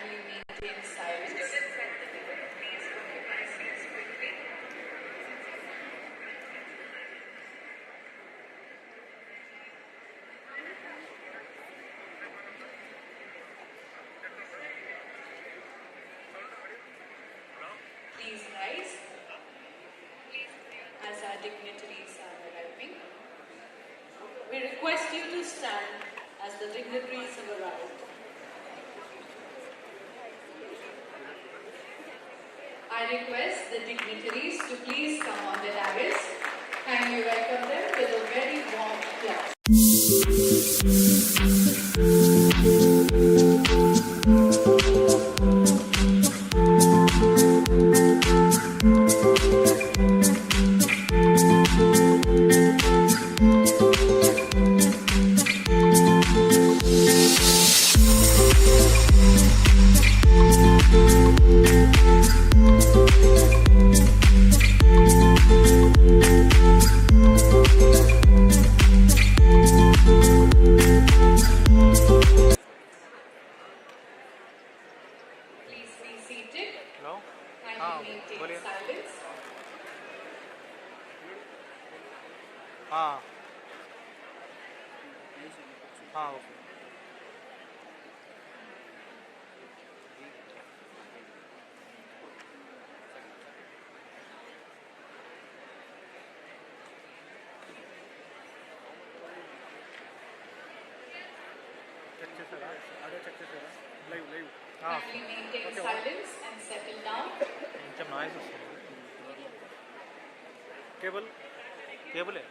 Kindly maintain silence. Please rise as our dignitaries are arriving. We request you to stand as the dignitaries have arrived. I request the dignitaries to please come on the dais. Kindly welcome them with a very warm applause. Please be seated. Hello? Kindly maintain silence. Okay. Check చేసారా అదే check చేసారా live Kindly maintain silence and settle down. కొంచెం noise వస్తుంది కేబులే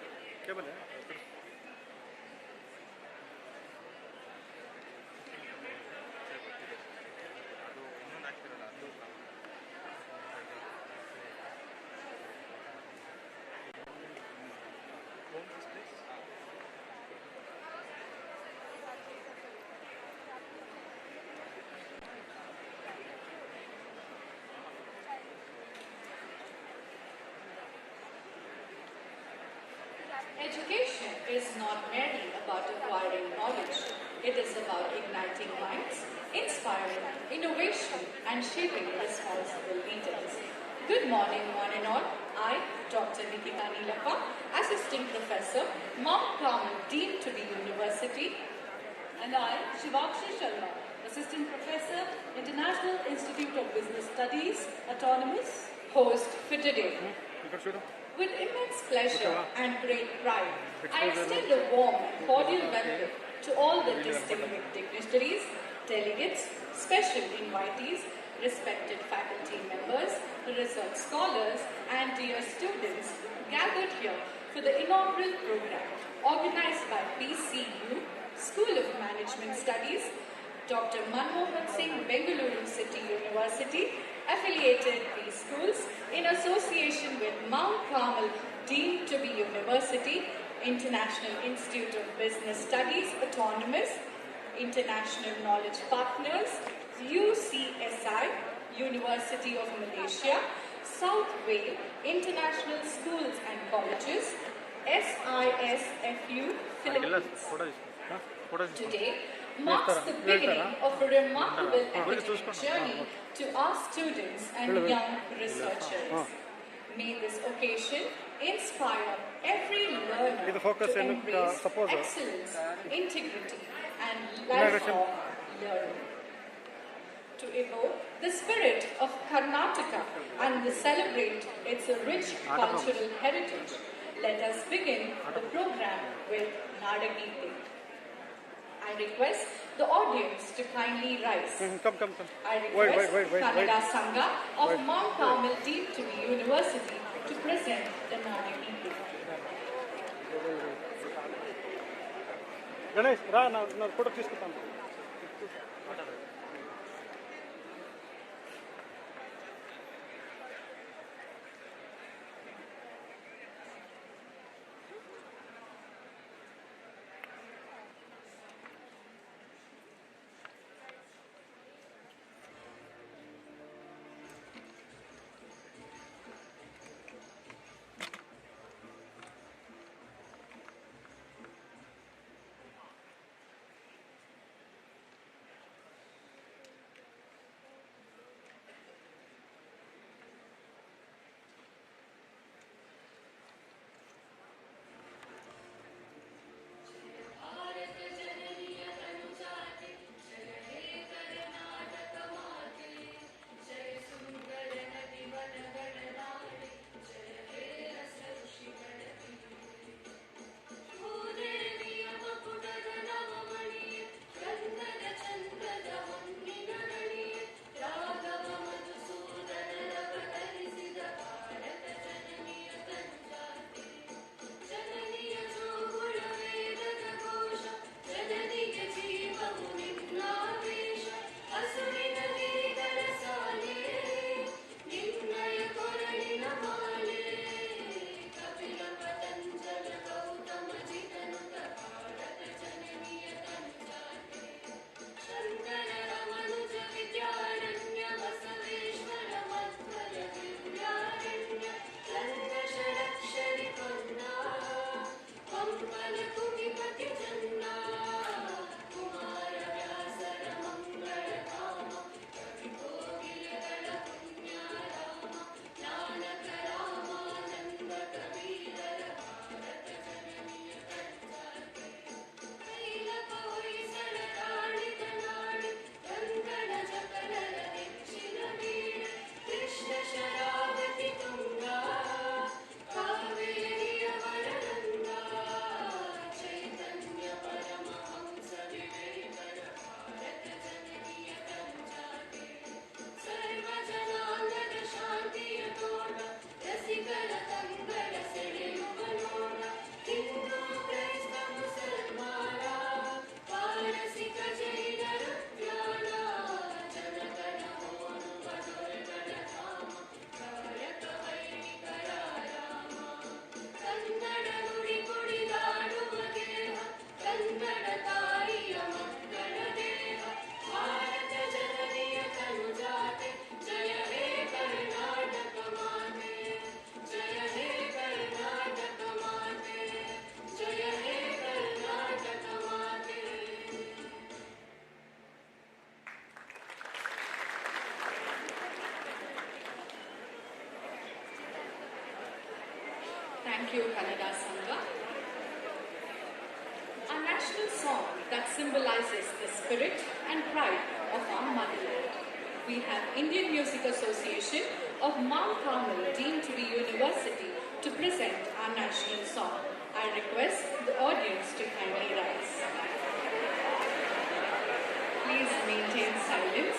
Education is not merely about acquiring knowledge. It is about igniting minds, inspiring innovation, and shaping responsible leaders. Good morning, one and all. I, Dr. Nikita Nilappa, Assistant Professor, Mount Carmel, Dean to the University. And I, Shivakshi Sharma, Assistant Professor, International Institute of Business Studies, Autonomous, Host for today. ఇక్కడ చూడు With immense pleasure and great pride, I extend a warm and cordial welcome to all the distinguished dignitaries, delegates, special invitees, respected faculty members, research scholars, and dear students gathered here for the inaugural program organized by PCU, School of Management Studies, Dr. Manmohan Singh, Bengaluru City University, affiliated these schools in association with Mount Carmel, Dean to be University, International Institute of Business Studies, Autonomous, International Knowledge Partners, UCSI, University of Malaysia, South Wales, International Schools and Colleges, SISFU, Philippines. Today marks the beginning of a remarkable academic journey to our students and young researchers. May this occasion inspire every learner to embrace excellence, integrity, and lifelong learning. To evoke the spirit of Karnataka and to celebrate its rich cultural heritage, let us begin the program with Nadagiti. I request the audience to kindly rise. Come. I request Wait. Kannada Sangha of Mount Carmel Dean to the University to present the Nadagiti. Ganesh రా నా photo తీసుకుంటాను Thank you, Kannada Sangha. A national song that symbolizes the spirit and pride of our motherland. We have Indian Music Association of Mount Carmel deemed to be university to present our national song. I request the audience to kindly rise. Please maintain silence.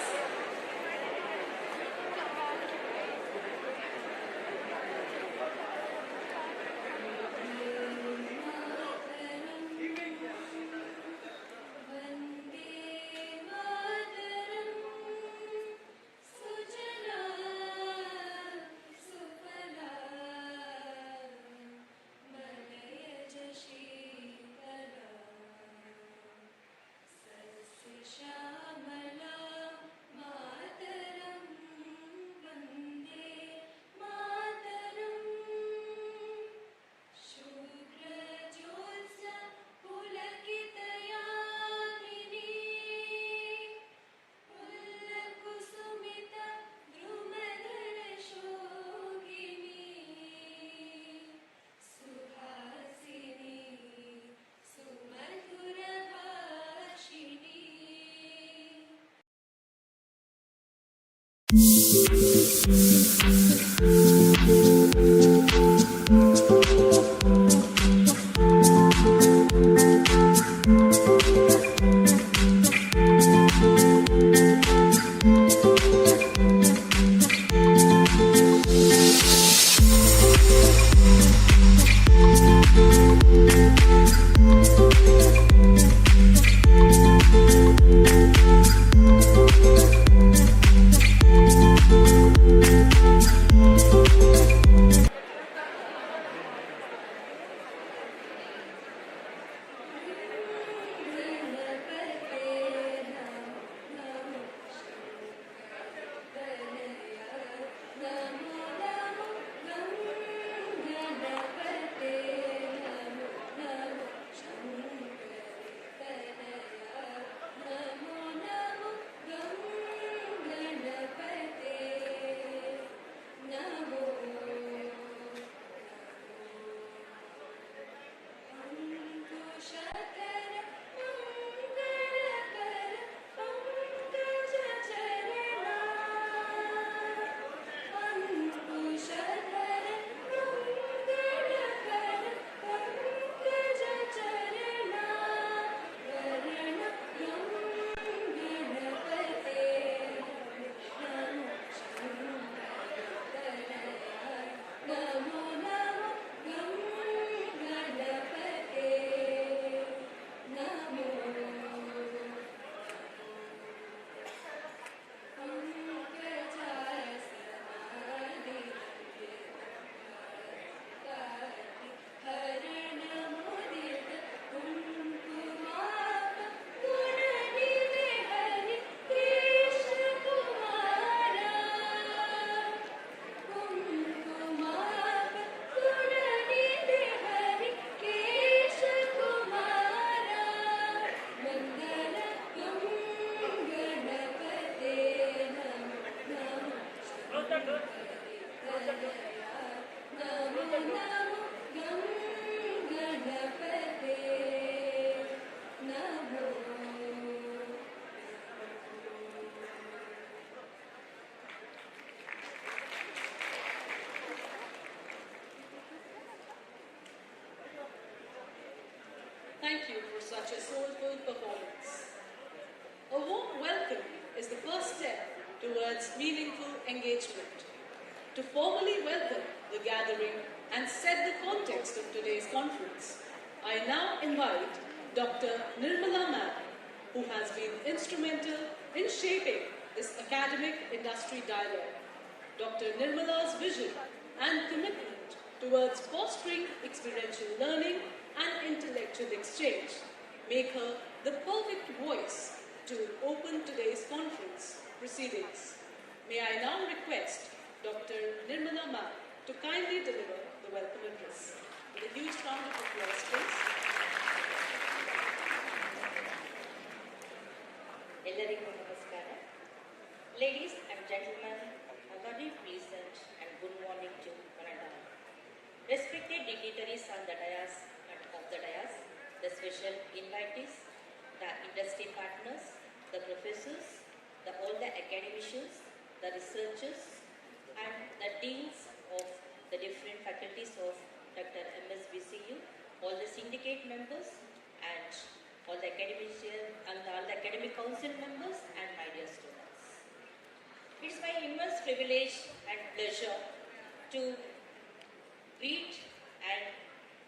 Thank you for such a soulful performance. A warm welcome is the first step towards meaningful engagement. To formally welcome the gathering and set the context of today's conference, I now invite Dr. Nirmala Ma'am, who has been instrumental in shaping this academic-industry dialogue. Dr. Nirmala's vision and commitment towards fostering experiential learning and intellectual exchange make her the perfect voice to open today's conference proceedings. May I now request Dr. Nirmala Ma'am to kindly deliver the welcome address. With a huge round of applause, please. ಎಲ್ಲರಿಗೂ ನಮಸ್ಕಾರ. Ladies and gentlemen, a very pleasant and good morning to Canada. respected dignitaries on the dais and of the dais, the special invitees, the industry partners, the professors, all the academicians, the researchers, and the deans of the different faculties of Dr. MSBCU, all the syndicate members, and all the academicians and all the academic council members, and my dear students. It's my immense privilege and pleasure to greet and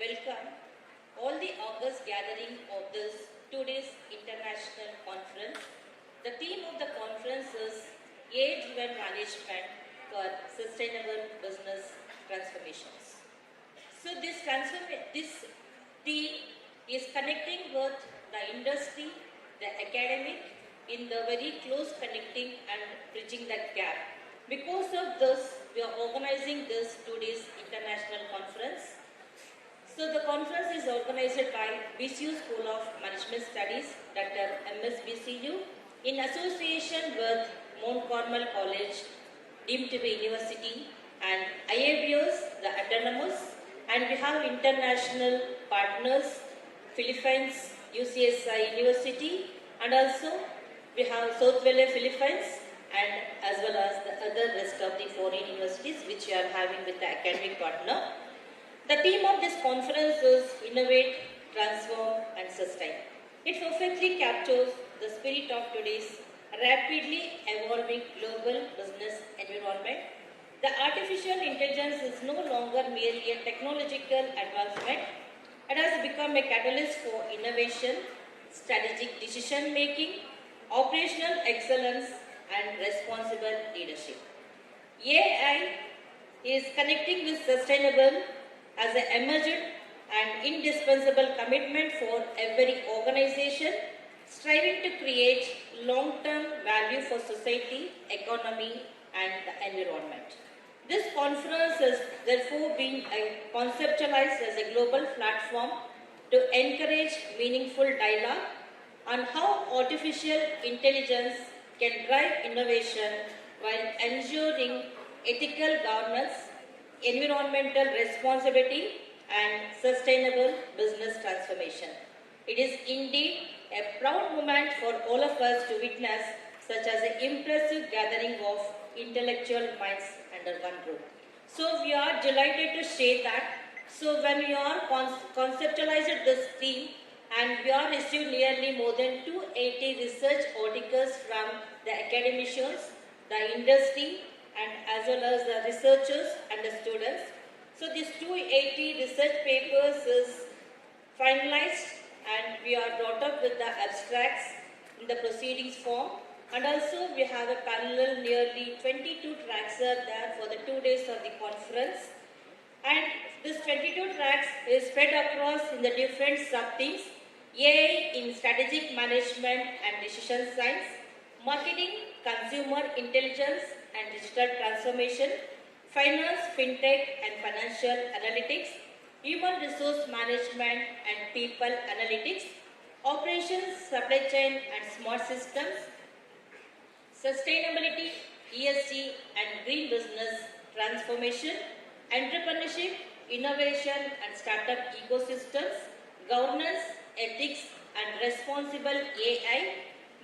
welcome all the august gathering of this today's international conference. The theme of the conference is AI-driven management for sustainable business transformations. So this theme is connecting with the industry, the academic, in the very close connecting and bridging that gap. Because of this, we are organizing this today's international conference. So the conference is organized by BCU School of Management Studies, Dr. MSBCU, in association with Mount Carmel College, deemed to be university, and IIBS, the autonomous, and we have international partners, Philippines, UCSI University, and also we have South Valley Philippines, and as well as the other rest of the foreign universities which we are having with the academic partner. The theme of this conference is Innovate, Transform and Sustain. It perfectly captures the spirit of today's rapidly evolving global business environment. The artificial intelligence is no longer merely a technological advancement. It has become a catalyst for innovation, strategic decision making, operational excellence, and responsible leadership. AI is connecting with sustainable as an emergent and indispensable commitment for every organization striving to create long-term value for society, economy, and the environment. This conference is therefore being conceptualized as a global platform to encourage meaningful dialogue on how artificial intelligence can drive innovation while ensuring ethical governance, environmental responsibility, and sustainable business transformation. It is indeed a proud moment for all of us to witness such as an impressive gathering of intellectual minds under one roof. So we are delighted to share that. So when we are conceptualized this theme, and we are received nearly more than 280 research articles from the academicians, the industry, and as well as the researchers and the students. So these 280 research papers is finalized, and we are brought up with the abstracts in the proceedings form. And also we have a parallel, nearly 22 tracks are there for the 2 days of the conference. And this 22 tracks is spread across in the different sub-themes: AI in strategic management and decision science, marketing, consumer intelligence and digital transformation, finance, fintech and financial analytics, human resource management and people analytics, operations, supply chain and smart systems, sustainability, ESG and green business transformation, entrepreneurship, innovation and startup ecosystems, governance, ethics and responsible AI,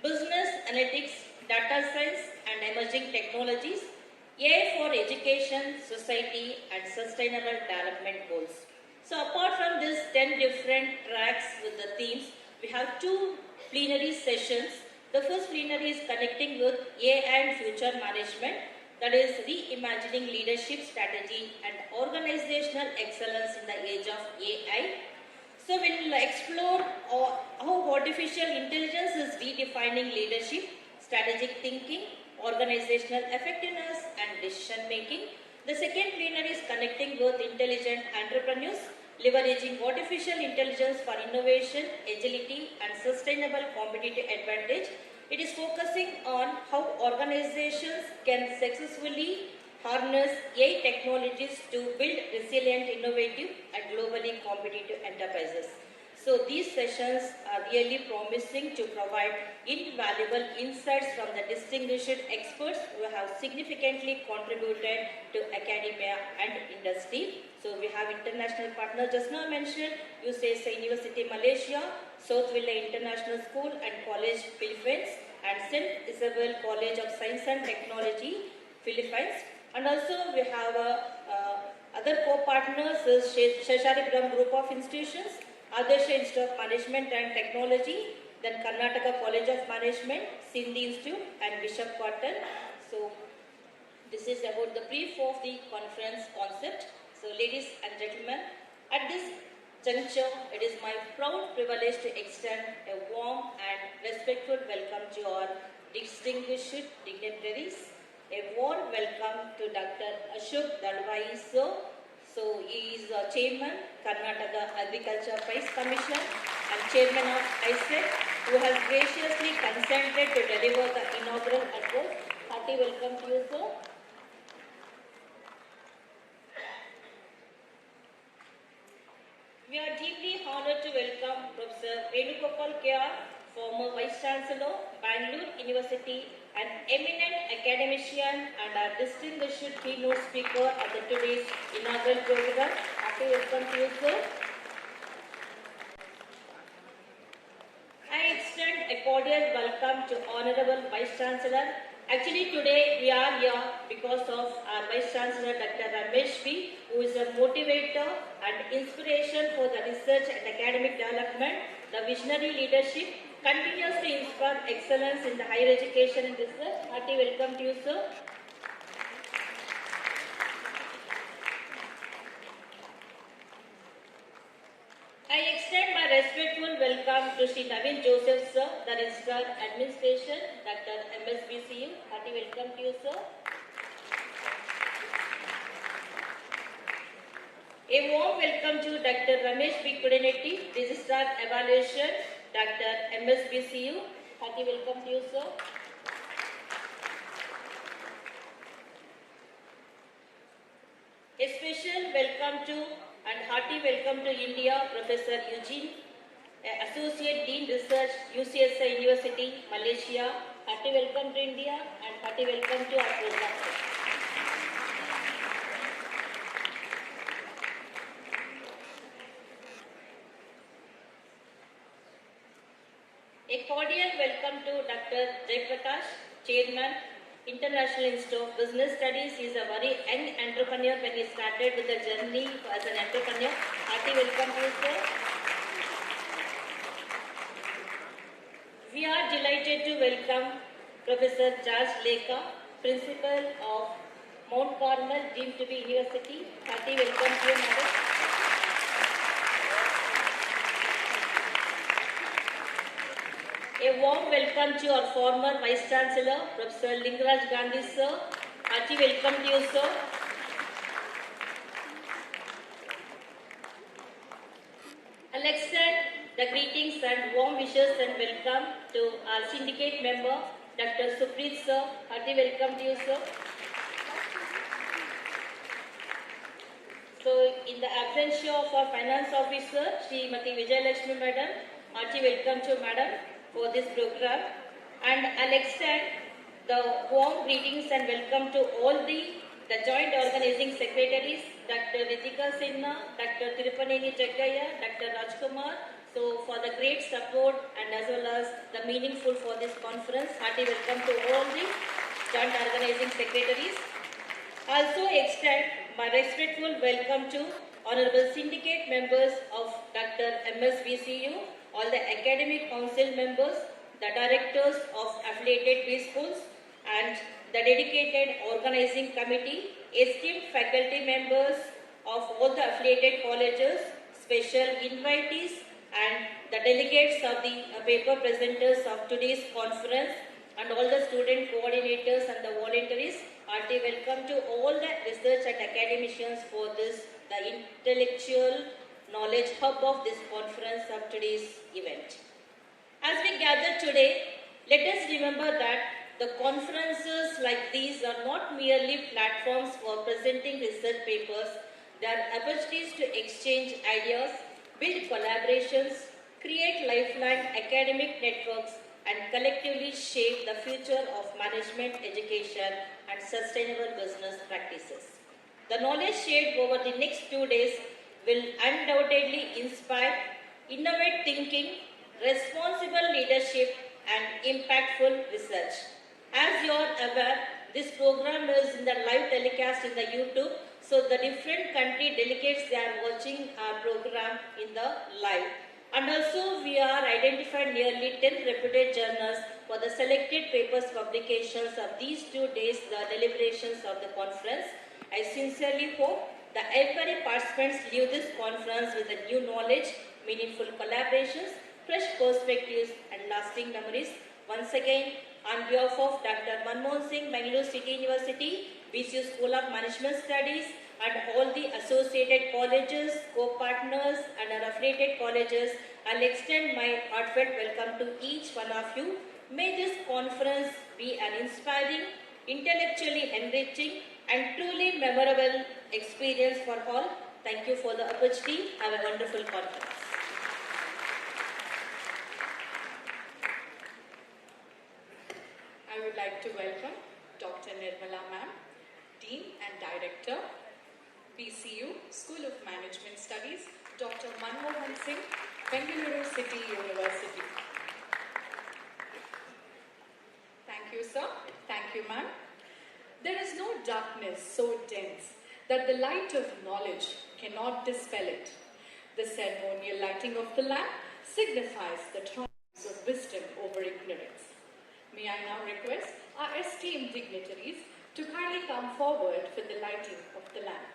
business analytics, data science and emerging technologies, AI for education, society and sustainable development goals. So apart from this 10 different tracks with the themes, we have 2 plenary sessions. The first plenary is connecting with AI and future management, that is reimagining leadership strategy and organizational excellence in the age of AI. So we'll explore how artificial intelligence is redefining leadership, strategic thinking, organizational effectiveness and decision making. The second plenary is connecting with intelligent entrepreneurs, leveraging artificial intelligence for innovation, agility and sustainable competitive advantage. It is focusing on how organizations can successfully harness AI technologies to build resilient, innovative and globally competitive enterprises. So these sessions are really promising to provide invaluable insights from the distinguished experts who have significantly contributed to academia and industry. So we have international partners just now mentioned, UCSA University Malaysia, South Villa International School and College Philippines, and St. Isabel College of Science and Technology Philippines. And also we have other co-partners is Shesharipuram Group of Institutions, Adarsh Institute of Management and Technology, then Karnataka College of Management, Sindhi Institute and Bishop Cotton. So this is about the brief of the conference concept. So ladies and gentlemen, at this juncture, it is my proud privilege to extend a warm and respectful welcome to our distinguished dignitaries. A warm welcome to Dr. Ashok Dalwai sir. So he is Chairman, Karnataka Agriculture Prize Commission and Chairman of ISEC, who has graciously consented to deliver the inaugural address. Hearty welcome to you, sir. We are deeply honored to welcome Professor Venugopal K.R., former Vice Chancellor, Bengaluru University, an eminent academician and our distinguished keynote speaker at today's inaugural program. Happy welcome to you, sir. I extend a cordial welcome to Honorable Vice Chancellor. Actually, today we are here because of our Vice Chancellor, Dr. Ramesh V., who is a motivator and inspiration for the research and academic development. The visionary leadership continues to inspire excellence in the higher education and research. Hearty welcome to you, sir. I extend my respectful welcome to Sri Naveen Joseph, sir, the Registrar Administration, Dr. MSBCU. Hearty welcome to you, sir. A warm welcome to Dr. Ramesh B. Kudaneti, Registrar Evaluation, Dr. MSBCU. Hearty welcome to you, sir. A special welcome to and hearty welcome to India, Professor Eugene, Associate Dean Research, UCSA University, Malaysia. Hearty welcome to India and hearty welcome to our program. A cordial welcome to Dr. Jaiprakash, Chairman, International Institute of Business Studies. He is a very young entrepreneur when he started with the journey as an entrepreneur. Hearty welcome to you, sir. We are delighted to welcome Professor George Lekha, Principal of Mount Carmel, deemed to be University. Hearty welcome to you, madam. A warm welcome to our former Vice Chancellor, Professor Lingaraj Gandhi, sir. Hearty welcome to you, sir. I'll extend the greetings and warm wishes and welcome to our syndicate member, Dr. Supreet, sir. Hearty welcome to you, sir. So, in the absence of our Finance Officer, Srimati Vijayalakshmi, madam, hearty welcome to madam for this program, and I'll extend the warm greetings and welcome to all the joint organizing secretaries, Dr. Ritika Sinha, Dr. Tirupaneni Jaggaya, Dr. Rajkumar, so for the great support and as well as the meaningful for this conference. Hearty welcome to all the joint organizing secretaries. Also extend my respectful welcome to Honorable Syndicate members of Dr. MSBCU, all the academic council members, the directors of affiliated B schools, and the dedicated organizing committee, esteemed faculty members of all the affiliated colleges, special invitees, and the delegates of the paper presenters of today's conference, and all the student coordinators and the volunteers. Hearty welcome to all the research and academicians for this, the intellectual knowledge hub of this conference of today's event. As we gather today, let us remember that the conferences like these are not merely platforms for presenting research papers. They are opportunities to exchange ideas, build collaborations, create lifelong academic networks, and collectively shape the future of management, education, and sustainable business practices. The knowledge shared over the next 2 days will undoubtedly inspire innovative thinking, responsible leadership, and impactful research. As you are aware, this program is in the live telecast in the YouTube, so the different country delegates, they are watching our program in the live. And also we are identified nearly 10 reputed journals for the selected papers publications of these 2 days, the deliberations of the conference. I sincerely hope that every participants leave this conference with a new knowledge, meaningful collaborations, fresh perspectives, and lasting memories. Once again, on behalf of Dr. Manmohan Singh, Bengaluru City University, BCU School of Management Studies, and all the associated colleges, co-partners, and our affiliated colleges, I'll extend my heartfelt welcome to each one of you. May this conference be an inspiring, intellectually enriching, and truly memorable experience for all. Thank you for the opportunity. Have a wonderful conference. I would like to welcome Dr. Nirmala Ma'am, Dean and Director, BCU, School of Management Studies, Dr. Manmohan Singh, Bengaluru City University. Thank you, sir. Thank you, ma'am. There is no darkness so dense that the light of knowledge cannot dispel it. The ceremonial lighting of the lamp signifies the triumphs of wisdom over ignorance. May I now request our esteemed dignitaries to kindly come forward for the lighting of the lamp.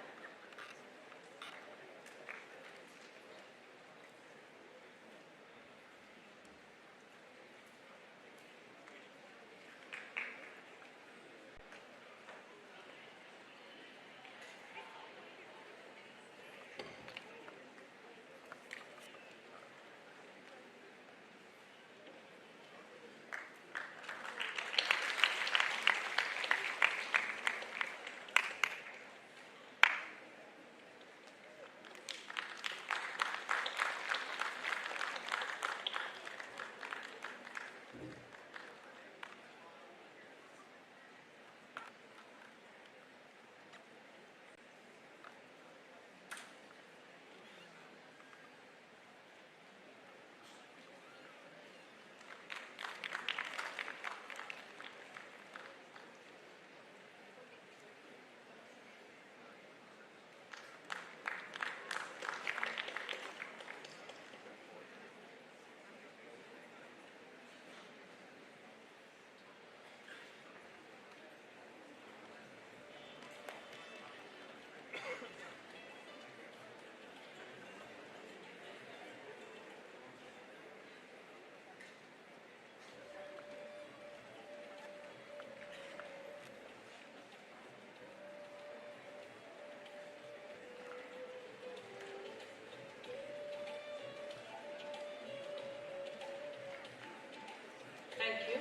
Thank you.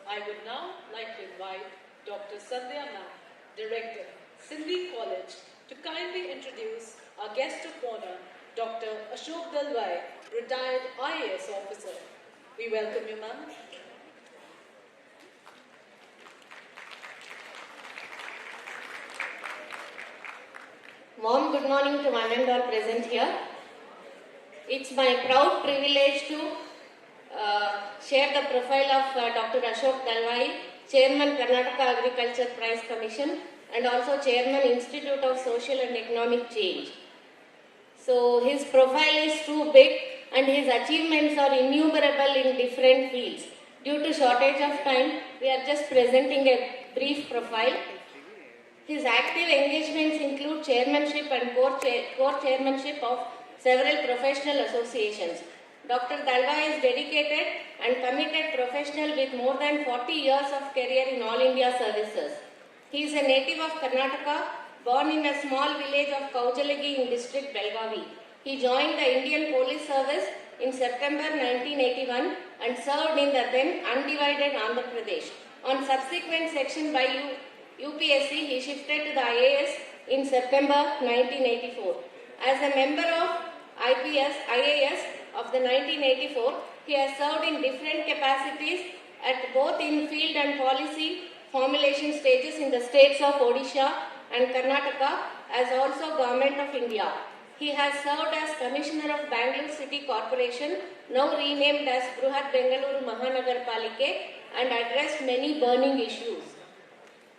I would now like to invite Dr. Sandhya Ma'am, Director, Sindhi College, to kindly introduce our guest of honor, Dr. Ashok Dalwai, retired IAS officer. We welcome you, ma'am. Warm good morning to one and all present here. It's my proud privilege to share the profile of Dr. Ashok Dalwai, Chairman Karnataka Agriculture Prize Commission and also Chairman Institute of Social and Economic Change. So his profile is too big and his achievements are innumerable in different fields. Due to shortage of time, we are just presenting a brief profile. His active engagements include chairmanship and core chairmanship of several professional associations. Dr. Dalwai is dedicated and committed professional with more than 40 years of career in All India services. He is a native of Karnataka, born in a small village of Kaujalagi in district Belgavi. He joined the Indian Police Service in September 1981 and served in the then undivided Andhra Pradesh. On subsequent section by UPSC, he shifted to the IAS in September 1984. As a member of IIAS of the 1984. He has served in different capacities at both in field and policy formulation stages in the states of Odisha and Karnataka, as also Government of India. He has served as Commissioner of Bangalore City Corporation, now renamed as Bruhat Bengaluru Mahanagarpalike, and addressed many burning issues.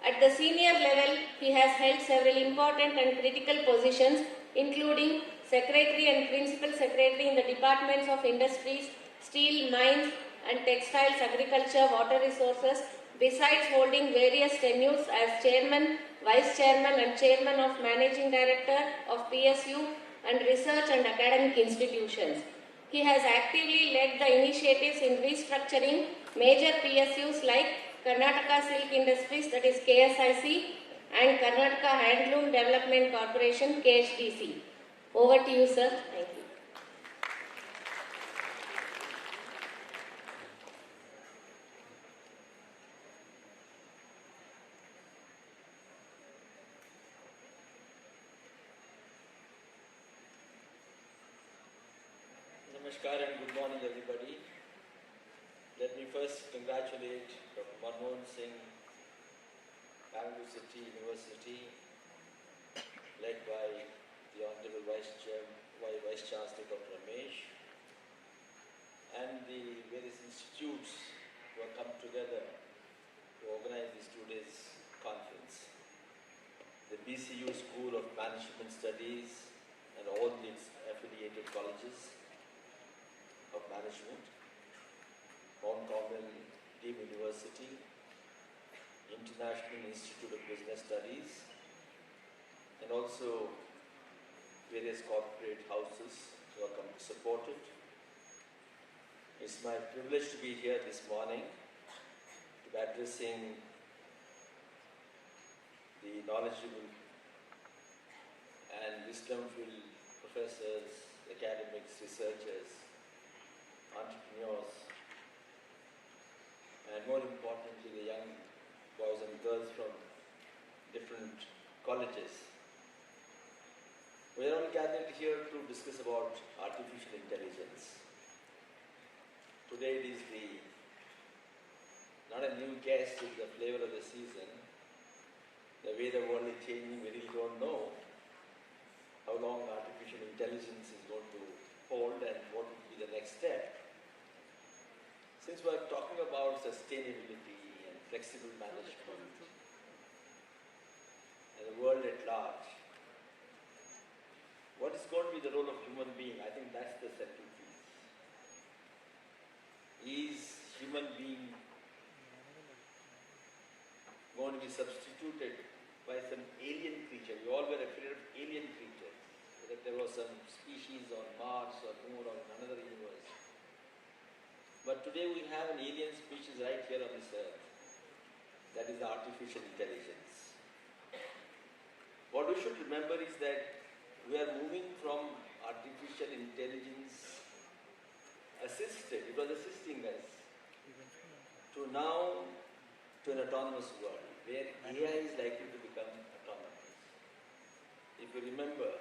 At the senior level, he has held several important and critical positions, including Secretary and Principal Secretary in the Departments of Industries, Steel, Mines and Textiles, Agriculture, Water Resources, besides holding various tenures as Chairman, Vice Chairman and Chairman of Managing Director of PSU and Research and Academic Institutions. He has actively led the initiatives in restructuring major PSUs like Karnataka Silk Industries, that is KSIC, and Karnataka Handloom Development Corporation, KHDC. Over to you, sir. Thank you. Namaskar and good morning, everybody. Let me first congratulate Dr. Manmohan Singh, Bangalore City University, led by the Honorable Vice Chancellor Dr. Ramesh, and the various institutes who have come together to organize this today's conference. The BCU School of Management Studies and all its affiliated colleges of management, Mount Carmel Deemed University, International Institute of Business Studies, and also various corporate houses who have come to support it. It's my privilege to be here this morning to be addressing the knowledgeable and wisdom-filled professors, academics, researchers, entrepreneurs, and more importantly, the young boys and girls from different colleges. We are all gathered here to discuss about artificial intelligence. Today it is not a new guest, it's the flavor of the season. The way the world is changing, we really don't know how long artificial intelligence is going to hold and what will be the next step. Since we are talking about sustainability and flexible management and the world at large, what is going to be the role of human being? I think that's the central piece. Is human being going to be substituted by some alien creature? We all were afraid of alien creatures, that there was some species on Mars or Moon or another universe. But today we have an alien species right here on this earth. That is artificial intelligence. What we should remember is that we are moving from artificial intelligence assisted, it was assisting us, to now to an autonomous world where AI is likely to become autonomous. If you remember,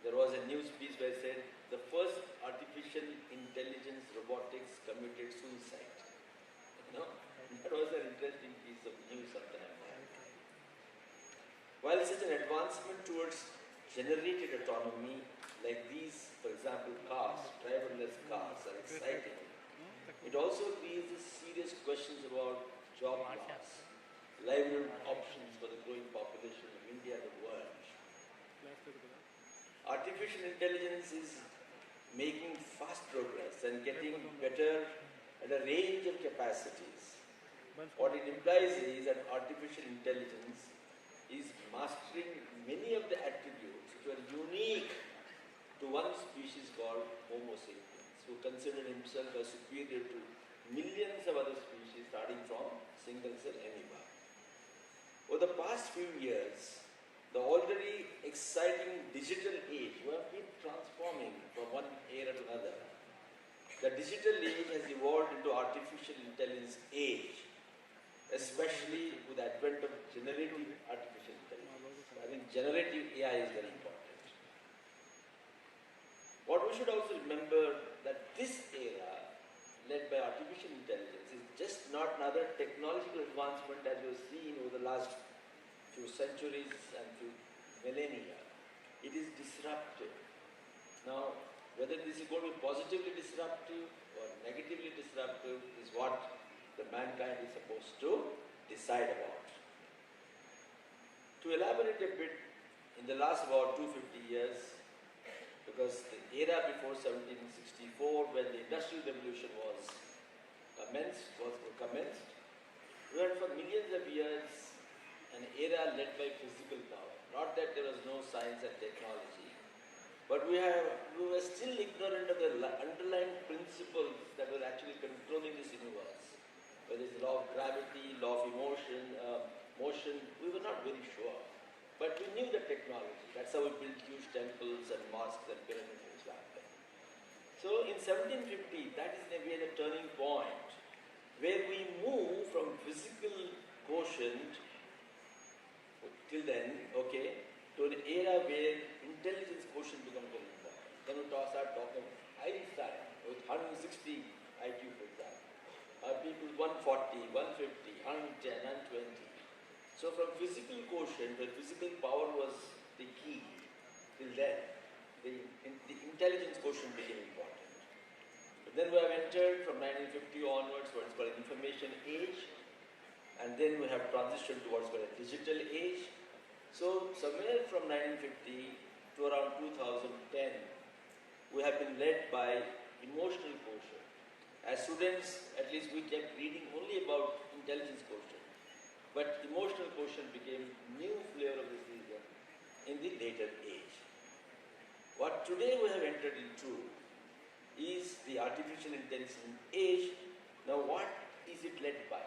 there was a news piece where it said the first artificial intelligence robotics committed suicide. That was an interesting piece of news sometime back. While such an advancement towards generated autonomy, like these, for example, cars, driverless cars, are exciting, it also raises serious questions about job loss, livelihood options for the growing population of India and the world. Artificial intelligence is making fast progress and getting better at a range of capacities. What it implies is that artificial intelligence is mastering many of the attributes which are unique to one species called Homo sapiens, who considered himself as superior to millions of other species starting from single-cell amoeba. Over the past few years, the already exciting digital age, we have been transforming from one era to another. The digital age has evolved into artificial intelligence age, especially with the advent of generative artificial intelligence. I think generative AI is very important. we should also remember that this era, led by artificial intelligence, is just not another technological advancement as we've seen over the last few centuries and few millennia. It is disruptive. Now, whether this is going to be positively disruptive or negatively disruptive is what the mankind is supposed to decide about. To elaborate a bit, in the last about 250 years, because the era before 1764, when the Industrial Revolution was commenced, we had for millions of years an era led by physical power. Not that there was no science and technology, but we were still ignorant of the underlying principles that were actually controlling this universe. Whether it's the law of gravity, law of motion, we were not very sure. But we knew the technology. That's how we built huge temples and mosques and pyramids and so on. So in 1750, that is in a way the turning point where we move from physical quotient till then, okay, to an era where intelligence quotient becomes very important. Then we start talking Einstein with 160 IQ, for example. People 140, 150, 110, 120. So from physical quotient, where physical power was the key, till then, the intelligence quotient became important. But then we have entered from 1950 onwards what's called an information age, and then we have transitioned towards what a digital age. So somewhere from 1950 to around 2010, we have been led by emotional quotient. As students, at least we kept reading only about intelligence quotient. But emotional quotient became new flavor of this region in the later age. What today we have entered into is the artificial intelligence age. Now what is it led by?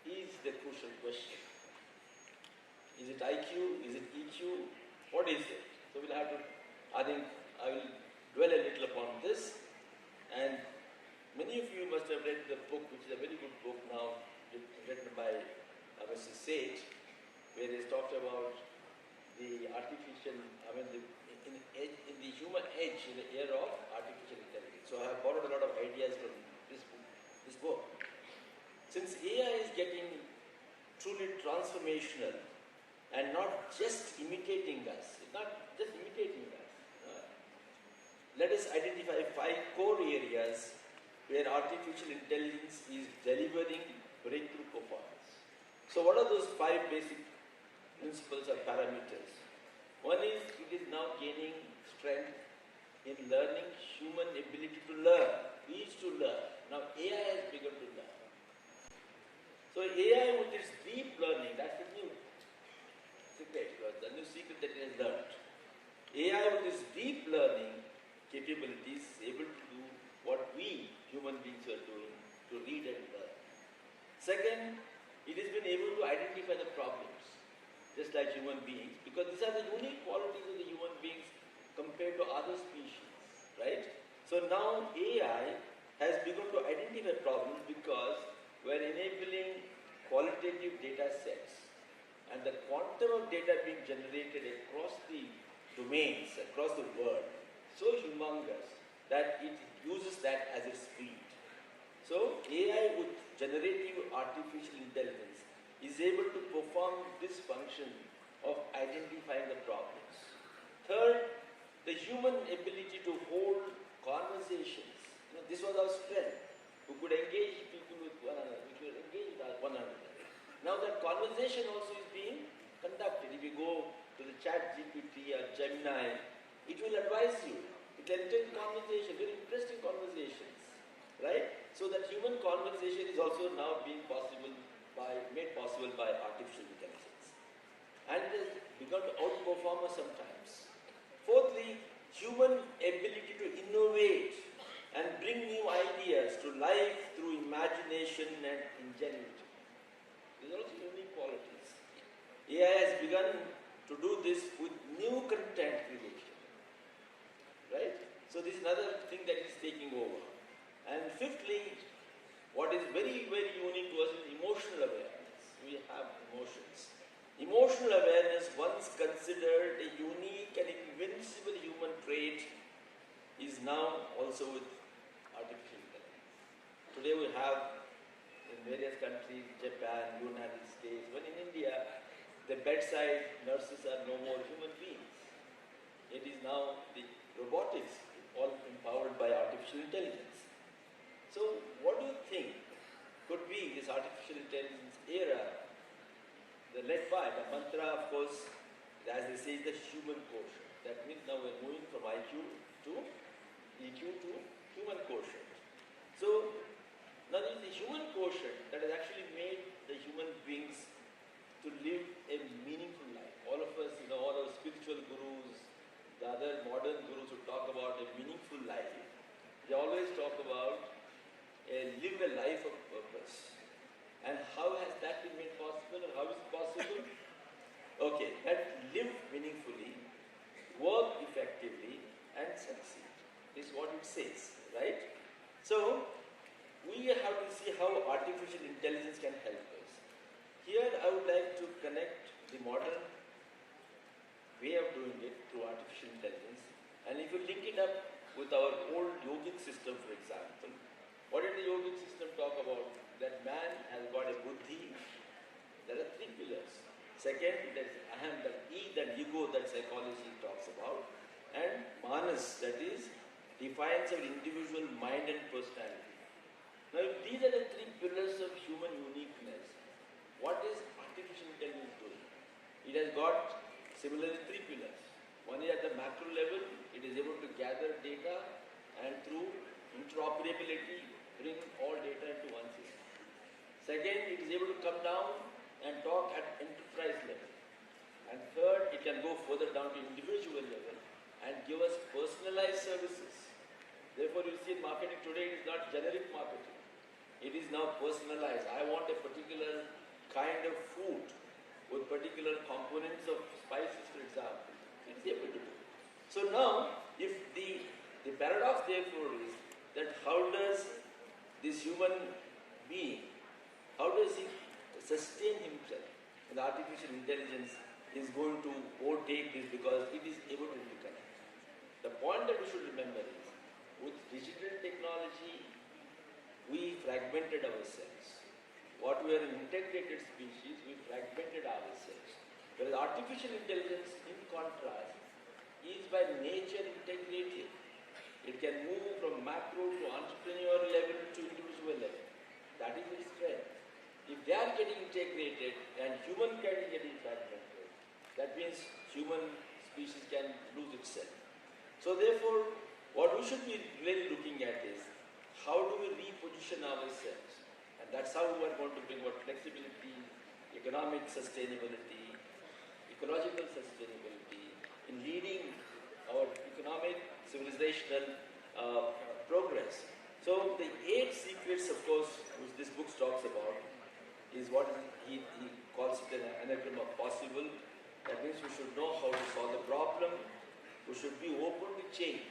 Is the crucial question. Is it IQ? Is it EQ? What is it? So we'll have to, I think I will dwell a little upon this. And many of you must have read the book, which is a very good book now, written by Mr. Sage, where he talked about the artificial, in the human age, in the era of artificial intelligence. So I have borrowed a lot of ideas from this book. Since AI is getting truly transformational and not just imitating us, let us identify 5 core areas where artificial intelligence is delivering breakthrough performance. So what are those 5 basic principles or parameters? One is it is now gaining strength in learning, human ability to learn. We used to learn. Now AI has begun to learn. So AI with its deep learning, that's the new secret, the new secret that it has learned. AI with its deep learning capabilities is able to do what we human beings are doing, to read and learn. Second, it has been able to identify the problems, just like human beings, because these are the unique qualities of the human beings compared to other species, right? So now AI has begun to identify problems because we are enabling qualitative data sets, and the quantum of data being generated across the domains, across the world, so humongous that it uses that as its speed. So AI with generative artificial intelligence is able to perform this function of identifying the problems. Third, the human ability to hold conversations. This was our strength. We could engage people with one another. We could engage with one another. Now that conversation also is being conducted. If you go to the chat GPT or Gemini, it will advise you. It will enter conversation, very interesting conversations. Right? So that human conversation is also now being made possible by artificial intelligence. And it has begun to outperform us sometimes. Fourthly, human ability to innovate and bring new ideas to life through imagination and ingenuity. These are also unique qualities. AI has begun to do this with new content creation. Right? So this is another thing that is taking over. And fifthly, what is very, very unique to us is emotional awareness. We have emotions. Emotional awareness, once considered a unique and invincible human trait, is now also with artificial intelligence. Today we have in various countries, Japan, United States, even in India, the bedside nurses are no more human beings. It is now the robotics, all empowered by artificial intelligence. So what do you think could be this artificial intelligence era? The led by the mantra, of course, as they say, is the human quotient. That means now we're moving from IQ to EQ to human quotient. So now it is the human quotient that has actually made the human beings to live a meaningful life. All of us, all our spiritual gurus, the other modern gurus who talk about a meaningful life, they always talk about live a life of purpose. And how has that been made possible, or how is it possible? Okay, that live meaningfully, work effectively, and succeed is what it says, right? So we have to see how artificial intelligence can help us. Here I would like to connect the modern way of doing it through artificial intelligence, and if you link it up with our old yogic system, for example, what did the yogic system talk about? That man has got a buddhi. There are three pillars. Second, there's aham, that ego that psychology talks about, and manas, that is, defines our individual mind and personality. Now, if these are the three pillars of human uniqueness, what is artificial intelligence doing? It has got similarly three pillars. One is at the macro level, it is able to gather data and through interoperability bring all data into one system. Second, it is able to come down and talk at enterprise level. And third, it can go further down to individual level and give us personalized services. Therefore, you see in marketing today, it is not generic marketing. It is now personalized. I want a particular kind of food with particular components of spices, for example. It is able to do. So now, if the paradox therefore is that how does this human being, how does he sustain himself? And the artificial intelligence is going to overtake this because it is able to interconnect. The point that we should remember is, with digital technology, we fragmented ourselves. What we are an integrated species, we fragmented ourselves. Whereas artificial intelligence, in contrast, is by nature integrated. It can move from macro to entrepreneur level to individual level. That is its strength. If they are getting integrated and humankind is getting fragmented, that means human species can lose itself. So therefore, what we should be really looking at is, how do we reposition ourselves? And that's how we are going to bring about flexibility, economic sustainability, ecological sustainability, in leading our economic, civilizational progress. So the 8 secrets, of course, which this book talks about, is what he calls it an anagram of possible. That means we should know how to solve the problem. We should be open to change.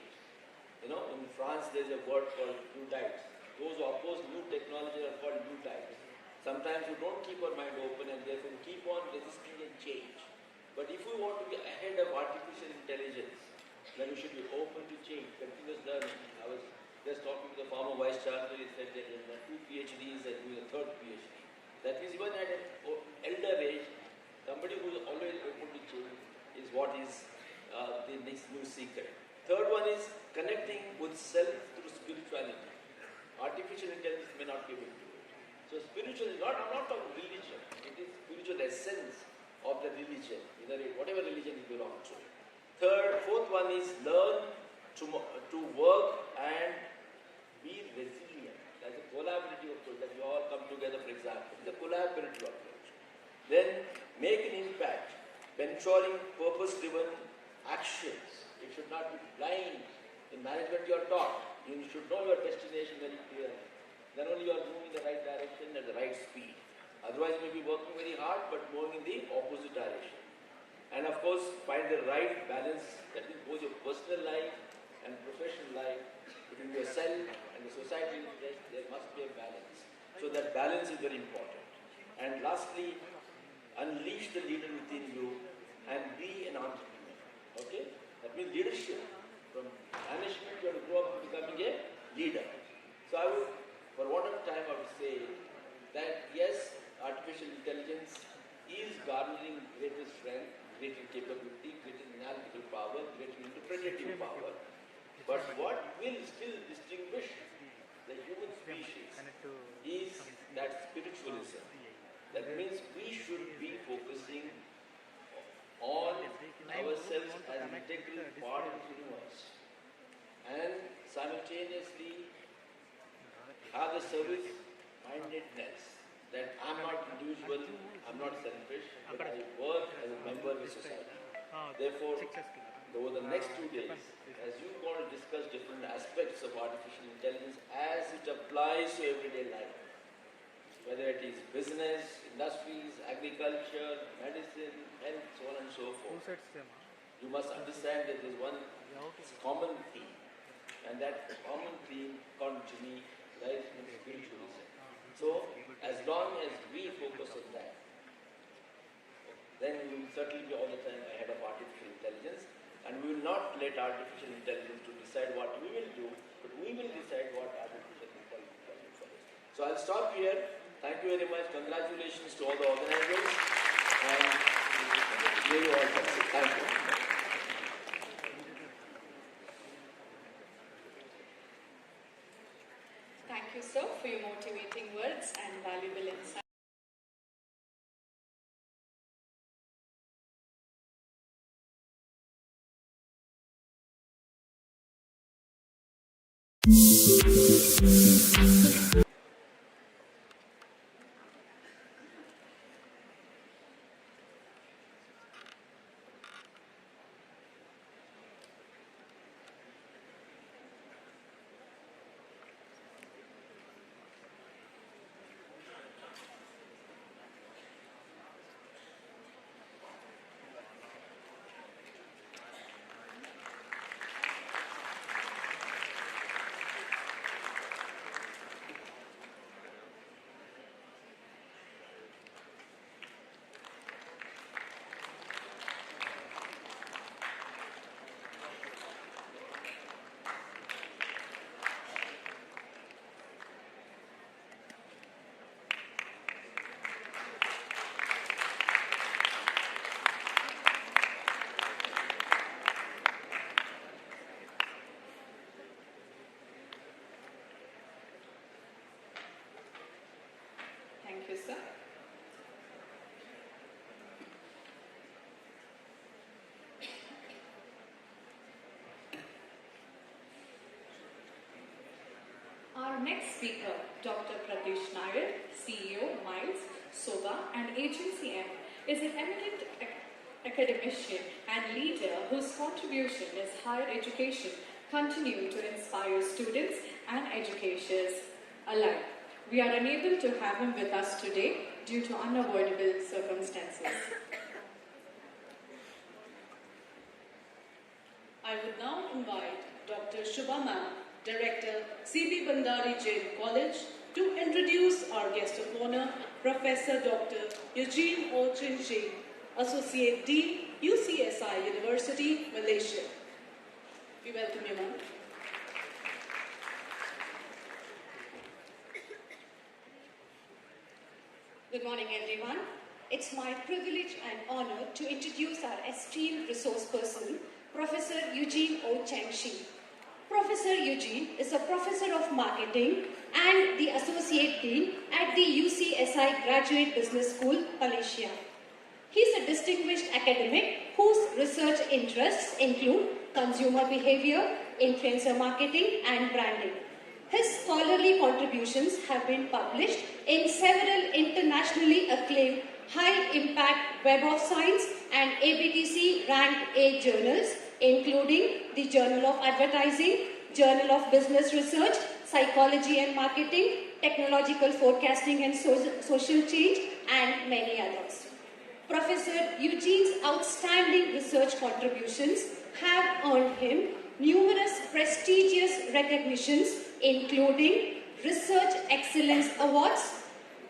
In France there's a word called Luddites. Those who oppose new technology are called Luddites. Sometimes we don't keep our mind open and therefore keep on resisting and change. But if we want to be ahead of artificial intelligence, then we should be open to change, continuous learning. I was just talking to the former Vice Chancellor, he said that there are 2 PhDs and doing a 3rd PhD. That means even at an elder age, somebody who is always open to change is what is the next new secret. Third one is connecting with self through spirituality. Artificial intelligence may not be able to do it. So spiritual is not, I'm not talking religion. It is spiritual essence of the religion, whatever religion you belong to. Fourth one is learn to work and be resilient. That's a collaborative approach that we all come together, for example. It's a collaborative approach. Then make an impact, ensuring purpose-driven actions. It should not be blind. In management you are taught. You should know your destination very clearly. Then only you are moving in the right direction at the right speed. Otherwise you may be working very hard but moving in the opposite direction. And of course find the right balance, that is both your personal life and professional life, between yourself and the society interest. There must be a balance. So that balance is very important. And lastly, unleash the leader within you and be an entrepreneur. Okay? That means leadership. From management, you have to grow up becoming a leader. So I would, for whatever time, I would say that yes, artificial intelligence is garnering greater strength, greater capability, greater analytical power, greater interpretative power. But what will still distinguish the human species is that spiritualism. That means we should be focusing on ourselves as an integral part of the universe and simultaneously have a service-mindedness that I'm not individual, I'm not selfish, but I work as a member of the society. Therefore, over the next 2 days, as you going to discuss different aspects of artificial intelligence as it applies to everyday life, whether it is business, industries, agriculture, medicine, health, so on and so forth. You must understand that there is one common theme, and that common theme, according to me, lies in spiritualism. So, as long as we focus on that, then we will certainly be all the time ahead of artificial intelligence, and we will not let artificial intelligence to decide what we will do, but we will decide what artificial intelligence will do for us. So I'll stop here. Thank you very much. Congratulations to all the organizers, and may you all succeed. Thank you. Thank you, sir, for your motivating words and valuable insights. Thank you, sir. Our next speaker, Dr. Pradesh Nair, CEO, Miles, SOGA and Agency M, is an eminent academician and leader whose contribution is higher education continue to inspire students and educators alike. We are unable to have him with us today due to unavoidable circumstances. I would now invite Dr. Shubha Ma'am, Director, C.B. Bandari Jain College, to introduce our guest of honor, Professor Dr. Eugene O. Chin, Associate Dean, UCSI University, Malaysia. We welcome you, ma'am. Good morning, everyone. It's my privilege and honor to introduce our esteemed resource person, Professor Eugene O. Chengxi. Professor Eugene is a professor of marketing and the associate dean at the UCSI Graduate Business School, Malaysia. He is a distinguished academic whose research interests include consumer behavior, influencer marketing, and branding. His scholarly contributions have been published in several internationally acclaimed high-impact Web of Science and ABTC Rank A journals, including the Journal of Advertising, Journal of Business Research, Psychology and Marketing, Technological Forecasting and Social Change, and many others. Professor Eugene's outstanding research contributions have earned him numerous prestigious recognitions, including Research Excellence Awards,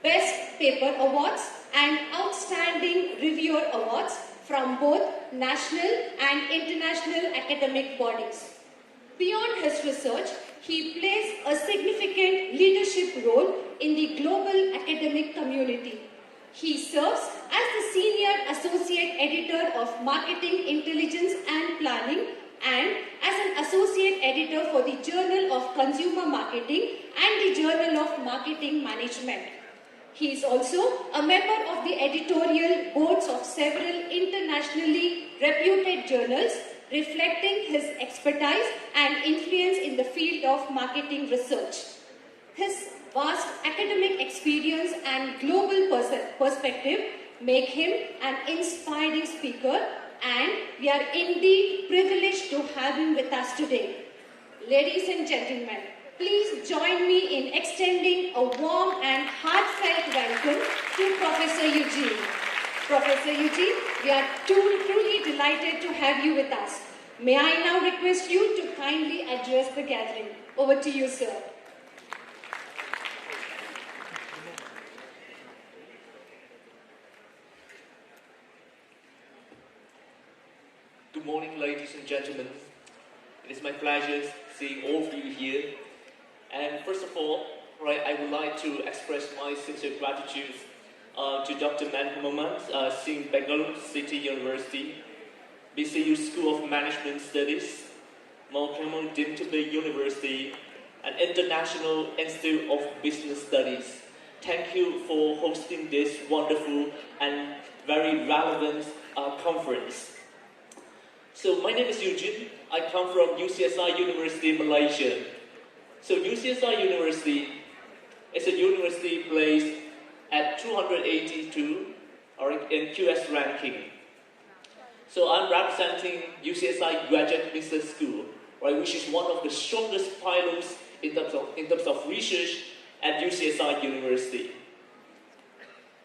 Best Paper Awards, and Outstanding Reviewer Awards from both national and international academic bodies. Beyond his research, he plays a significant leadership role in the global academic community. He serves as the Senior Associate Editor of Marketing Intelligence and Planning and as an Associate Editor for the Journal of Consumer Marketing and the Journal of Marketing Management. He is also a member of the editorial boards of several internationally reputed journals, reflecting his expertise and influence in the field of marketing research. His vast academic experience and global perspective make him an inspiring speaker, and we are indeed privileged to have him with us today. Ladies and gentlemen, please join me in extending a warm and heartfelt welcome to Professor Eugene. Professor Eugene, we are truly delighted to have you with us. May I now request you to kindly address the gathering. Over to you, sir. Good morning, ladies and gentlemen. It is my pleasure seeing all of you here. And first of all, I would like to express my sincere gratitude to Dr. Mohammed, Singh Bengaluru City University, BCU School of Management Studies, Malcolm Dimtabe University, and International Institute of Business Studies. Thank you for hosting this wonderful and very relevant conference. So my name is Eugene. I come from UCSI University, Malaysia. So UCSI University is a university placed at 282 in QS ranking. So I'm representing UCSI Graduate Business School, which is one of the strongest pillars in terms of research at UCSI University.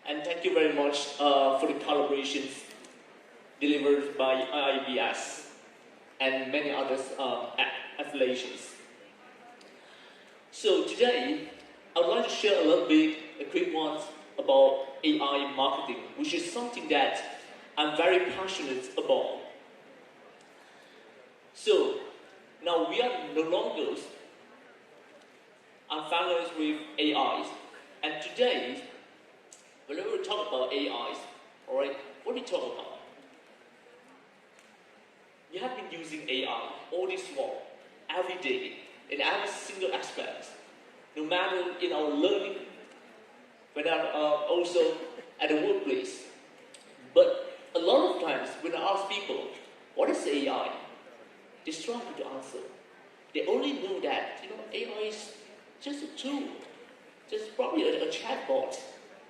And thank you very much for the collaborations delivered by IIBS and many other affiliations. So today, I would like to share a quick one about AI marketing, which is something that I'm very passionate about. So now we are no longer unfamiliar with AIs, and today, whenever we talk about AIs, what do we talk about? We have been using AI all this while, every day, in every single aspect, no matter in our learning, when I'm also at the workplace. But a lot of times, when I ask people, what is AI? They struggle to answer. They only know that, AI is just a tool, just probably a chatbot,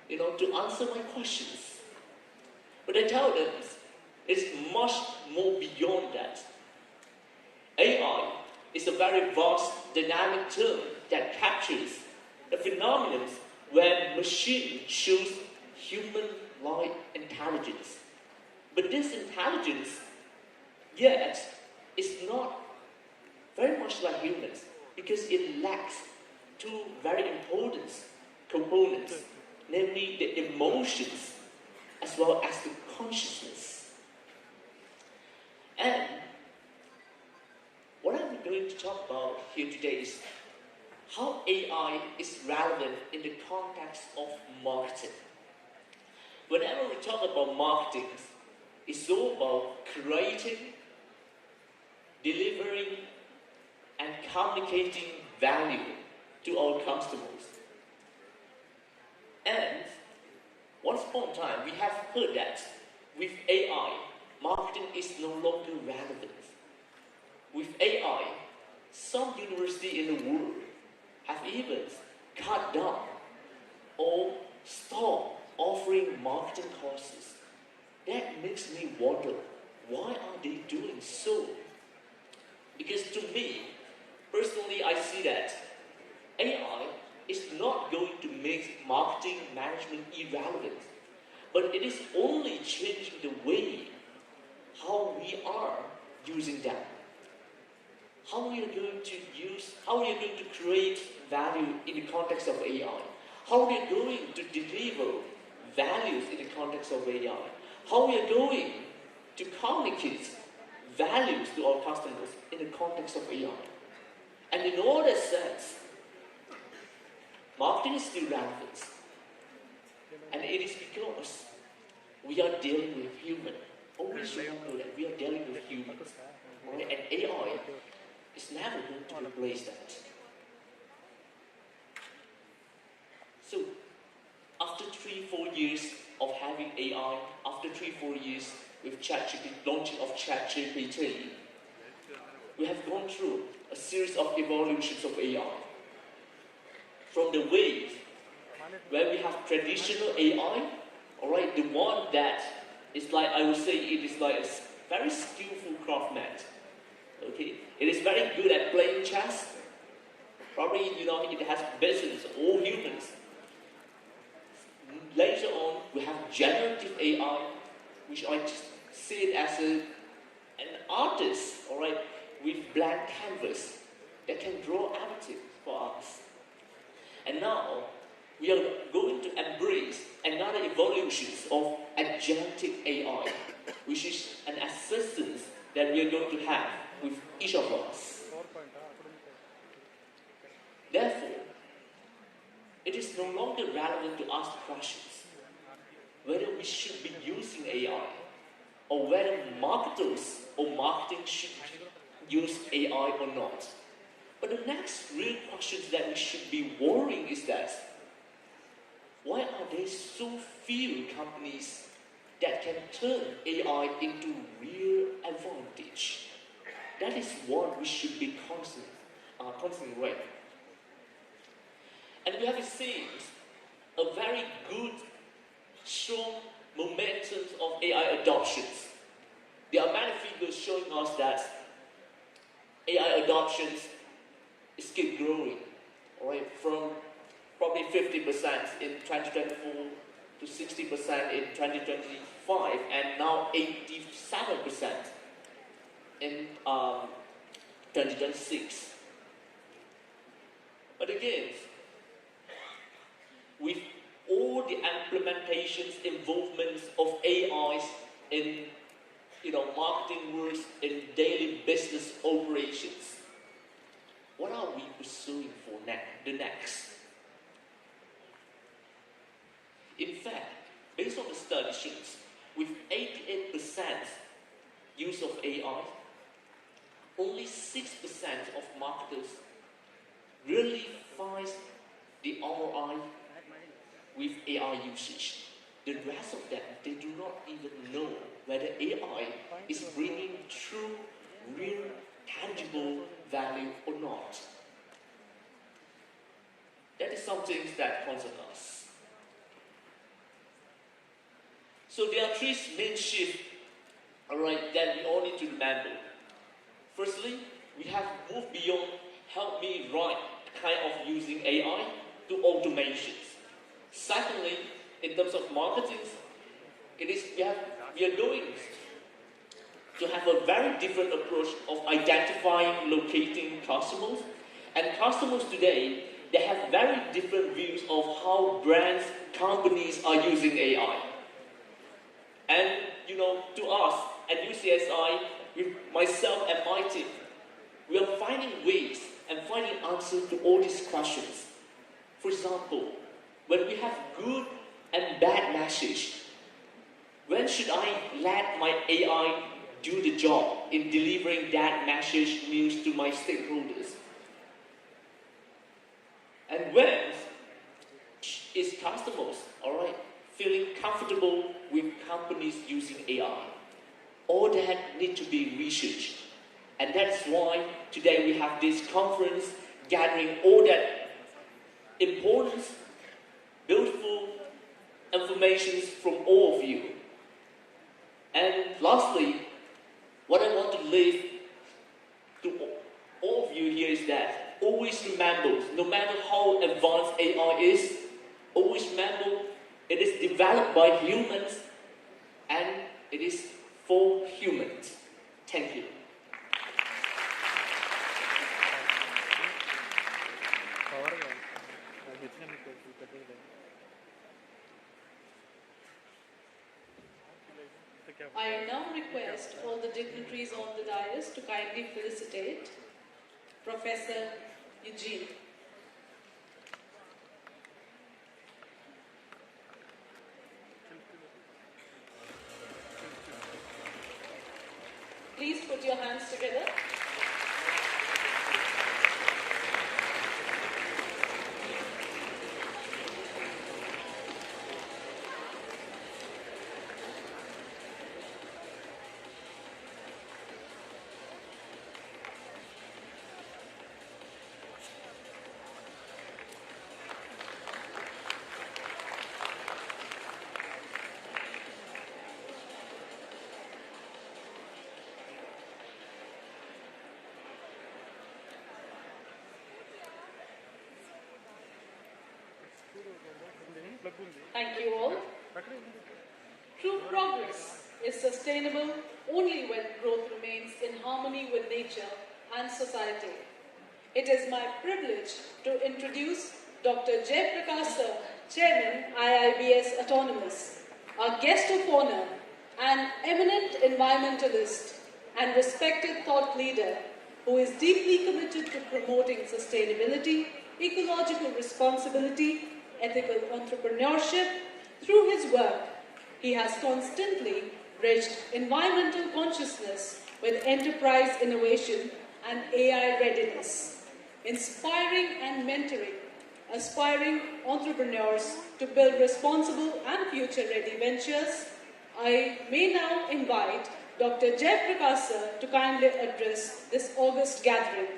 to answer my questions. But I tell them, it's much more beyond that. AI is a very vast, dynamic term that captures the phenomenon when machine shows human-like intelligence. But this intelligence, yet, is not very much like humans because it lacks two very important components, namely the emotions as well as the consciousness. And what I'm going to talk about here today is how AI is relevant in the context of marketing. Whenever we talk about marketing, it's all about creating, delivering, and communicating value to our customers. And once upon a time, we have heard that with AI, marketing is no longer relevant. With AI, some universities in the world have even cut down or stopped offering marketing courses. That makes me wonder, why are they doing so? Because to me, personally, I see that AI is not going to make marketing management irrelevant, but it is only changing the way how we are using them. How we are going to create value in the context of AI. How we are going to deliver values in the context of AI. How we are going to communicate values to our customers in the context of AI. And in all that sense, marketing is still relevant. And it is because we are dealing with humans. Always remember that we are dealing with humans. Right? And AI is never going to replace that. So, after 3-4 years of having AI, after 3-4 years with launching of ChatGPT, we have gone through a series of evolutions of AI. From the way where we have traditional AI, alright, the one that is like, I would say it is like a very skillful craftsman. Okay? It is very good at playing chess. Probably, it has business, all humans. Later on, we have generative AI, which I just see it as an artist, alright, with blank canvas that can draw everything for us. And now, we are going to embrace another evolution of agentic AI, which is an assistance that we are going to have with each of us. Therefore, it is no longer relevant to ask questions whether we should be using AI or whether marketers or marketing should use AI or not. But the next real question that we should be worrying is that why are there so few companies that can turn AI into real advantage? That is what we should be concentrating. And we have seen a very good, strong momentum of AI adoptions. There are many figures showing us that AI adoptions is keep growing, right? From probably 50% in 2024 to 60% in 2025, and now 87% in 2026. But again, with all the implementations, involvements of AIs in marketing works, in daily business operations, what are we pursuing for the next? In fact, based on the study shows, with 88% use of AI, only 6% of marketers really find the ROI with AI usage. The rest of them, they do not even know whether AI is bringing true, real, tangible value or not. That is something that concerns us. So there are three main shifts, that we all need to remember. Firstly, we have moved beyond help me write kind of using AI to automations. Secondly, in terms of marketing, we are going to have a very different approach of identifying, locating customers. And customers today, they have very different views of how brands, companies are using AI. And, to us at UCSI, with myself and my team, we are finding ways and finding answers to all these questions. For example, when we have good and bad message, when should I let my AI do the job in delivering that message news to my stakeholders? And when is customers, feeling comfortable with companies using AI? All that need to be researched. And that's why today we have this conference gathering all that important, beautiful information from all of you. And lastly, what I want to leave to all of you here is that always remember, no matter how advanced AI is, always remember it is developed by humans and it is for humans. Thank you. I now request all the dignitaries on the dais to kindly felicitate Professor Eugene. Please put your hands together. Thank you all. True progress is sustainable only when growth remains in harmony with nature and society. It is my privilege to introduce Dr. Jayaprakash Sir, Chairman, IIBS Autonomous, our guest of honor, an eminent environmentalist and respected thought leader who is deeply committed to promoting sustainability, ecological responsibility, ethical entrepreneurship. Through his work, he has constantly bridged environmental consciousness with enterprise innovation and AI readiness, inspiring and mentoring aspiring entrepreneurs to build responsible and future-ready ventures. I may now invite Dr. Jayaprakash Sir to kindly address this August gathering.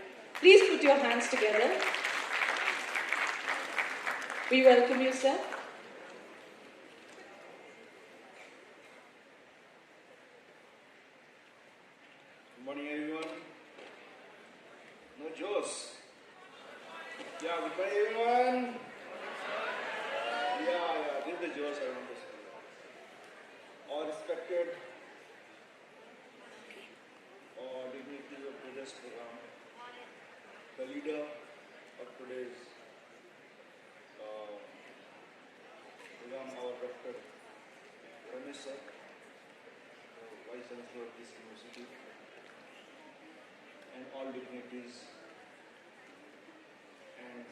Please put your hands together. We welcome you, sir. Good morning, everyone. No Joes. Yeah, good morning, everyone. Yeah, this is the Joes I want to say. All respected dignitaries of today's program, the leader of today's program, our Dr. Ramesh sir, Vice Chancellor of this university, and all dignitaries and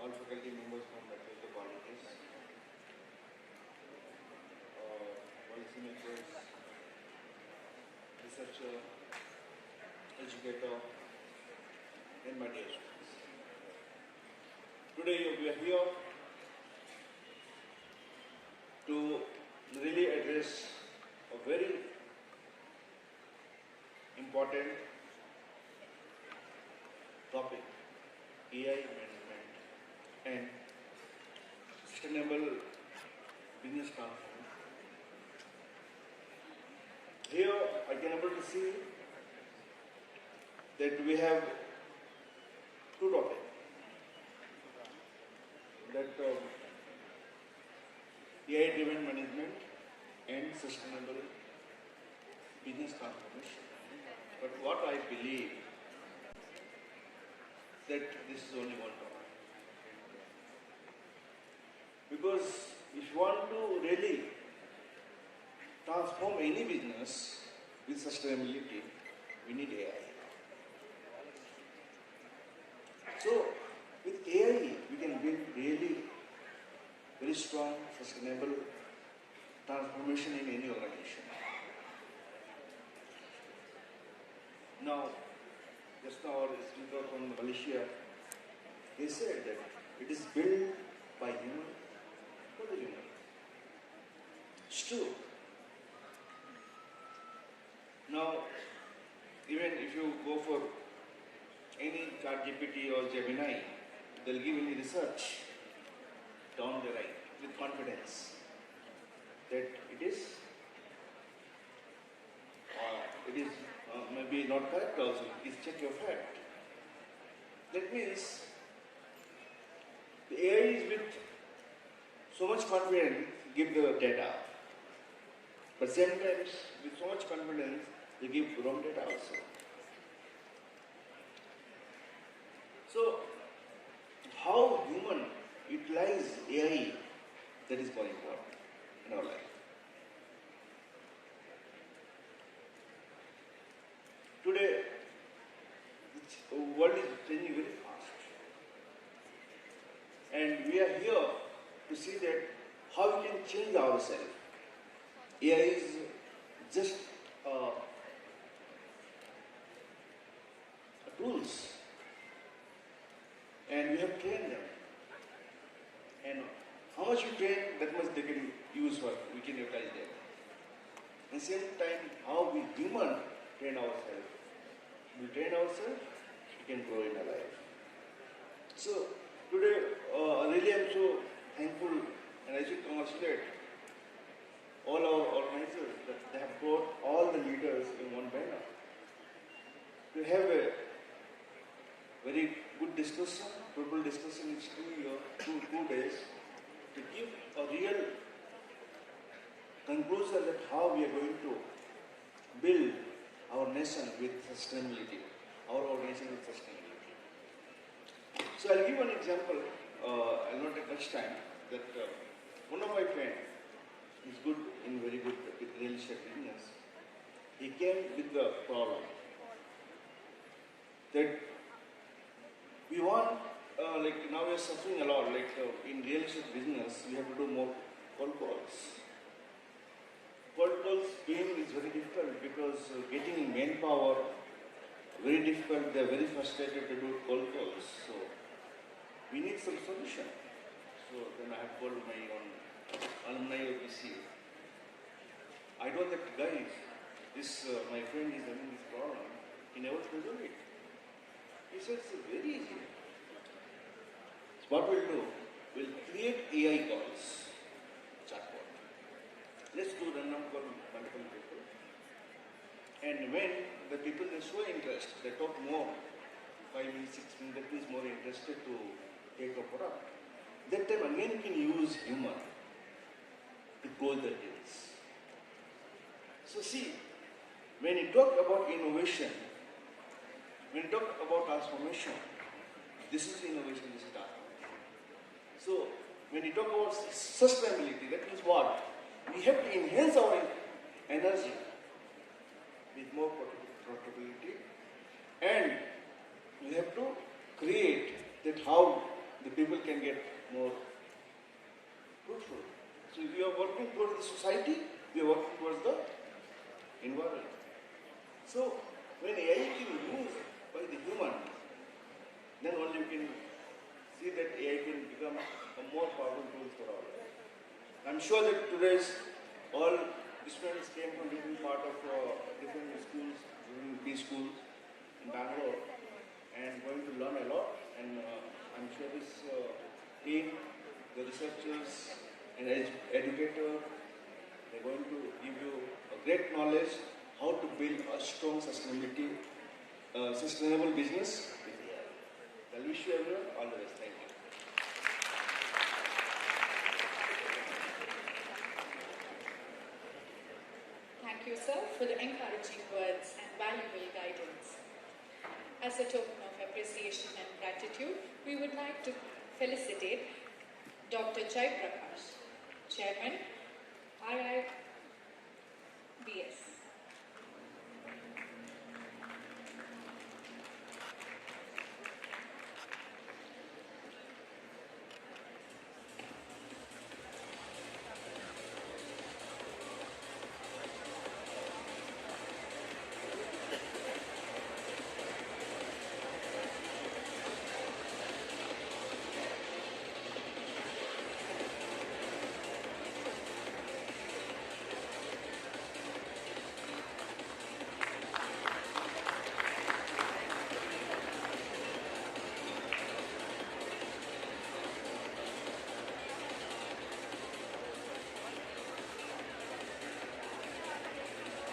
all faculty members from the colleges, policymakers, researcher, educator, and my dear students. Today we are here to really address a very important topic, AI management and sustainable business transformation. Here I can able to see that we have two topics. That AI-driven management and sustainable business transformation. But what I believe that this is only one topic. Because if you want to really transform any business with sustainability, we need AI. So, with AI, we can build really very strong, sustainable transformation in any organization. Now, just now our speaker from Malaysia, he said that it is built by human for the human. It's true. Now, even if you go for any ChatGPT or Gemini, they'll give any research down the line with confidence that it is maybe not correct also. Please check your fact. That means the AI is with so much confidence give the data, but sometimes with so much confidence they give wrong data also. So how human utilize AI, that is more important in our life. to see that how we can change ourselves. AI is just tools, and we have trained them. And how much you train, that much they can use for, we can utilize them. At the same time, how we human train ourselves. We train ourselves, we can grow in our life. So today, really I'm so thankful, and I should congratulate all our organizers that they have brought all the leaders in one banner. To have a very good discussion, total discussion is 2 days, to give a real conclusion that how we are going to build our nation with sustainability, our organization with sustainability. So I'll give one example, I'll not take much time, that one of my friends is good in very good with real estate business. He came with the problem that we want, like now we are suffering a lot, like in real estate business, we have to do more cold calls. Cold calls being is very difficult because getting manpower, very difficult, they are very frustrated to do cold calls. So we need some solution. So then I have called my own alumni of BC. I know that guys, this my friend is having this problem, he never resolved it. He said it's very easy. So what we'll do, we'll create AI calls, chatbot. Let's do random call multiple people. And when the people they show interest, they talk more, 5 minutes, 6 minutes, that means more interested to take a product. That time again you can use human to close the deals. So see, when you talk about innovation, when you talk about transformation, this is innovation, this is transformation. So when you talk about sustainability, that means what? We have to enhance our energy with more profitability, and we have to create that how the people can get more fruitful. So if we are working towards the society, we are working towards the environment. So when AI can be used by the human, then only you can see that AI can become a more powerful tool for our life. I'm sure that today's all students came from different part of different schools, different B schools in Bangalore, and going to learn a lot. And I'm sure this team, the researchers and educators, they're going to give you a great knowledge how to build a strong sustainability, sustainable business with AI. I wish you everyone all the best. Thank you. Thank you, sir, for the encouraging words and valuable guidance. As a token of appreciation and gratitude, we would like to felicitate Dr. Jai Prakash, Chairman, IIBS.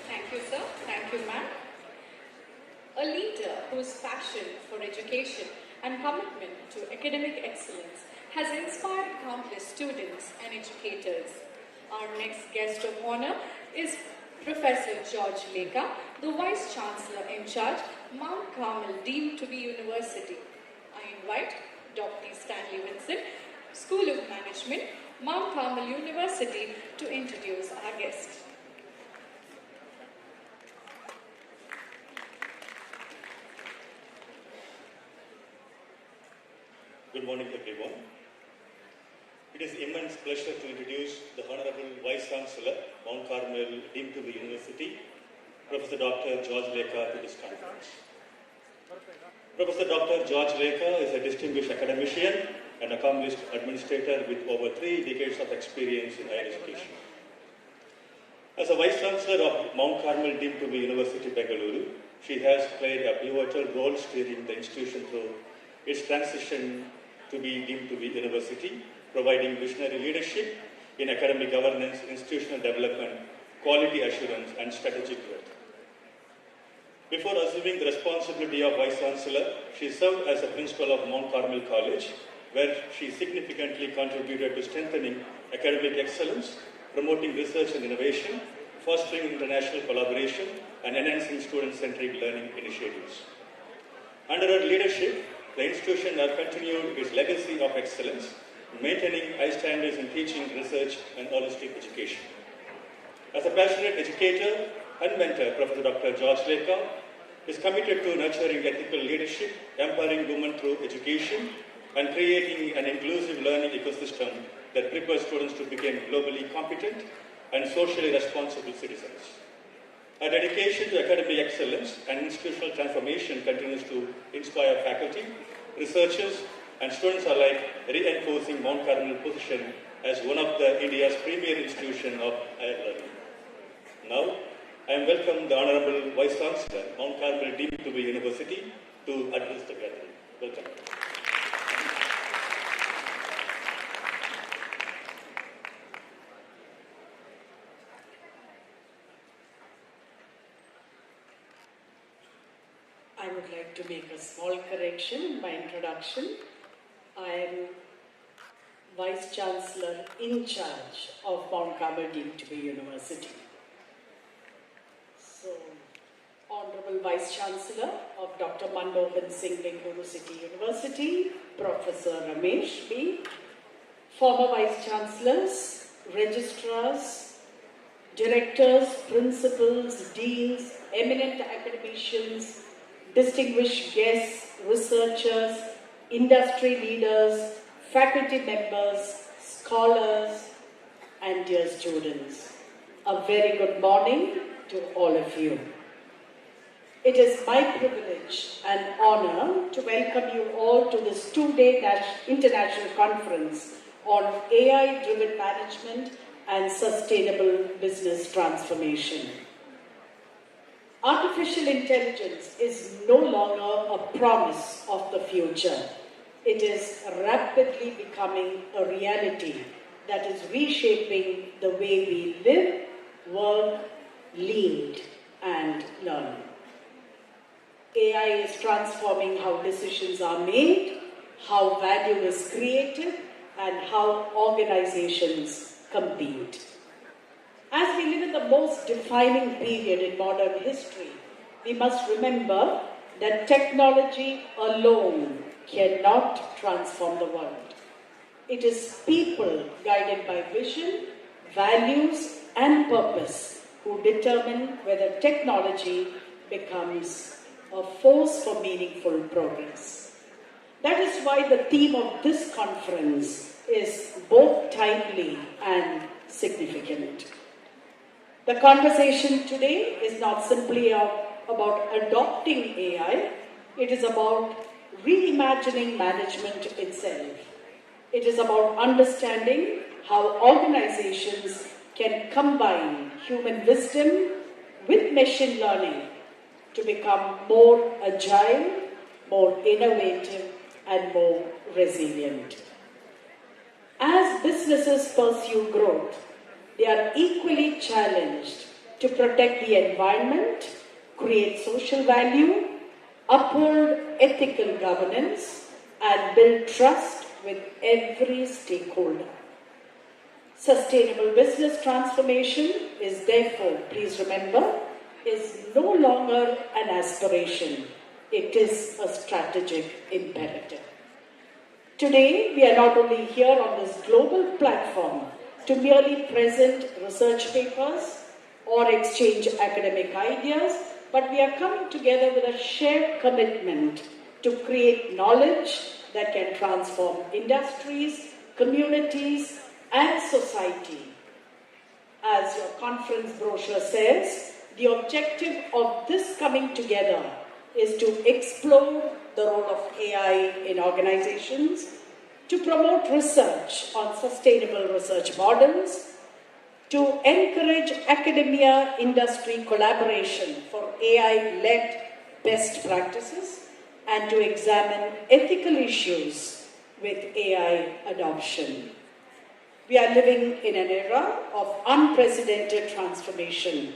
Thank you, sir. Thank you, ma'am. A leader whose passion for education and commitment to academic excellence has inspired countless students and educators. Our next guest of honor is Professor George Lekha, the Vice Chancellor in charge, Mount Carmel deemed to be University. I invite Dr. Stanley Vincent, School of Management, Mount Carmel University, to introduce our guest. Good morning, everyone. It is immense pleasure to introduce the Honorable Vice Chancellor, Mount Carmel deemed to be University, Professor Dr. George Lekha, to this conference. Professor Dr. George Lekha is a distinguished academician and accomplished administrator with over 3 decades of experience in higher education. As a Vice Chancellor of Mount Carmel deemed to be University, Bengaluru, she has played a pivotal role steering the institution through its transition to be deemed to be university, providing visionary leadership in academic governance, institutional development, quality assurance, and strategic growth. Before assuming the responsibility of Vice Chancellor, she served as a principal of Mount Carmel College, where she significantly contributed to strengthening academic excellence, promoting research and innovation, fostering international collaboration, and enhancing student-centric learning initiatives. Under her leadership, the institution has continued its legacy of excellence, maintaining high standards in teaching, research, and holistic education. As a passionate educator and mentor, Professor Dr. George Lekha is committed to nurturing ethical leadership, empowering women through education, and creating an inclusive learning ecosystem that prepares students to become globally competent and socially responsible citizens. Her dedication to academic excellence and institutional transformation continues to inspire faculty, researchers, and students alike, reinforcing Mount Carmel's position as one of India's premier institutions of higher learning. Now, I welcome the Honorable Vice Chancellor, Mount Carmel deemed to be University, to address the gathering. Welcome. I would like to make a small correction in my introduction. I am Vice Chancellor in charge of Mount Carmel deemed to be University. So, Honorable Vice Chancellor of Dr. Manmohan Singh Bengaluru City University, Professor Ramesh B., former Vice Chancellors, Registrars, Directors, Principals, Deans, eminent academicians, distinguished guests, researchers, industry leaders, faculty members, scholars, and dear students. A very good morning to all of you. It is my privilege and honor to welcome you all to this 2-day international conference on AI-driven management and sustainable business transformation. Artificial intelligence is no longer a promise of the future. It is rapidly becoming a reality that is reshaping the way we live, work, lead, and learn. AI is transforming how decisions are made, how value is created, and how organizations compete. As we live in the most defining period in modern history, we must remember that technology alone cannot transform the world. It is people guided by vision, values, and purpose who determine whether technology becomes a force for meaningful progress. That is why the theme of this conference is both timely and significant. The conversation today is not simply about adopting AI, it is about reimagining management itself. It is about understanding how organizations can combine human wisdom with machine learning to become more agile, more innovative, and more resilient. As businesses pursue growth, they are equally challenged to protect the environment, create social value, uphold ethical governance, and build trust with every stakeholder. Sustainable business transformation is therefore, please remember, is no longer an aspiration. It is a strategic imperative. Today, we are not only here on this global platform to merely present research papers or exchange academic ideas, but we are coming together with a shared commitment to create knowledge that can transform industries, communities, and society. As your conference brochure says, the objective of this coming together is to explore the role of AI in organizations, to promote research on sustainable research models, to encourage academia-industry collaboration for AI-led best practices, and to examine ethical issues with AI adoption. We are living in an era of unprecedented transformation.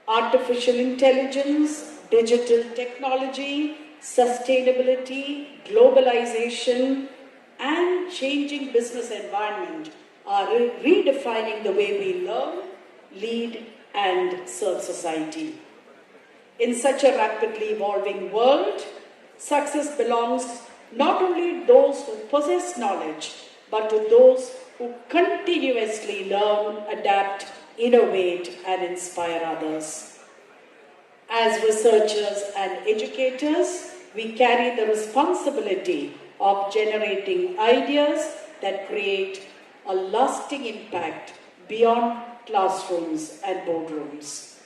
Artificial intelligence, digital technology, sustainability, globalization, and changing business environment are redefining the way we learn, lead, and serve society. In such a rapidly evolving world, success belongs not only to those who possess knowledge, but to those who continuously learn, adapt, innovate, and inspire others. As researchers and educators, we carry the responsibility of generating ideas that create a lasting impact beyond classrooms and boardrooms.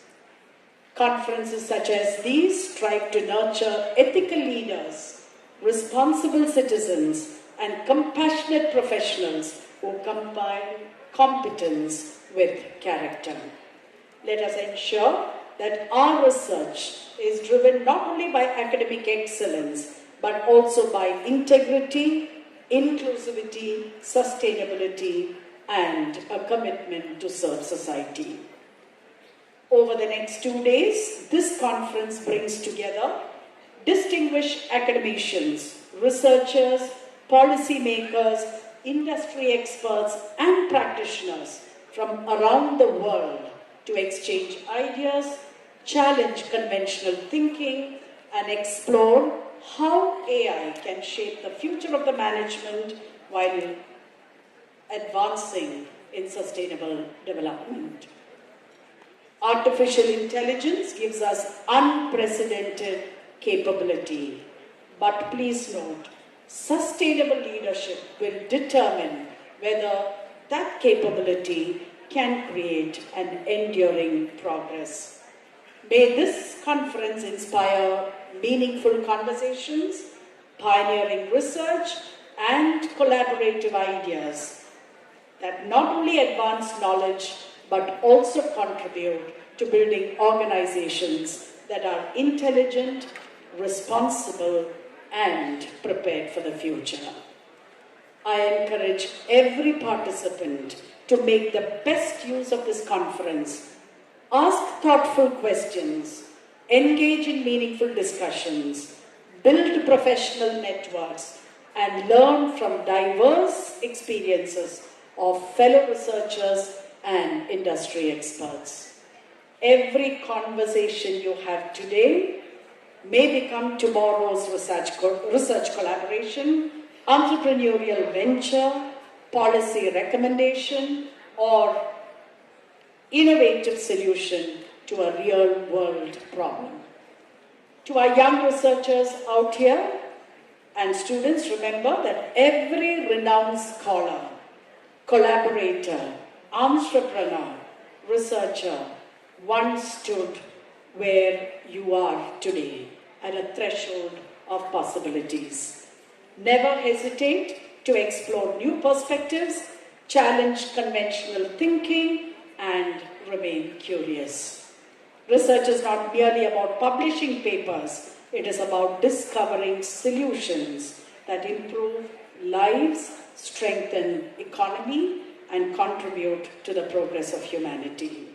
Conferences such as these strive to nurture ethical leaders, responsible citizens, and compassionate professionals who combine competence with character. Let us ensure that our research is driven not only by academic excellence, but also by integrity, inclusivity, sustainability, and a commitment to serve society. Over the next 2 days, this conference brings together distinguished academicians, researchers, policymakers, industry experts, and practitioners from around the world to exchange ideas, challenge conventional thinking, and explore how AI can shape the future of the management while advancing in sustainable development. Artificial intelligence gives us unprecedented capability, but please note, sustainable leadership will determine whether that capability can create an enduring progress. May this conference inspire meaningful conversations, pioneering research, and collaborative ideas that not only advance knowledge but also contribute to building organizations that are intelligent, responsible, and prepared for the future. I encourage every participant to make the best use of this conference, ask thoughtful questions, engage in meaningful discussions, build professional networks, and learn from diverse experiences of fellow researchers and industry experts. Every conversation you have today may become tomorrow's research collaboration, entrepreneurial venture, policy recommendation, or innovative solution to a real-world problem. To our young researchers out here and students, remember that every renowned scholar, collaborator, entrepreneur, researcher once stood where you are today, at a threshold of possibilities. Never hesitate to explore new perspectives, challenge conventional thinking, and remain curious. Research is not merely about publishing papers, it is about discovering solutions that improve lives, strengthen economy, and contribute to the progress of humanity.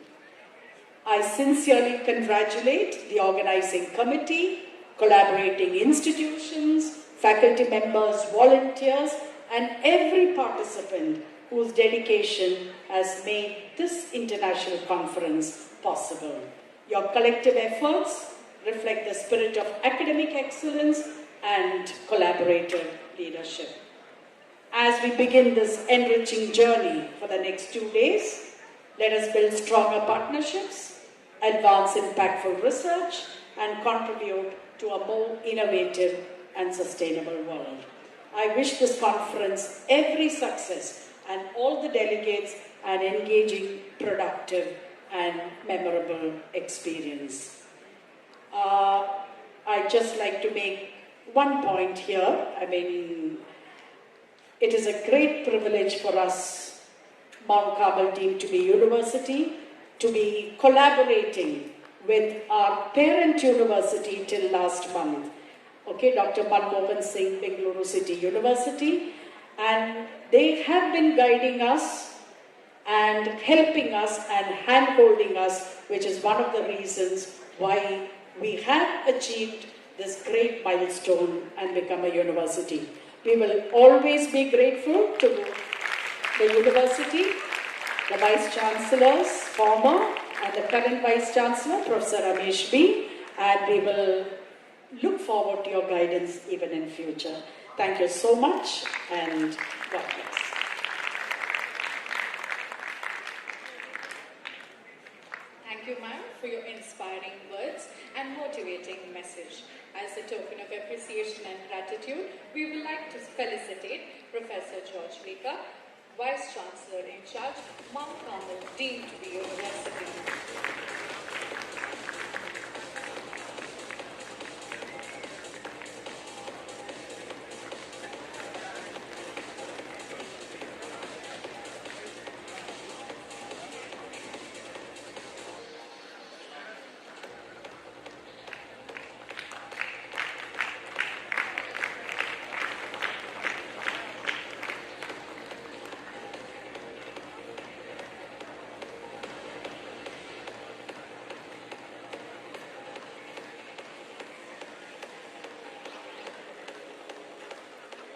I sincerely congratulate the organizing committee, collaborating institutions, faculty members, volunteers, and every participant whose dedication has made this international conference possible. Your collective efforts reflect the spirit of academic excellence and collaborative leadership. As we begin this enriching journey for the next 2 days, let us build stronger partnerships, advance impactful research, and contribute to a more innovative and sustainable world. I wish this conference every success and all the delegates an engaging, productive and memorable experience. I'd just like to make one point here. I mean, it is a great privilege for us, Mount Carmel deemed to be university, to be collaborating with our parent university till last month. Okay, Dr. Manmohan Singh, Bengaluru City University, and they have been guiding us and helping us and hand-holding us, which is one of the reasons why we have achieved this great milestone and become a university. We will always be grateful to the university, the Vice Chancellors, former and the current Vice Chancellor, Professor Ramesh B, and we will look forward to your guidance even in future. Thank you so much and God bless. Thank you, ma'am, for your inspiring words and motivating message. As a token of appreciation and gratitude, we would like to felicitate Professor George Lekar, Vice Chancellor in charge, Mount Carmel deemed to be university.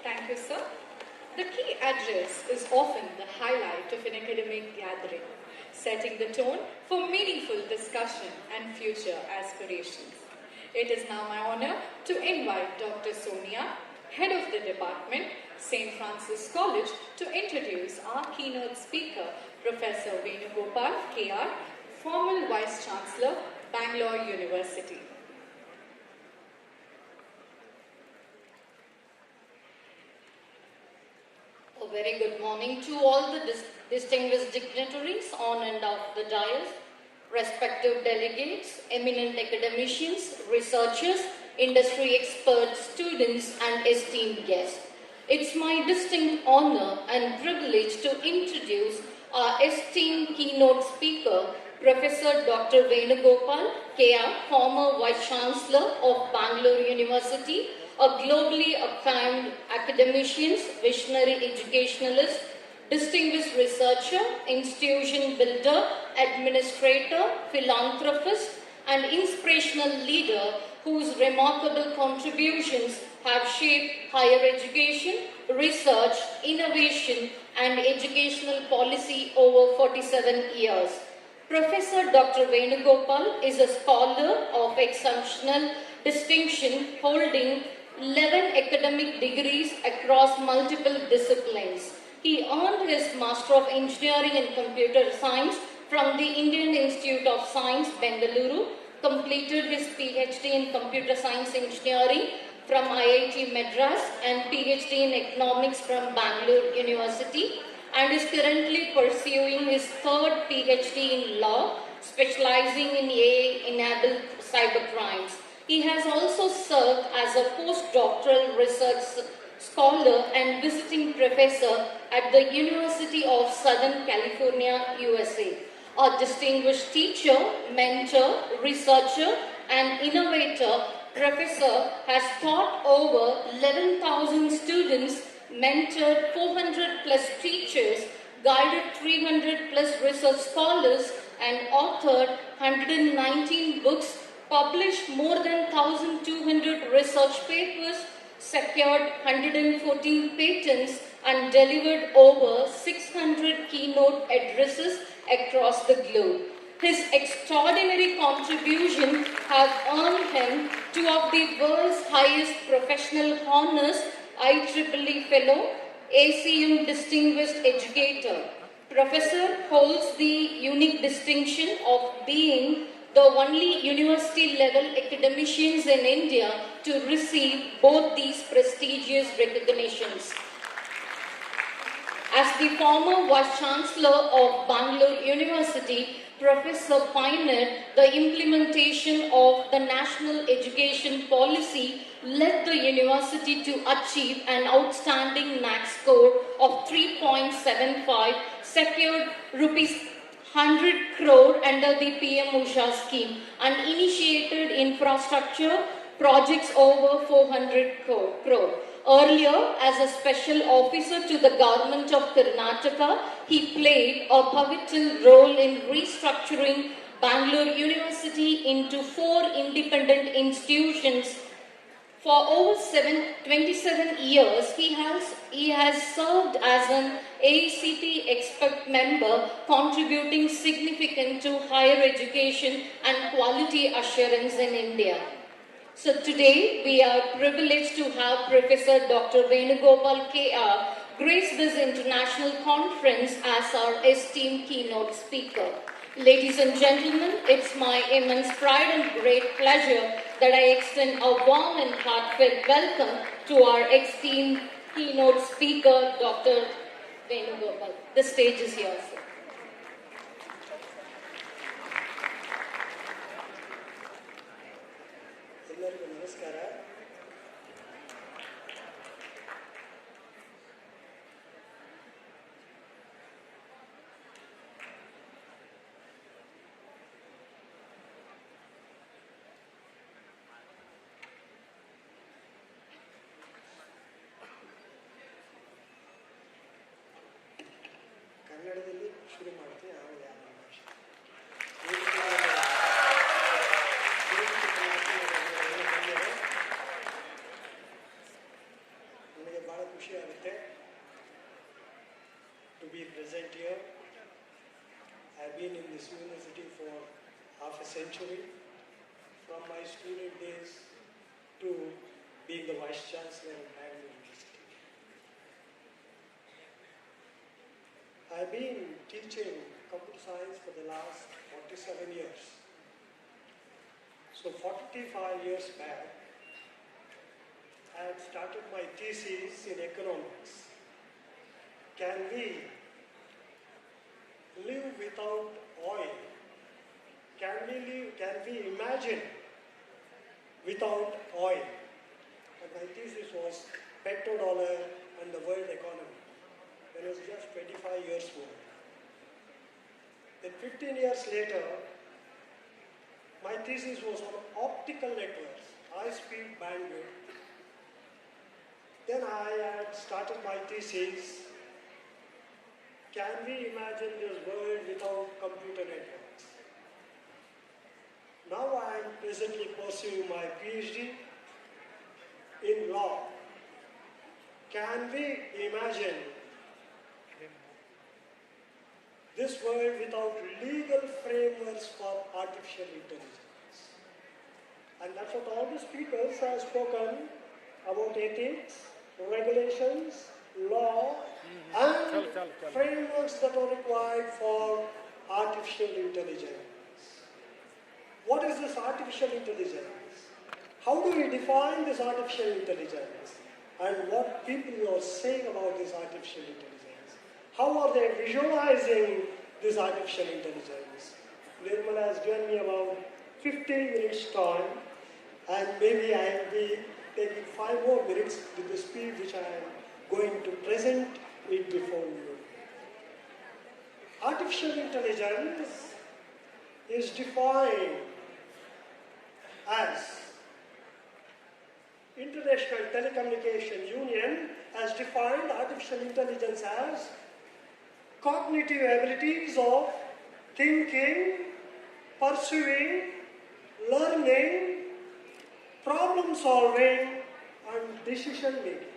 Thank you, sir. The key address is often the highlight of an academic gathering, setting the tone for meaningful discussion and future aspirations. It is now my honor to invite Dr. Sonia, Head of the Department, St. Francis College, to introduce our keynote speaker, Professor Venugopal KR, former Vice Chancellor, Bangalore University. A very good morning to all the distinguished dignitaries on and off the dais, respective delegates, eminent academicians, researchers, industry experts, students and esteemed guests. It's my distinct honor and privilege to introduce our esteemed keynote speaker, Professor Dr. Venugopal KR, former Vice Chancellor of Bangalore University, a globally acclaimed academician, visionary educationalist, distinguished researcher, institution builder, administrator, philanthropist, and inspirational leader whose remarkable contributions have shaped higher education, research, innovation, and educational policy over 47 years. Professor Dr. Venugopal is a scholar of exceptional distinction, holding 11 academic degrees across multiple disciplines. He earned his Master of Engineering in Computer Science from the Indian Institute of Science, Bengaluru, completed his PhD in Computer Science Engineering from IIT Madras and PhD in Economics from Bangalore University, and is currently pursuing his third PhD in Law, specializing in AI-enabled cybercrimes. He has also served as a postdoctoral research scholar and visiting professor at the University of Southern California, USA. A distinguished teacher, mentor, researcher, and innovator, Professor has taught over 11,000 students, mentored 400 plus teachers, guided 300 plus research scholars, and authored 119 books, published more than 1,200 research papers, secured 114 patents, and delivered over 600 keynote addresses across the globe. His extraordinary contributions have earned him two of the world's highest professional honors, IIIE Fellow, ACM Distinguished Educator. Professor holds the unique distinction of being the only university level academicians in India to receive both these prestigious recognitions. As the former Vice Chancellor of Bengaluru University, Professor pioneered the implementation of the national education policy, led the university to achieve an outstanding NAC score of 3.75, secured rupees 100 crore under the PM Usha scheme, and initiated infrastructure projects over 400 crore. Earlier, as a special officer to the government of Karnataka, he played a pivotal role in restructuring Bengaluru University into 4 independent institutions. For over 27 years, he has served as an AICT expert member, contributing significant to higher education and quality assurance in India. So today, we are privileged to have Professor Dr. Venugopal K.R. grace this international conference as our esteemed keynote speaker. Ladies and gentlemen, it's my immense pride and great pleasure that I extend a warm and heartfelt welcome to our esteemed keynote speaker, Dr. Venugopal. The stage is yours, sir. ಎಲ್ಲರಿಗೂ ನಮಸ್ಕಾರ. ಕನ್ನಡದಲ್ಲಿ ಶುರು ಮಾಡ್ತೀನಿ, ಆಮೇಲೆ ಯಾವ ಭಾಷೆ. ನನಗೆ ಭಾಳ ಖುಷಿ ಆಗುತ್ತೆ to be present here. I have been in this university for half a century, from my student days to being the Vice Chancellor of Bangalore University. I have been teaching computer science for the last 47 years. So 45 years back, I had started my thesis in economics. Can we live without oil? Can we imagine without oil? And my thesis was petrodollar and the world economy. When I was just 25 years old. Then 15 years later, my thesis was on optical networks, high-speed bandwidth. Then I had started my thesis, can we imagine this world without computer networks? Now I am presently pursuing my PhD in law. Can we imagine this world without legal frameworks for artificial intelligence? And that's what all the speakers have spoken about: ethics, regulations, law, and frameworks that are required for artificial intelligence. What is this artificial intelligence? How do we define this artificial intelligence? And what people are saying about this artificial intelligence? How are they visualizing this artificial intelligence? Nirmala has given me about 15 minutes time, and maybe I will be taking 5 more minutes with the speed which I am going to present it before you. Artificial intelligence is defined as International Telecommunication Union has defined artificial intelligence as cognitive abilities of thinking, perceiving, learning, problem solving, and decision making.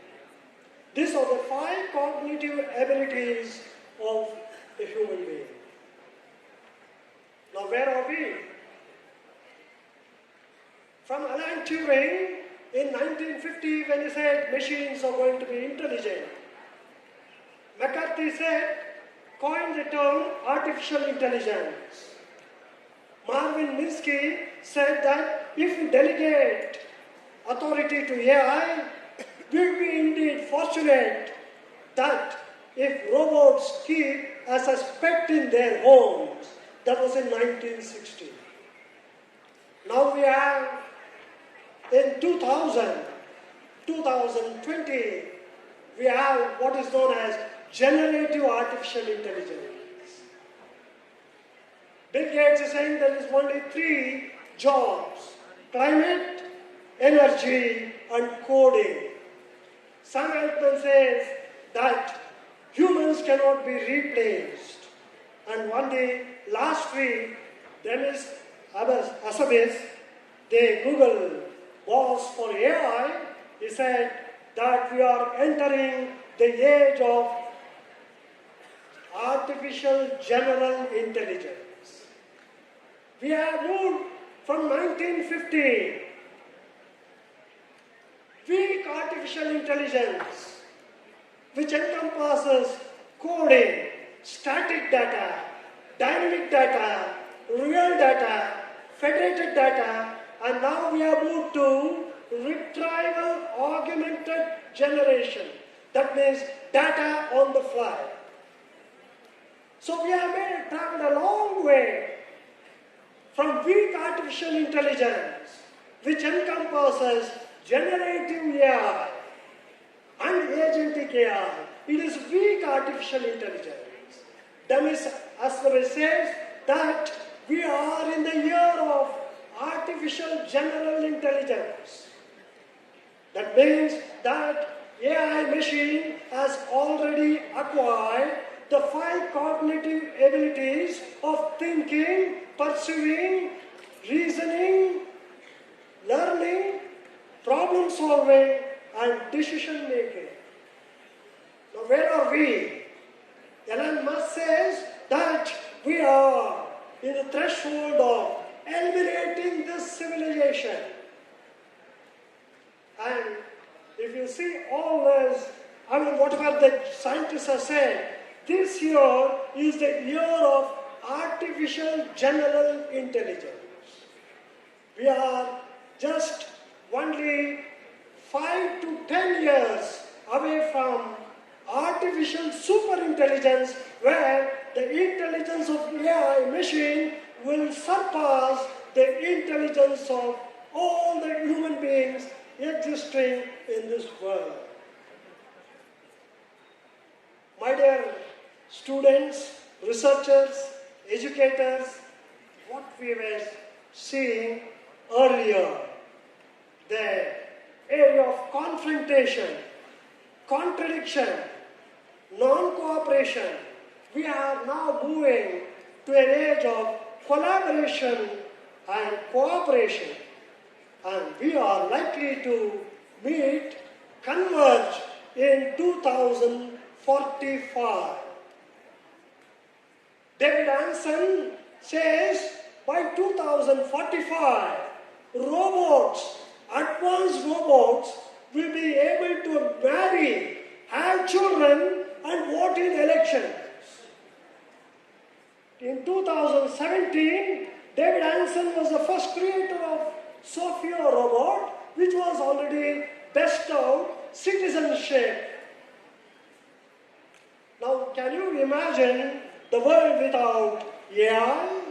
These are the 5 cognitive abilities of a human being. Now, where are we? From Alan Turing in 1950, when he said machines are going to be intelligent, McCarthy coined the term artificial intelligence. Marvin Minsky said that if we delegate authority to AI, we will be indeed fortunate that if robots keep as a pet in their homes. That was in 1960. Now we have, in 2020, we have what is known as generative artificial intelligence. Bill Gates is saying there is only 3 jobs: climate, energy, and coding. Sam Altman says that humans cannot be replaced. And one day, last week, Dennis Asabis, the Google boss for AI, he said that we are entering the age of artificial general intelligence. We have moved from 1950, weak artificial intelligence, which encompasses coding, static data, dynamic data, real data, federated data, and now we have moved to retrieval augmented generation. That means data on the fly. So we have traveled a long way from weak artificial intelligence, which encompasses generative AI and agentic AI. It is weak artificial intelligence. Dennis Asper says that we are in the year of artificial general intelligence. That means that AI machine has already acquired the 5 cognitive abilities of thinking, perceiving, reasoning, learning, problem solving, and decision making. Now where are we? Elon Musk says that we are in the threshold of eliminating this civilization. And if you see all this, whatever the scientists have said, this year is the year of artificial general intelligence. We are just only 5 to 10 years away from artificial superintelligence, where the intelligence of AI machine will surpass the intelligence of all the human beings existing in this world. My dear students, researchers, educators, what we were seeing earlier, the area of confrontation, contradiction, non-cooperation, we are now moving to an age of collaboration and cooperation, and we are likely to meet, converge in 2045. David Anson says by 2045, robots, advanced robots, will be able to marry, have children, and vote in elections. In 2017, David Anson was the first creator of Sophia robot, which was already bestowed citizenship. Now, can you imagine the world without AI?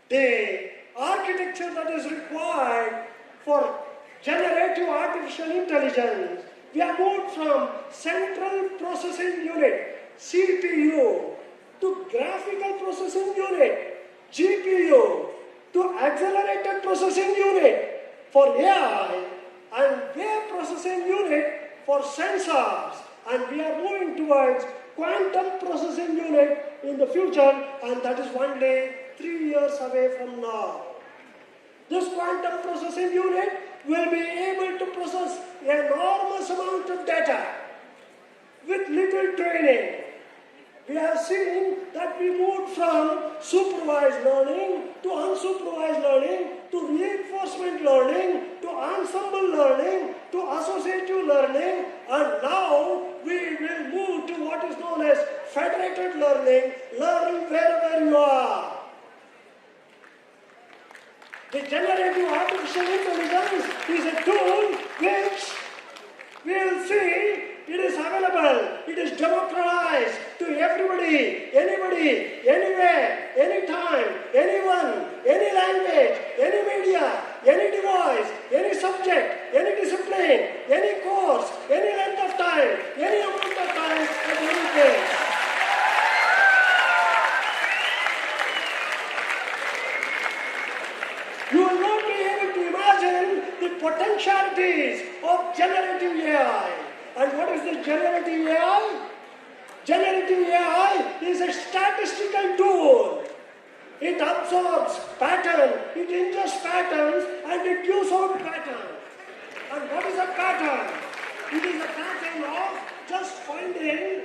The architecture that is required for generative artificial intelligence, we have moved from central processing unit, CPU, to graphical processing unit, GPU, to accelerated processing unit for AI, and wave processing unit for sensors. And we are moving towards quantum processing unit in the future, and that is only 3 years away from now. This quantum processing unit will be able to process an enormous amount of data with little training. We have seen that we moved from supervised learning to unsupervised learning to reinforcement learning to ensemble learning to associative learning, and now we will move to what is known as federated learning, learn wherever you are. The generative artificial intelligence is a tool which we will see it is available, it is democratized to everybody, anybody, anywhere, anytime, anyone, any language, any media, any device, any subject, any discipline, any course, any length of time, any amount of time, at any place. You will not be able to imagine the potentialities of generative AI. And what is the generative AI? Generative AI is a statistical tool. It absorbs pattern, it ingests patterns, and it gives out pattern. And what is a pattern? It is a pattern of just finding,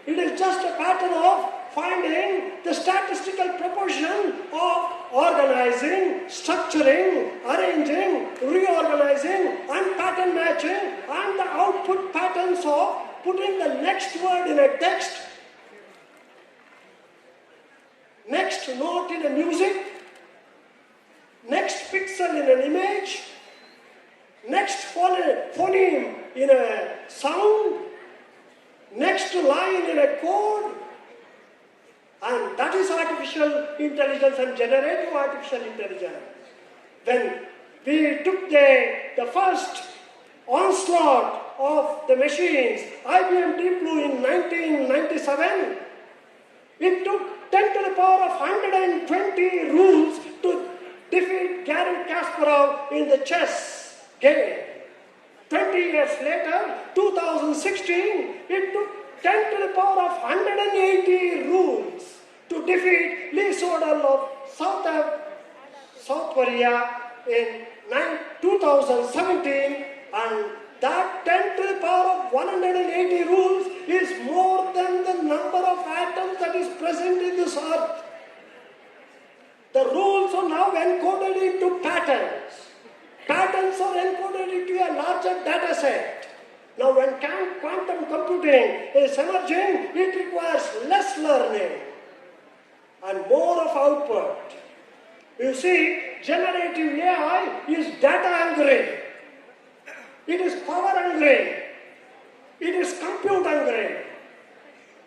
it is just a pattern of finding the statistical proportion of organizing, structuring, arranging, reorganizing, and pattern matching, and the output patterns of putting the next word in a text, next note in a music, next pixel in an image, next phoneme in a sound, next line in a code. And that is artificial intelligence and generative artificial intelligence. When we took the first onslaught of the machines, IBM Deep Blue in 1997, it took 10 to the power of 120 rules to defeat Garry Kasparov in the chess game. 20 years later, 2016, it took 10 to the power of 180 rules to defeat Lee Sedol of South Korea in 2017, and that 10 to the power of 180 rules is more than the number of atoms that is present in this earth. The rules are now encoded into patterns. Patterns are encoded into a larger data set. Now when quantum computing is emerging, it requires less learning and more of output. You see, generative AI is data hungry. It is power hungry. It is compute hungry.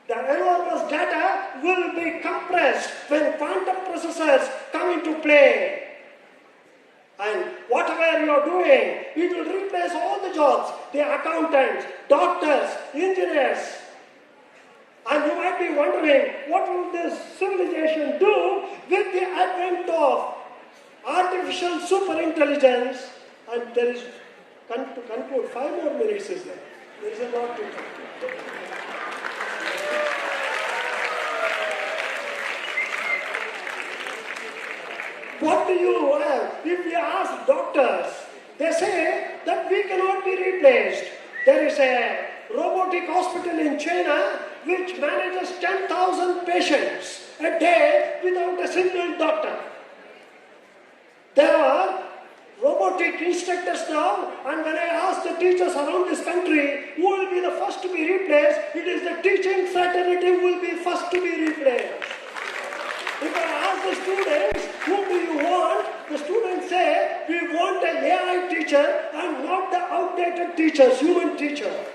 The enormous data will be compressed when quantum processors come into play. And whatever you are doing, it will replace all the jobs, the accountants, doctors, engineers. And you might be wondering, what will this civilization do with the advent of artificial superintelligence? And there is, to conclude, 5 more minutes is there. There is a lot to conclude. What do you have? If we ask doctors, they say that we cannot be replaced. There is a robotic hospital in China which manages 10,000 patients a day without a single doctor. There are robotic instructors now, and when I ask the teachers around this country who will be the first to be replaced, it is the teaching fraternity who will be first to be replaced. If I ask the students, who do you want? The students say, we want an AI teacher and not the outdated teachers, human teachers.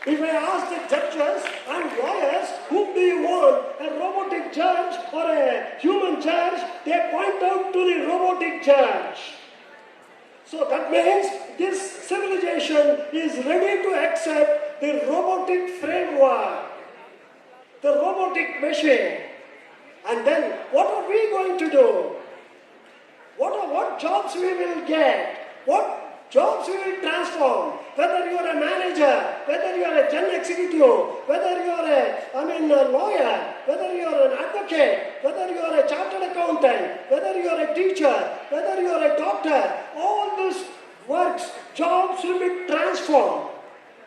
If I ask the judges and lawyers, whom do you want? A robotic judge or a human judge? They point out to the robotic judge. So that means this civilization is ready to accept the robotic framework, the robotic machine. And then what are we going to do? What jobs we will get? What jobs we will transform? Whether you are a manager, whether you are a gen executive, whether you are a lawyer, whether you are an advocate, whether you are a chartered accountant, whether you are a teacher, whether you are a doctor, all these works, jobs will be transformed.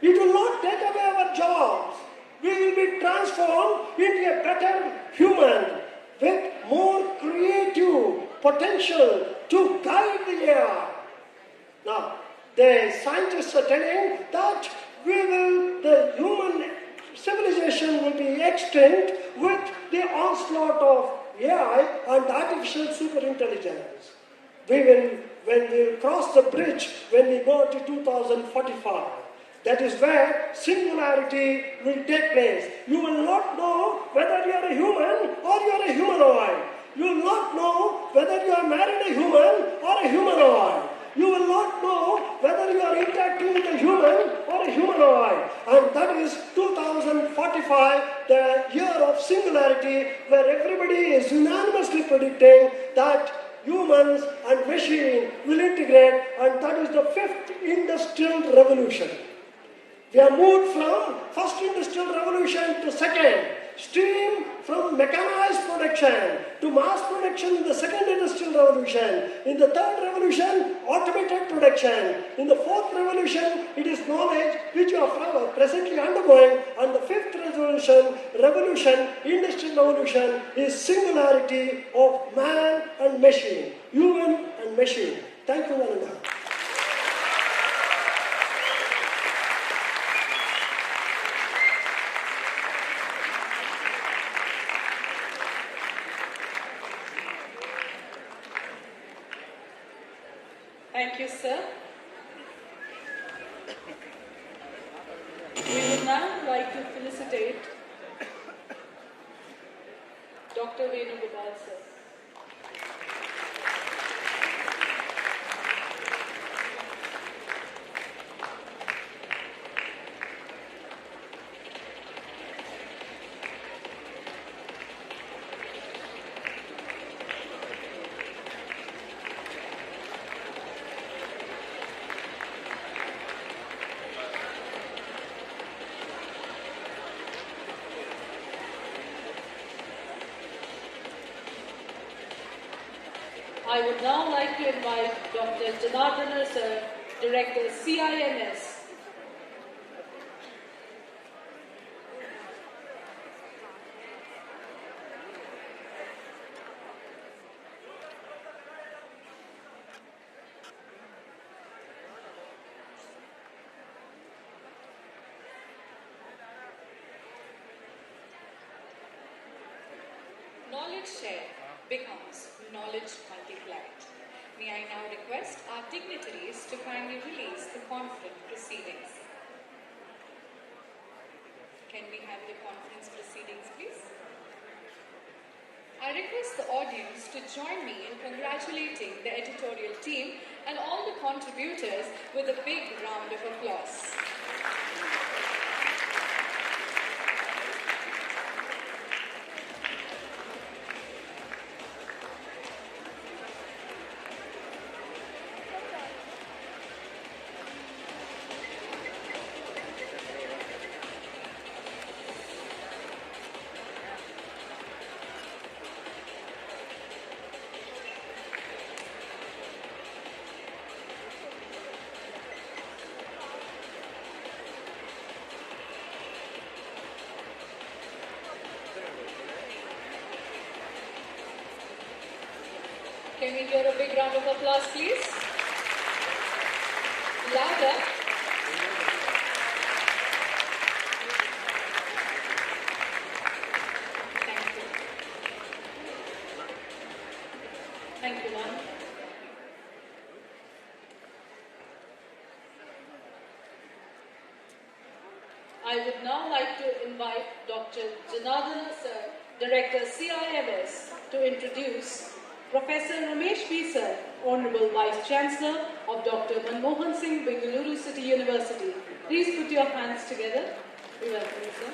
It will not take away our jobs. We will be transformed into a better human with more creative potential to guide the AI. Now, the scientists are telling that the human civilization will be extinct with the onslaught of AI and artificial superintelligence. when we cross the bridge, when we go to 2045. That is where singularity will take place. You will not know whether you are a human or you are a humanoid. You will not know whether you are married a human or a humanoid. You will not know whether you are interacting with a human or a humanoid. And that is 2045, the year of singularity, where everybody is unanimously predicting that humans and machine will integrate, and that is the 5th industrial revolution. We have moved from first industrial revolution to second, steam from mechanized production to mass production in the second industrial revolution. In the third revolution, automated production. In the fourth revolution, it is knowledge which you are presently undergoing. And the fifth revolution, industrial revolution, is singularity of man and machine, human and machine. Thank you, Nanda. Thank you, sir. We would now like to felicitate Dr. Venugopal, sir. I would now like to invite Dr. Jnana, sir, Director, CIMS. Knowledge shared becomes knowledge multiplied. May I now request our dignitaries to kindly release the conference proceedings. Can we have the conference proceedings, please? I request the audience to join me in congratulating the editorial team and all the contributors with a big round of applause. Can we hear a big round of applause, please? Louder. Thank you. Thank you, ma'am. I would now like to invite Dr. Jnana, sir, Director, CIMS, to introduce Professor Ramesh B. Sir, Honorable Vice Chancellor of Dr. Manmohan Singh, Bengaluru City University. Please put your hands together. We welcome you, sir.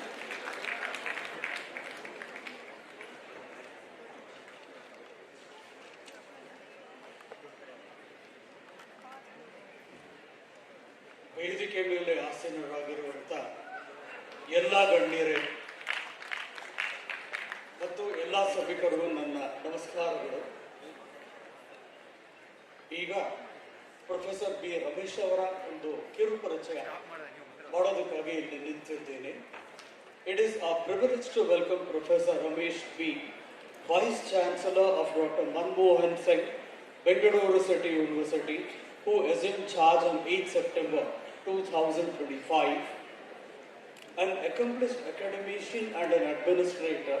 ವೇದಿಕೆ ಮೇಲೆ ಆಸೀನರಾಗಿರುವಂಥ ಎಲ್ಲ ಗಣ್ಯರೇ ಮತ್ತು ಎಲ್ಲ ಸಭಿಕರಿಗೂ ನನ್ನ ನಮಸ್ಕಾರಗಳು. ಈಗ professor B Ramesh ಅವರ ಒಂದು ಕಿರು ಪರಿಚಯ ಮಾಡೋದಕ್ಕಾಗಿ ಇಲ್ಲಿ ನಿಂತಿದ್ದೇನೆ. It is a privilege to welcome professor Ramesh B, vice chancellor of doctor Manmohan Singh, Bengaluru City University, who assumed charge on 8 September 2025. An accomplished academician and an administrator,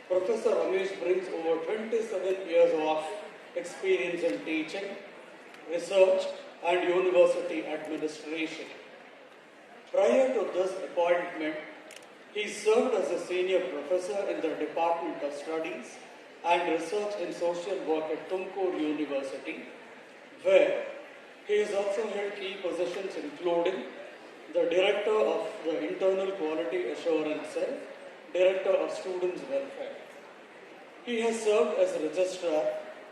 Professor Ramesh brings over 27 years of experience in teaching, research, and university administration. Prior to this appointment, he served as a senior professor in the Department of Studies and Research in Social Work at Tumakuru University, where he has also held key positions including the Director of the Internal Quality Assurance Cell, Director of Students' Welfare. He has served as Registrar,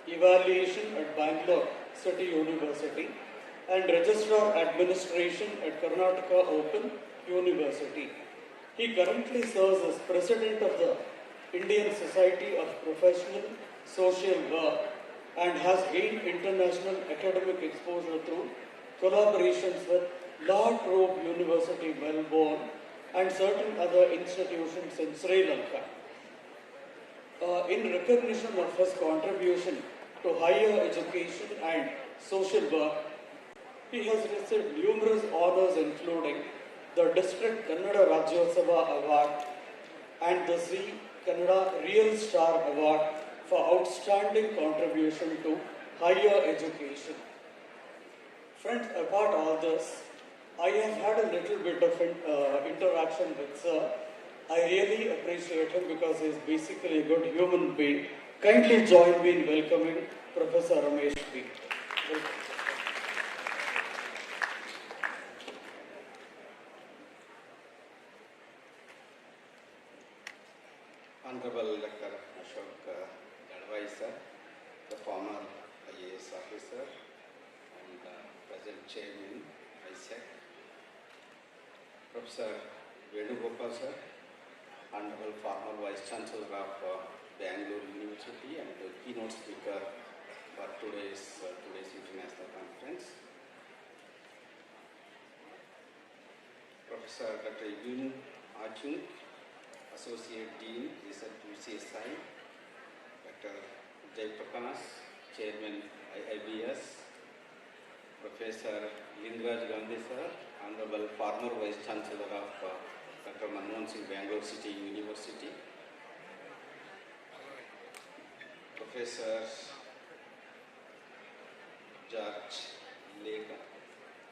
Evaluation at Bangalore City University and Registrar Administration at Karnataka Open University. He currently serves as President of the Indian Society of Professional Social Work and has gained international academic exposure through collaborations with La Trobe University, Melbourne, and certain other institutions in Sri Lanka. In recognition of his contribution to higher education and social work, he has received numerous honors including the District Kannada Rajyotsava Award and the Zee Kannada Real Star Award for outstanding contribution to higher education. Friends, apart all this, I have had a little bit of interaction with Sir. I really appreciate him because he is basically a good human being. Kindly join me in welcoming Professor Ramesh B. Honorable Dr. Ashok Dalwai sir, the former IAS officer and present chairman ISEC, Professor Venugopal sir, Honorable former Vice Chancellor of Bengaluru University and the keynote speaker for today's international conference, Professor Dr. Yun Achung, Associate Dean, Research UCSI, Dr. Jaiprakash, Chairman IIBS, Professor Lingaraj Gandhi sir, Honorable former Vice Chancellor of Dr. Manmohan Singh Bangalore City University, Professor George Lekha,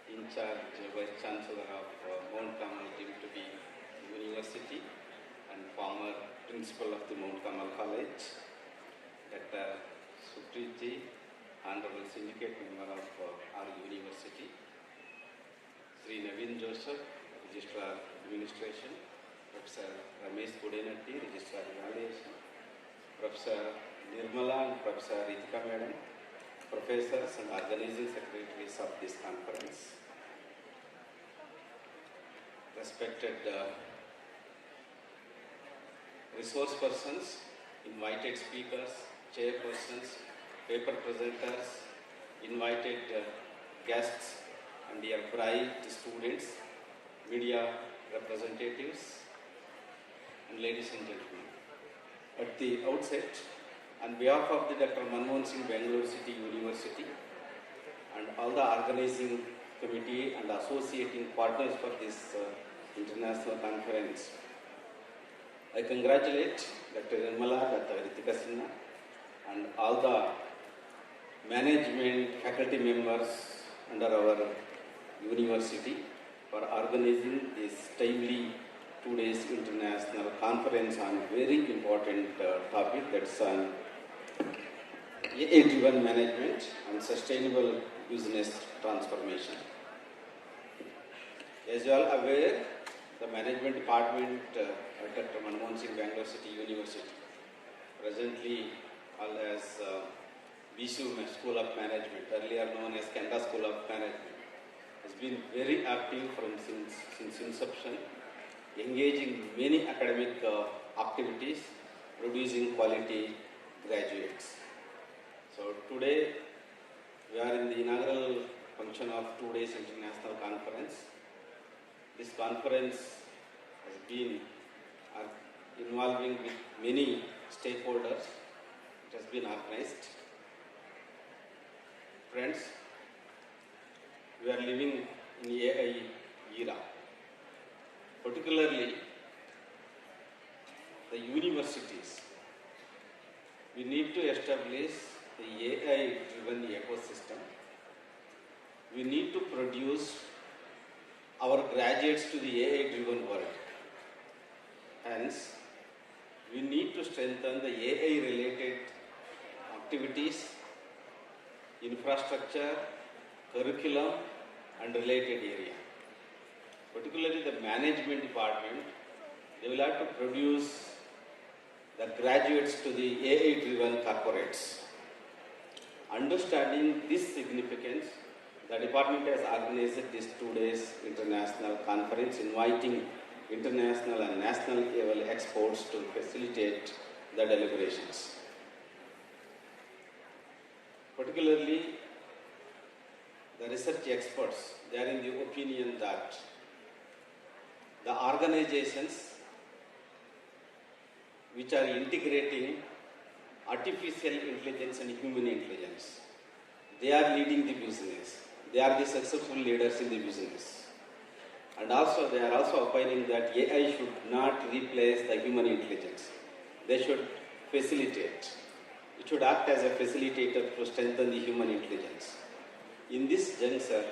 in charge Vice Chancellor of Mount Carmel deemed to be University and former Principal of the Mount Carmel College, Dr. Supriti, Honorable Syndicate Member of our University, Sri Naveen Joseph, Registrar Administration, Professor Ramesh Pudenatti, Registrar Evaluation, Professor Nirmala and Professor Ritika Madam, Professors and Organizing Secretaries of this conference, respected resource persons, invited speakers, chairpersons, paper presenters, invited guests, and dear bright students, media representatives, and ladies and gentlemen. At the outset, on behalf of the Dr. Manmohan Singh Bangalore City University and all the organizing committee and associating partners for this international conference, I congratulate Dr. Nirmala, Dr. Ritika Sinha, and all the management, faculty members under our university for organizing this timely 2 days international conference on very important topic, that's on AI-driven management and sustainable business transformation. As you all aware, the management department at Dr. Manmohan Singh Bangalore City University, presently called as BSU School of Management, earlier known as Canada School of Management, has been very active since inception, engaging many academic activities, producing quality graduates. So today we are in the inaugural function of 2 days international conference. This conference has been involving with many stakeholders. It has been organized. Friends, we are living in AI era. Particularly the universities. We need to establish the AI-driven ecosystem, we need to produce our graduates to the AI-driven world. Hence, we need to strengthen the AI-related activities, infrastructure, curriculum, and related area. Particularly the management department, they will have to produce the graduates to the AI-driven corporates. Understanding this significance, the department has organized this 2 days international conference inviting international and national level experts to facilitate the deliberations. Particularly, the research experts, they are in the opinion that the organizations which are integrating artificial intelligence and human intelligence, they are leading the business. They are the successful leaders in the business. And also, they are also opining that AI should not replace the human intelligence. They should facilitate. It should act as a facilitator to strengthen the human intelligence. In this juncture,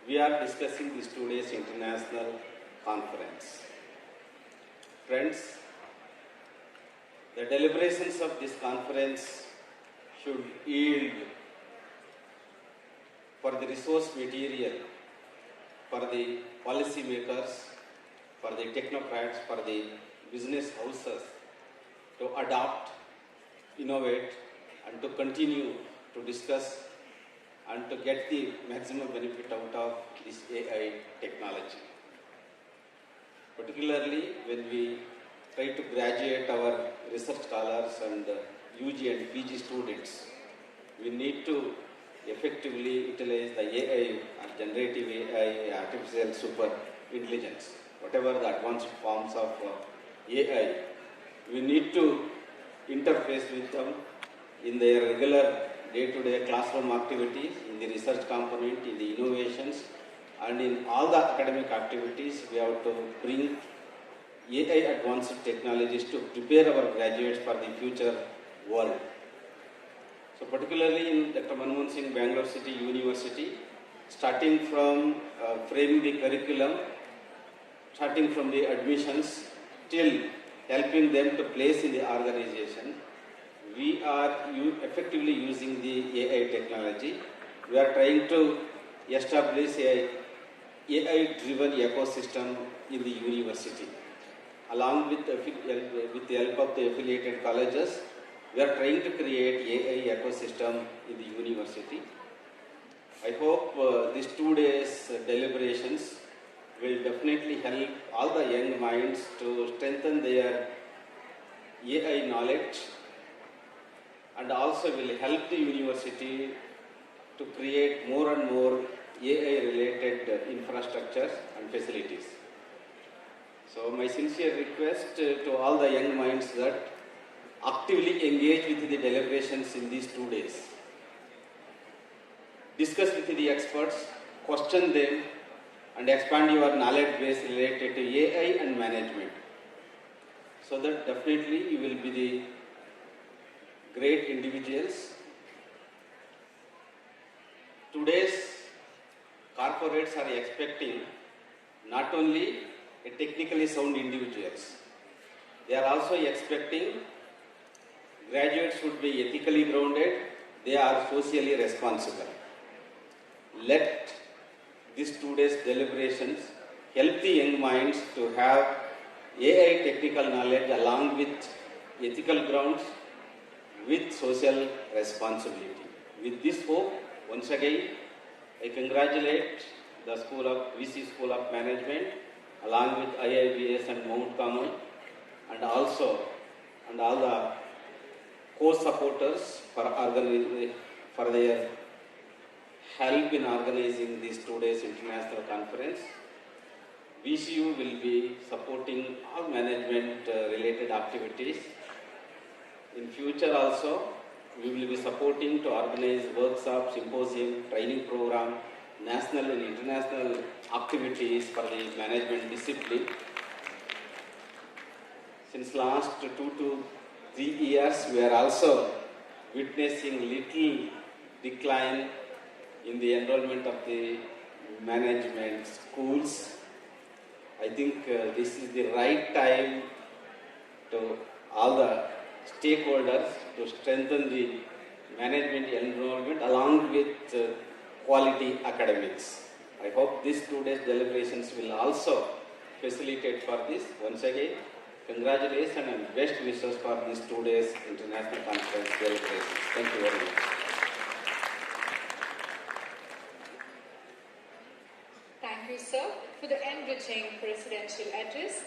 we are discussing this 2 days international conference. Friends, the deliberations of this conference should yield for the resource material, for the policy makers, for the technocrats, for the business houses to adopt, innovate, and to continue to discuss and to get the maximum benefit out of this AI technology. Particularly when we try to graduate our research scholars and UG and PG students, we need to effectively utilize the AI or generative AI, artificial super intelligence, whatever the advanced forms of AI. We need to interface with them in their regular day-to-day classroom activities, in the research component, in the innovations, and in all the academic activities. We have to bring AI advanced technologies to prepare our graduates for the future world. So particularly in Dr. Manmohan Singh Bangalore City University, starting from framing the curriculum, starting from the admissions, till helping them to place in the organization, we are effectively using the AI technology. We are trying to establish a AI-driven ecosystem in the university. Along with the help of the affiliated colleges, we are trying to create AI ecosystem in the university. I hope these 2 days deliberations will definitely help all the young minds to strengthen their AI knowledge, and also will help the university to create more and more AI-related infrastructures and facilities. So my sincere request to all the young minds that actively engage with the deliberations in these 2 days. Discuss with the experts, question them, and expand your knowledge base related to AI and management. So that definitely you will be the great individuals. Today's corporates are expecting not only a technically sound individuals, they are also expecting graduates should be ethically grounded, they are socially responsible. Let these 2 days deliberations help the young minds to have AI technical knowledge along with ethical grounds, with social responsibility. With this hope, once again, I congratulate the VC School of Management along with IIBS and Mount Carmel, and all the co-supporters for their help in organizing this 2 days international conference. VCU will be supporting all management related activities. In future also, we will be supporting to organize workshops, symposium, training program, national and international activities for the management discipline. Since last 2 to 3 years, we are also witnessing little decline in the enrollment of the management schools. I think this is the right time to all the stakeholders to strengthen the management enrollment along with quality academics. I hope these 2 days deliberations will also facilitate for this. Once again, congratulations and best wishes for these 2 days international conference deliberations. Thank you very much. Thank you, sir, for the enriching presidential address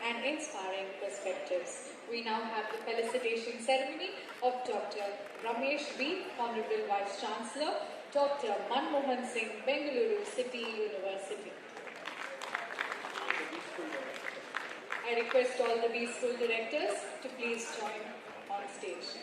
and inspiring perspectives. We now have the felicitation ceremony of Dr. Ramesh B., Honorable Vice Chancellor, Dr. Manmohan Singh, Bengaluru City University. I request all the B school directors to please join on stage.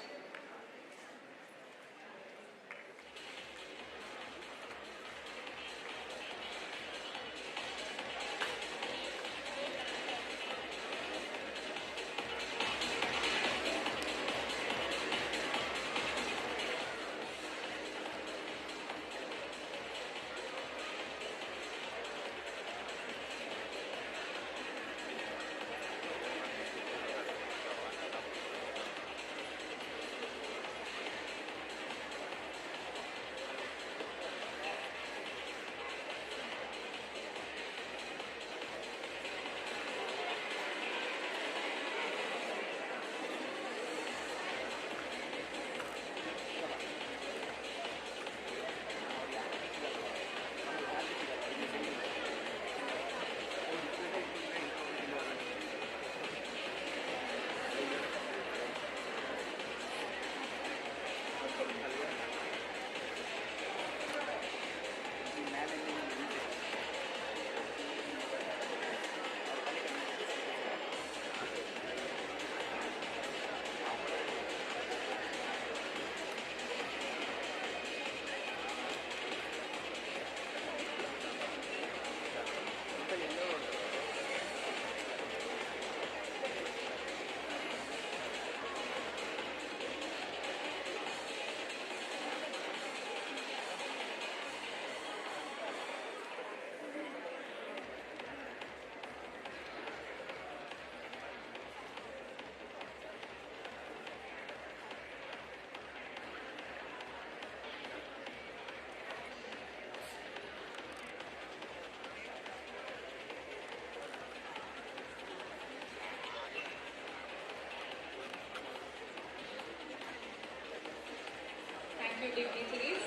Dignitaries.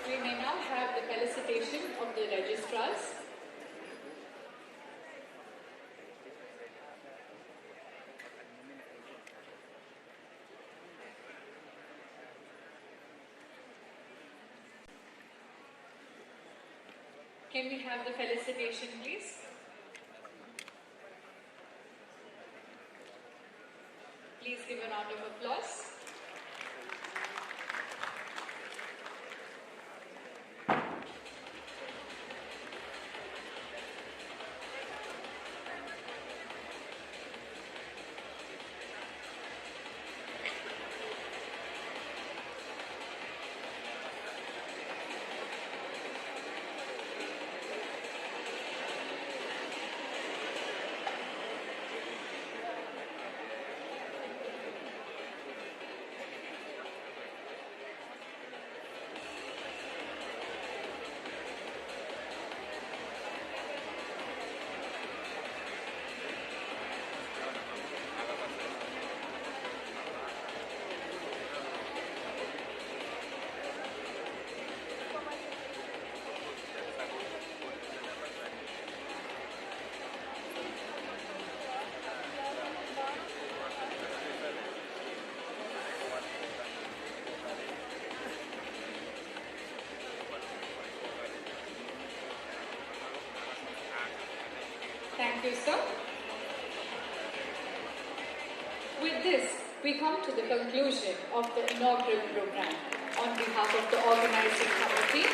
We may now have the felicitation of the registrars. Can we have the felicitation, please? Please give a round of applause. Thank you, sir. With this, we come to the conclusion of the inaugural program. On behalf of the organizing committee,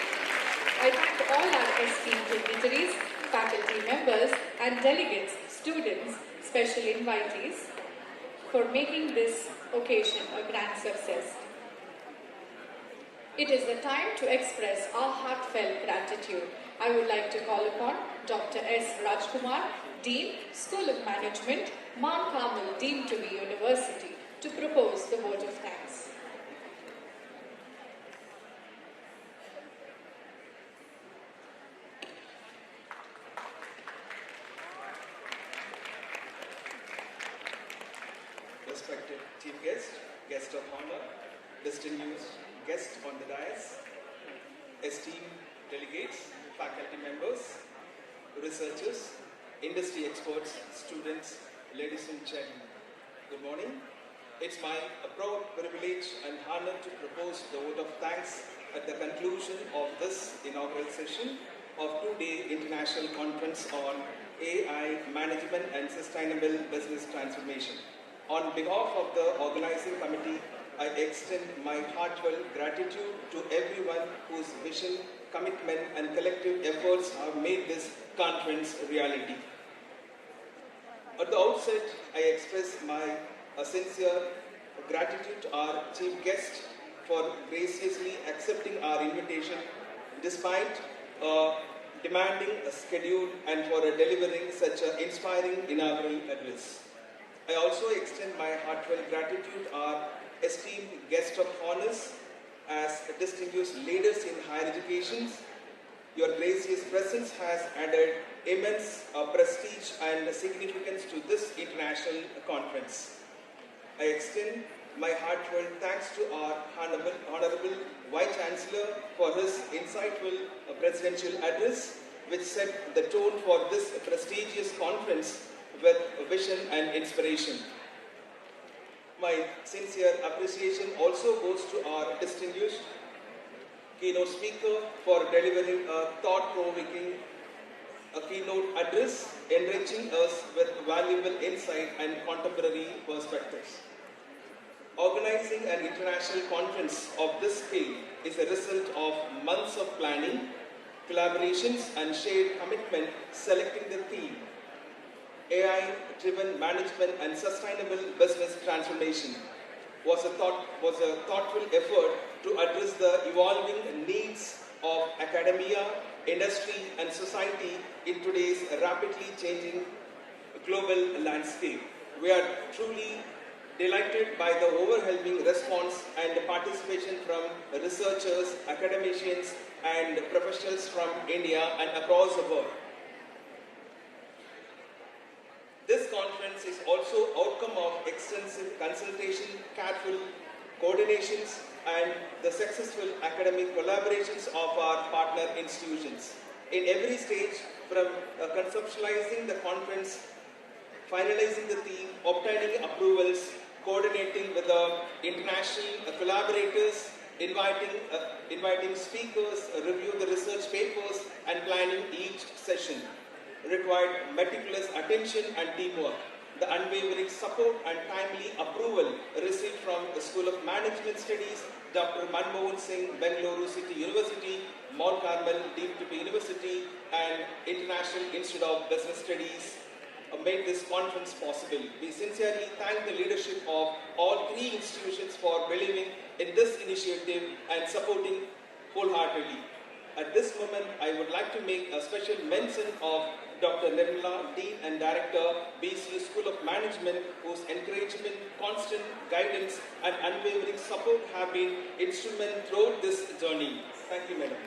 I thank all our esteemed dignitaries, faculty members, and delegates, students, special invitees, for making this occasion a grand success. It is the time to express our heartfelt gratitude. I would like to call upon Dr. S. Rajkumar, Dean, School of Management, Mount Carmel Deemed to be University, to propose the vote of thanks. Respected chief guest, guest of honor, distinguished guests on the dais, esteemed delegates, faculty members, researchers, industry experts, students, ladies and gentlemen. Good morning. It's my proud privilege and honor to propose the vote of thanks at the conclusion of this inaugural session of two-day international conference on AI management and sustainable business transformation. On behalf of the organizing committee, I extend my heartfelt gratitude to everyone whose vision, commitment and collective efforts have made this conference a reality. At the outset, I express my sincere gratitude to our chief guest for graciously accepting our invitation despite a demanding schedule and for delivering such an inspiring inaugural address. I also extend my heartfelt gratitude to our esteemed guest of honors as distinguished leaders in higher education. Your gracious presence has added immense prestige and significance to this international conference. I extend my heartfelt thanks to our Honorable Vice Chancellor for his insightful presidential address, which set the tone for this prestigious conference with vision and inspiration. My sincere appreciation also goes to our distinguished keynote speaker for delivering a thought-provoking keynote address, enriching us with valuable insight and contemporary perspectives. Organizing an international conference of this scale is a result of months of planning, collaborations and shared commitment selecting the theme AI-driven management and sustainable business transformation was a thoughtful effort to address the evolving needs of academia, industry and society in today's rapidly changing global landscape. We are truly delighted by the overwhelming response and participation from researchers, academicians and professionals from India and across the world. This conference is also outcome of extensive consultation, careful coordinations and the successful academic collaborations of our partner institutions. In every stage, from conceptualizing the conference, finalizing the theme, obtaining approvals, coordinating with the international collaborators, inviting speakers, review the research papers and planning each session required meticulous attention and teamwork. The unwavering support and timely approval received from the School of Management Studies, Dr. Manmohan Singh, Bengaluru City University, Mount Carmel Deemed to be University, and International Institute of Business Studies made this conference possible. We sincerely thank the leadership of all three institutions for believing in this initiative and supporting wholeheartedly. At this moment, I would like to make a special mention of Dr. Nirmala, Dean and Director, BCU School of Management, whose encouragement, constant guidance and unwavering support have been instrumental throughout this journey. Thank you, Madam.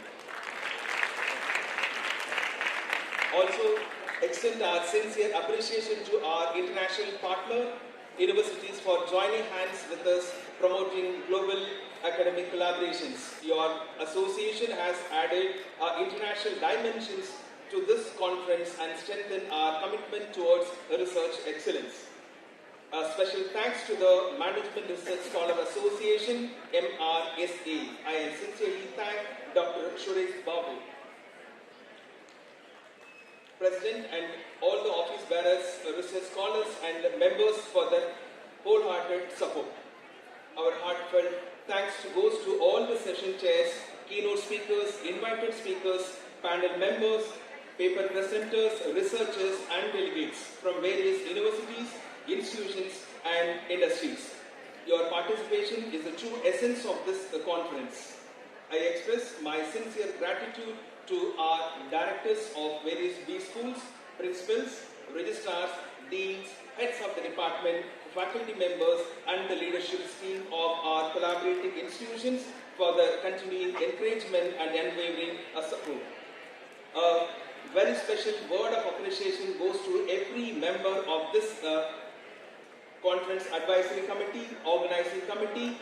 Also, extend our sincere appreciation to our international partner universities for joining hands with us promoting global academic collaborations. Your association has added international dimensions to this conference and strengthened our commitment towards research excellence. A special thanks to the Management Research Scholar Association, MRSA. I sincerely thank Dr. Suresh Babu, President, and all the office bearers, research scholars and members for their wholehearted support. Our heartfelt thanks goes to all the session chairs, keynote speakers, invited speakers, panel members, paper presenters, researchers and delegates from various universities, institutions and industries. Your participation is the true essence of this conference. I express my sincere gratitude to our directors of various B schools, principals, registrars, deans, heads of the department, faculty members, and the leadership team of our collaborating institutions for the continuing encouragement and unwavering support. A very special word of appreciation goes to every member of this conference advisory committee, organizing committee,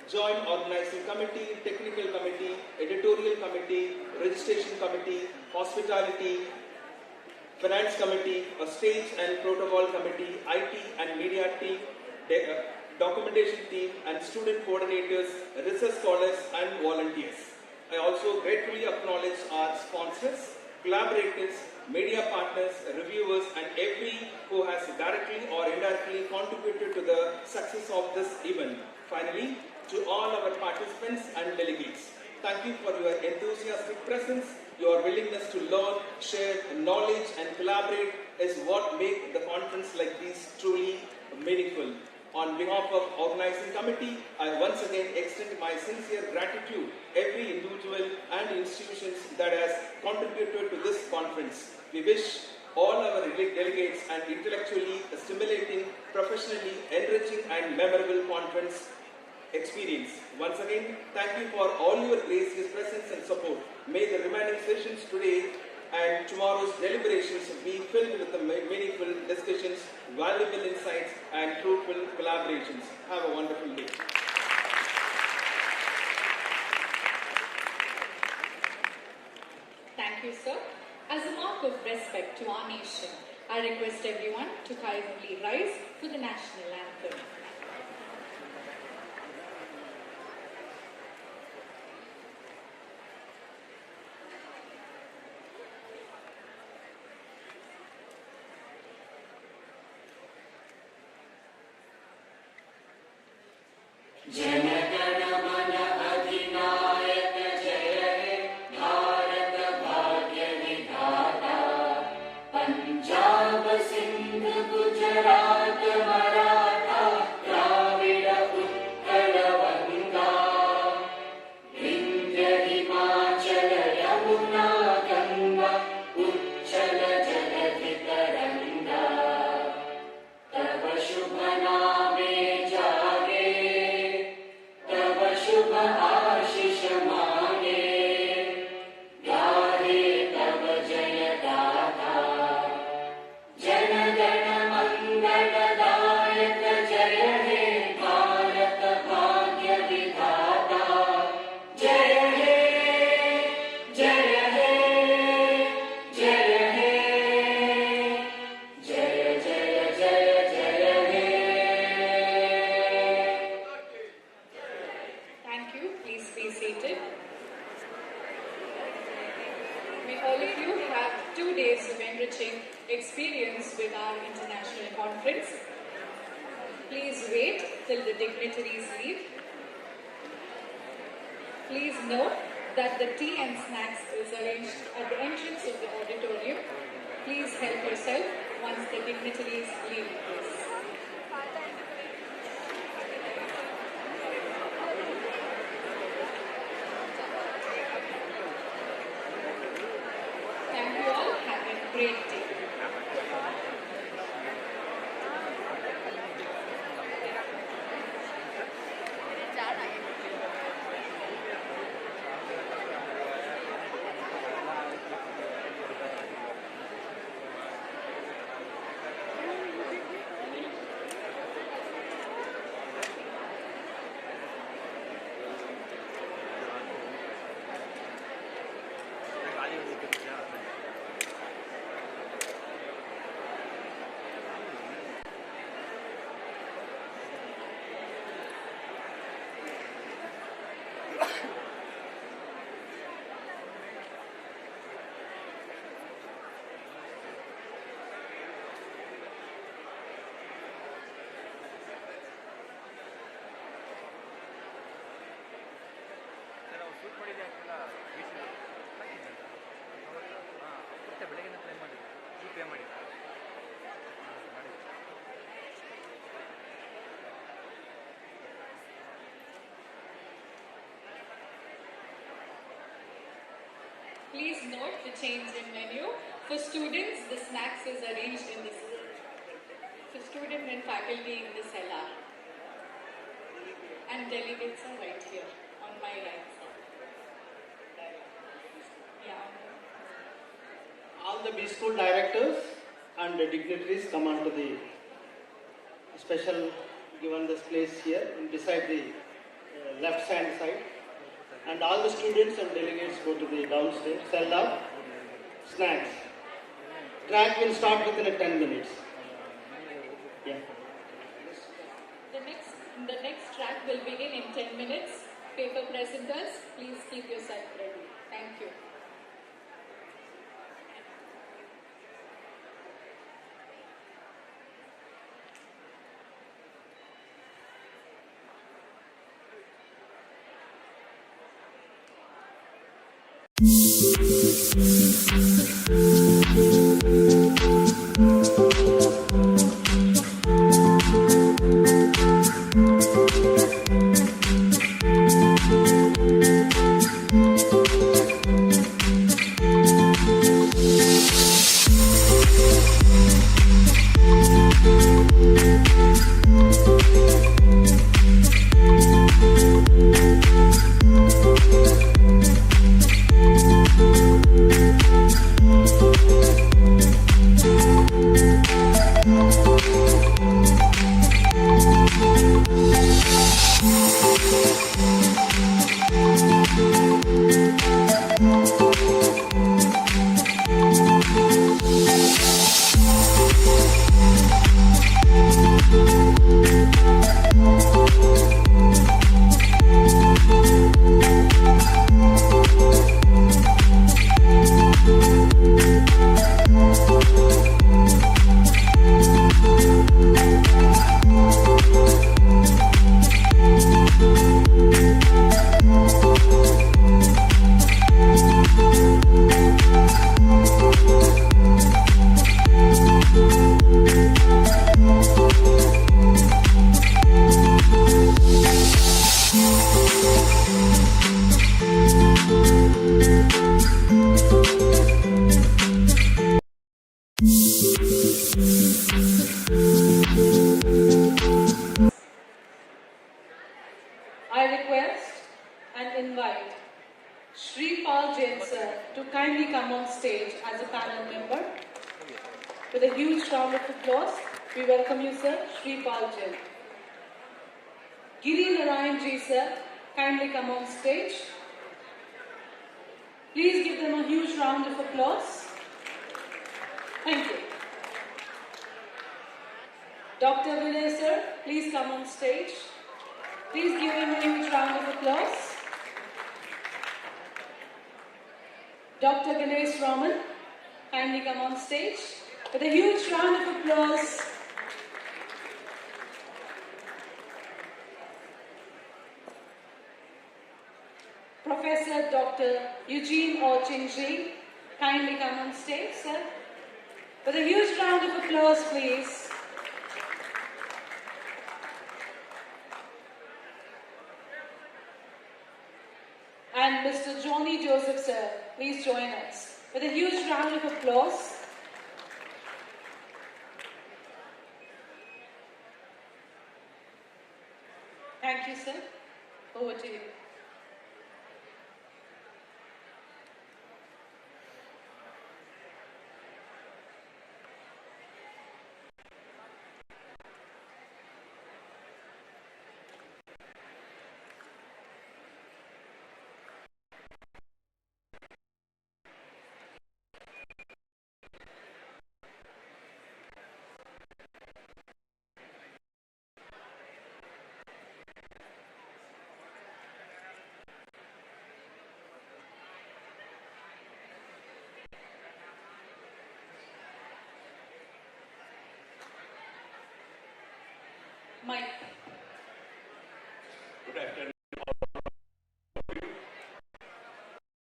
joint organizing committee, technical committee, editorial committee, registration committee, hospitality, finance committee, a stage and protocol committee, IT and media team, documentation team, and student coordinators, research scholars, and volunteers. I also gratefully acknowledge our sponsors, collaborators, media partners, reviewers, and every who has directly or indirectly contributed to the success of this event. Finally, to all our participants and delegates, thank you for your enthusiastic presence. Your willingness to learn, share knowledge, and collaborate is what makes the conference like this truly meaningful. On behalf of organizing committee, I once again extend my sincere gratitude to every individual and institutions that has contributed to this conference. We wish all our delegates an intellectually stimulating, professionally enriching, and memorable conference experience. Once again, thank you for all your gracious presence and support. May the remaining sessions today and tomorrow's deliberations be filled with the meaningful discussions, valuable insights, and fruitful collaborations. Have a wonderful day. Thank you, sir. As a mark of respect to our nation, I request everyone to kindly rise for the national anthem. Experience with our international conference. Please wait till the dignitaries leave. Please note that the tea and snacks is arranged at the entrance of the auditorium. Please help yourself once the dignitaries leave, please. Thank you all. Have a great day. Please note the change in menu. For students, the snacks is arranged in this. For student and faculty in the cellar. And delegates are right here on my right side. Yeah. All the B school directors and the dignitaries come onto the special given this place here beside the left hand side, and all the students and delegates go to the downstairs, sell out snacks. Track will start within 10 minutes. Yeah. The next track will begin in 10 minutes. Paper presenters, please keep yourself ready. Thank you. I request and invite Shri Pal Jain sir to kindly come on stage as a panel member. With a huge round of applause, we welcome you, sir, Shri Pal Jain. Giri Narayan ji sir, kindly come on stage. Please give them a huge round of applause. Thank you. Dr. Vinay sir, please come on stage. Please give him a huge round of applause. Dr. Ganesh Raman, kindly come on stage with a huge round of applause. Professor Dr. Eugene O. Chingji, kindly come on stage, sir. With a huge round of applause, please. And Mr. Johnny Joseph, sir, please join us. With a huge round of applause. Thank you, sir. Over to you. Mike. Good afternoon.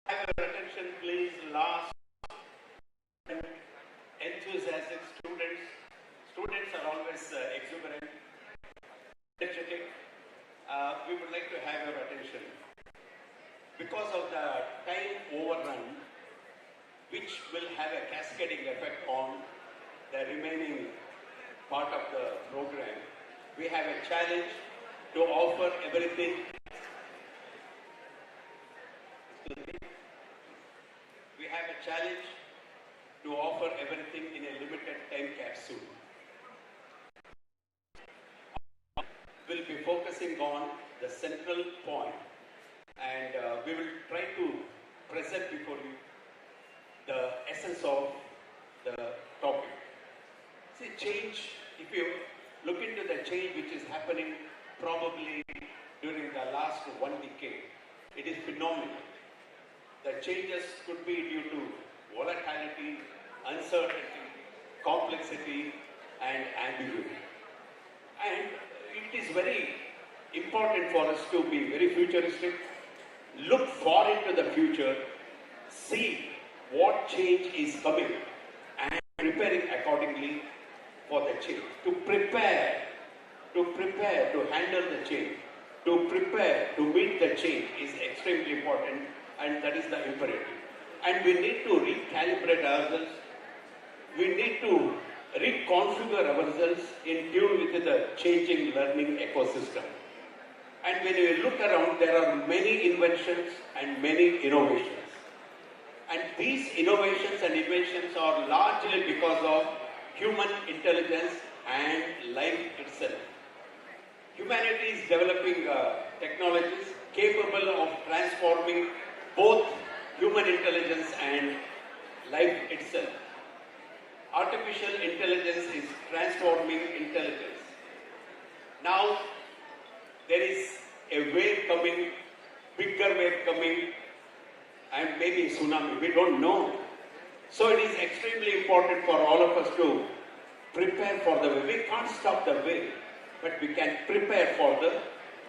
Have your attention, please. Last, enthusiastic students. Students are always exuberant, energetic. We would like to have your attention. Because of the time overrun, which will have a cascading effect on the remaining part of the program. We have a challenge to offer everything. We have a challenge to offer everything in a limited time capsule. We'll be focusing on the central point, and we will try to present before you the essence of the topic. See, change, if you look into the change which is happening probably during the last 1 decade, it is phenomenal. The changes could be due to volatility, uncertainty, complexity, and ambiguity. And it is very important for us to be very futuristic, look far into the future, see what change is coming, and preparing accordingly for the change. To prepare to handle the change, to prepare to meet the change is extremely important, and that is the imperative. And we need to recalibrate ourselves. We need to reconfigure ourselves in tune with the changing learning ecosystem. And when you look around, there are many inventions and many innovations. And these innovations and inventions are largely because of human intelligence and life itself. Humanity is developing technologies capable of transforming both human intelligence and life itself. Artificial intelligence is transforming intelligence. Now, there is a wave coming, bigger wave coming, and maybe tsunami, we don't know. So it is extremely important for all of us to prepare for the wave. We can't stop the wave, but we can prepare for the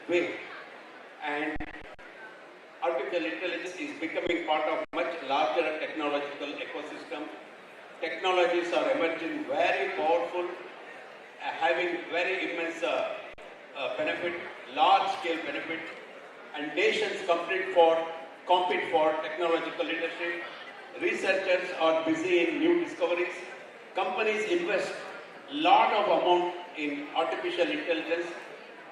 wave. And artificial intelligence is becoming part of much larger technological ecosystem. Technologies are emerging very powerful, having very immense benefit, large-scale benefit, and nations compete for technological leadership. Researchers are busy in new discoveries. Companies invest a lot of amount in artificial intelligence,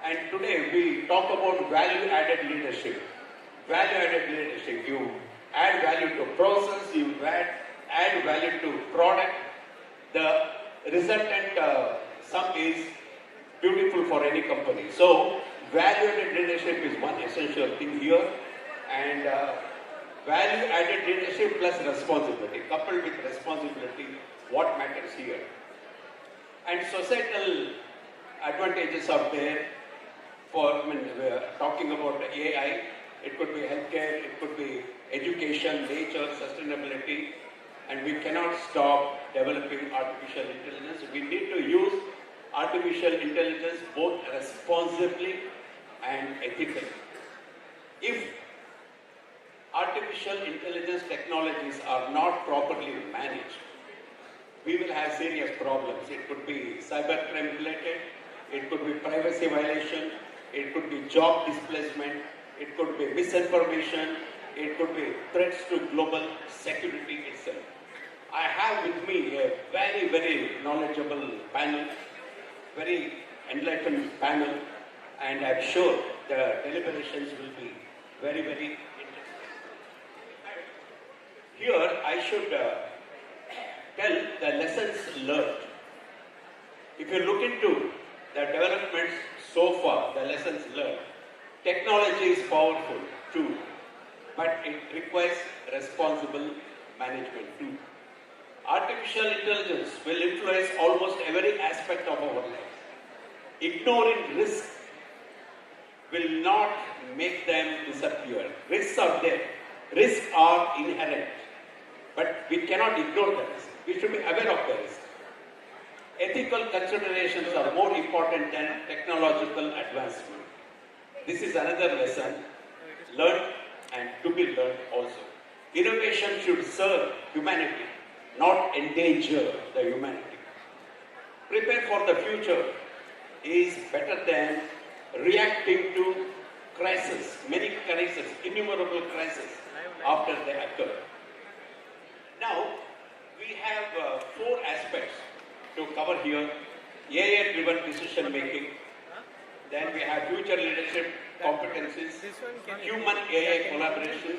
and today we talk about value-added leadership. Value-added leadership, you add value to process, you add value to product. The resultant sum is beautiful for any company. So value-added leadership is one essential thing here, and value-added leadership plus responsibility, coupled with responsibility, what matters here. And societal advantages are there for, we're talking about AI, it could be healthcare, it could be education, nature, sustainability, and we cannot stop developing artificial intelligence. We need to use artificial intelligence both responsibly and ethically. If artificial intelligence technologies are not properly managed, we will have serious problems. It could be cybercrime related, it could be privacy violation, it could be job displacement, it could be misinformation, it could be threats to global security itself. I have with me a very, very knowledgeable panel, very enlightened panel, and I'm sure the deliberations will be very, very interesting. Here I should tell the lessons learned. If you look into the developments so far, the lessons learned, technology is powerful too, but it requires responsible management too. Artificial intelligence will influence almost every aspect of our life. Ignoring risk will not make them disappear. Risks are there. Risks are inherent. But we cannot ignore the risk. We should be aware of the risk. Ethical considerations are more important than technological advancement. This is another lesson learned and to be learned also. Innovation should serve humanity, not endanger the humanity. Prepare for the future is better than reacting to crises, many crises, innumerable crises after they occur. Now, we have 4 aspects to cover here. AI-driven decision making. Then we have future leadership competencies, human AI collaboration,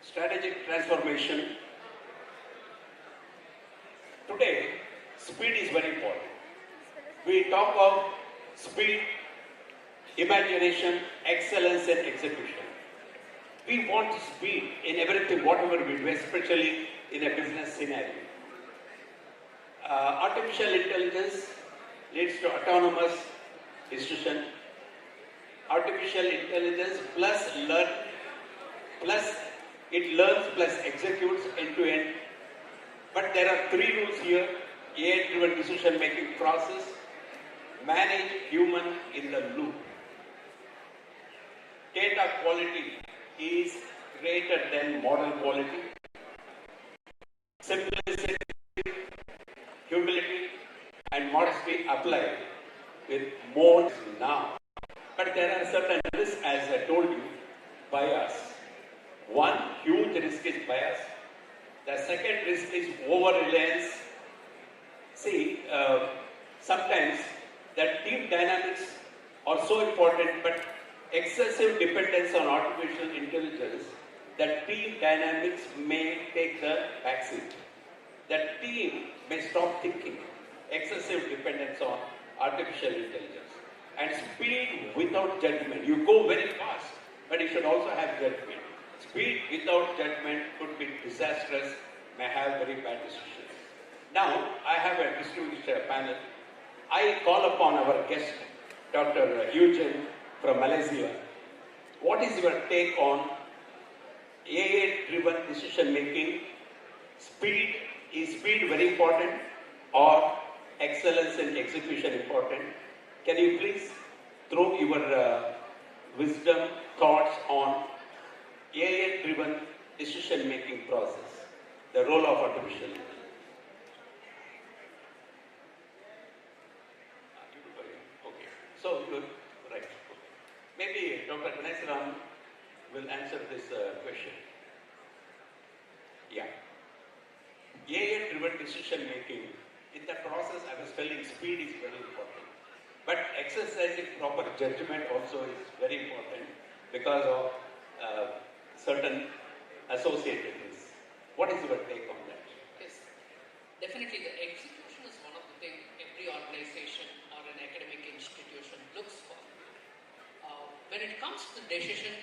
strategic transformation. Today, speed is very important. We talk of speed, imagination, excellence and execution. We want speed in everything, whatever we do, especially in a business scenario. Artificial intelligence leads to autonomous decision. Artificial intelligence plus it learns plus executes end to end. But there are 3 rules here. AI-driven decision-making process, manage human in the loop. Data quality is greater than model quality. Simplicity, humility, and modesty apply with more now. But there are certain risks, as I told you, bias. One huge risk is bias. The second risk is over-reliance. See, sometimes the team dynamics are so important, but excessive dependence on artificial intelligence, the team dynamics may take the backseat. The team may stop thinking. Excessive dependence on artificial intelligence. And speed without judgment. You go very fast, but you should also have judgment. Speed without judgment could be disastrous, may have very bad decisions. Now, I have a distinguished panel. I call upon our guest, Dr. Eugene from Malaysia. What is your take on AI-driven decision making? Is speed very important or excellence in execution important? Can you please throw your wisdom, thoughts on AI-driven decision making process, the role of artificial intelligence? Okay, so you're right. Maybe Dr. Ganesram will answer this question. Yeah. AI-driven decision making, in that process I was telling speed is very important. But exercising proper judgment also is very important because of certain associated risks. What is your take on that? Yes, definitely the execution is one of the things every organization or an academic institution looks for. When it comes to decisions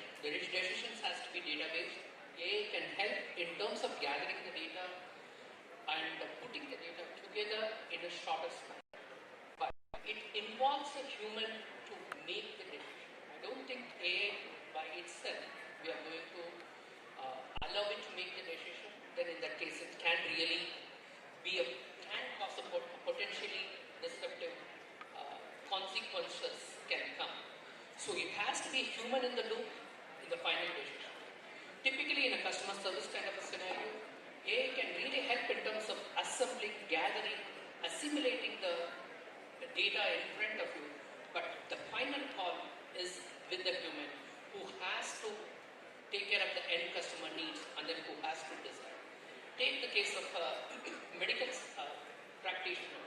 has to be data-based. AI can help in terms of gathering the data and putting the data together in a shorter span. But it involves a human to make the decision. I don't think AI by itself, we are going to allow it to make the decision. Then in that case, it can really be can cause a potentially disruptive consequences can come. So it has to be human in the loop in the final decision. Typically in a customer service kind of a scenario, AI can really help in terms of assembling, gathering, assimilating the data in front of you, but the final call is with the human who has to take care of the end customer needs and then who has to decide. Take the case of a medical practitioner.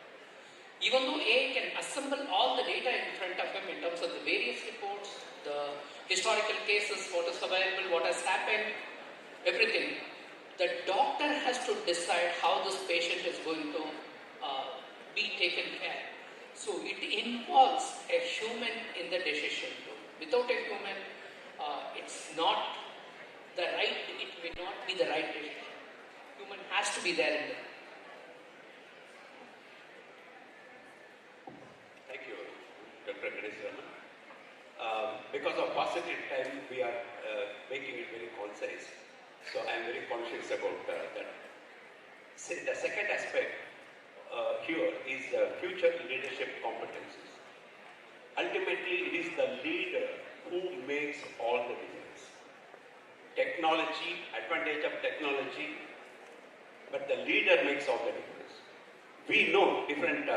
Even though AI can assemble all the data in front of him in terms of the various reports, the historical cases, what is available, what has happened, everything, the doctor has to decide how this patient is going to be taken care. So it involves a human in the decision. Without a human, it's not the right, it may not be the right decision. Human has to be there in there. Thank you, Dr. Ganesram. Because of paucity time, we are making it very concise. So I am very conscious about that. The second aspect here is future leadership competencies. Ultimately, it is the leader who makes all the difference. Technology, advantage of technology, but the leader makes all the difference. We know different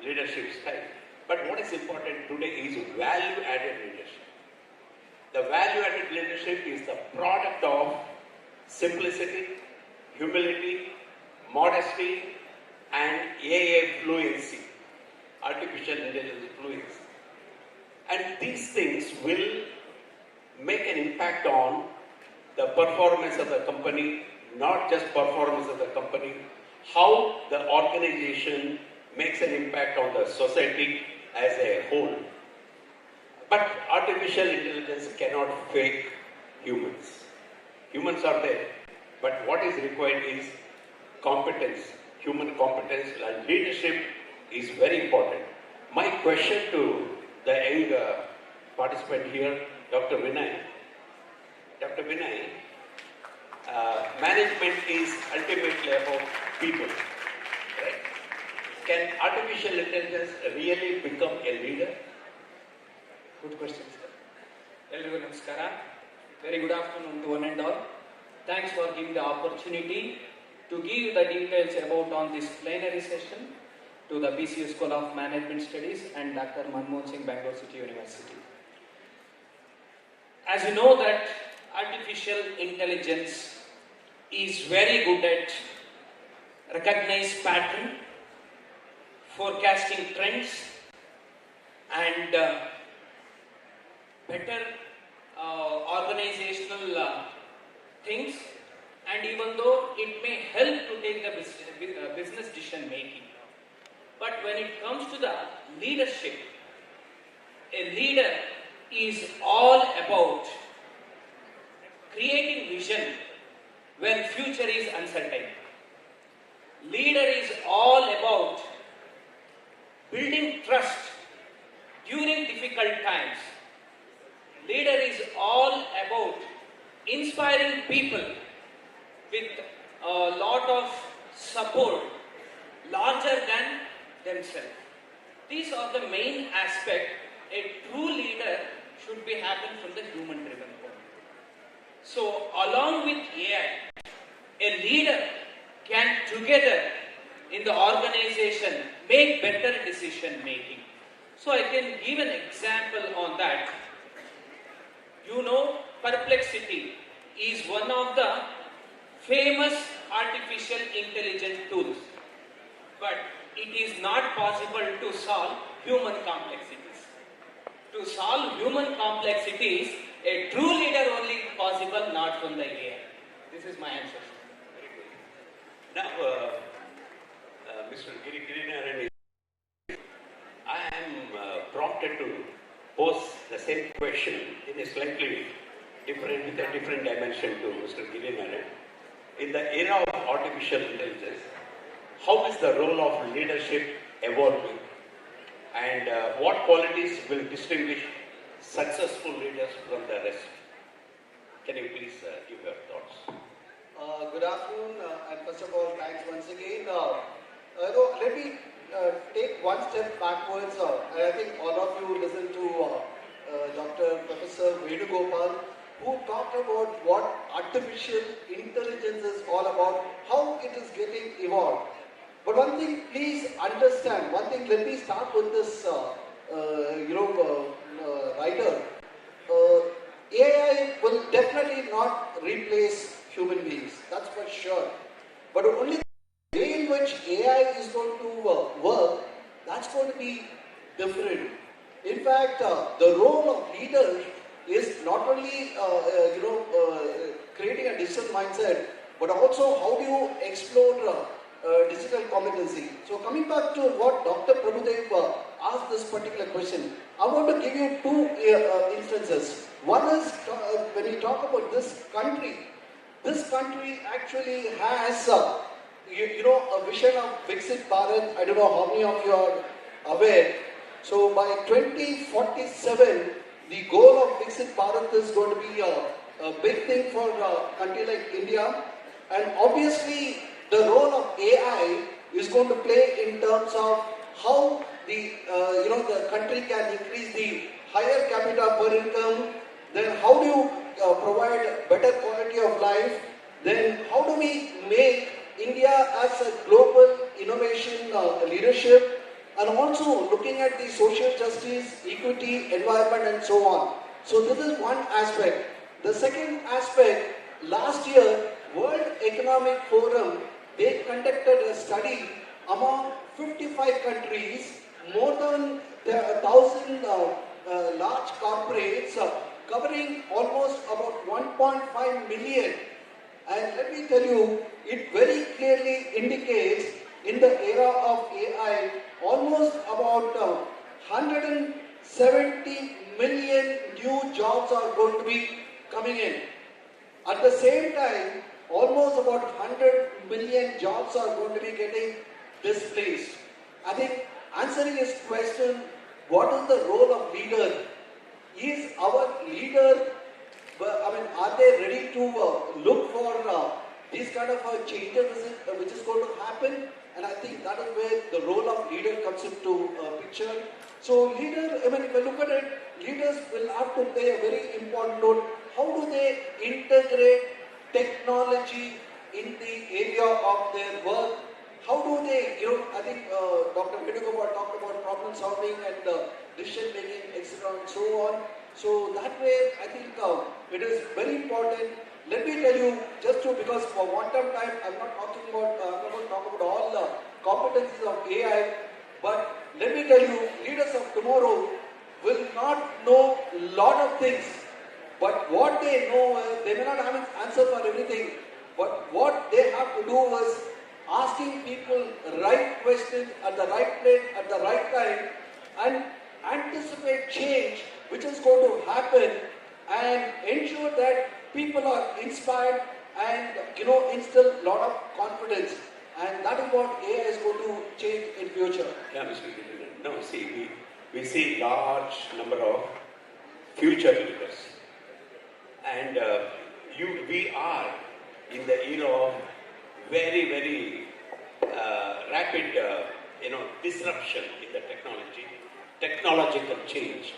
leadership styles, but what is important today is value-added leadership. The value-added leadership is the product of simplicity, humility, modesty, and AI fluency, artificial intelligence fluency. And these things will make an impact on the performance of the company, not just performance of the company, how the organization makes an impact on the society as a whole. But artificial intelligence cannot fake humans. Humans are there, but what is required is competence, human competence, and leadership is very important. My question to the young participant here, Dr. Vinay. Dr. Vinay, management is ultimately about people, right? Can artificial intelligence really become a leader? Good question, sir. Everyone, namaskara. Very good afternoon to one and all. Thanks for giving the opportunity to give the details about on this plenary session to the BCU School of Management Studies and Dr. Manmohan Singh, Bangalore City University. As you know that artificial intelligence is very good at recognize pattern, forecasting trends, and better organizational things, and even though it may help to take the business decision making. But when it comes to the leadership, a leader is all about creating vision when future is uncertain. Leader is all about building trust during difficult times. Leader is all about inspiring people with a lot of support larger than themselves. These are the main aspects a true leader should be happen from the human driven point. So along with AI, a leader can together in the organization make better decision making. So I can give an example on that. You know, Perplexity is one of the famous artificial intelligence tools, but it is not possible to solve human complexities. To solve human complexities, a true leader only possible, not from the AI. This is my answer. Now, Mr. Girinarayan, I am prompted to pose the same question in a slightly different, with a different dimension to Mr. Girinarayan. In the era of artificial intelligence, how is the role of leadership evolving? And what qualities will distinguish successful leaders from the rest? Can you please give your thoughts? Good afternoon, and first of all, thanks once again. Let me take one step backwards. And I think all of you listened to Dr. Professor Venugopal, who talked about what artificial intelligence is all about, how it is getting evolved. But one thing, please understand, let me start with this, writer. AI will definitely not replace human beings, that's for sure. But only the way in which AI is going to work, that's going to be different. In fact, the role of leader is not only, creating a digital mindset, but also how do you explore digital competency. So coming back to what Dr. Prabhudev asked this particular question, I want to give you two instances. One is when you talk about this country actually has a vision of Viksit Bharat. I don't know how many of you are aware. So by 2047, the goal of Viksit Bharat is going to be a big thing for a country like India. And obviously, the role of AI is going to play in terms of how the country can increase the higher capita per income. Then how do you provide better quality of life? Then how do we make India as a global innovation leadership? And also looking at the social justice, equity, environment, and so on. So this is one aspect. The second aspect, last year World Economic Forum, they conducted a study among 55 countries, more than 1,000 large corporates, covering almost about 1.5 million. And let me tell you, it very clearly indicates in the era of AI, almost about 170 million new jobs are going to be coming in. At the same time, almost about 100 million jobs are going to be getting displaced. I think answering his question, what is the role of leader? Is our leader, are they ready to look for these kind of changes which is going to happen? And I think that is where the role of leader comes into picture. So leader, if I look at it, leaders will have to play a very important role. How do they integrate technology in the area of their work? How do they, I think Dr. Vedugopal talked about problem solving and decision making, etc. and so on. So that way, I think it is very important. Let me tell you, because for one time, I'm not going to talk about all the competencies of AI, but let me tell you, leaders of tomorrow will not know a lot of things, but what they know, they may not have an answer for everything, but what they have to do is asking people the right questions at the right place, at the right time, and anticipate change which is going to happen and ensure that people are inspired and instill a lot of confidence. And that is what AI is going to change in future. Yeah, Mr. Gideon. No, see, we see large number of future leaders. And we are in the era of very, very rapid, disruption in the technological change.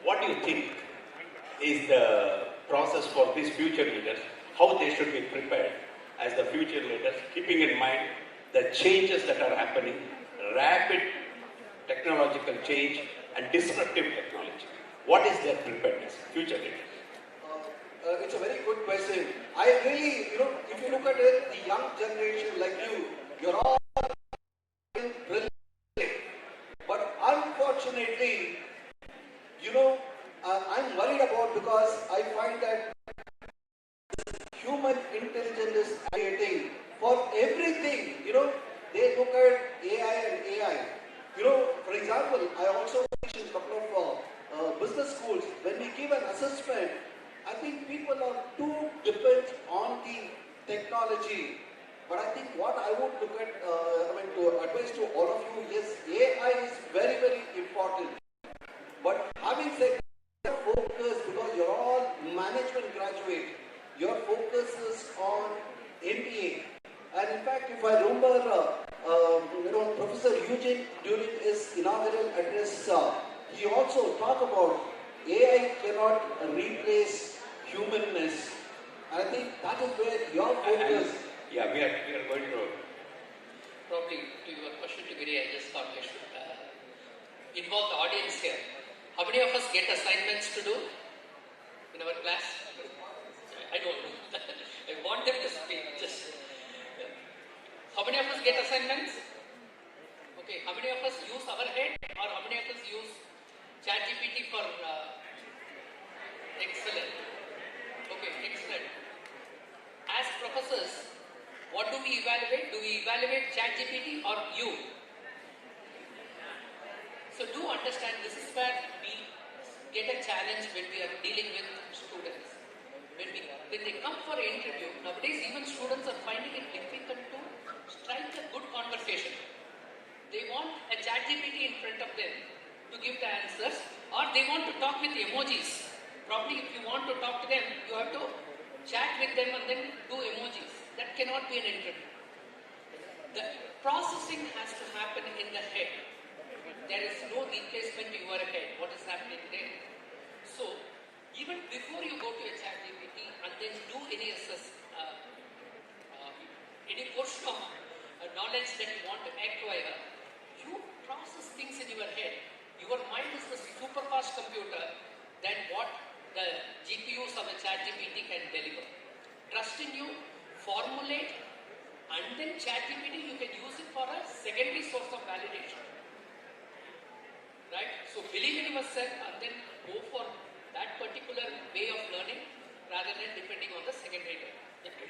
What do you think is the process for these future leaders, how they should be prepared as the future leaders, keeping in mind the changes that are happening, rapid technological change and disruptive technology? What is their preparedness, future leaders? It's a very good question. I really, if you look at it, the young generation like you're all brilliant. But unfortunately, I'm worried about, because I find that human intelligence is creating for everything. They look at AI and AI. For example, I also teach in a couple of business schools. When we give an assessment, I think people are too dependent on the technology. But I think what I would look at, to advise to all of you, yes, AI is very, very important. But having said that, focus, because you're all management graduate, your focus is on MBA. And in fact, if I remember, Professor Eugene during his inaugural address, he also talked about AI cannot replace humanness. And I think that is where your focus. We are going to. Probably to your question to Giri, I just thought I should involve the audience here. How many of us get assignments to do in our class? I don't know. I want them to speak. How many of us get assignments? Okay. How many of us use our head, or how many of us use ChatGPT for excellent? Okay, excellent. As professors, what do we evaluate? Do we evaluate ChatGPT or you? So do understand, this is where we get a challenge when we are dealing with students. When they come for an interview, nowadays even students are finding it difficult to strike a good conversation. They want a ChatGPT in front of them to give the answers, or they want to talk with emojis. Probably if you want to talk to them, you have to chat with them and then do emojis. That cannot be an interview. The processing has to happen in the head. There is no replacement in your head. What is happening there? So, even before you go to a ChatGPT and then do any any portion of knowledge that you want to acquire, you process things in your head. Your mind is the super fast computer than what the GPUs of a ChatGPT can deliver. Trust in you, formulate, and then ChatGPT, you can use it for a secondary source of validation. Right? So believe in yourself and then go for that particular way of learning rather than depending on the secondary data. Okay.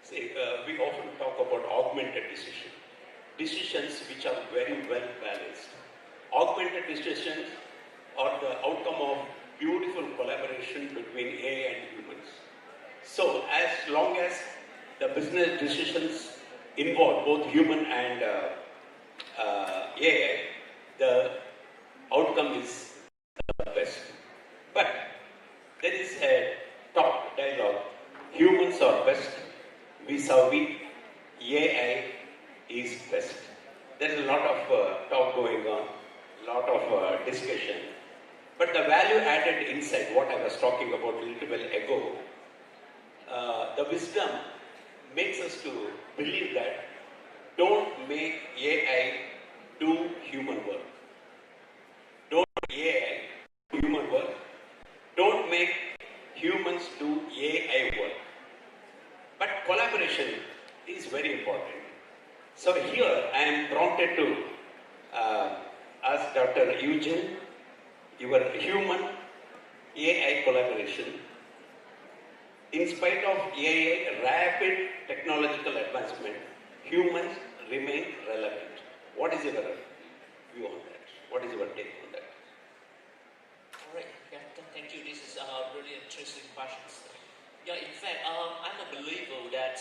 See, we often talk about augmented decisions which are very well balanced. Augmented decisions are the outcome of beautiful collaboration between AI and humans. So as long as the business decisions involve both human and AI, the outcome is the best. But there is a dialogue. Humans are best, vis-a-vis AI is best. There is a lot of talk going on, lot of discussion. But the value added inside, what I was talking about a little while ago, the wisdom makes us to believe that don't make AI do human work. Don't make AI do human work. Don't make humans do AI work. But collaboration is very important. So here I am prompted to ask Dr. Eugene, your human AI collaboration. In spite of AI rapid technological advancement, humans remain relevant. What is your view on that? What is your take on that? All right, yeah, thank you. This is really interesting questions. Yeah, in fact, I'm a believer that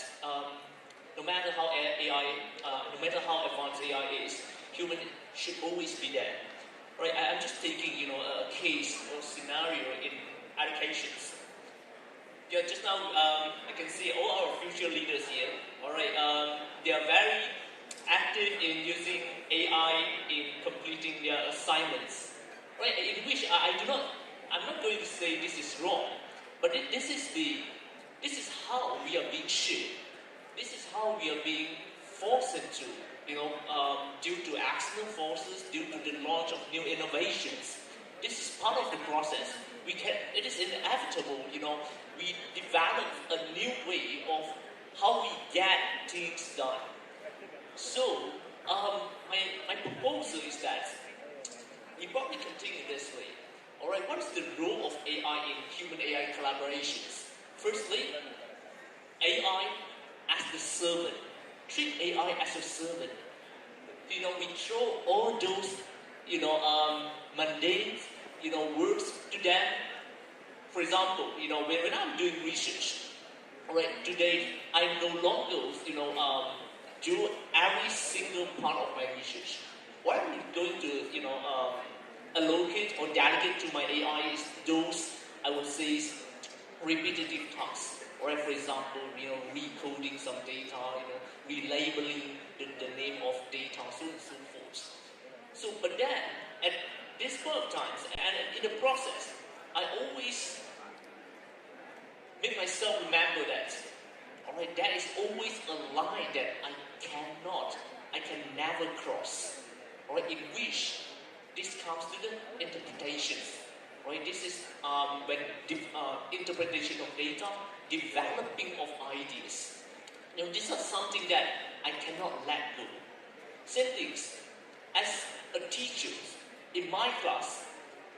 no matter how no matter how advanced AI is, human should always be there. Right? I'm just taking, a case or scenario in educations. Yeah, just now I can see all our future leaders here. All right, they are very active in using AI in completing their assignments. Right? In which I'm not going to say this is wrong, but this is how we are being shaped. This is how we are being forced into, due to external forces, due to the launch of new innovations. This is part of the process. It is inevitable, we develop a new way of how we get things done. So, my proposal is that we probably continue this way. Alright, what is the role of AI in human AI collaborations? Firstly, AI as the servant. Treat AI as a servant. We throw all those, mundane, words to them. For example, when I'm doing research, right, today I no longer, do every single part of my research. What I'm going to, allocate or delegate to my AI is those, I would say, repetitive tasks. Right, for example, recoding some data, relabeling the name of data, so on and so forth. So, but then, at this point of times, and in the process, I always make myself remember that, alright, there is always a line that I can never cross, alright, in which this comes to the interpretations, right? This is when interpretation of data, developing of ideas. These are something that I cannot let go. Same things, as a teacher, in my class,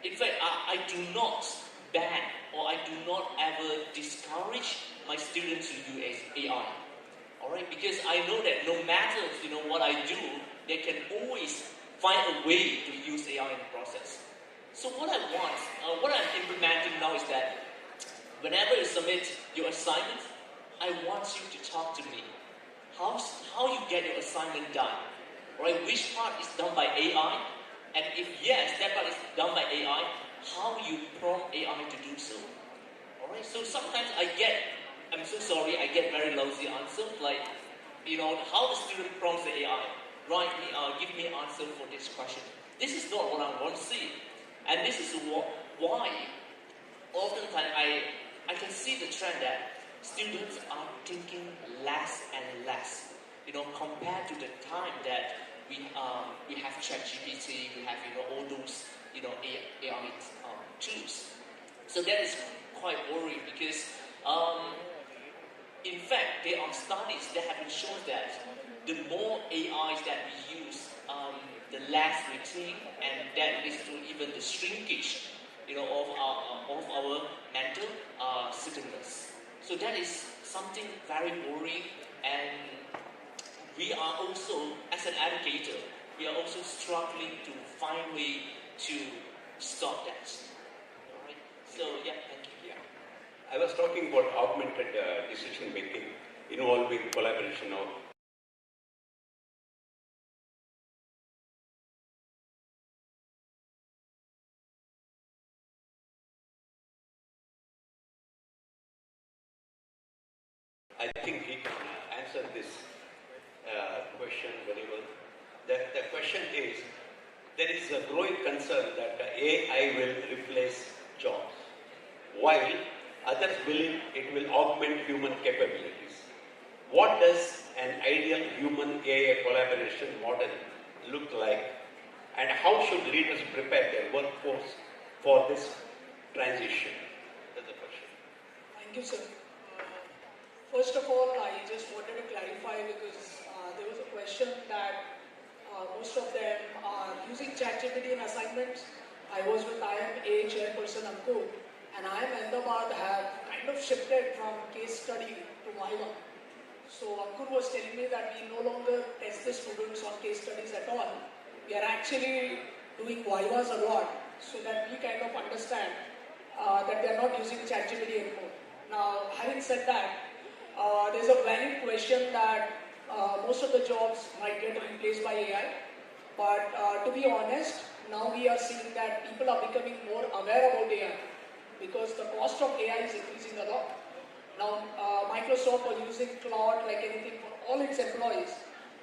in fact, I do not ban or I do not ever discourage my students to do AI. Alright, because I know that no matter what I do, they can always find a way to use AI in the process. So what I want, what I'm implementing now is that whenever you submit your assignment, I want you to talk to me. How you get your assignment done, right? Which part is done by AI? And if yes, that part is done by AI, how you prompt AI to do so? Alright, so sometimes I'm so sorry, I get very lousy answers, like, how the student prompts the AI, write me, give me an answer for this question. This is not what I want to see. And this is why oftentimes I can see the trend that students are thinking less and less, compared to the time that we have ChatGPT, we have all those AI tools. So that is quite worrying because in fact, there are studies that have been shown that the more AIs that we use, the less we think, and that leads to even the shrinkage, of our mental stimulus. So that is something very worrying, and we are also, as an educator, we are also struggling to find a way to stop that. All right. So yeah, thank you. Yeah. I was talking about augmented decision making involving collaboration of I think he can answer this question very well. The question is, there is a growing concern that AI will replace jobs, while others believe it will augment human capabilities. What does an ideal human-AI collaboration model look like, and how should leaders prepare their workforce for this transition? That's the question. Thank you, sir. First of all, I just wanted to clarify because there was a question that most of them are using ChatGPT in assignments. I was with IIMA chairperson Ankur, and I and Ahmedabad have kind of shifted from case study to Viva. So Ankur was telling me that we no longer test the students on case studies at all. We are actually doing Vivas a lot so that we kind of understand that they are not using ChatGPT anymore. Now, having said that, there's a valid question that most of the jobs might get replaced by AI. But to be honest, now we are seeing that people are becoming more aware about AI because the cost of AI is increasing a lot. Now, Microsoft was using Claude like anything for all its employees.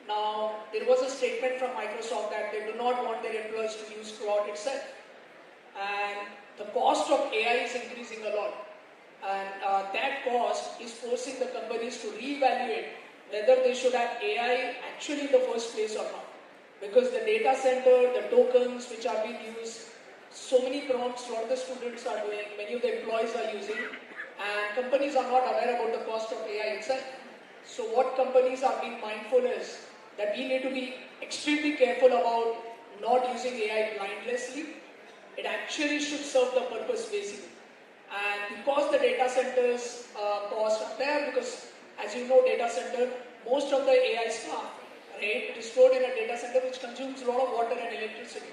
Now, there was a statement from Microsoft that they do not want their employees to use Claude itself. And the cost of AI is increasing a lot. And that cost is forcing the companies to reevaluate whether they should have AI actually in the first place or not. Because the data center, the tokens which are being used, so many prompts, a lot of the students are doing, many of the employees are using, and companies are not aware about the cost of AI itself. So what companies are being mindful is that we need to be extremely careful about not using AI blindlessly. It actually should serve the purpose basically. And because the data centers cost are there, because as you know, data center, most of the AI stuff, right, it is stored in a data center which consumes a lot of water and electricity.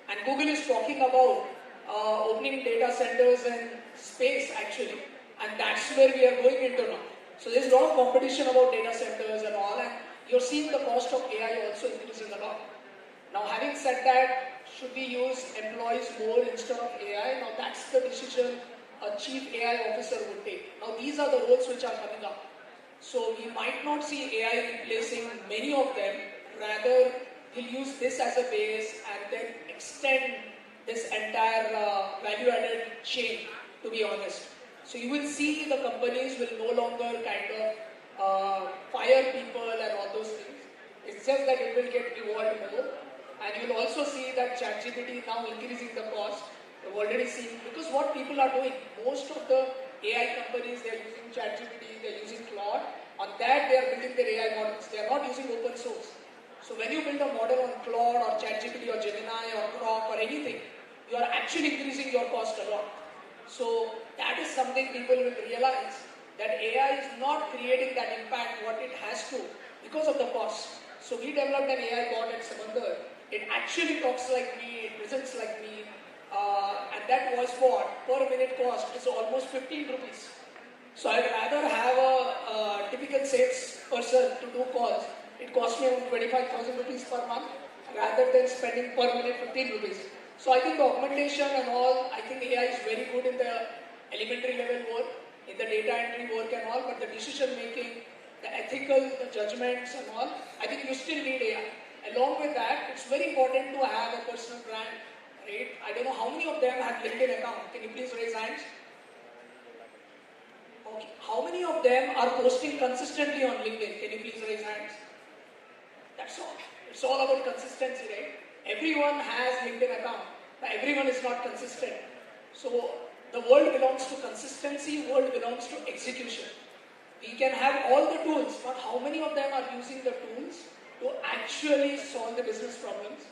And Google is talking about opening data centers in space actually, and that's where we are going into now. So there's a lot of competition about data centers and all, and you're seeing the cost of AI also increasing a lot. Now, having said that, should we use employees more instead of AI? Now, that's the decision a chief AI officer would take. Now, these are the roles which are coming up. So, we might not see AI replacing many of them. Rather, we'll use this as a base and then extend this entire value-added chain, to be honest. So, you will see the companies will no longer kind of fire people and all those things. It's just that it will get evolved more. And you'll also see that ChatGPT now increasing the cost. We've already seen, because what people are doing, most of the AI companies, they're using ChatGPT, they're using Claude. On that, they are building their AI models. They are not using open source. So when you build a model on Claude or ChatGPT or Jnana or Grok or anything, you are actually increasing your cost a lot. So that is something people will realize, that AI is not creating that impact what it has to because of the cost. So we developed an AI bot at Samandar. It actually talks like me, it presents like me, and that voice bot per minute cost is almost 15 rupees. So I'd rather have a typical sales person to do calls. It costs me around 25,000 rupees per month rather than spending per minute 15 rupees. So I think the augmentation and all, I think AI is very good in the elementary level work, in the data entry work and all, but the decision making, the ethical, the judgments and all, I think you still need AI. Along with that, it's very important to have a personal brand, right? I don't know how many of them have LinkedIn account. Can you please raise hands? Okay. How many of them are posting consistently on LinkedIn? Can you please raise hands? That's all. It's all about consistency, right? Everyone has LinkedIn account, but everyone is not consistent. So the world belongs to consistency, world belongs to execution. We can have all the tools, but how many of them are using the tools to actually solve the business problems,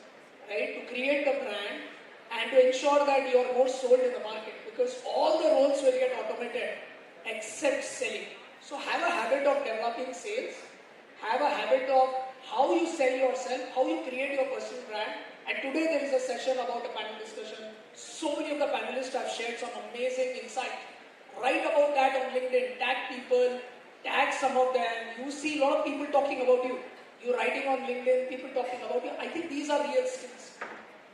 right? To create the brand and to ensure that you are more sold in the market, because all the roles will get automated except selling. So have a habit of developing sales, have a habit of how you sell yourself, how you create your personal brand. And today there is a session about a panel discussion. So many of the panelists have shared some amazing insight. Write about that on LinkedIn, tag people, tag some of them. You see a lot of people talking about you. You're writing on LinkedIn, people talking about you. I think these are real skills.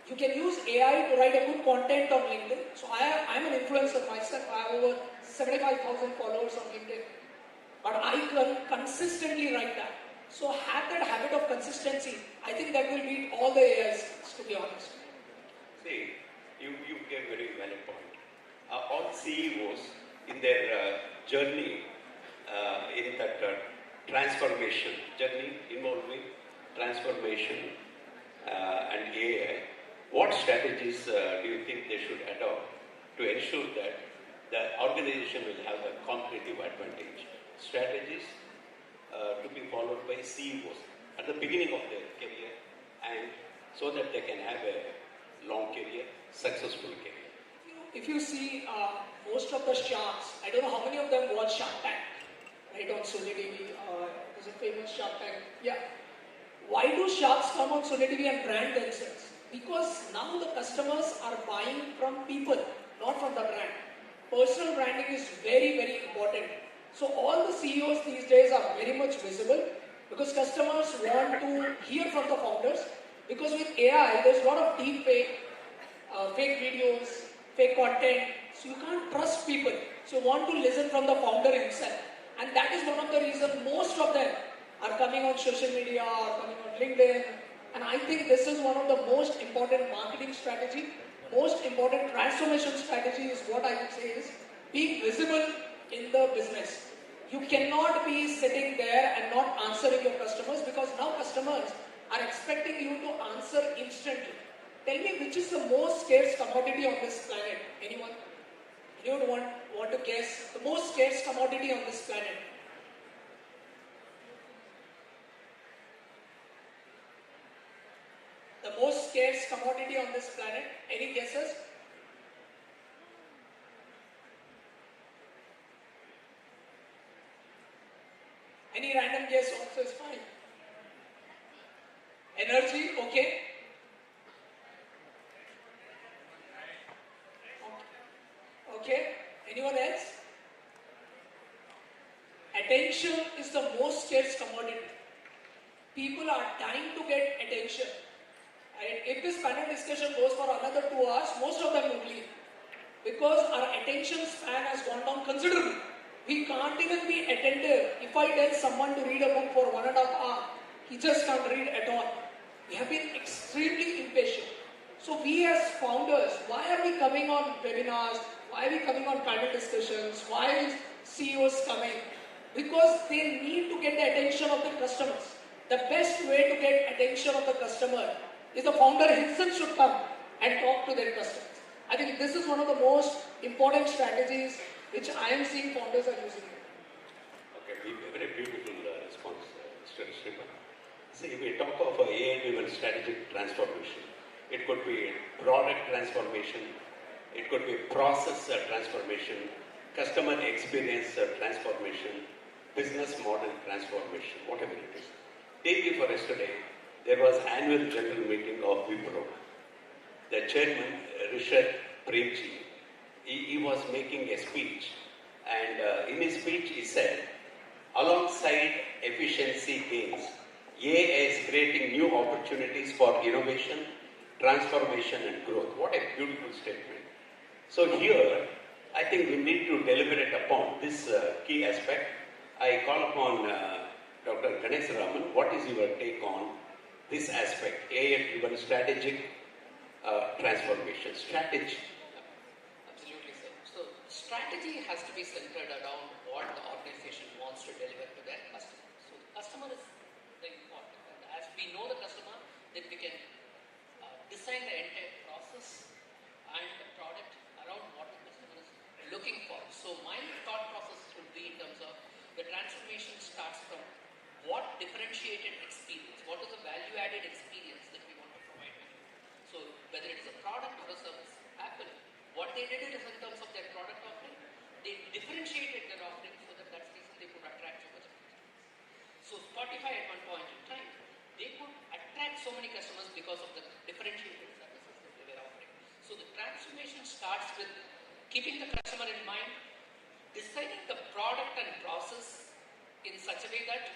You can use AI to write a good content on LinkedIn. So I'm an influencer myself. I have over 75,000 followers on LinkedIn. But I can consistently write that. So have that habit of consistency. I think that will beat all the AI skills, to be honest. See, you gave a very valid point. All CEOs in their journey, in that transformation journey involving transformation and AI, what strategies do you think they should adopt to ensure that the organization will have a competitive advantage? Strategies to be followed by CEOs at the beginning of their career, and so that they can have a long career, successful career. If you see most of the sharks, I don't know how many of them watch Shark Tank, right, on Sony TV. There's a famous Shark Tank. Yeah. Why do sharks come on Sony TV and brand themselves? Because now the customers are buying from people, not from the brand. Personal branding is very, very important. So all the CEOs these days are very much visible because customers want to hear from the founders. Because with AI, there's a lot of deep fake videos, fake content. So you can't trust people. So you want to listen from the founder himself. And that is one of the reasons most of them are coming on social media or coming on LinkedIn. And I think this is one of the most important marketing strategy, most important transformation strategy is what I would say is being visible in the business. You cannot be sitting there and not answering your customers because now customers are expecting you to answer instantly. Tell me which is the most scarce commodity on this planet? Anyone? Anyone want to guess? The most scarce commodity on this planet? The most scarce commodity on this planet? Any guesses? Any random guess also is fine. Energy, okay. Okay. Anyone else? Attention is the most scarce commodity. People are dying to get attention. And if this panel discussion goes for another 2 hours, most of them will leave. Because our attention span has gone down considerably. We can't even be attentive. If I tell someone to read a book for 1.5 hours, he just can't read at all. We have been extremely impatient. So we as founders, why are we coming on webinars? Why are we coming on panel discussions? Why is CEOs coming? Because they need to get the attention of the customers. The best way to get attention of the customer is the founder himself should come and talk to their customers. I think this is one of the most important strategies which I am seeing founders are using. Okay, very beautiful response, Mr. Sriman. See, we talk of AI-driven strategic transformation. It could be product transformation, it could be process transformation, customer experience transformation, business model transformation, whatever it is. Day before yesterday, there was annual general meeting of Wipro. The chairman, Rishabh Premji, he was making a speech, and in his speech he said, alongside efficiency gains, AI is creating new opportunities for innovation, transformation and growth. What a beautiful statement. So here, I think we need to deliberate upon this key aspect. I call upon Dr. Ganesh Raman, what is your take on this aspect, AI-driven strategic transformation, strategy? Absolutely, sir. So strategy has to be centered around what the organization wants to deliver to their customer. So the customer is the important. And as we know the customer, then we can design the entire process and the product around what the customer is looking for. So my thought process would be in terms of the transformation starts from what differentiated experience, what is the value-added experience that we want to provide to you. So whether it is a product or a service, Apple, what they did is in terms of their product offering, they differentiated their offering so that that's the reason they could attract so much of customers. So Spotify at one point in time, they could attract so many customers because of the differentiated services that they were offering. So the transformation starts with keeping the customer in mind, designing the product and process in such a way that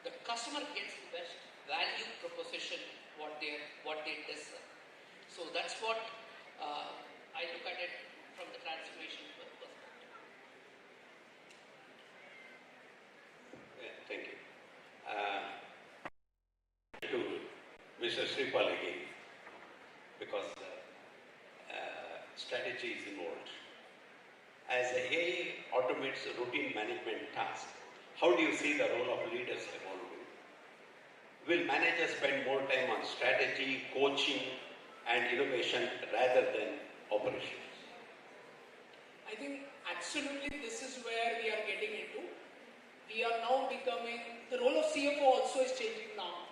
the customer gets the best value proposition what they deserve. So that's what I look at it from the transformation perspective. Yeah, thank you. To Mr. Sripal again, because strategy is involved. As AI automates routine management tasks, how do you see the role of leaders evolving? Will managers spend more time on strategy, coaching, and innovation rather than operations? I think absolutely this is where we are getting into. We are now becoming, the role of CFO also is changing now.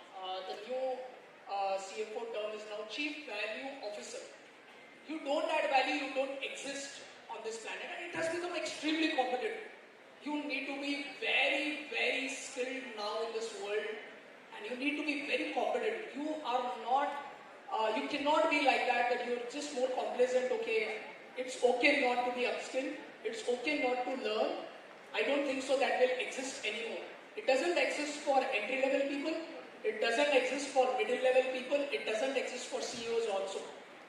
The new CFO term is now Chief Value Officer. You don't add value, you don't exist on this planet, and it has become extremely competitive. You need to be very, very skilled now in this world, and you need to be very competitive. You are not, you cannot be like that you're just more complacent, okay, it's okay not to be upskilled, it's okay not to learn. I don't think so that will exist anymore. It doesn't exist for entry-level people, it doesn't exist for middle-level people, it doesn't exist for CEOs also.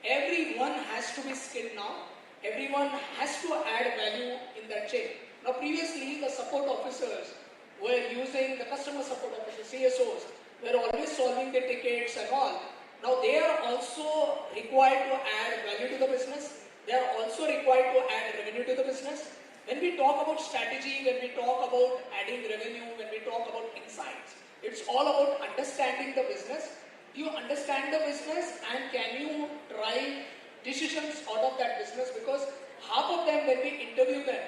Everyone has to be skilled now. Everyone has to add value in that chain. Now previously the support officers were using, the customer support officers, CSOs, were always solving the tickets and all. Now they are also required to add value to the business. They are also required to add revenue to the business. When we talk about strategy, when we talk about adding revenue, when we talk about insights, it's all about understanding the business. Do you understand the business and can you drive decisions out of that business? Because half of them, when we interview them,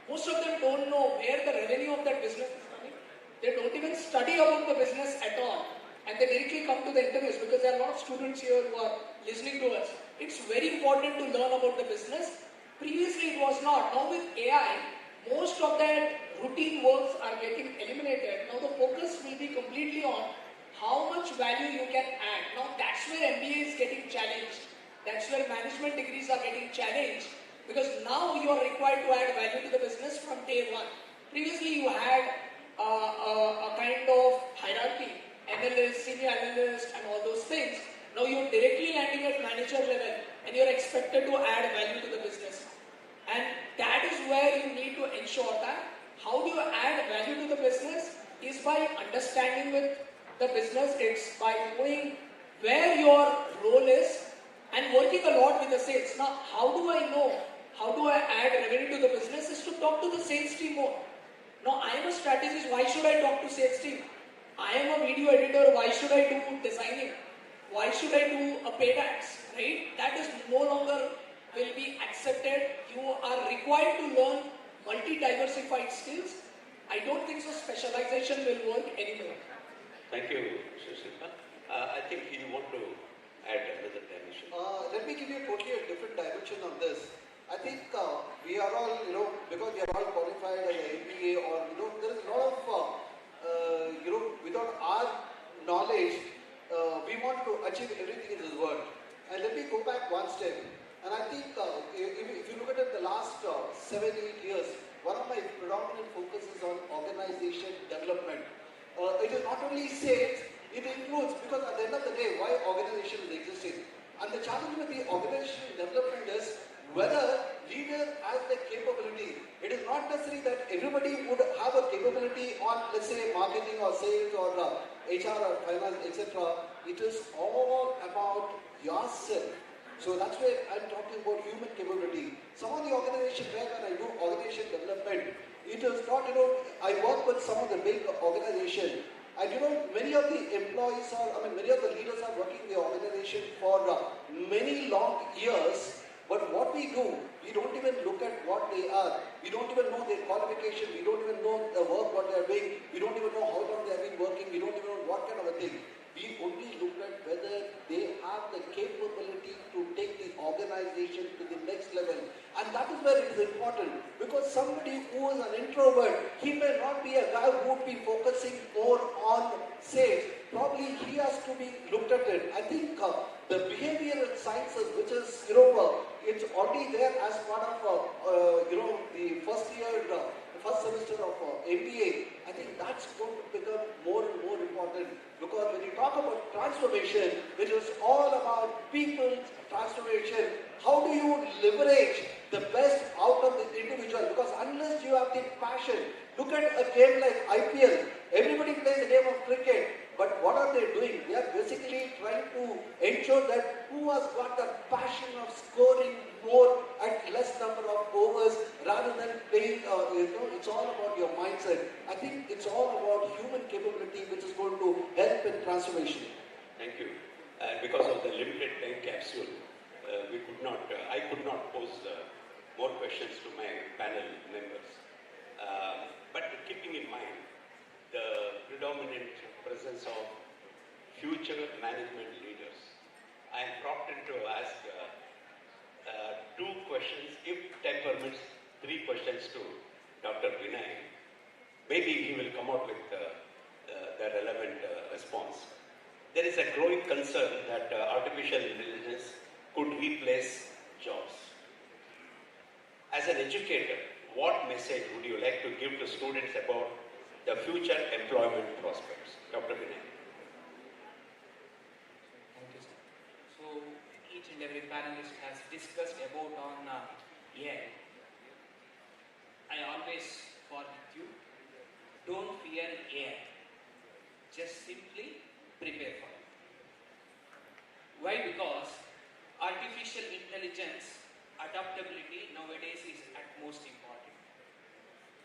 most of them don't know where the revenue of that business is coming. They don't even study about the business at all. And they directly come to the interviews because there are a lot of students here who are listening to us. It's very important to learn about the business. Previously it was not. Now with AI, most of that routine works are getting eliminated. Now the focus will be completely on how much value you can add. Now that's where MBA is getting challenged. That's where management degrees are getting challenged. Because now you are required to add value to the business from day one. Previously you had a kind of hierarchy, analyst, senior analyst and all those things. Now you're directly landing at manager level and you're expected to add value to the business. And that is where you need to ensure that how do you add value to the business is by understanding with the business, it's by knowing where your role is and working a lot with the sales. Now, how do I know? How do I add revenue to the business? Is to talk to the sales team more. Now, I am a strategist. Why should I talk to sales team? I am a video editor. Why should I do designing? Why should I do a paid ads? Right? That is no longer will be accepted. You are required to learn multi-diversified skills. I don't think so specialization will work anymore. Thank you, Mr. Sripal. I think you want to add another dimension. Let me give you totally a different dimension on this. I think we are all, because we are all qualified as an MBA or, there is a lot of, without our knowledge, we want to achieve everything in this world. And let me go back one step. And I think if you look at it the last 7-8 years, one of my predominant focus is on organization development. It is not only sales, it includes, because at the end of the day, why organization is existing. And the challenge with the organization development is whether leader has the capability. It is not necessary that everybody would have a capability on, let's say, marketing or sales or HR or finance, etc. It is all about yourself. So that's where I'm talking about human capability. Some of the organization where when I do organization development, it is not, I work with some of the big organizations. And many of the employees many of the leaders are working in the organization for many long years. But what we do, we don't even look at what they are. We don't even know their qualification. We don't even know the work what they are doing. We don't even know how long they have been working. We don't even know what kind of a thing. We only look at whether they have the capability to take the organization to the next level. And that is where it is important. Because somebody who is an introvert, he may not be a guy who would be focusing more on sales. Probably he has to be looked at it. I think the behavioral sciences, which is, it's already there as part of, the first semester of MBA. I think that's going to become more and more important, because when you talk about transformation, it is all about people's transformation. How do you leverage the best out of the individual? Because unless you have the passion, look at a game like IPL. Everybody plays the game of cricket, but what are they doing? They are basically trying to ensure that who has got the passion of scoring more at less number of overs rather than playing, it's all about your mindset. I think it's all about human capability, which is going to help in transformation. Thank you. And because of the limited time capsule, I could not pose more questions to my panel members. But keeping in mind the predominant presence of future management leaders, I am prompted to ask two questions, if time permits, three questions to Dr. Vinay. Maybe he will come out with the relevant response. There is a growing concern that artificial intelligence could replace jobs. As an educator, what message would you like to give to students about the future employment prospects? Dr. Vinay. Thank you, sir. So, each and every panelist has discussed about on AI. I always forbid you, don't fear AI. Just simply prepare for it. Why? Because artificial intelligence adaptability nowadays is at most important.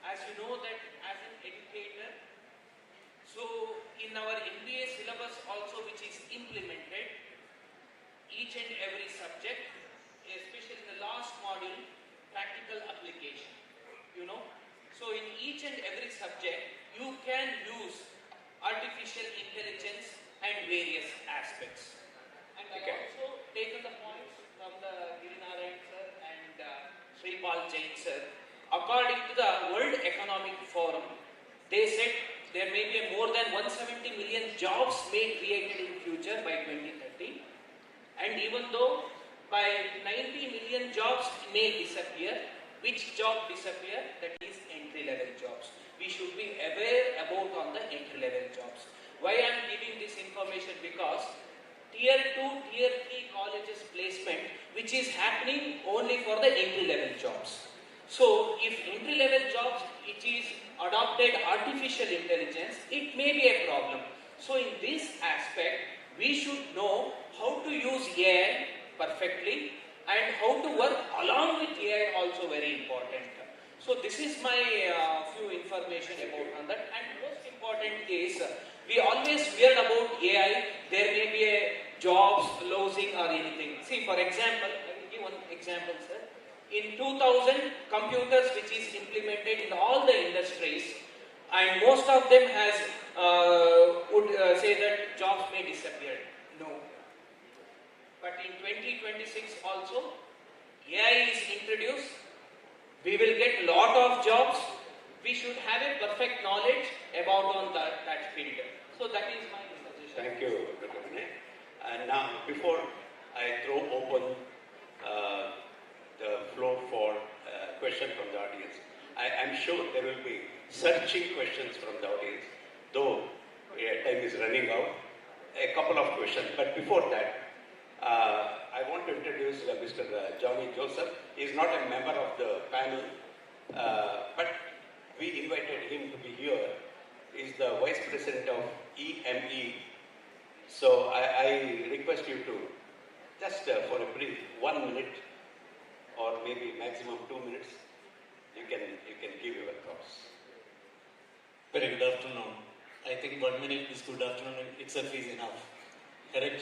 As you know that as an educator, so in our MBA syllabus also, which is implemented, each and every subject, especially in the last module, practical application, So in each and every subject, you can use artificial intelligence and various aspects. And I also taken the points from the Girinarayan sir and Sripal Jain sir. According to the World Economic Forum, they said there may be more than 170 million jobs may created in future by 2030. And even though by 90 million jobs may disappear, which job disappear? That is entry-level jobs. We should be aware about on the entry-level jobs. Why I am giving this information? Because Tier 2, Tier 3 colleges placement, which is happening only for the entry-level jobs. So, if entry-level jobs, it is adopted artificial intelligence, it may be a problem. So, in this aspect, we should know how to use AI perfectly and how to work along with AI also very important. So, this is my few information about on that. And most important is, we always heard about AI, there may be a jobs losing or anything. See, for example, I will give one example, sir. In 2000, computers which is implemented in all the industries, and most of them has would say that jobs may disappear. No. But in 2026 also, AI is introduced. We will get lot of jobs. We should have a perfect knowledge about on that field. So that is my suggestion. Thank you, Dr. Vinay. And now, before I throw open the floor for question from the audience, I am sure there will be searching questions from the audience, though time is running out. A couple of questions, but before that, I want to introduce Mr. Johnny Joseph. He is not a member of the panel, but we invited him to be here. He is the Vice President of EME. So I request you to just for a brief 1 minute or maybe maximum 2 minutes, you can give your thoughts. Very good afternoon. I think 1 minute is good afternoon itself is enough. Correct?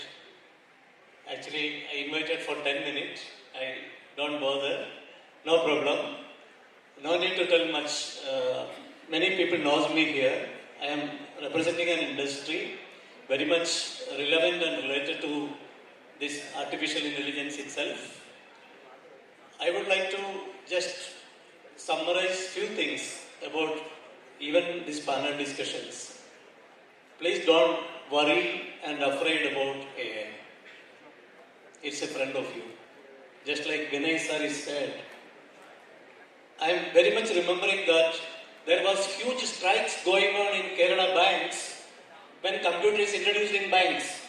Actually, I invited for 10 minutes. I don't bother. No problem. No need to tell much. Many people knows me here. I am representing an industry very much relevant and related to this artificial intelligence itself. I would like to just summarize few things about even these panel discussions. Please don't worry and afraid about AI. It's a friend of you. Just like Vinay sir said, I am very much remembering that there was huge strikes going on in Kerala banks when computer is introduced in banks.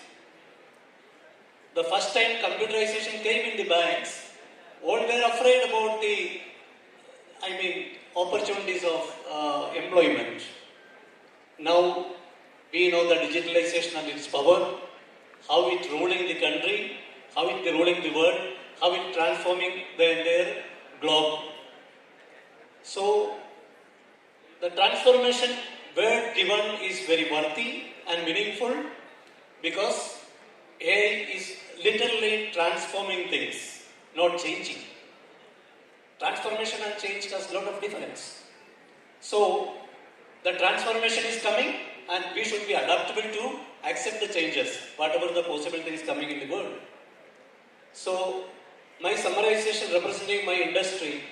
The first time computerization came in the banks, all were afraid about the, opportunities of employment. Now we know the digitalization and its power, how it ruling the country, how it ruling the world, how it transforming the entire globe. So the transformation word given is very worthy and meaningful because AI is literally transforming things, not changing. Transformation and change has a lot of difference. So the transformation is coming and we should be adaptable to accept the changes, whatever the possible things coming in the world. So my summarization representing my industry,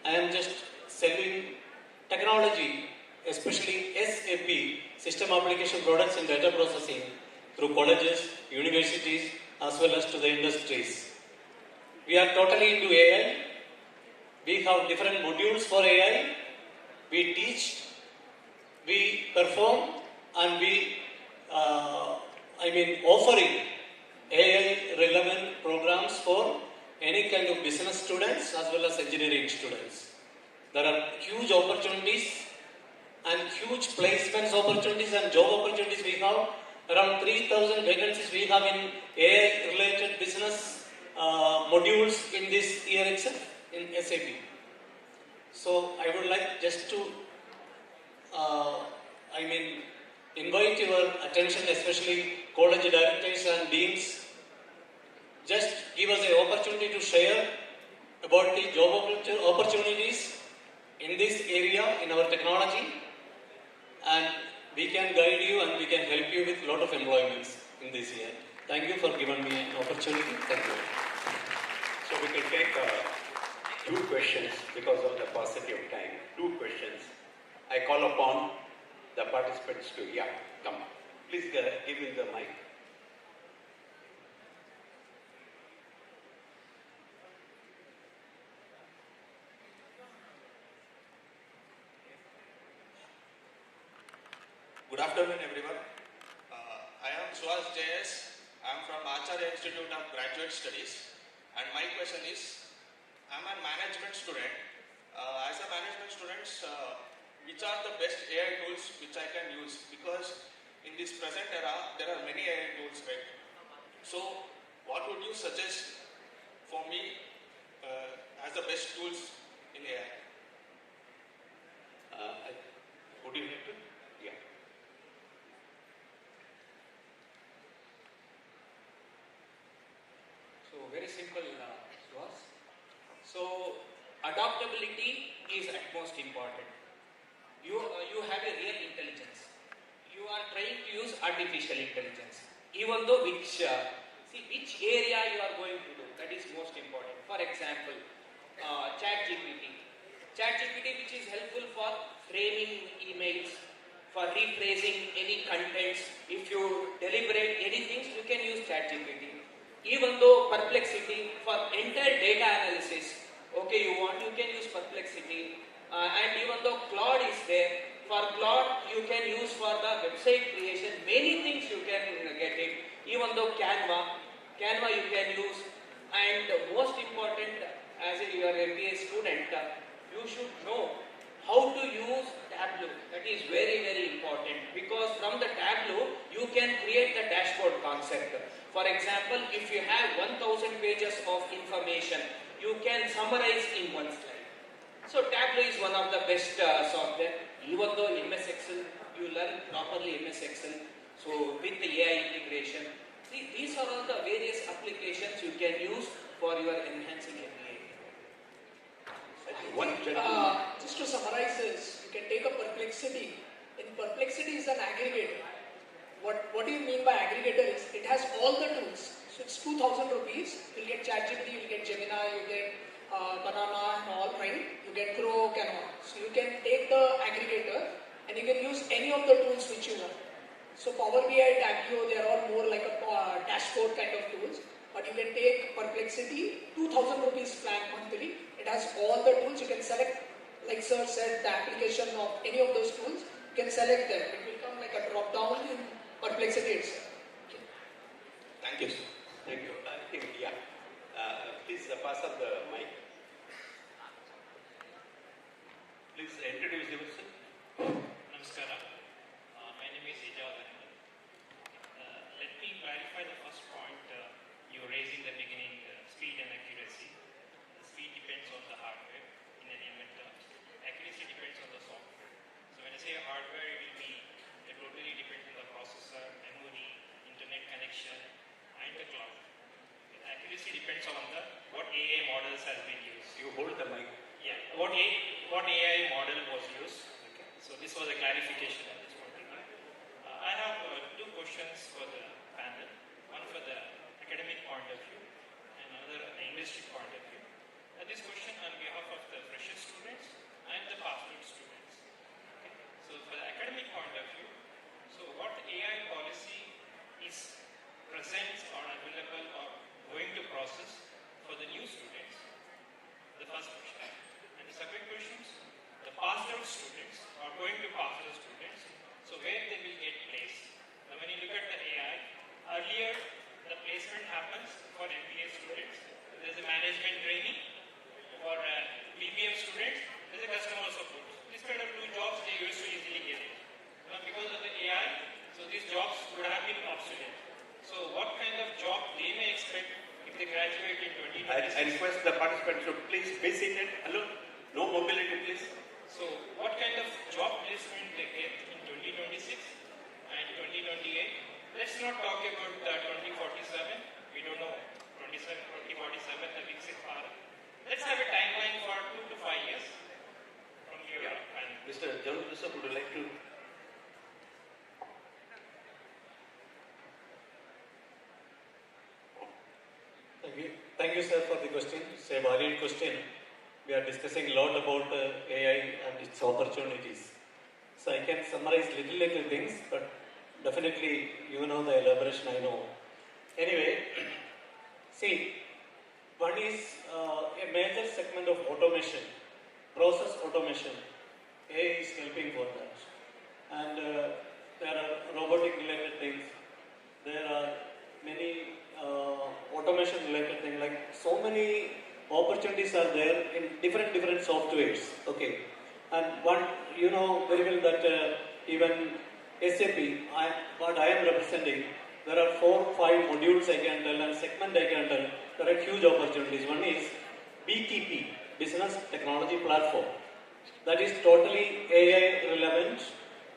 I am just selling technology, especially SAP, System Application Products and Data Processing, through colleges, universities, as well as to the industries. We are totally into AI. We have different modules for AI. We teach, we perform, and we, offering AI relevant programs for any kind of business students as well as engineering students. There are huge opportunities and huge placements opportunities and job opportunities we have. Around 3,000 vacancies we have in AI related business modules in this year itself in SAP. So I would like just to invite your attention, especially college directors and deans. Just give us an opportunity to share about the job opportunities in this area, in our technology, and we can guide you and we can help you with a lot of employments in this year. Thank you for giving me an opportunity. Thank you. So we can take 2 questions because of the paucity of time. 2 questions. I call upon the participants to, come. Please give me the mic. Good afternoon, everyone. I am Suhas JS. I am from Acharya Institute of Graduate Studies. And my question is, I am a management student. As a management student, which are the best AI tools which I can use? Because in this present era, there are many AI tools, right? So, what would you suggest for me as the best tools in AI? Would you like to? Yeah. So very simple, Suhas. So adaptability is at most important. You have a real intelligence. You are trying to use artificial intelligence. Even though which area you are going to do, that is most important. For example, ChatGPT. ChatGPT which is helpful for framing emails, for rephrasing any contents. If you deliberate anything, you can use ChatGPT. Even though Perplexity for entire data analysis, you can use Perplexity. And even though Claude is there, for Claude you can use for the website creation, many things you can get it. Even though Canva you can use. And most important, as you are an MBA student, you should know how to use Tableau. That is very, very important, because from the Tableau you can create the dashboard concept. For example, if you have 1000 pages of information, you can summarize in one slide. So Tableau is one of the best software. Even though MS Excel, you learn properly MS Excel. So with the AI integration, these are all the various applications you can use for your enhancing MBA. one Just to summarize this, you can take a perplexity. In perplexity is an aggregator. What do you mean by aggregator is it has all the tools. So it's 2,000 rupees. You'll get ChatGPT, you'll get Jnana, you get Banana and all, right? You get Croak and all. So you can take the aggregator and you can use any of the tools which you want. So Power BI, Tableau, they are all more like a dashboard kind of tools. But you can take Perplexity, 2,000 rupees plan monthly. It has all the tools. You can select, like sir said, the application of any of those tools. You can select them. It will come like a drop down in Perplexity itself. Okay. Thank you. Thank you. I think, yeah. Please pass up the mic. Please introduce yourself. Namaskara. My name is Jyothi. Let me clarify the first point you raised in the beginning, speed and accuracy. The speed depends on the hardware in an element terms. Accuracy depends on the software. So when I say hardware, it totally depends on the processor, memory, internet connection, and the cloud. Accuracy depends on what AI models has been used. You hold the mic. Yeah, what AI model was used. Okay. So this was a clarification I just wanted to give. I have two questions for the panel. One for the academic point of view and another industry point of view. This question on behalf of the fresher students and the passed out students. Okay. So for the academic point of view, so what AI policy is present or available or going to process for the new students? The first question. And the second question is, the passed out students are going to pass out students, so where they will get placed. Now when you look at the AI, earlier the placement happens for MBA students. There is a management training. For BPM students, there is a customer support. These kind of two jobs they used to easily get it. Now because of the AI, so these jobs would have been obsolete. So what kind of job they may expect if they graduate in 2026? I request the participants to please be seated. Hello? No mobility, please. So what kind of job placement they get in 2026 and 2028? Let's not talk about 2047. We don't know 2047, the Viksit Bharat. Let's have a timeline for 2 to 5 years from your panel. Mr. Jyothi, would you like to? Thank you, sir, for the question. It's a varied question. We are discussing a lot about AI and its opportunities. So I can summarize little things, but definitely you know the elaboration I know. Anyway, see, one is a major segment of automation, process automation. AI is helping for that. And there are robotic related things. There are many automation related things, like so many opportunities are there in different softwares. Okay. And one, you know very well that even SAP, what I am representing, there are 4 or 5 modules I can tell and segment I can tell. There are huge opportunities. One is BTP, Business Technology Platform. That is totally AI relevant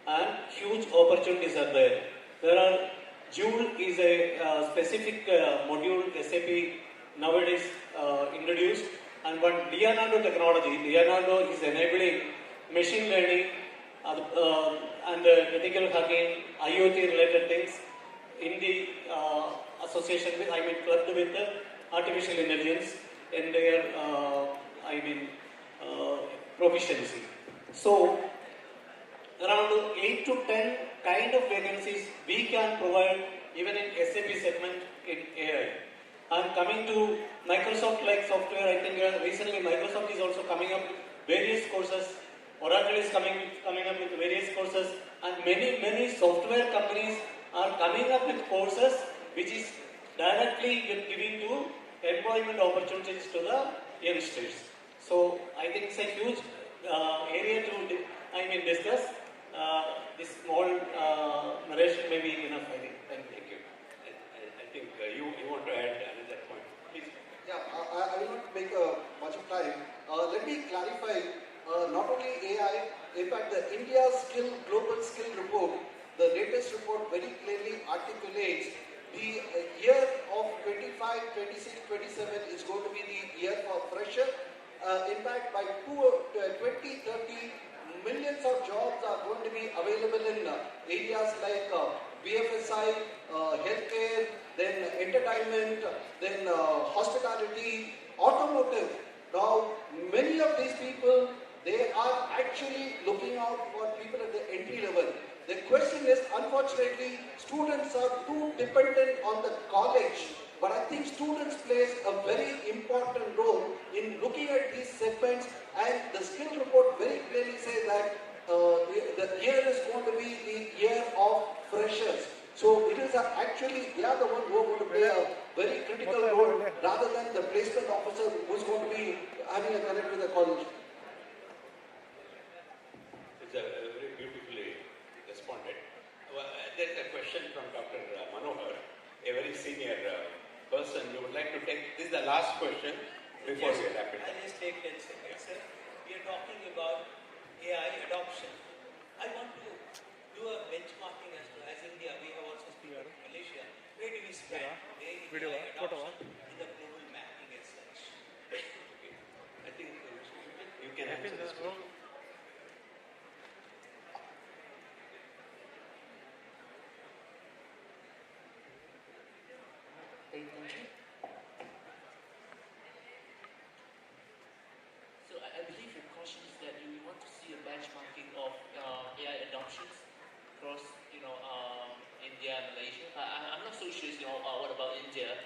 and huge opportunities are there. There are Joule is a specific module SAP nowadays introduced, and one Jnana technology. Jnana is enabling machine learning and critical hacking, IoT related things in the association with, clubbed with the artificial intelligence in their, proficiency. So, around 8 to 10 kind of vacancies we can provide even in SAP segment in AI. And coming to Microsoft like software, I think recently Microsoft is also coming up with various courses. Oracle is coming up with various courses, and many software companies are coming up with courses which is directly giving to employment opportunities to the youngsters. So I think it's a huge area to discuss. This small narration may be enough, I think. Thank you. I think you want to add another point. Please. Yeah, I will not make much of time. Let me clarify, not only AI, in fact the India Global Skill Report, the latest report very clearly articulates the year of 25, 26, 27 is going to be the year for fresher, In fact, by 2030, millions of jobs are going to be available in areas like BFSI, healthcare, then entertainment, then hospitality, automotive. Now, many of these people, they are actually looking out for people at the entry level. The question is, unfortunately, students are too dependent on the college. But I think students plays a very important role in looking at these segments, and the skill report very clearly says that the year is going to be the year of freshers. So it is actually, they are the ones who are going to play a very critical role rather than the placement officer who is going to be having a connect with the college. It's very beautifully responded. Well, there's a question from Dr. Manohar, a very senior person. You would like to take, this is the last question before we wrap it up. I'll just take 10 seconds. We are talking about AI adoption. I want to do a benchmarking as India, we have also spoken in Malaysia. Where do we stand today in AI adoption in the global mapping as such? I think you can answer this question. Thank you. So I believe your question is that you want to see a benchmarking of AI adoptions across, India and Malaysia. I'm not so sure, what about India?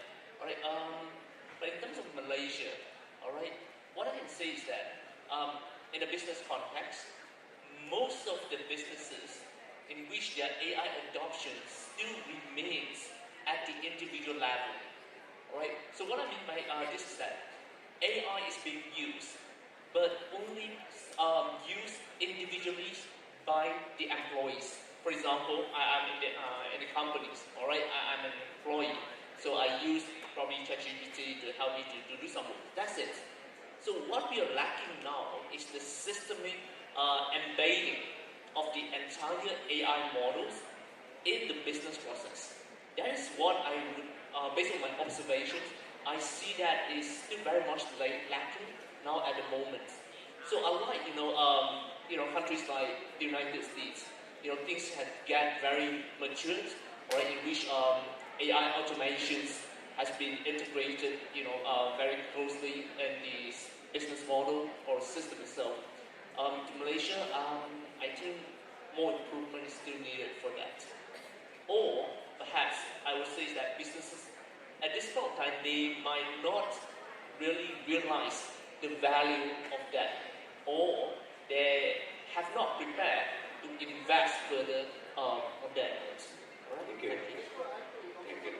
All right. But in terms of Malaysia, all right, what I can say is that in a business context, most of the businesses in which their AI adoption still remains at the individual level. Alright? So what I mean by this is that AI is being used, but only used individually by the employees. For example, I'm in the companies, alright? I'm an employee, so I use probably ChatGPT to help me to do some work. That's it. So what we are lacking now is the systemic embedding of the entire AI models in the business process. That is what I would, based on my observations, I see that is still very much lacking now at the moment. So unlike, countries like the United States, things have get very matured, right, in which AI automations has been integrated, very closely in the business model or system itself. To Malaysia, I think more improvement is still needed for that. Or perhaps I would say that businesses at this point in time, they might not really realize the value of that, or they have not prepared to invest further on that. Right? Thank you. Thank you.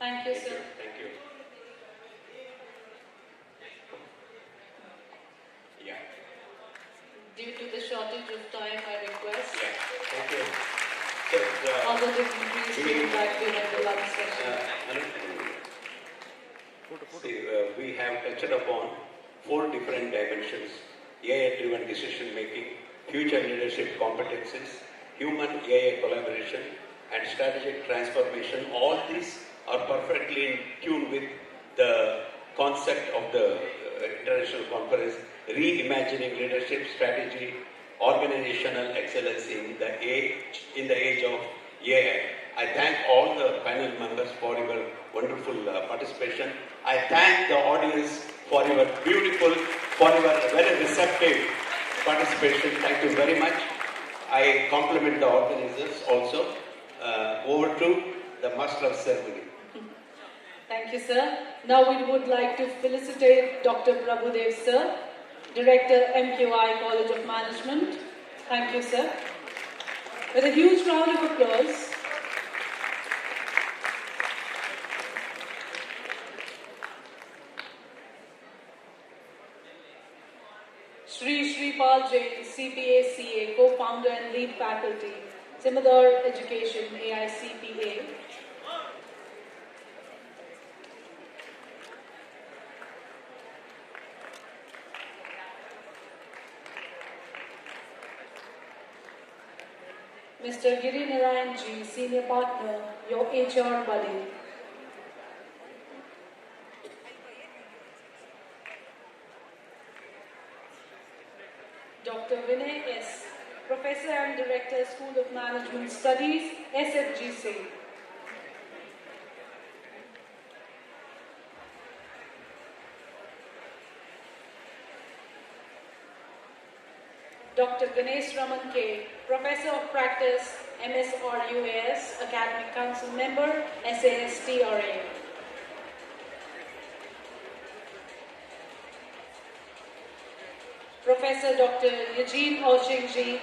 Thank you, sir. Thank you. Yeah. Due to the shortage of time, I request Thank you. So, all the dignitaries to come back during the lunch session. We have touched upon 4 different dimensions: AI-driven decision making, future leadership competencies, human AI collaboration, and strategic transformation. All these are perfectly in tune with the concept of the international conference, reimagining leadership strategy, organizational excellence in the age of AI. I thank all the panel members for your wonderful participation. I thank the audience for your very receptive participation. Thank you very much. I compliment the organizers also. Over to the Master of Ceremony. Thank you, sir. Now we would like to felicitate Dr. Prabhudev, sir, Director, MQI College of Management. Thank you, sir. With a huge round of applause. Shri Shripal Jain, CPA CA, co-founder and lead faculty, Simadar Education, AICPA. Mr. Giri Narayan Ji, Senior Partner, your HR buddy. Dr. Vinay S., Professor and Director, School of Management Studies, SFGC. Dr. Ganesh Raman K., Professor of Practice, MSRUAS, Academic Council Member, SASTRA. Professor Dr. Eugene Ochingji,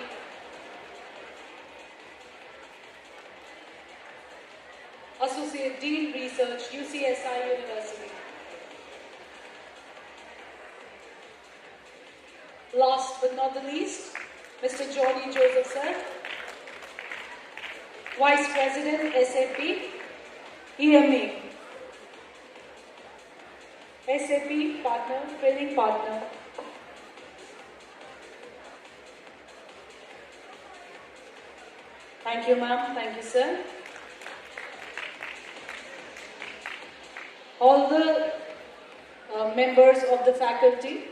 Associate Dean Research, UCSI University. Last but not the least, Mr. Jyoti Joseph Sir, Vice President, SAP, EMA, SAP Partner, Training Partner. Thank you, ma'am. Thank you, sir. All the members of the faculty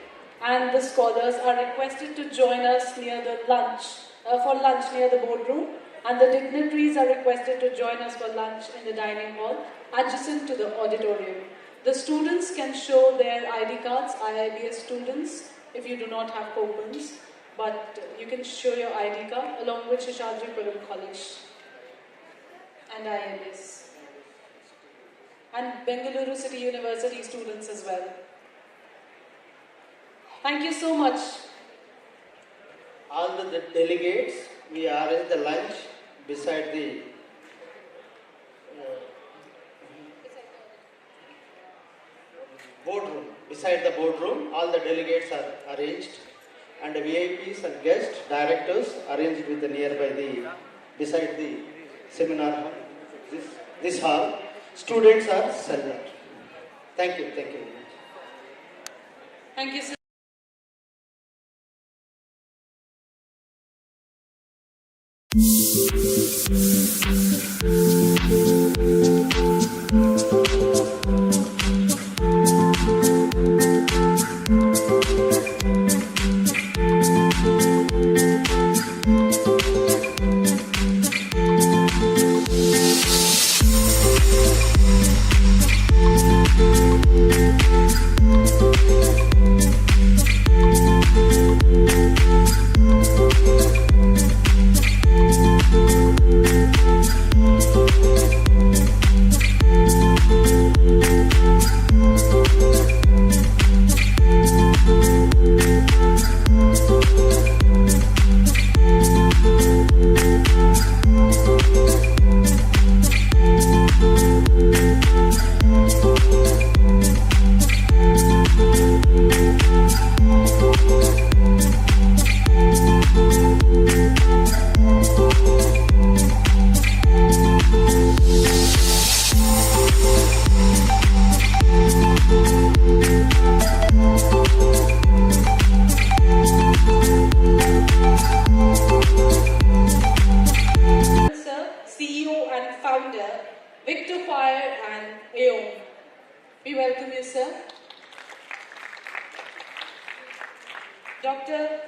and the scholars are requested to join us near the for lunch near the boardroom, and the dignitaries are requested to join us for lunch in the dining hall adjacent to the auditorium. The students can show their ID cards, IIBS students, if you do not have coupons, but you can show your ID card along with Shishadripuram College and IIBS. And Bengaluru City University students as well. Thank you so much. All the delegates, we arrange the lunch beside the boardroom. Beside the boardroom, all the delegates are arranged, and the VIPs and guests, directors arranged with the beside the seminar hall. This hall, students are silent. Thank you. Thank you very much. Thank you, sir. Dr.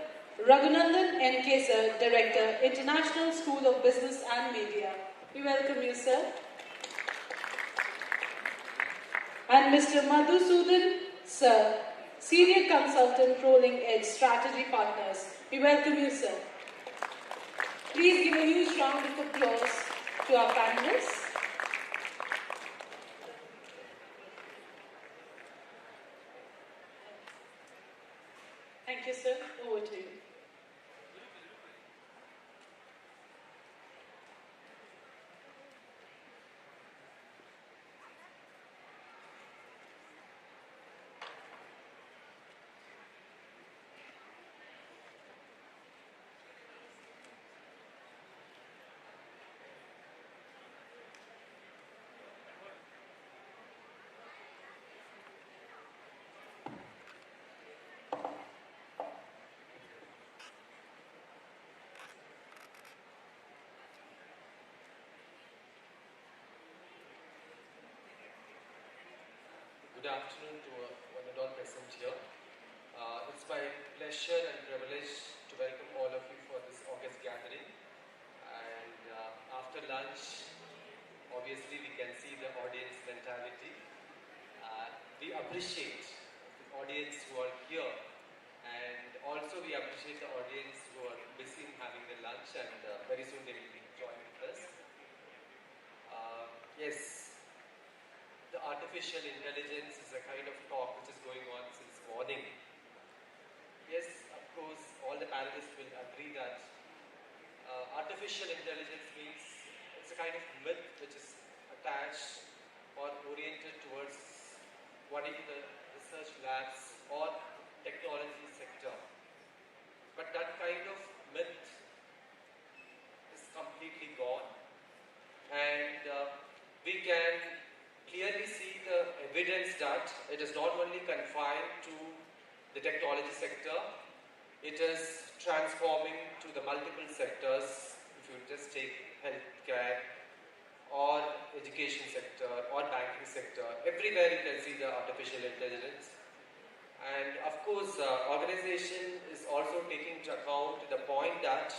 Raghunandan N.K. Sir, Director, International School of Business and Media. We welcome you, sir. And Mr. Madhusudan Sir, Senior Consultant, Rolling Edge Strategy Partners. We welcome you, sir. Please give a huge round of applause to our panelists. Thank you, sir. Over to you. afternoon to one and all present here. It's my pleasure and privilege to welcome all of you for this August gathering. And after lunch, obviously we can see the audience mentality. We appreciate the audience who are here, and also we appreciate the audience who are busy in having their lunch, and very soon they will be joining us. Yes, the artificial intelligence is a kind of talk which is going on since morning. Yes, of course, all the panelists will agree that artificial intelligence means it's a kind of myth which is attached or oriented towards one of the research labs or technology sector. But that kind of myth is completely gone, and we can clearly see the evidence that it is not only confined to the technology sector, it is transforming to the multiple sectors. If you just take healthcare or education sector or banking sector, everywhere you can see the artificial intelligence. And of course, organization is also taking into account the point that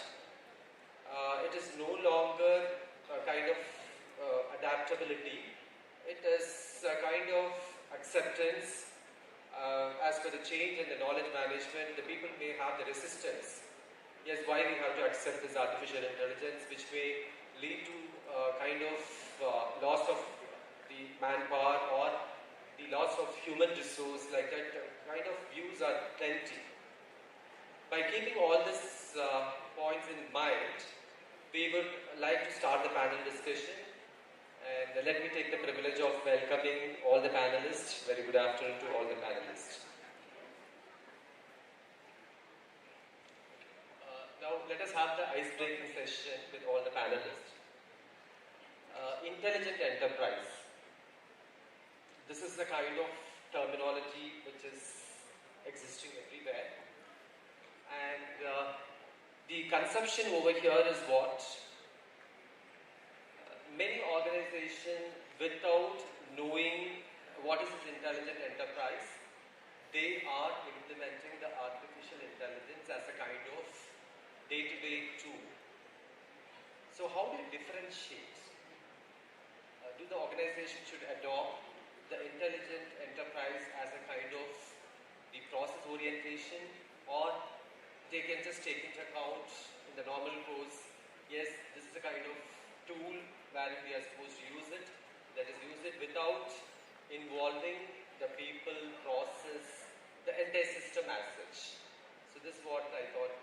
it is no longer a kind of adaptability. It is a kind of acceptance. As per the change in the knowledge management, the people may have the resistance. Yes, why we have to accept this artificial intelligence, which may lead to kind of loss of the manpower or the loss of human resource, like that kind of views are plenty. By keeping all these points in mind, we would like to start the panel discussion. And let me take the privilege of welcoming all the panelists. Very good afternoon to all the panelists. Now let us have the ice-breaking session with all the panelists. Intelligent enterprise. This is the kind of terminology which is existing everywhere. And the conception over here is what? Many organizations, without knowing what is this intelligent enterprise, they are implementing the artificial intelligence as a kind of day-to-day tool. So how do you differentiate? Do the organization should adopt the intelligent enterprise as a kind of the process orientation, or they can just take into account in the normal course, yes, this is a kind of tool where we are supposed to use it, that is, use it without involving the people, process, the entire system as such. So this is what I thought,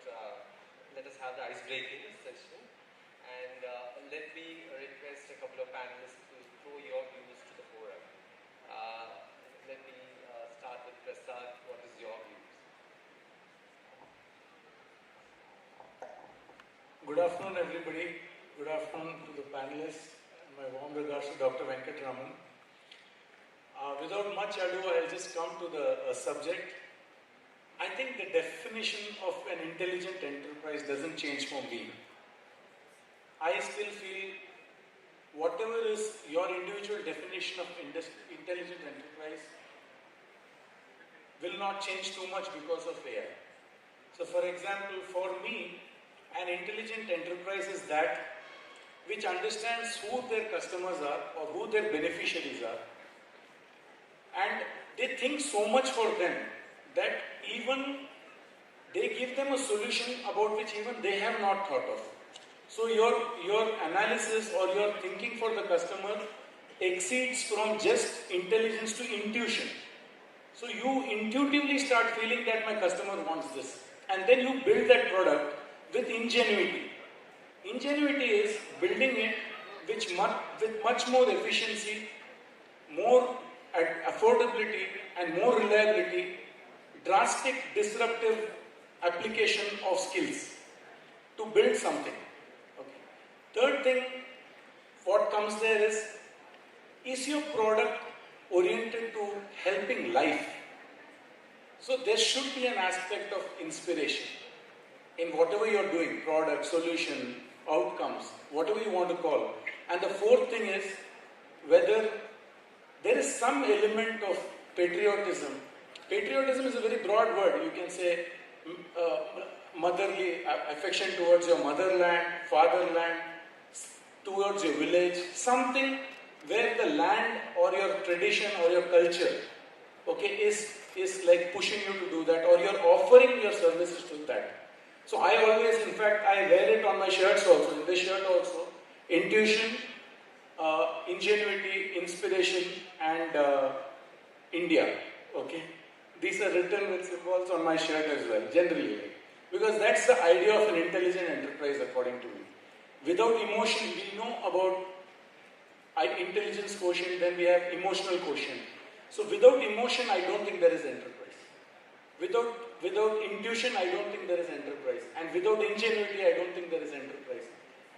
let us have the ice-breaking session. And let me request a couple of panelists to throw your views to the forum. Let me start with Prasad. What is your views? Good afternoon, everybody. Good afternoon to the panelists. My warm regards to Dr. Venkatraman. Without much ado, I'll just come to the subject. I think the definition of an intelligent enterprise doesn't change for me. I still feel whatever is your individual definition of intelligent enterprise will not change too much because of AI. So for example, for me, an intelligent enterprise is that which understands who their customers are or who their beneficiaries are, and they think so much for them that even they give them a solution about which even they have not thought of. So your analysis or your thinking for the customer exceeds from just intelligence to intuition. So you intuitively start feeling that my customer wants this, and then you build that product with ingenuity. Ingenuity is building it with much more efficiency, more affordability and more reliability, drastic disruptive application of skills to build something. Okay. Third thing, what comes there is your product oriented to helping life? So there should be an aspect of inspiration in whatever you're doing, product, solution, outcomes, whatever you want to call. And the fourth thing is whether there is some element of patriotism. Patriotism is a very broad word. You can say motherly affection towards your motherland, fatherland, towards your village, something where the land or your tradition or your culture, okay, is like pushing you to do that, or you're offering your services to that. So I always, in fact, I wear it on my shirts also, in this shirt also, intuition, ingenuity, inspiration, and India, okay. These are written with symbols on my shirt as well, generally, because that's the idea of an intelligent enterprise according to me. Without emotion, we know about intelligence quotient, then we have emotional quotient. So without emotion, I don't think there is enterprise. Without intuition, I don't think there is enterprise. And without ingenuity, I don't think there is enterprise.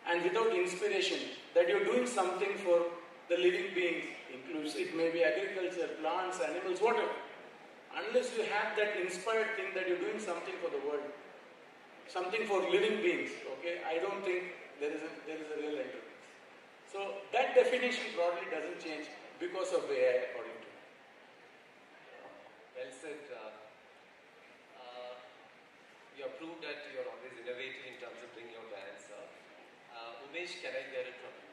And without inspiration, that you're doing something for the living beings, includes it may be agriculture, plants, animals, whatever. Unless you have that inspired thing that you're doing something for the world, something for living beings, okay, I don't think there is a real enterprise. So that definition broadly doesn't change because of AI, according to me. Well said. You have proved that you are always innovative in terms of bringing out the answer. Umesh, can I hear it from you?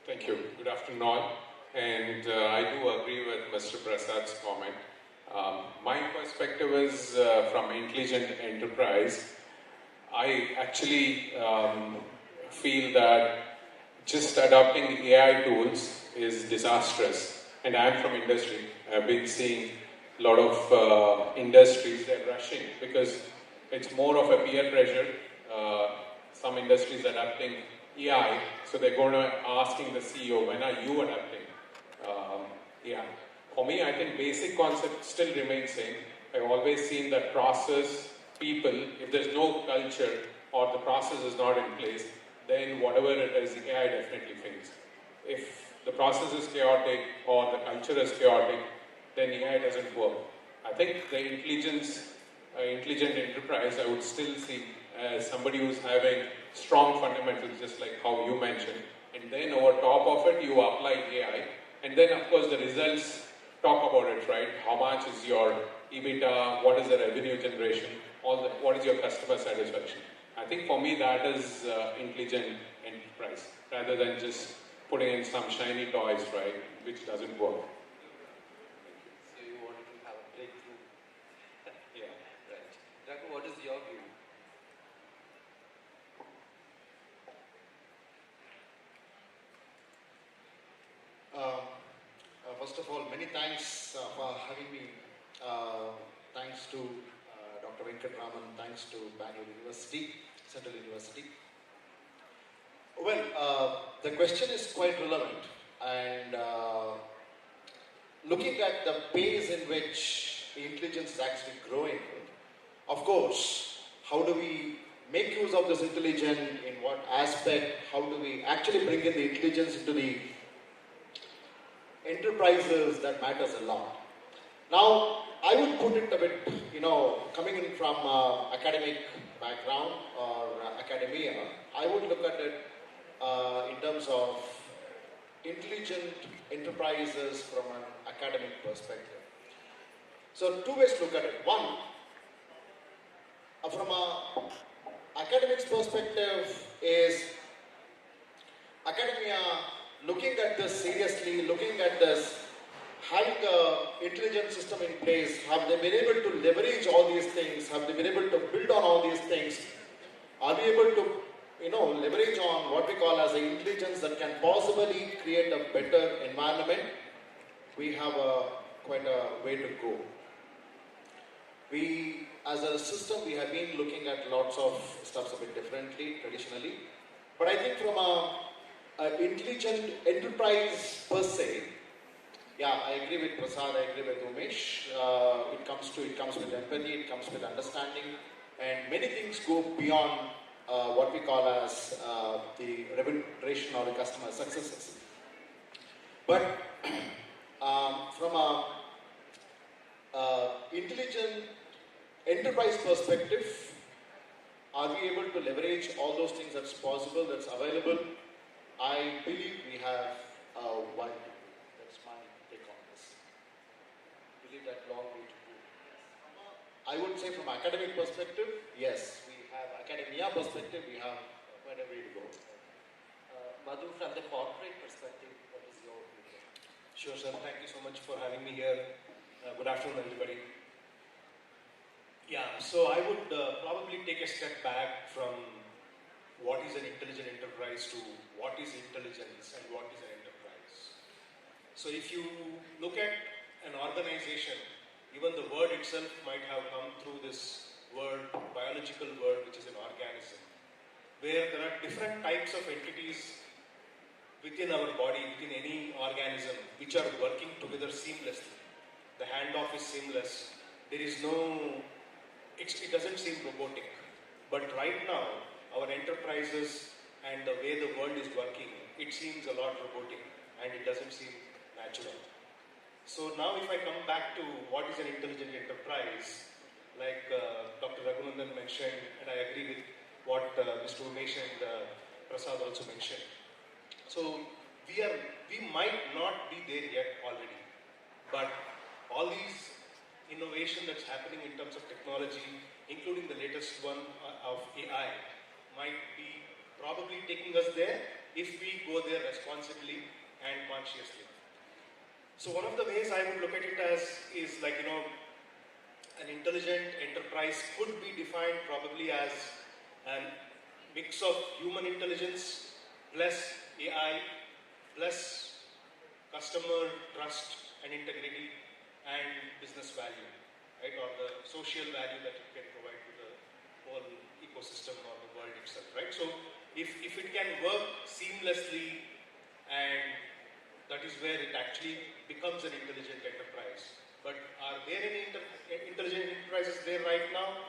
Thank you. Good afternoon all. And I do agree with Mr. Prasad's comment. My perspective is from intelligent enterprise. I actually feel that just adopting AI tools is disastrous. And I'm from industry. I've been seeing a lot of industries that are rushing because it's more of a peer pressure. Some industries adapting AI, so they're going to asking the CEO, when are you adapting? Yeah. For me, I think basic concept still remains same. I've always seen that process, people, if there's no culture or the process is not in place, then whatever it is, AI definitely fails. If the process is chaotic or the culture is chaotic, then AI doesn't work. I think the intelligent enterprise, I would still see as somebody who's having strong fundamentals, just like how you mentioned, and then over top of it, you apply AI, and then of course the results talk about it, right? How much is your EBITDA, what is the revenue generation, what is your customer satisfaction. I think for me that is intelligent enterprise, rather than just putting in some shiny toys, right, which doesn't work. So you wanted to have a breakthrough. Yeah. Right. Raghu, what is your view? First of all, many thanks for having me. Thanks to Dr. Venkatraman, thanks to Bangalore University, Central University. Well, the question is quite relevant, and looking at the pace in which intelligence is actually growing, of course, how do we make use of this intelligence, in what aspect, how do we actually bring in the intelligence into the enterprises, that matters a lot. Now, I would put it a bit, coming in from academic background or academia, I would look at it in terms of intelligent enterprises from an academic perspective. So, two ways to look at it. One, from an academic's perspective is academia looking at this seriously, looking at this, having an intelligent system in place. Have they been able to leverage all these things? Have they been able to build on all these things? Are we able to, leverage on what we call as the intelligence that can possibly create a better environment? We have quite a way to go. We, as a system, we have been looking at lots of stuff a bit differently, traditionally. But I think from an intelligent enterprise per se, yeah, I agree with Prasad, I agree with Umesh. It comes with empathy, it comes with understanding, and many things go beyond what we call as the remuneration or the customer successes. But from a intelligent enterprise perspective, are we able to leverage all those things that's possible, that's available? I believe we have while that's my take on this. Believe that long way to go. I would say from academic perspective, yes, we have academia perspective, we have quite a way to go. Madhu, from the corporate perspective, what is your opinion? Sure, sir. Thank you so much for having me here. Good afternoon, everybody. Yeah, so I would probably take a step back from what is an intelligent enterprise to what is intelligence and what is an enterprise. So if you look at an organization, even the word itself might have come through this word, biological word, which is an organism, where there are different types of entities within our body, within any organism, which are working together seamlessly. The handoff is seamless. There is no, it doesn't seem robotic. But right now, our enterprises and the way the world is working, it seems a lot robotic and it doesn't seem natural. So now if I come back to what is an intelligent enterprise, like Dr. Raghunandan mentioned, and I agree with what Mr. Umesh and Prasad also mentioned. So we might not be there yet already, but all these innovation that's happening in terms of technology, including the latest one of AI, might be probably taking us there if we go there responsibly and consciously. So one of the ways I would look at it as is like, an intelligent enterprise could be defined probably as a mix of human intelligence plus AI plus customer trust and integrity and business value, right? Or the social value that it can provide to the whole ecosystem or the world itself, right? So if it can work seamlessly, and that is where it actually becomes an intelligent enterprise. But are there any intelligent enterprises there right now?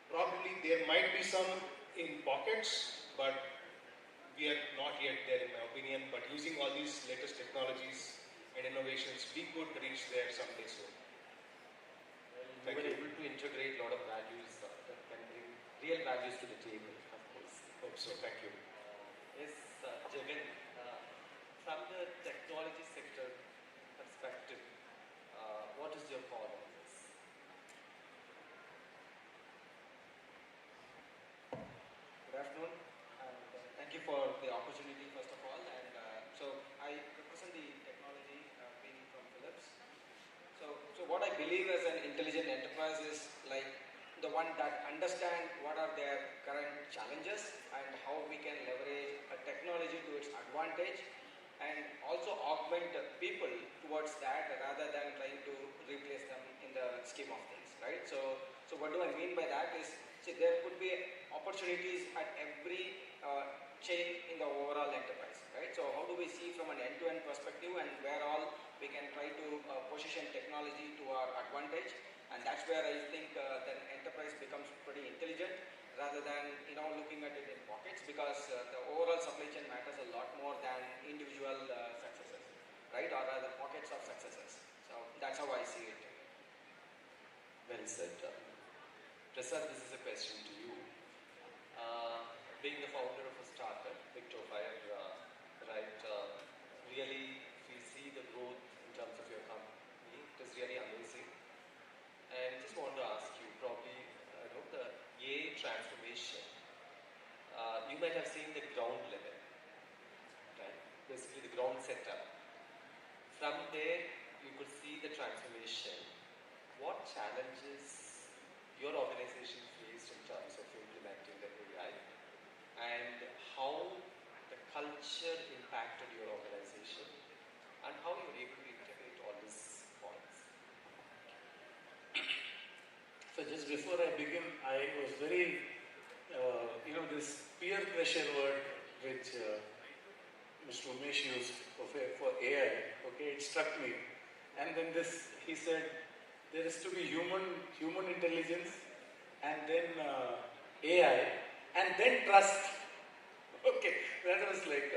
Probably there might be some in pockets, but we are not yet there in my opinion. But using all these latest technologies and innovations, we could reach there someday soon. We were able to integrate a lot of values that can bring real values to the table, of course. Hope so. Thank you. Yes, Jagan, from the technology sector perspective, what is your call on this? Good afternoon, and thank you for the opportunity, first of all. And so I represent the technology being from Philips. So what I believe as an intelligent enterprise is like the one that understand what are their current challenges and how we can leverage a technology to its advantage, and also augment people towards that rather than trying to replace them in the scheme of things, right? So what do I mean by that is, see, there could be opportunities at every chain in the overall enterprise, right? So how do we see from an end-to-end perspective and where all we can try to position technology to our advantage, and that's where I think the enterprise becomes pretty intelligent rather than looking at it in pockets, because the overall supply chain matters a lot more than individual successes, right, or rather pockets of successes. So that's how I see it. Well said. Prasad, this is a question to you. Being the founder of a startup, Victofire, right, really, if you see the growth in terms of your company, it is really amazing. And just want to ask you, probably, the AI transformation, you might have seen the ground level, right? Basically the ground setup. From there, you could see the transformation. What challenges your organization faced in terms of implementing the AI, and how the culture impacted your organization, and how you were able to integrate all these points? So just before I begin, I was very, this peer pressure word which Mr. Umesh used for AI, okay, it struck me. And then he said, there is to be human intelligence, and then AI, and then trust. Okay, that was like,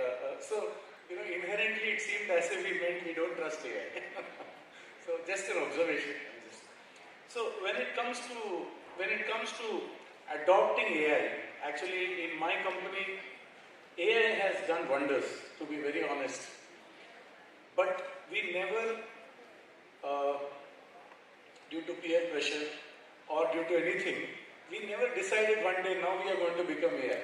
inherently it seemed as if we meant we don't trust AI. So just an observation. So when it comes to adopting AI, actually in my company, AI has done wonders, to be very honest. But we never, due to peer pressure or due to anything, we never decided one day now we are going to become AI.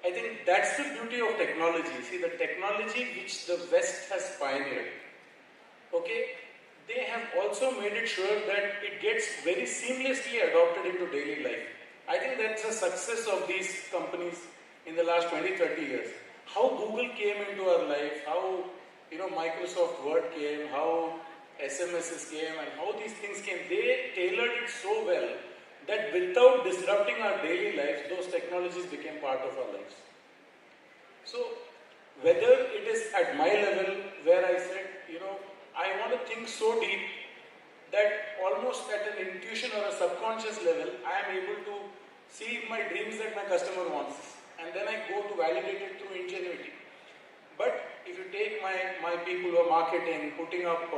I think that's the beauty of technology. See, the technology which the West has pioneered, okay, they have also made it sure that it gets very seamlessly adopted into daily life. I think that's a success of these companies in the last 20-30 years. How Google came into our life, how Microsoft Word came, how SMSs came, and how these things came, they tailored it so well that without disrupting our daily lives, those technologies became part of our lives. So, whether it is at my level where I said, I want to think so deep that almost at an intuition or a subconscious level, I am able to see my dreams that my customer wants. And then I go to validate it through ingenuity. But if you take my people who are marketing, putting up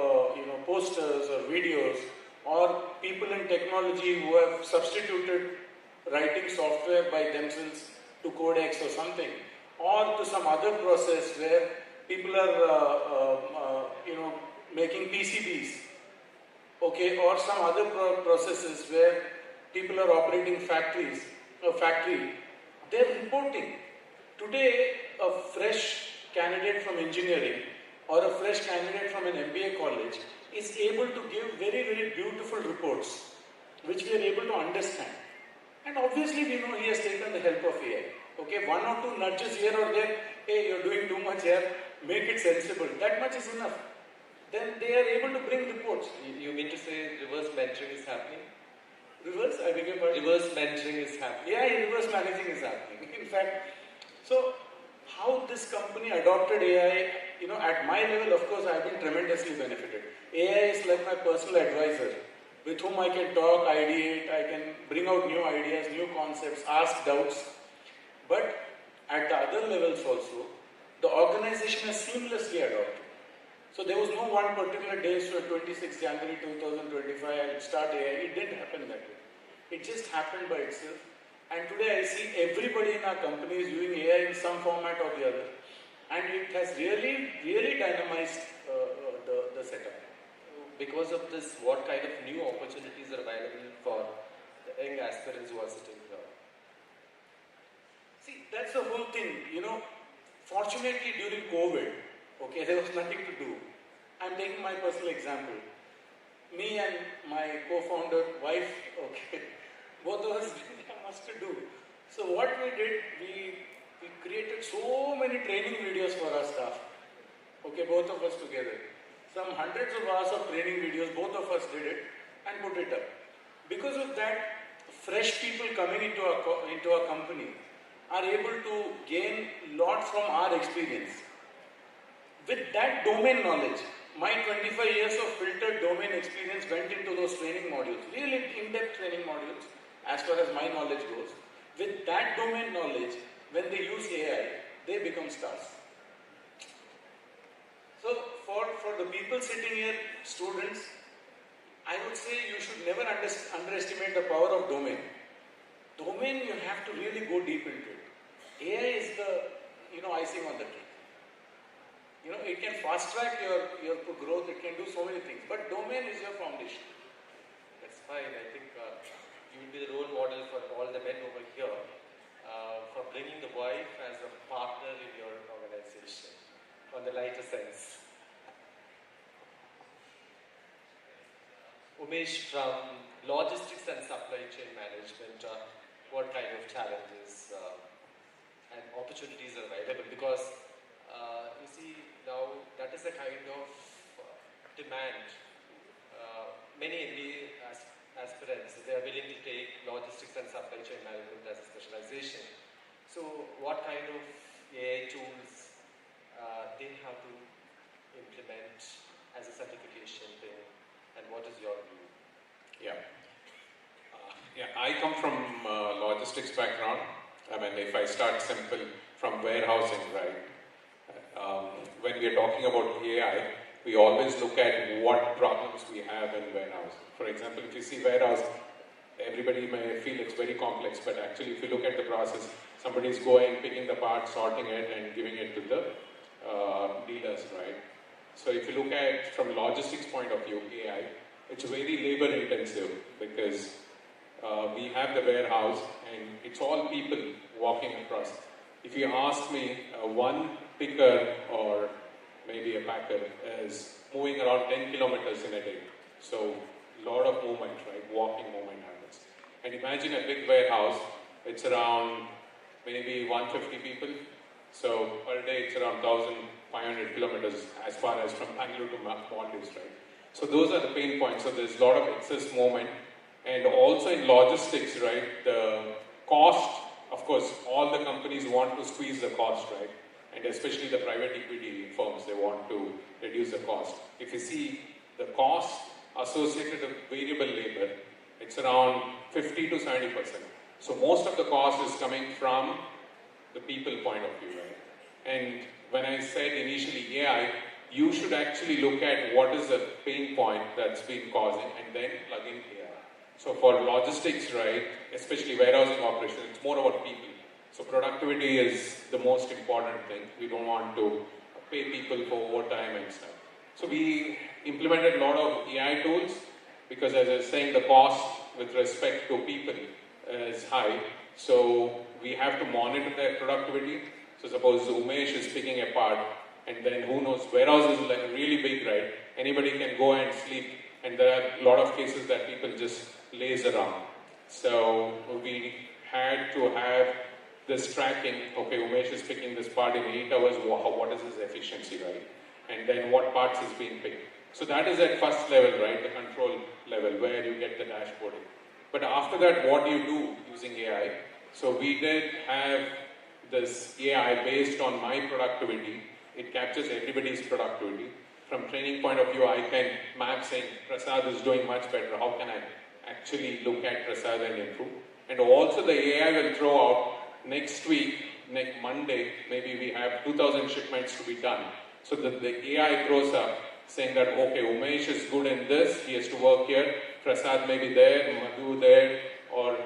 posters or videos, or people in technology who have substituted writing software by themselves to Codex or something, or to some other process where people are making PCBs, okay, or some other processes where people are operating factory, they're reporting. Today, a fresh candidate from engineering or a fresh candidate from an MBA college is able to give very, very beautiful reports, which we are able to understand. And obviously, we know he has taken the help of AI. Okay, one or two nudges here or there, hey, you're doing too much here, make it sensible. That much is enough. Then they are able to bring reports. You mean to say reverse mentoring is happening? Reverse? I beg your pardon? Reverse mentoring is happening. Yeah, reverse managing is happening. In fact, so how this company adopted AI, at my level, of course, I have been tremendously benefited. AI is like my personal advisor, with whom I can talk, ideate, I can bring out new ideas, new concepts, ask doubts. But at the other levels also, the organization has seamlessly adopted. So there was no one particular day, so 26 January 2025, I'll start AI. It didn't happen that way. It just happened by itself. And today I see everybody in our company is using AI in some format or the other. And it has really, really dynamized the setup. Because of this, what kind of new opportunities are available for the young aspirants who are sitting here? See, that's the whole thing. Fortunately during COVID, okay, there was nothing to do. I'm taking my personal example. Me and my co-founder, wife, okay, both of us didn't have much to do. So what we did, we created so many training videos for our staff. Okay, both of us together. Some hundreds of hours of training videos, both of us did it and put it up. Because of that, fresh people coming into our company are able to gain a lot from our experience. With that domain knowledge, my 25 years of filtered domain experience went into those training modules, really in-depth training modules, as far as my knowledge goes. With that domain knowledge, when they use AI, they become stars. So, for the people sitting here, students, I would say you should never underestimate the power of domain. Domain, you have to really go deep into it. AI is the, icing on the cake. It can fast track your growth, it can do so many things, but domain is your foundation. That's fine. I think you will be the role model for all the men over here for bringing the wife as a partner in your organization, on the lighter sense. Umesh, from logistics and supply chain management, what kind of challenges and opportunities are available? Because you see, now that is the kind of demand. Many MBA aspirants, they are willing to take logistics and supply chain management as a specialization. So what kind of AI tools they have to implement as a certification thing, and what is your view? I come from logistics background. I mean, if I start simple from warehousing, right? When we are talking about AI, we always look at what problems we have in warehouse. For example, if you see warehouse, everybody may feel it's very complex, but actually if you look at the process, somebody is going, picking the parts, sorting it and giving it to the dealers, right? So if you look at from logistics point of view, AI, it's very labor intensive because we have the warehouse and it's all people walking across. If you ask me, one picker or maybe a packer is moving around 10 kilometers in a day. So a lot of movement, right? Walking movement happens. And imagine a big warehouse, it's around maybe 150 people. So per day it's around 1,500 kilometers as far as from Bengaluru to Maldives, right? So those are the pain points. So there's a lot of excess movement. And also in logistics, right, the cost, of course, all the companies want to squeeze the cost, right? And especially the private equity firms, they want to reduce the cost. If you see the cost associated with variable labor, it's around 50 to 70%. So most of the cost is coming from the people point of view, right? And when I said initially AI, you should actually look at what is the pain point that's been causing and then plug in AI. So for logistics, right, especially warehousing operations, it's more about people. So productivity is the most important thing. We don't want to pay people for overtime and stuff. So we implemented a lot of AI tools because, as I was saying, the cost with respect to people is high. So we have to monitor their productivity. So suppose Umesh is picking a part and then who knows, warehouse is like really big, right? Anybody can go and sleep and there are a lot of cases that people just laze around. So we had to have this tracking, okay, Umesh is picking this part in 8 hours, what is his efficiency, right? And then what parts is being picked. So that is at first level, right, the control level where you get the dashboarding. But after that, what do you do using AI? So we did have this AI based on my productivity. It captures everybody's productivity. From training point of view, I can map saying, Prasad is doing much better. How can I actually look at Prasad and improve? And also the AI will throw out next week, next Monday, maybe we have 2,000 shipments to be done. So the AI throws up saying that, okay, Umesh is good in this, he has to work here, Prasad may be there, Madhu there, or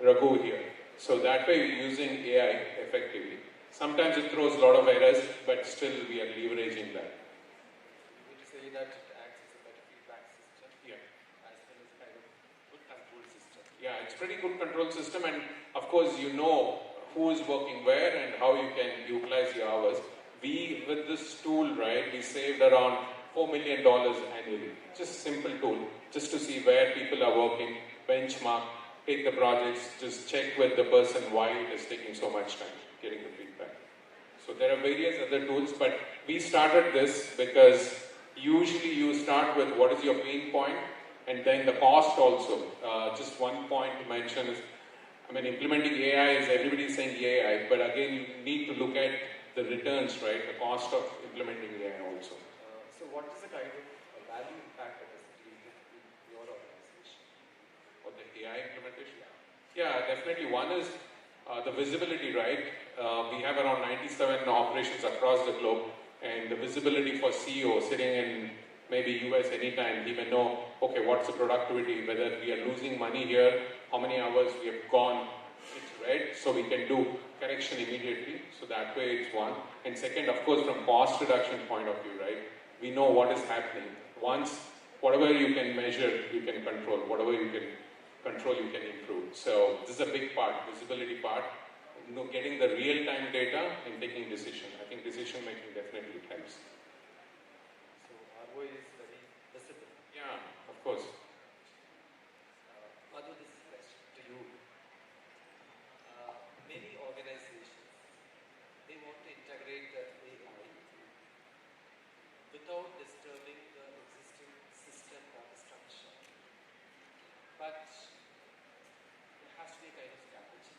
Raghu here. So that way we're using AI effectively. Sometimes it throws a lot of errors, but still we are leveraging that. Would you say that it acts as a better feedback system? Yeah. As well as kind of good control system? Yeah, it's pretty good control system, and of course you know who is working where and how you can utilize your hours. We, with this tool, right, we saved around $4 million annually. Just a simple tool, just to see where people are working, benchmark, take the projects, just check with the person why it is taking so much time getting the feedback. So there are various other tools, but we started this because usually you start with what is your pain point and then the cost also. Just one point to mention is, I mean, implementing AI is everybody saying AI, but again, you need to look at the returns, right? The cost of implementing AI also. So what is the kind of value impact that has created in your organization? For the AI implementation? Yeah, definitely. One is the visibility, right? We have around 97 operations across the globe, and the visibility for CEO sitting in maybe US anytime, he may know, okay, what's the productivity, whether we are losing money here, how many hours we have gone, it's red, so we can do correction immediately. So that way it's one. And second, of course, from cost reduction point of view, right? We know what is happening. Once, whatever you can measure, you can control. Whatever you can control, you can improve. So this is a big part, visibility part. You know, getting the real-time data and taking decision. I think decision making definitely helps. So ROI is very visible. Yeah, of course. Madhu, this is a question to you. Many organizations, they want to integrate the AI without disturbing the existing system or the structure. But there has to be a kind of strategy.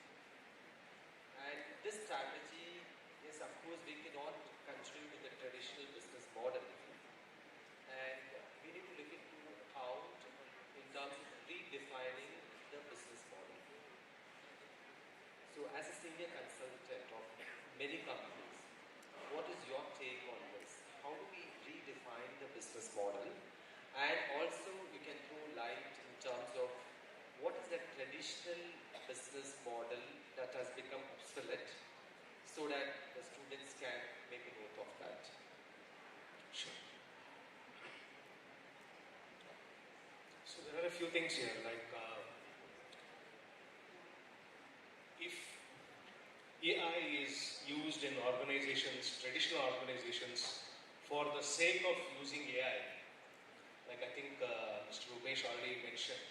And this strategy is, of course, we cannot continue with the traditional business model. And we need to look into how, in terms of redefining the business model. So, as a senior consultant of many companies, what is your take on this? How do we redefine the business model? And also, you can throw light in terms of what is the traditional business model that has become obsolete, so that the students can make a note of that. Sure. few things here, like if AI is used in organizations, traditional organizations, for the sake of using AI, like I think Mr. Rupesh already mentioned,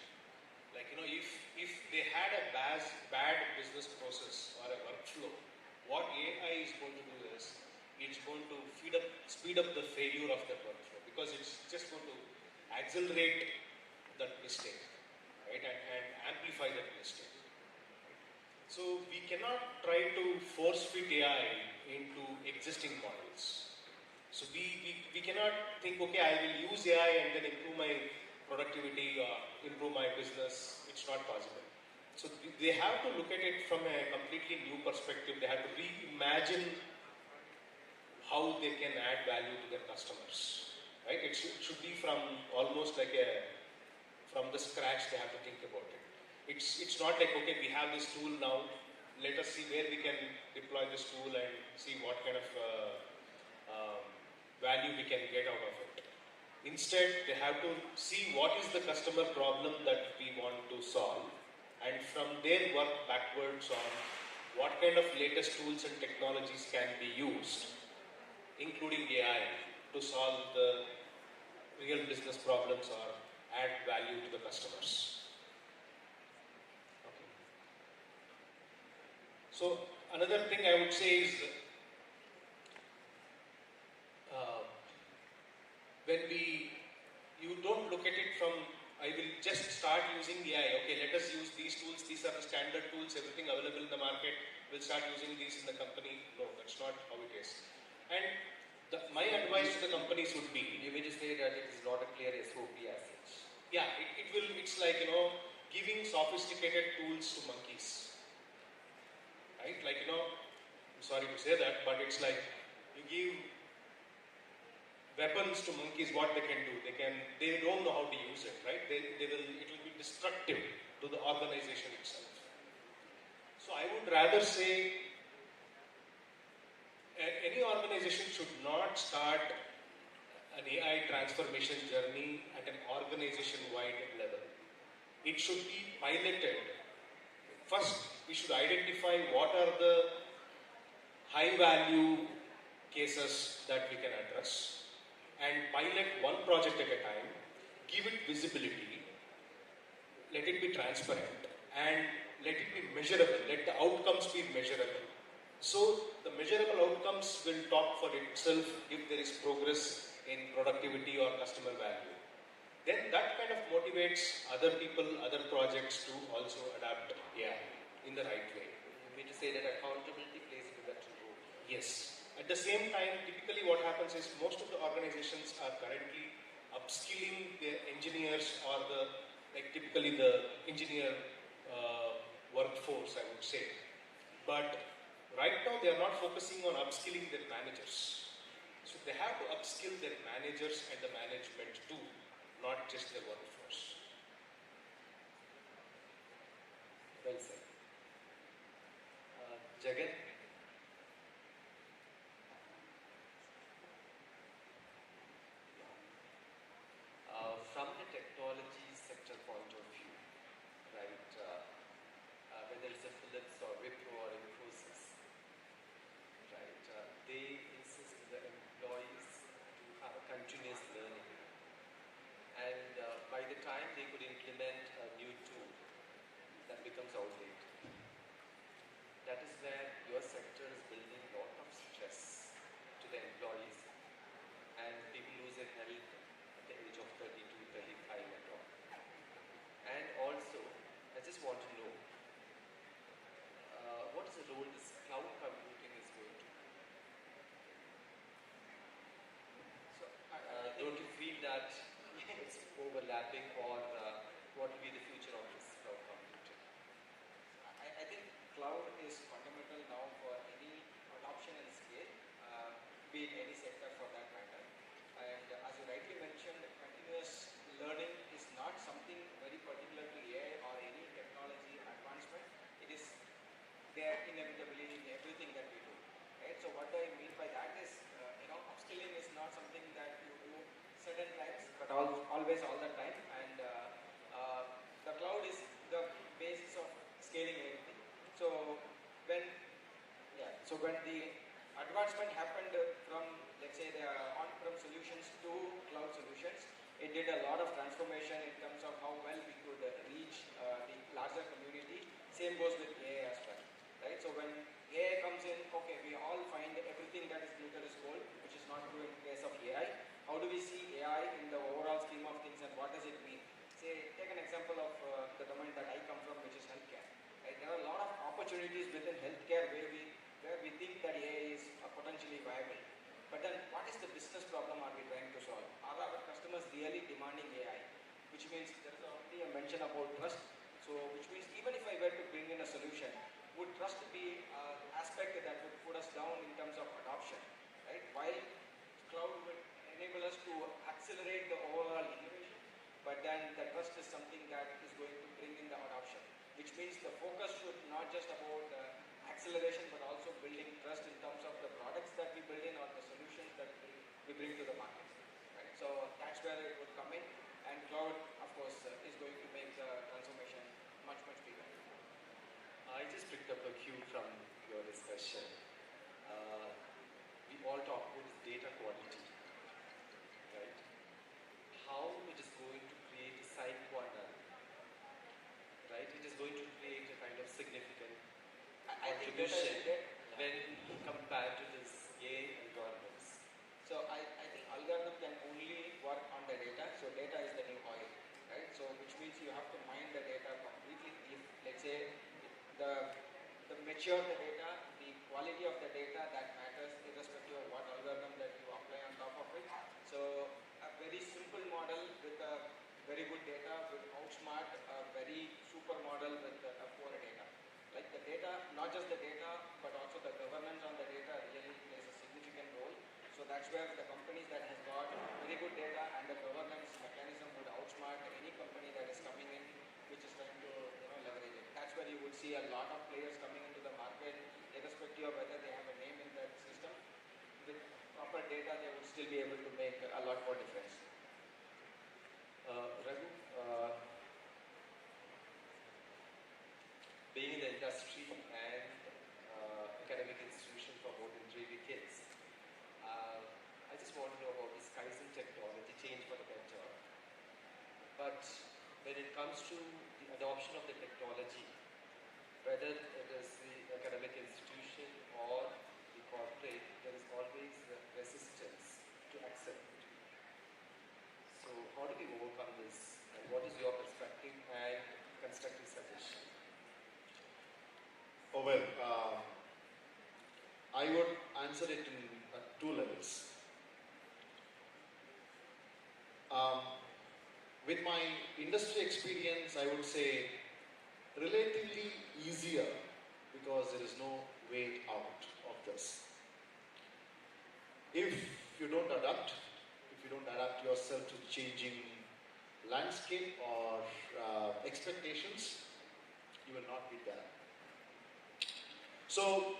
like, if they had a bad business process or a workflow, what AI is going to do is, it's going to speed up the failure of that workflow, because it's just going to accelerate that mistake, right, and amplify that mistake. So we cannot try to force fit AI into existing models. So we cannot think, okay, I will use AI and then improve my productivity or improve my business. It's not possible. So they have to look at it from a completely new perspective. They have to reimagine how they can add value to their customers. Right? It should be from almost like from the scratch. They have to think about it. It's not like, okay, we have this tool now. Let us see where we can deploy this tool and see what kind of value we can get out of it. Instead, they have to see what is the customer problem that we want to solve, and from there work backwards on what kind of latest tools and technologies can be used, including AI, to solve the real business problems or add value to the customers. Okay. So another thing I would say is, when you don't look at it from, I will just start using AI, okay, let us use these tools, these are the standard tools, everything available in the market, we'll start using these in the company. No, that's not how it is. And my advice to the companies would be, you may just say that it is not a clear SOP as such. Yeah, it's like, giving sophisticated tools to monkeys. Right? Like, I'm sorry to say that, but it's like you give weapons to monkeys, what they can do. They don't know how to use it, right? It will be destructive to the organization itself. So I would rather say any organization should not start an AI transformation journey at an organization-wide level. It should be piloted. First, we should identify what are the high-value cases that we can address, and pilot one project at a time, give it visibility, let it be transparent, and let it be measurable, let the outcomes be measurable. So the measurable outcomes will talk for itself if there is progress in productivity or customer value. Then that kind of motivates other people, other projects to also adapt AI in the right way. You mean to say that accountability plays a pivotal role? Yes. At the same time, typically what happens is most of the organizations are currently upskilling their engineers, or typically the engineer workforce, I would say. But right now they are not focusing on upskilling their managers. So they have to upskill their managers and the management too, not just their workforce. Well said. Jagan? From the technology sector point of view, right, whether it's a Philips or Wipro or Infosys, right, they insist the employees to have a continuous learning, and by the time they could implement a new tool, that becomes outdated. That is where your sector is building a lot of stress to the employees, and people lose their health at the age of 32, 35 and all. And also, I just want to know, what is the role this cloud computing is going to play? So, don't you feel that it's overlapping, or what will be the future of this cloud computing? I think cloud is fundamental now for any adoption and scale, be it any sector for that matter. And as you rightly mentioned, continuous learning is not something very particular to AI or any technology advancement. It is there inevitably in everything that we do. Right? So what I mean by that is, upskilling is not something that you do certain times, but always all the time. And So when the advancement happened from, let's say, the on-prem solutions to cloud solutions, it did a lot of transformation in terms of how well we could reach the larger community. Same goes with AI as well, right? So when AI comes in, okay, we all find everything that is glitter is gold, which is not true in case of AI. How do we see AI in the overall scheme of things, and what does it mean? Say, take an example of the domain that I come from, which is healthcare. Right? There are a lot of opportunities within healthcare where we think that AI is potentially viable. But then, what is the business problem are we trying to solve? Are our customers really demanding AI? Which means there is already a mention about trust. So, which means even if I were to bring in a solution, would trust be an aspect that would put us down in terms of adoption, right? While cloud would enable us to accelerate the overall innovation, but then the trust is something that is going to bring in the adoption, which means the focus should not just about acceleration, but also building trust in terms of the products that we build in or the solutions that we bring to the market. Right? So that's where it would come in, and cloud, of course, is going to make the transformation much, much bigger. I just picked up a cue from your discussion. We all talk about data quality, right? How it is going to create a sine qua non, right? It is going to create a kind of significant contribution when compared to this AI algorithms. So I think algorithm can only work on the data. So data is the new oil, right? So which means you have to mine the data completely. If let's say the mature the data, the quality of the data, that matters irrespective of what algorithm that you apply on top of it. So a very simple model with a very good data will outsmart a very super model with a poor data. Like the data, not just the data, but also the governance on the data really plays a significant role. So that's where the companies that has got very good data and the governance mechanism would outsmart any company that is coming in, which is trying to leverage it. That's where you would see a lot of players coming into the market, irrespective of whether they have a name in that system. With proper data, they would still be able to make a lot more difference. Raghu, being in the industry and academic institution for more than 3 decades, I just want to know about this Kaizen technology, change for the better. But when it comes to the adoption of the technology, whether it is the academic institution or the corporate, there is always resistance to accept it. So how do we overcome this, and what is your perspective and constructive suggestion? Oh well, I would answer it in 2 levels. With my industry experience, I would say relatively easier because there is no way out of this. If you don't adapt yourself to changing landscape or expectations, you will not be there. So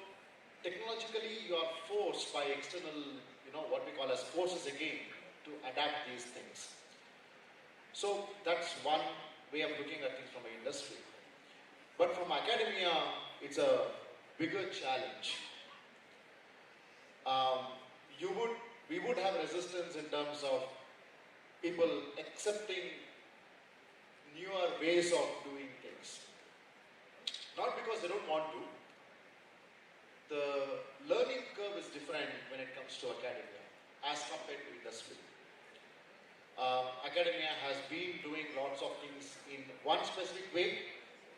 technologically, you are forced by external, what we call as forces again, to adapt these things. So that's one way of looking at things from an industry. But from academia, it's a bigger challenge. We would have resistance in terms of people accepting newer ways of doing things. Not because they don't want to. The learning curve is different when it comes to academia as compared to industry. Academia has been doing lots of things in one specific way,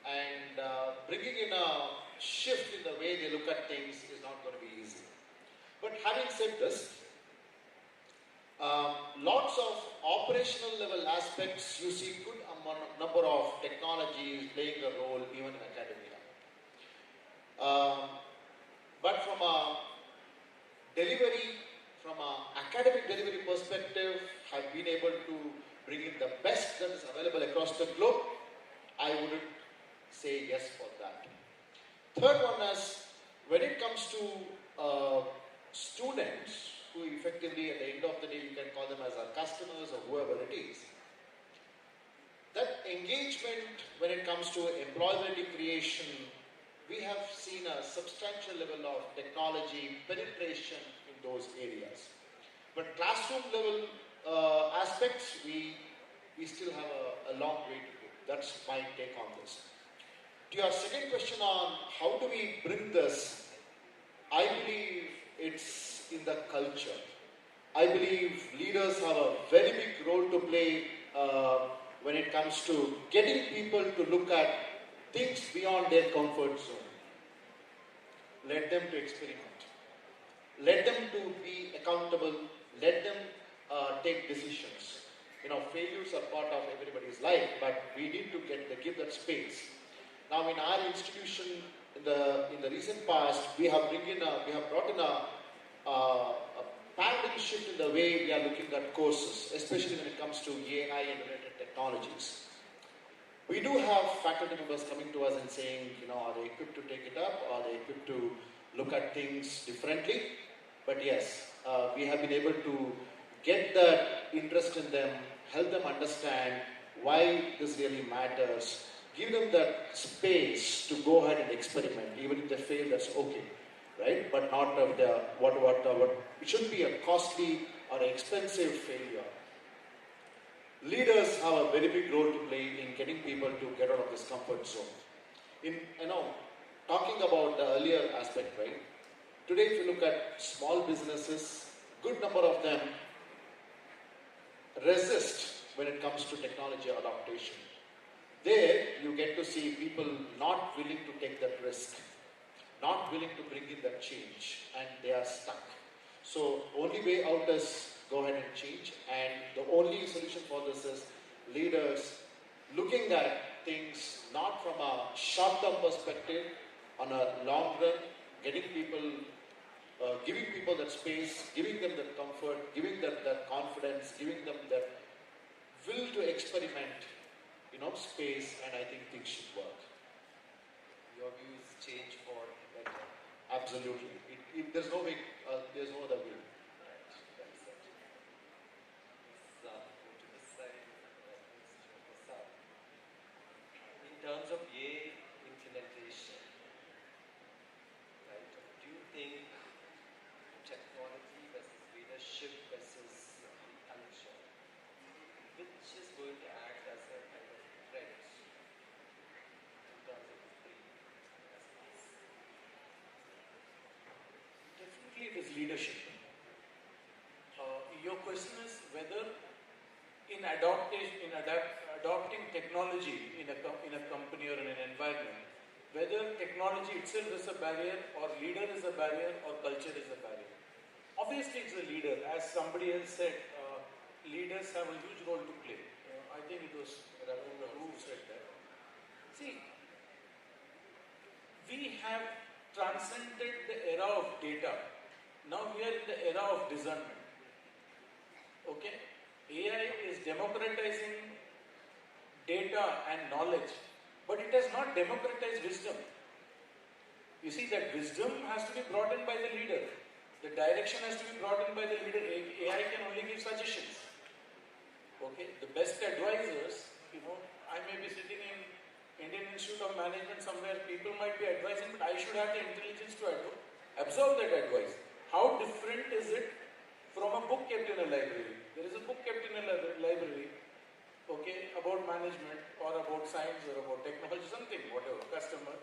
and bringing in a shift in the way they look at things is not going to be easy. But having said this, lots of operational level aspects, you see good number of technologies playing a role even in academia. But from a academic delivery perspective, have been able to bring in the best that is available across the globe, I wouldn't say yes for that. Third one is, when it comes to students, who effectively at the end of the day you can call them as our customers or whoever it is, that engagement when it comes to employability creation we have seen a substantial level of technology penetration in those areas. But classroom level aspects, we still have a long way to go. That's my take on this. To your second question on how do we bring this, I believe it's in the culture. I believe leaders have a very big role to play when it comes to getting people to look at things beyond their comfort zone. Let them to experiment. Let them to be accountable. Let them take decisions. Failures are part of everybody's life, but we need to give that space. Now, in our institution, in the recent past, we have brought in a paradigm shift in the way we are looking at courses, especially when it comes to AI and related technologies. We do have faculty members coming to us and saying, are they equipped to take it up? Are they equipped to look at things differently? But yes, we have been able to get that interest in them, help them understand why this really matters, give them that space to go ahead and experiment. Even if they fail, that's okay, right? But not of it shouldn't be a costly or expensive failure. Leaders have a very big role to play in getting people to get out of this comfort zone. Talking about the earlier aspect, right? Today, if you look at small businesses, good number of them resist when it comes to technology adaptation. There, you get to see people not willing to take that risk, not willing to bring in that change, and they are stuck. So, only way out is go ahead and change, and the only solution for this is leaders looking at things not from a short-term perspective, on a long run, getting people, giving people that space, giving them that comfort, giving them that confidence, giving them that will to experiment, space, and I think things should work. Your views change for better. Absolutely. There's no way, there's no other way. Right, that's it. Go to this side. In terms of AI implementation, right, do you think technology versus leadership versus culture, which is going to act as a kind of threat in terms of the three aspects? Definitely it is leadership. Your question is whether in adopting technology in a company or in an environment, whether technology itself is a barrier, or leader is a barrier, or culture is a barrier. Obviously it's the leader. As somebody else said, leaders have a huge role to play. I think it was who said that. See, we have transcended the era of data. Now we are in the era of discernment. Okay? AI is democratizing data and knowledge, but it has not democratized wisdom. You see, that wisdom has to be brought in by the leader. The direction has to be brought in by the leader. AI can only give suggestions. Okay? The best advisors, I may be sitting in Indian Institute of Management somewhere, people might be advising, but I should have the intelligence to absorb that advice. How different is it from a book kept in a library? There is a book kept in a library, okay, about management or about science or about technology, something, whatever, customer.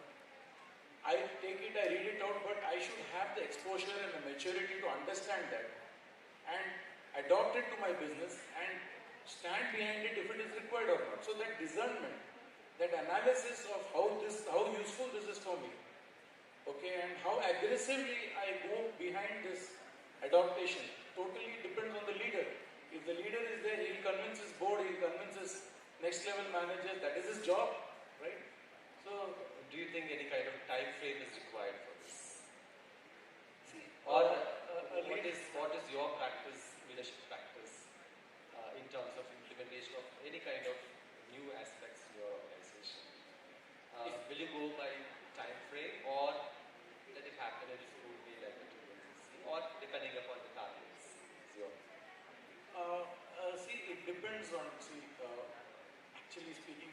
I take it, I read it out, but I should have the exposure and the maturity to understand that and adopt it to my business and stand behind it if it is required or not. So that discernment, that analysis of how useful this is for me, okay, and how aggressively I go behind this adaptation totally depends on the leader. If the leader is there, he will convince his board, he will convince his next level managers, that is his job, right? So, do you think any kind of time frame is required for this? See, or what is your practice, leadership practice, in terms of implementation of any kind of new aspects in your organization? Will you go by time frame, or let it happen and it will be like a 2 or depending upon the targets? It depends on, actually speaking,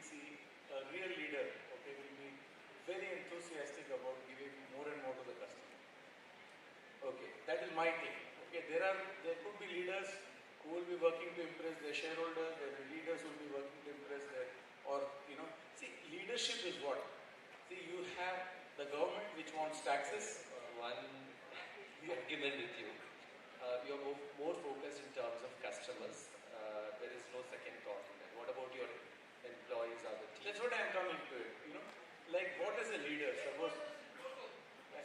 a real leader, okay, will be very enthusiastic about my take. Okay, there could be leaders who will be working to impress their shareholders, there are leaders who will be working to impress their, see, leadership is what? See, you have the government which wants taxes. One argument with you. You're more focused in terms of customers. There is no second thought in that. What about your employees or the team? That's what I'm coming to it. Like what is a leader? Suppose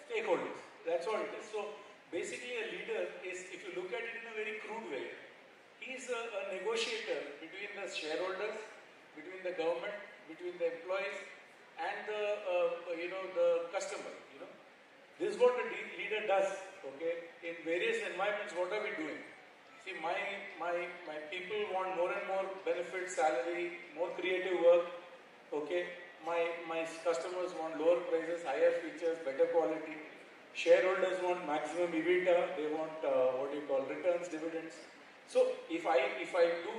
stakeholders. That's all it is. So basically, a leader is, if you look at it in a very crude way, he is a negotiator between the shareholders, between the government, between the employees, and the customer. This is what a leader does. Okay, in various environments, what are we doing? See, my people want more and more benefits, salary, more creative work. Okay, my customers want lower prices, higher features, better quality. Shareholders want maximum EBITDA. They want returns, dividends. So if I do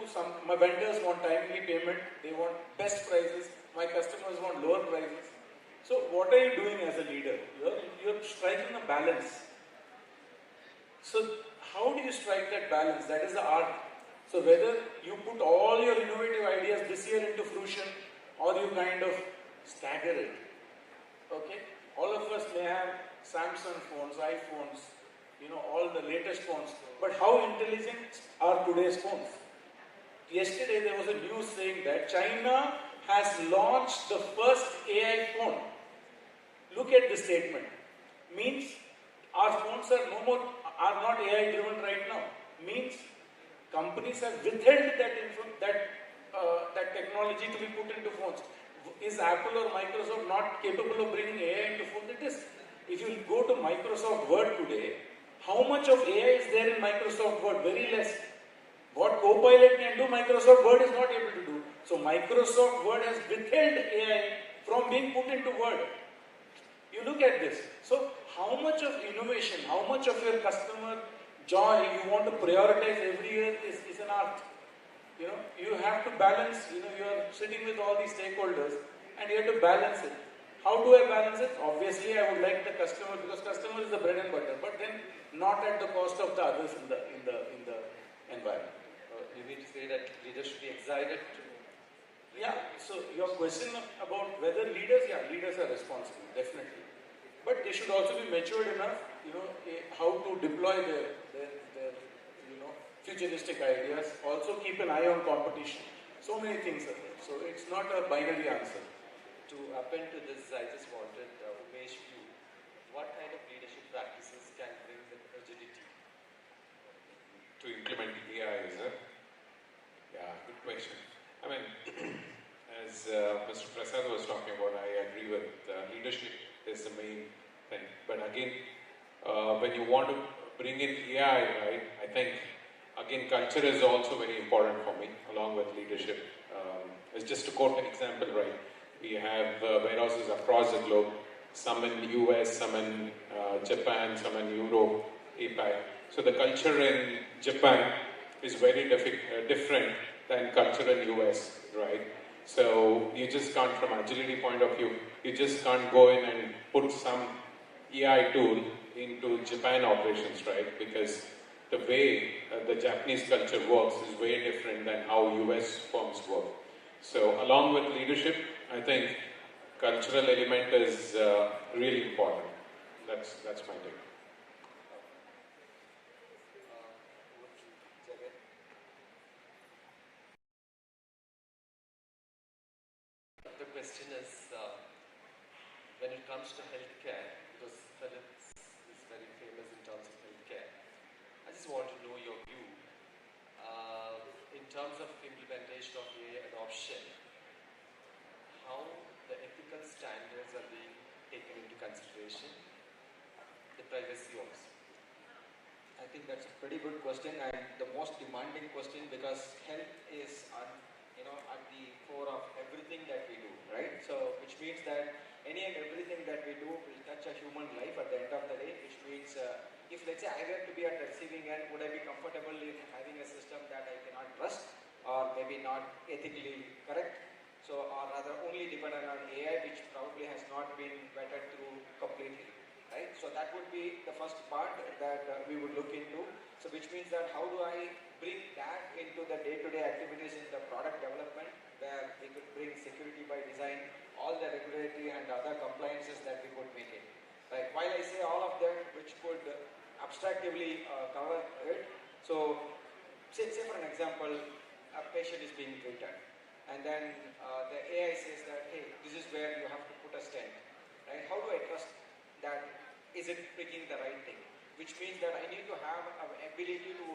my vendors want timely payment. They want best prices. My customers want lower prices. So what are you doing as a leader? You're striking a balance. So how do you strike that balance? That is the art. So whether you put all your innovative ideas this year into fruition or you kind of stagger it. Okay? All of us may have Samsung phones, iPhones, all the latest phones. But how intelligent are today's phones? Yesterday there was a news saying that China has launched the first AI phone. Look at this statement. Means our phones are not AI driven right now. Means companies have withheld that technology to be put into phones. Is Apple or Microsoft not capable of bringing AI into phones? It is. If you go to Microsoft Word today, how much of AI is there in Microsoft Word? Very less. What Copilot can do, Microsoft Word is not able to do. So Microsoft Word has withheld AI from being put into Word. You look at this. So how much of innovation, how much of your customer joy you want to prioritize every year is an art. You have to balance, you are sitting with all these stakeholders and you have to balance it. How do I balance it? Obviously, I would like the customer, because customer is the bread and butter, but then not at the cost of the others in the environment. You mean to say that leaders should be excited to... Yeah, so your question about whether leaders are responsible, definitely. But they should also be matured enough, how to deploy their futuristic ideas. Also keep an eye on competition. So many things are there. So it's not a binary answer. To append to this, I just wanted Umesh view. What kind of leadership practices can bring the agility? To implement AI, is it? Yeah, good question. I mean, as Mr. Prasad was talking about, I agree with leadership is the main thing. But again, when you want to bring in AI, right, I think, again, culture is also very important for me, along with leadership. It's just to quote an example, right? We have warehouses across the globe, some in the US, some in Japan, some in Europe, APAC. So the culture in Japan is very different than culture in US, right? So you just can't, from agility point of view, you just can't go in and put some AI tool into Japan operations, right? Because the way the Japanese culture works is way different than how US firms work. So along with leadership, I think cultural element is really important. That's my take. The question is, when it comes to healthcare, because Philips is very famous in terms of healthcare, I just want to know your view. In terms of implementation of AI adoption, how the ethical standards are being taken into consideration, the privacy also. I think that's a pretty good question and the most demanding question, because health is at the core of everything that we do, right? So which means that any and everything that we do will touch a human life at the end of the day, which means if let's say I were to be at the receiving end, would I be comfortable in having a system that I cannot trust or maybe not ethically correct? So, or rather only dependent on AI, which probably has not been vetted through completely, right? So that would be the first part that we would look into. So which means that how do I bring that into the day-to-day activities in the product development, where we could bring security by design, all the regulatory and other compliances that we could make it. Right. While I say all of them, which could abstractively cover it. So say for an example, a patient is being treated, and then the AI says that, hey, this is where you have to put a stent. Right? How do I trust that? Is it picking the right thing? Which means that I need to have an ability to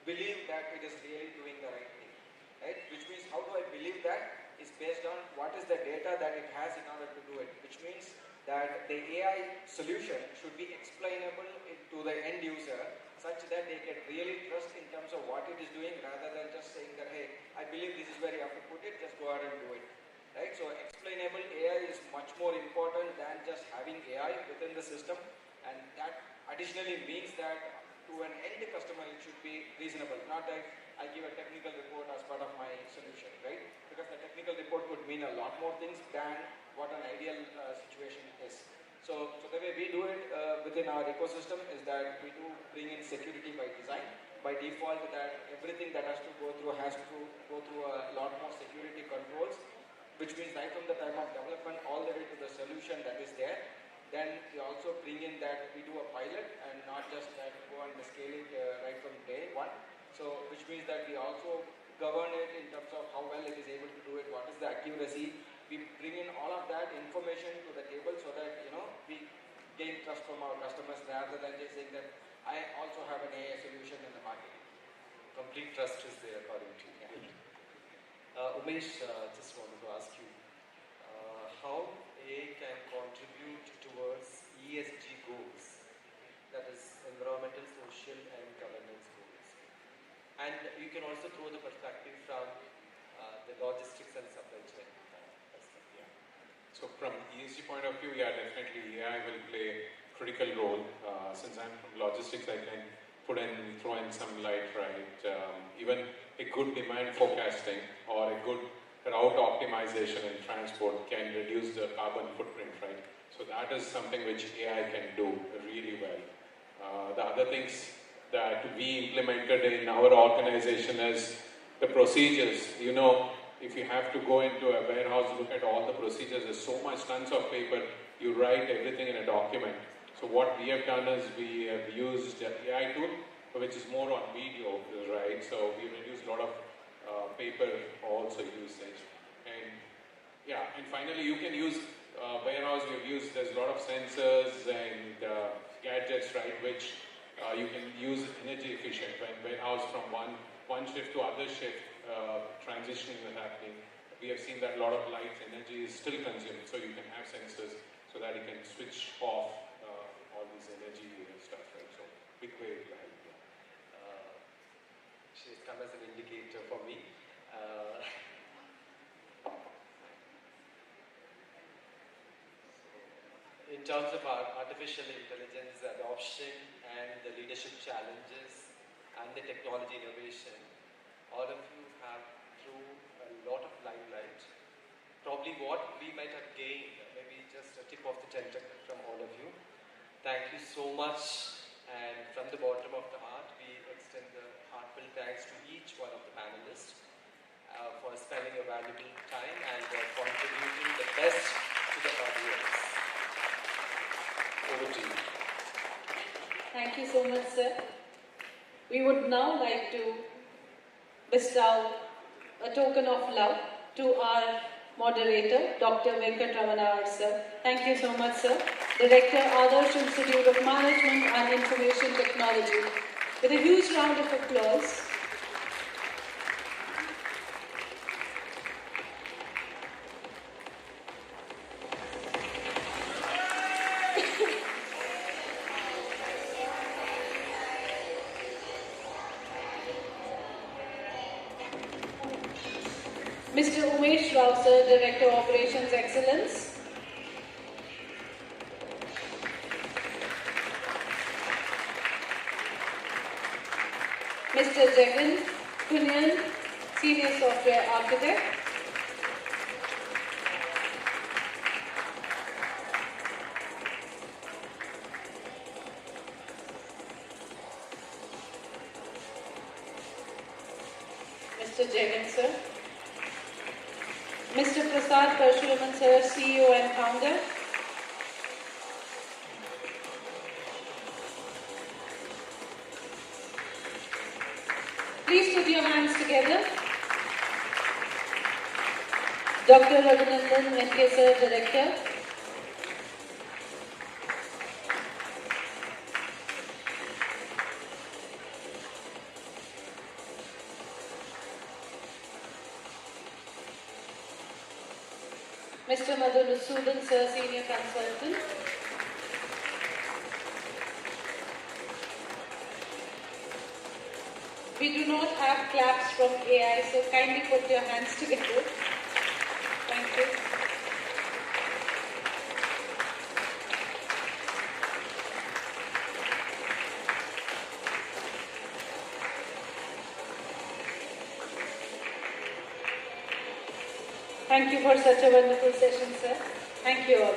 believe that it is really doing the right thing. Right? Which means how do I believe that is based on what is the data that it has in order to do it. Which means that the AI solution should be explainable to the end user such that they can really trust in terms of what it is doing, rather than just saying that, hey, I believe this is where you have to put it, just go ahead and do it. Right? So explainable AI is much more important than just having AI within the system, and that additionally means that to an end customer it should be reasonable, not that I give a technical report as part of my solution, right? Because the technical report could mean a lot more things than what an ideal situation is. So the way we do it within our ecosystem is that we do bring in security by design. By default, that everything that has to go through a lot more security controls, which means right from the time of development all the way to the solution that is there. Then we also bring in that we do a pilot and not just that go and scale it right from day one. So which means that we also govern it in terms of how well it is able to do it, what is the accuracy. We bring in all of that information to the table so that we gain trust from our customers, rather than just saying that I also have an AI solution in the market. Complete trust is there according to you. Umesh, just wanted to ask you, how AI can contribute towards ESG goals, that is environmental, social and governance goals. And you can also throw the perspective from the logistics and supply chain. So from ESG point of view, yeah, definitely AI will play a critical role. Since I'm from logistics, I can throw in some light, right? Even a good demand forecasting or a good route optimization in transport can reduce the carbon footprint, right? So that is something which AI can do really well. The other things that we implemented in our organization is the procedures. If you have to go into a warehouse, look at all the procedures, there's so much tons of paper, you write everything in a document. So what we have done is we have used an AI tool, which is more on video, right? So we reduced a lot of paper also usage. And finally you can use warehouse, there's a lot of sensors and gadgets, right, which you can use energy efficient. When warehouse from one shift to other shift, transitioning is happening, we have seen that a lot of light energy is still consumed, so you can have sensors so that you can switch off all this energy stuff, right? So big way to help. She's come as an indicator for me. In terms of our artificial intelligence adoption and the leadership challenges and the technology innovation, all of you have thrown a lot of limelight. Probably what we might have gained, maybe just a tip of the tentacle from all of you. Thank you so much, and from the bottom of the heart, we extend the heartfelt thanks to each one of the panelists for spending a valuable time and contributing the best to the audience. Over to you. Thank you so much, sir. We would now like to bestow a token of love to our moderator, Dr. Venkatramana, sir. Thank you so much, sir. Director, Adarsh Institute of Management and Information Technology. With a huge round of applause. Mr. Umesh Rao, sir, Director Operations Excellence. Mr. Jagan Kunyan, Senior Software Architect. Mr. Jagan sir. Mr. Prasad Parshuraman sir, CEO and founder. Please put your hands together. Dr. Raghunandan Venke sir, Director. Mr. Madhusudan sir, Senior Consultant. We do not have claps from AI, so kindly put your hands together. Thank you. Thank you for such a wonderful session, sir. Thank you all.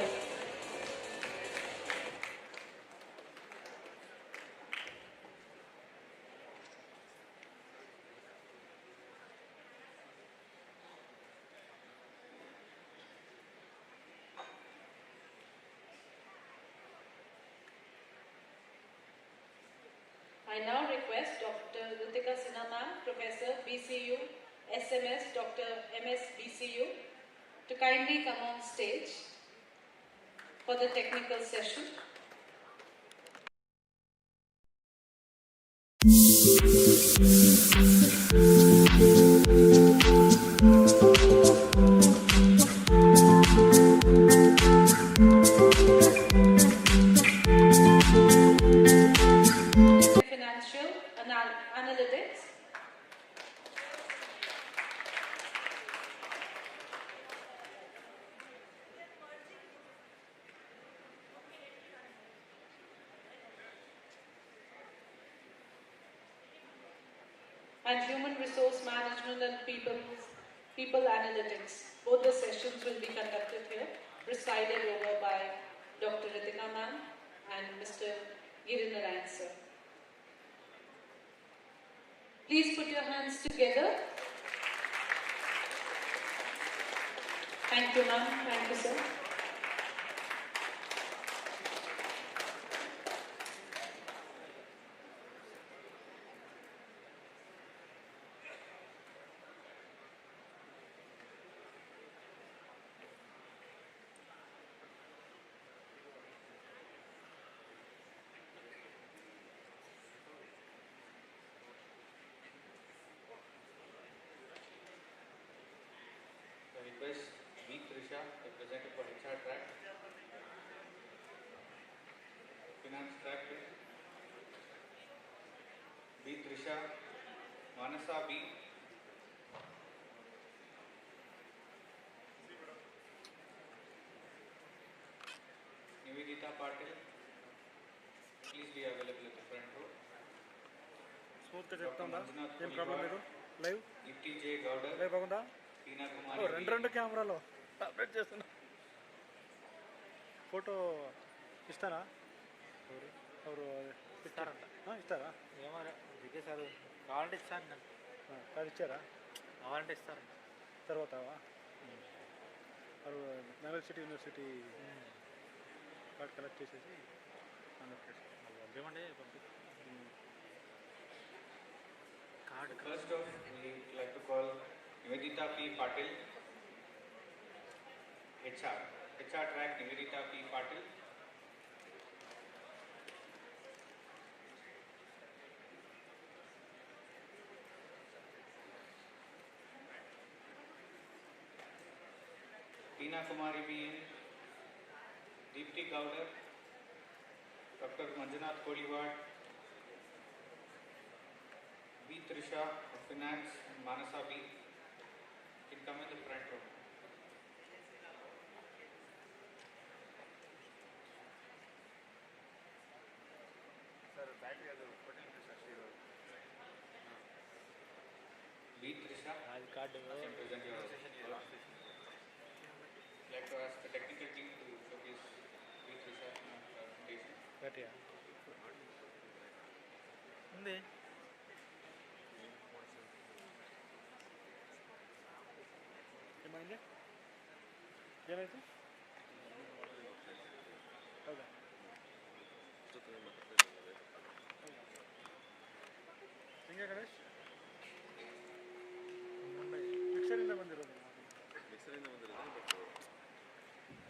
I now request Dr. Ritika Sinha ma'am, Professor BCU, SMS, Dr. MS BCU, to kindly come on stage for the technical session. Financial analytics. And human resource management and people analytics. Both the sessions will be conducted here, presided over by Dr. Ritika ma'am and Mr. Girinarayan sir. Please put your hands together. Thank you ma'am, thank you sir. Request B. Trisha, representative for HR track. Finance track, please. B. Trisha, Manasa B. Nivedita Patil, please be available at the front row. Dr. Manjunath Koliwad, live Ipti J. Gowder, live బాగుందా Tina Kumari, రెండు కెమెరాలో update చేస్తున్నా photo ఇస్తారా ఎవరు ఇస్తారంట ఇస్తారా ఏమో దిగేశారు కావాలంటే ఇస్తాను నేను అది ఇచ్చారా కావాలంటే ఇస్తాను తర్వాత వారు యూనివర్సిటీ కార్డ్ కలెక్ట్ చేసేసి పంపించమండి card First off, we would like to call Nivedita P. Patil, HR track Nivedita P. Patil. Tina Kumari B. Deepti Gowder, Dr. Manjunath Koliwad, B. Trisha of Finance and Manasa B. Can come in the front row. Sir, battery ಅದು ಕೊಟ್ಟಿಲ್ಲ sir ಶ್ರೀರು B. Trisha, ಅದು card can present your presentation. Like to ask the technical team to showcase B. Trisha presentation. గట్టిగా ఉంది ಹಿಂಗೆ ಏನಾಯಿತು ಹೌದಾ ಹೆಂಗೆ ಗಣೇಶ್ ಮಿಕ್ಸರಿಂದ ಬಂದಿರೋದು ಮಿಕ್ಸರಿಂದ ಬಂದಿರೋದು ಬಟ್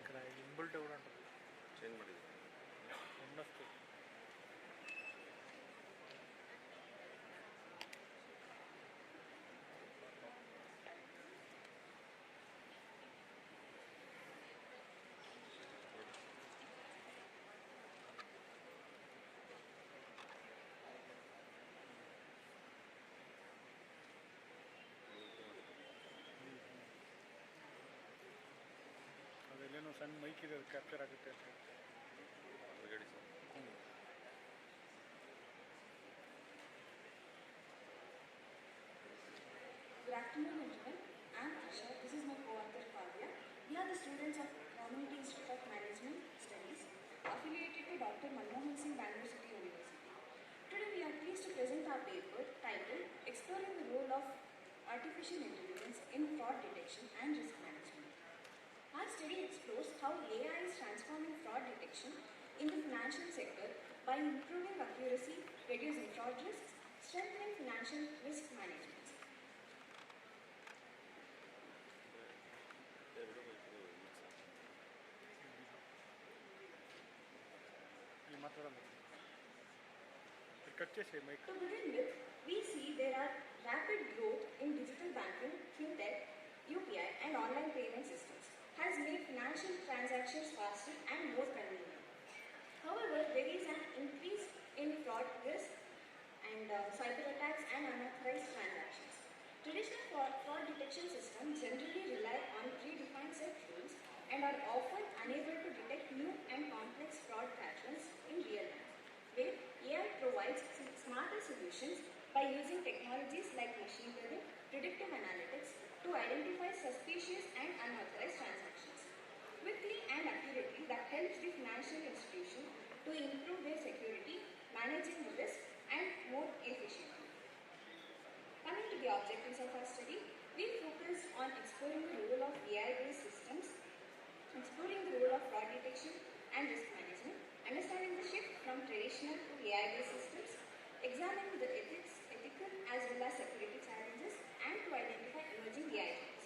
ఇక్కడ ಇನ್ಬಿಲ್ಟ್ ಕೂಡ ಉಂಟು ಚೇಂಜ್ ಮಾಡಿದ್ರು ಒಂದಷ್ಟು ಅದೆಲ್ಲೇನೋ ಸಣ್ಣ ಮೈಕ್ ಇದೆ ಅದು ಕ್ಯಾಪ್ಚರ್ ಆಗುತ್ತೆ ಅಂತ ಹೊರಗಡೆ sir Good afternoon, everyone. I am Asha. This is my co-author Kavya. We are the students of Community Institute of Management Studies, affiliated to Dr. Manmohan Singh, Bengaluru City University. Today we are pleased to present our paper titled Exploring the Role of Artificial Intelligence in Fraud Detection and Risk Management. Our study explores how AI is transforming fraud detection in the financial sector by improving accuracy, reducing fraud risks, strengthening financial risk management. To begin with, we see there are rapid growth in digital banking, fintech, UPI and online payment systems has made financial transactions faster and more convenient. However, there is an increase in fraud risk and cyber attacks and unauthorized transactions. Traditional fraud detection systems generally rely on predefined set rules and are often unable to detect new and complex fraud patterns in real time, where AI provides smarter solutions by using technologies like machine learning, predictive analytics to identify suspicious and unauthorized transactions quickly and accurately that helps the financial institution to improve their security, managing the risk and more efficiently. Coming to the objectives of our study, we focused on exploring the role of AI-based systems, exploring the role of fraud detection and risk management, understanding the shift from traditional to AI-based systems, examining the ethical as well as security challenges, and to identify emerging AI trends.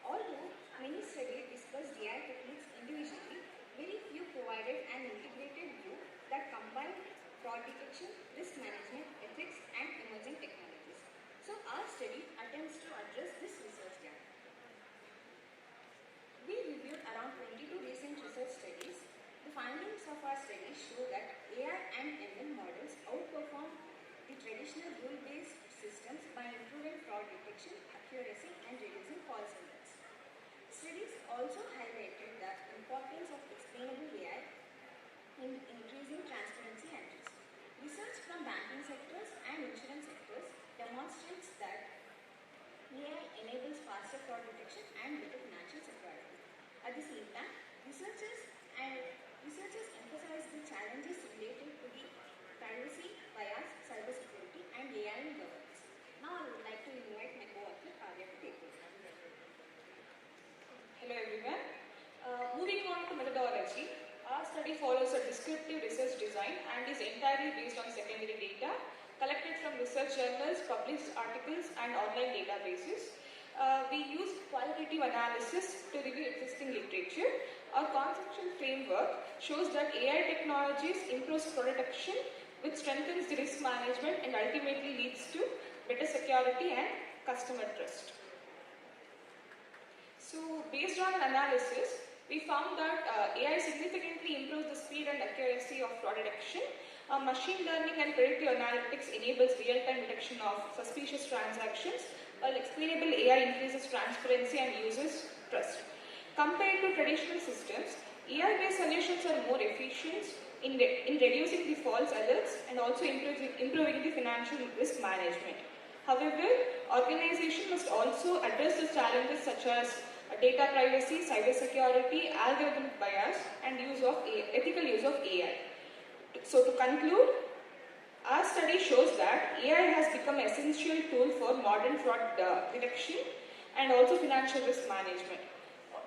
Although many studies discussed AI techniques individually, very few provided an integrated view that combined fraud detection, risk management, ethics, and emerging technologies. So our study attempts to address this research gap. We reviewed around 22 recent research studies. The findings of our study show that AI and ML models outperform the traditional rule-based systems by improving fraud detection, accuracy, and reducing false alerts. Studies also highlighted the importance of explainable AI in increasing transparency and risk. Research from banking sectors and insurance sectors demonstrates that AI enables faster fraud detection and better financial security. At the same time, researchers emphasize the challenges related to the privacy, bias, cybersecurity, and AI in governance. Now I would like to invite my co-author Kavya to take over. Hello everyone. Moving on to methodology, our study follows a descriptive research design and is entirely based on secondary data collected from research journals, published articles, and online databases. We use qualitative analysis to review existing literature. Our conceptual framework shows that AI technologies improves fraud detection, which strengthens the risk management and ultimately leads to better security and customer trust. So, based on an analysis, we found that AI significantly improves the speed and accuracy of fraud detection. Machine learning and predictive analytics enables real-time detection of suspicious transactions, while explainable AI increases transparency and users' trust. Compared to traditional systems, AI-based solutions are more efficient in reducing the false alerts and also improving the financial risk management. However, organizations must also address the challenges such as data privacy, cybersecurity, algorithmic bias, and ethical use of AI. So to conclude, our study shows that AI has become an essential tool for modern fraud detection. and also financial risk management.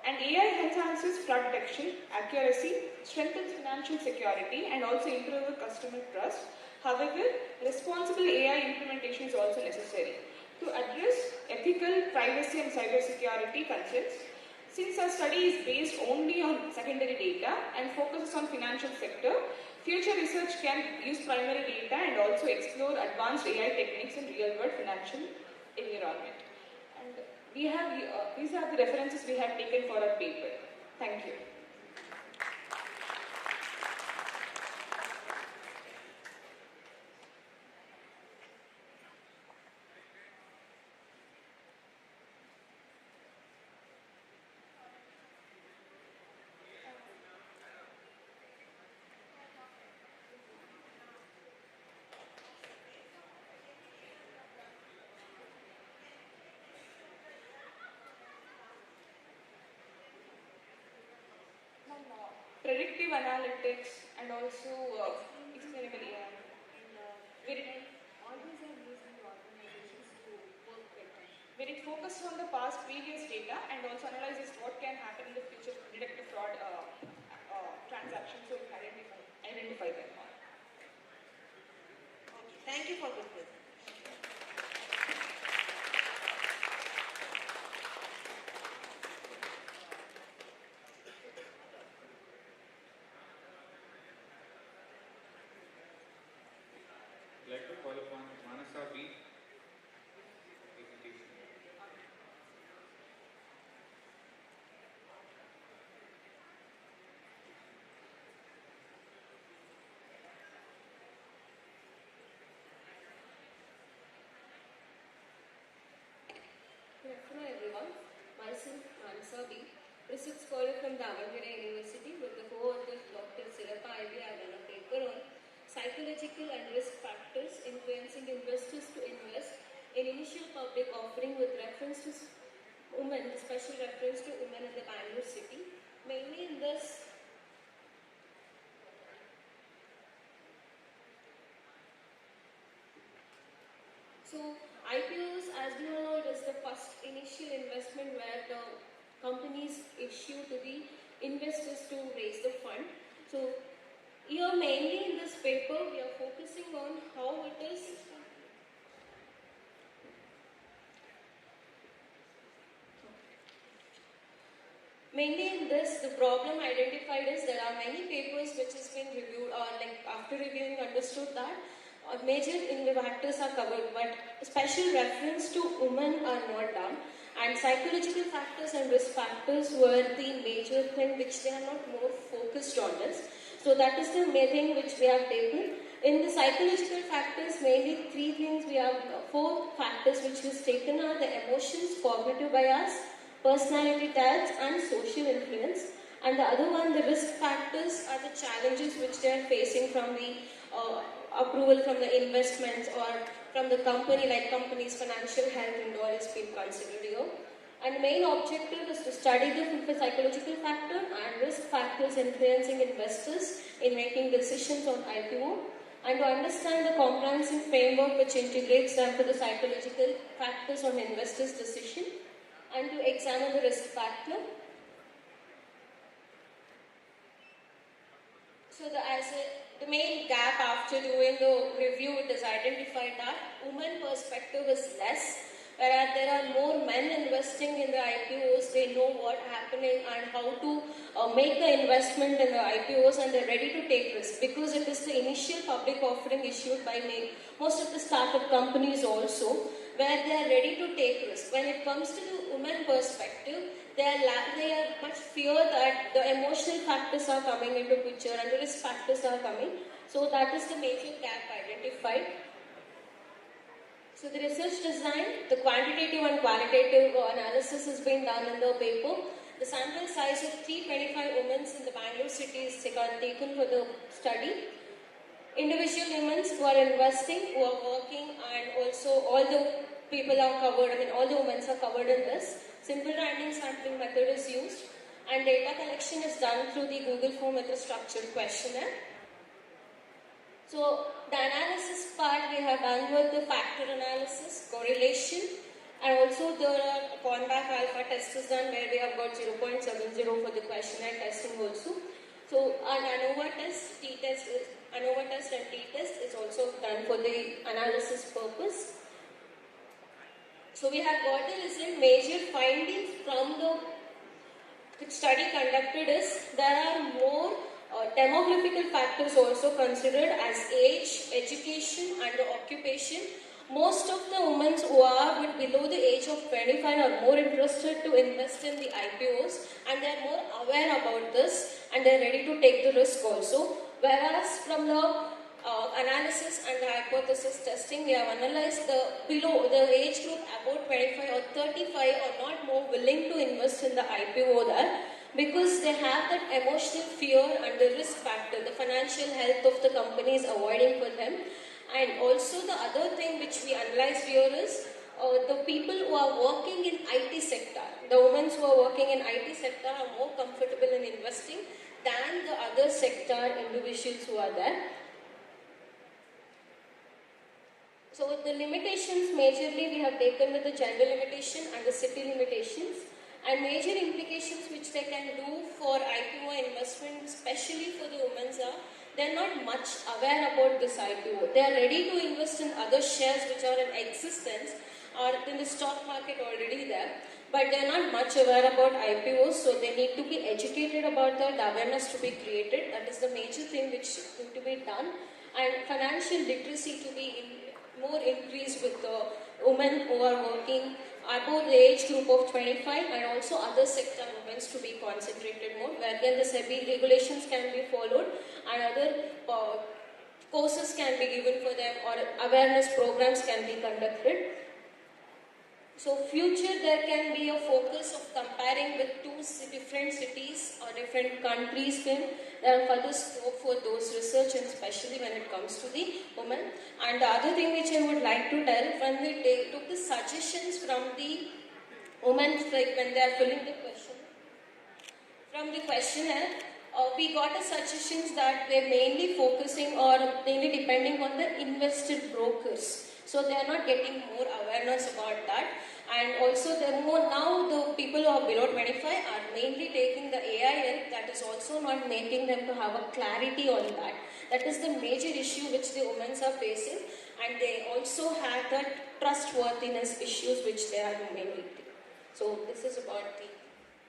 And AI enhances fraud detection, accuracy, strengthens financial security, and also improves customer trust. However, responsible AI implementation is also necessary to address ethical, privacy, and cybersecurity concerns. Since our study is based only on secondary data and focuses on financial sector, future research can use primary data and also explore advanced AI techniques in real-world financial environment. And these are the references we have taken for our paper. Thank you. Predictive analytics and also explainable AI. All these are used in organizations to work better. Where it focuses on the past previous data and also analyzes what can happen in the future to detect the fraud transactions, so we can identify them. Okay, thank you for this presentation. I'd like to call upon Manasa B. Presentation. Good afternoon, everyone. Myself, Manasa B. Research scholar from Davangere University with the co-author Dr. Sirappa Ivy. I have done a paper on psychological and risk factors influencing investors to invest in initial public offering with reference to women, special reference to women in the Bangalore city. Mainly in this IPOs, as we all know, it is the first initial investment where the companies issue to the investors to raise the fund. So here mainly in this paper we are focusing on how it is mainly in this the problem identified is there are many papers which has been reviewed or like after reviewing understood that major factors are covered but special reference to women are not done and psychological factors and risk factors were the major thing which they are not more focused on this. So that is the main thing which we have taken. In the psychological factors, mainly three things we have, four factors which is taken are the emotions, cognitive bias, personality types and social influence. And the other one, the risk factors are the challenges which they are facing from the approval from the investments or from the company, like company's financial health and all is being considered here. And the main objective is to study the psychological factor and risk factors influencing investors in making decisions on IPO and to understand the comprehensive framework which integrates them to the psychological factors on investors' decision and to examine the risk factor. So the main gap after doing the review, it is identified that women perspective is less, whereas there are more men investing in the IPOs. They know what's happening and how to make the investment in the IPOs and they're ready to take risk because it is the initial public offering issued by most of the startup companies also, where they are ready to take risk. When it comes to the women perspective, they are much fear that the emotional factors are coming into picture and the risk factors are coming. So that is the major gap identified. So the research design, the quantitative and qualitative analysis has been done in the paper. The sample size of 325 women in the Bangalore city is taken for the study. Individual women who are investing, who are working, and also all the people are covered, all the women are covered in this. Simple random sampling method is used and data collection is done through the Google form with a structured questionnaire. So the analysis part we have done with the factor analysis, correlation, And also there are Convac alpha test is done where we have got 0.70 for the questionnaire testing also. So an ANOVA test, ANOVA test and t-test is also done for the analysis purpose. So we have got the result. Major findings from the study conducted is there are more demographical factors also considered as age, education and occupation. Most of the women who are below the age of 25 are more interested to invest in the IPOs and they are more aware about this and they are ready to take the risk also. Whereas from the analysis and the hypothesis testing, we have analyzed the age group about 25 or 35 are not more willing to invest in the IPO there because they have that emotional fear and the risk factor, the financial health of the company is avoiding for them. And also the other thing which we analyzed here is the people who are working in IT sector, the women who are working in IT sector are more comfortable in investing than the other sector individuals who are there. So the limitations majorly we have taken with the gender limitation and the city limitations, and major implications which they can do for IPO investment, especially for the women, are they are not much aware about this IPO. They are ready to invest in other shares which are in existence or in the stock market already there, but they are not much aware about IPOs, so they need to be educated about that, the awareness to be created. That is the major thing which need to be done, and financial literacy to be more increased with the women who are working above the age group of 25 and also other sector women to be concentrated more, where then the SEBI regulations can be followed and other courses can be given for them or awareness programs can be conducted. So future there can be a focus of comparing with two different cities or different countries. There are further scope for those research and especially when it comes to the women. And the other thing which I would like to tell, when we took the suggestions from the women, like when they are filling the question, from the questionnaire, we got the suggestions that they're mainly focusing or mainly depending on the invested brokers. So they are not getting more awareness about that. And also now the people who are below 25 are mainly taking the AI help, that is also not making them to have a clarity on that. That is the major issue which the women are facing, and they also have that trustworthiness issues which they are mainly taking. So this is about the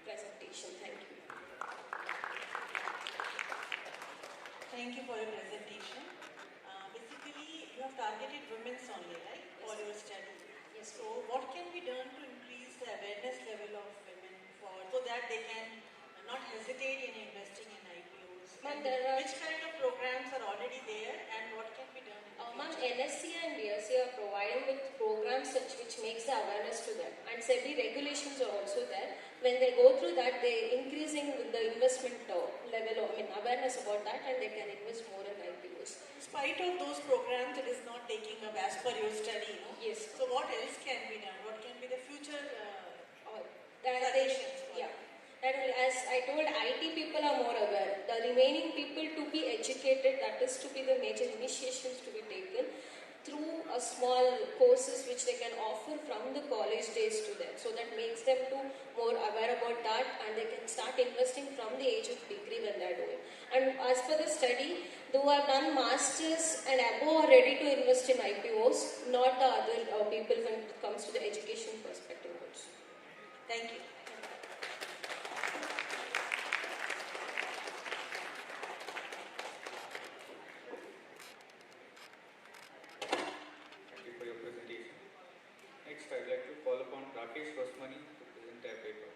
presentation. Thank you. Thank you for your presentation. Basically, you have targeted women's only, right, for your study. Yes. So, what can be done to increase the awareness level of women so that they can not hesitate in investing in IPOs? Which kind of programs are already there, and what can be done? Ma'am, NSC and BSc are providing with programs which makes the awareness to them, and SEBI regulations are also there. When they go through that, they increasing the investment level of awareness about that, and they can invest more in IPOs. In spite of those programs, it is not taking up as per your study, no? Yes. So what else can be done? What can be the future suggestions? Yeah. As I told, IT people are more aware. The remaining people to be educated, that is to be the major initiations to be taken through a small courses which they can offer from the college days to them. So that makes them to more aware about that, and they can start investing from the age of degree when they are doing. And as per the study, those who have done masters and above are ready to invest in IPOs, not the other people when it comes to the education perspective also. Thank you. Thank you for your presentation. Next, I'd like to call upon Rakesh Vasmani to present their paper.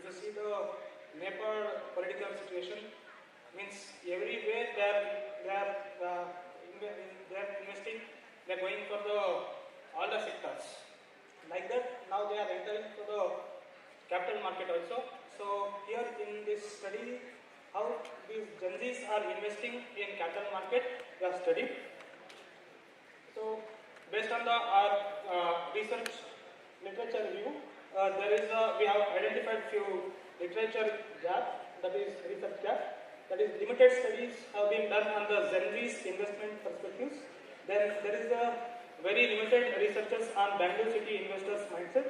if you see the Nepal political situation, means everywhere they are investing, they are going for all the sectors. Like that, now they are entering to the capital market also. So here in this study, how these Gen Zs are investing in capital market, we have studied. So based on our research literature review, we have identified few literature gap, that is research gap. That is, limited studies have been done on the Gen Z's investment perspectives. Then there is a very limited researches on Bangalore city investors' mindset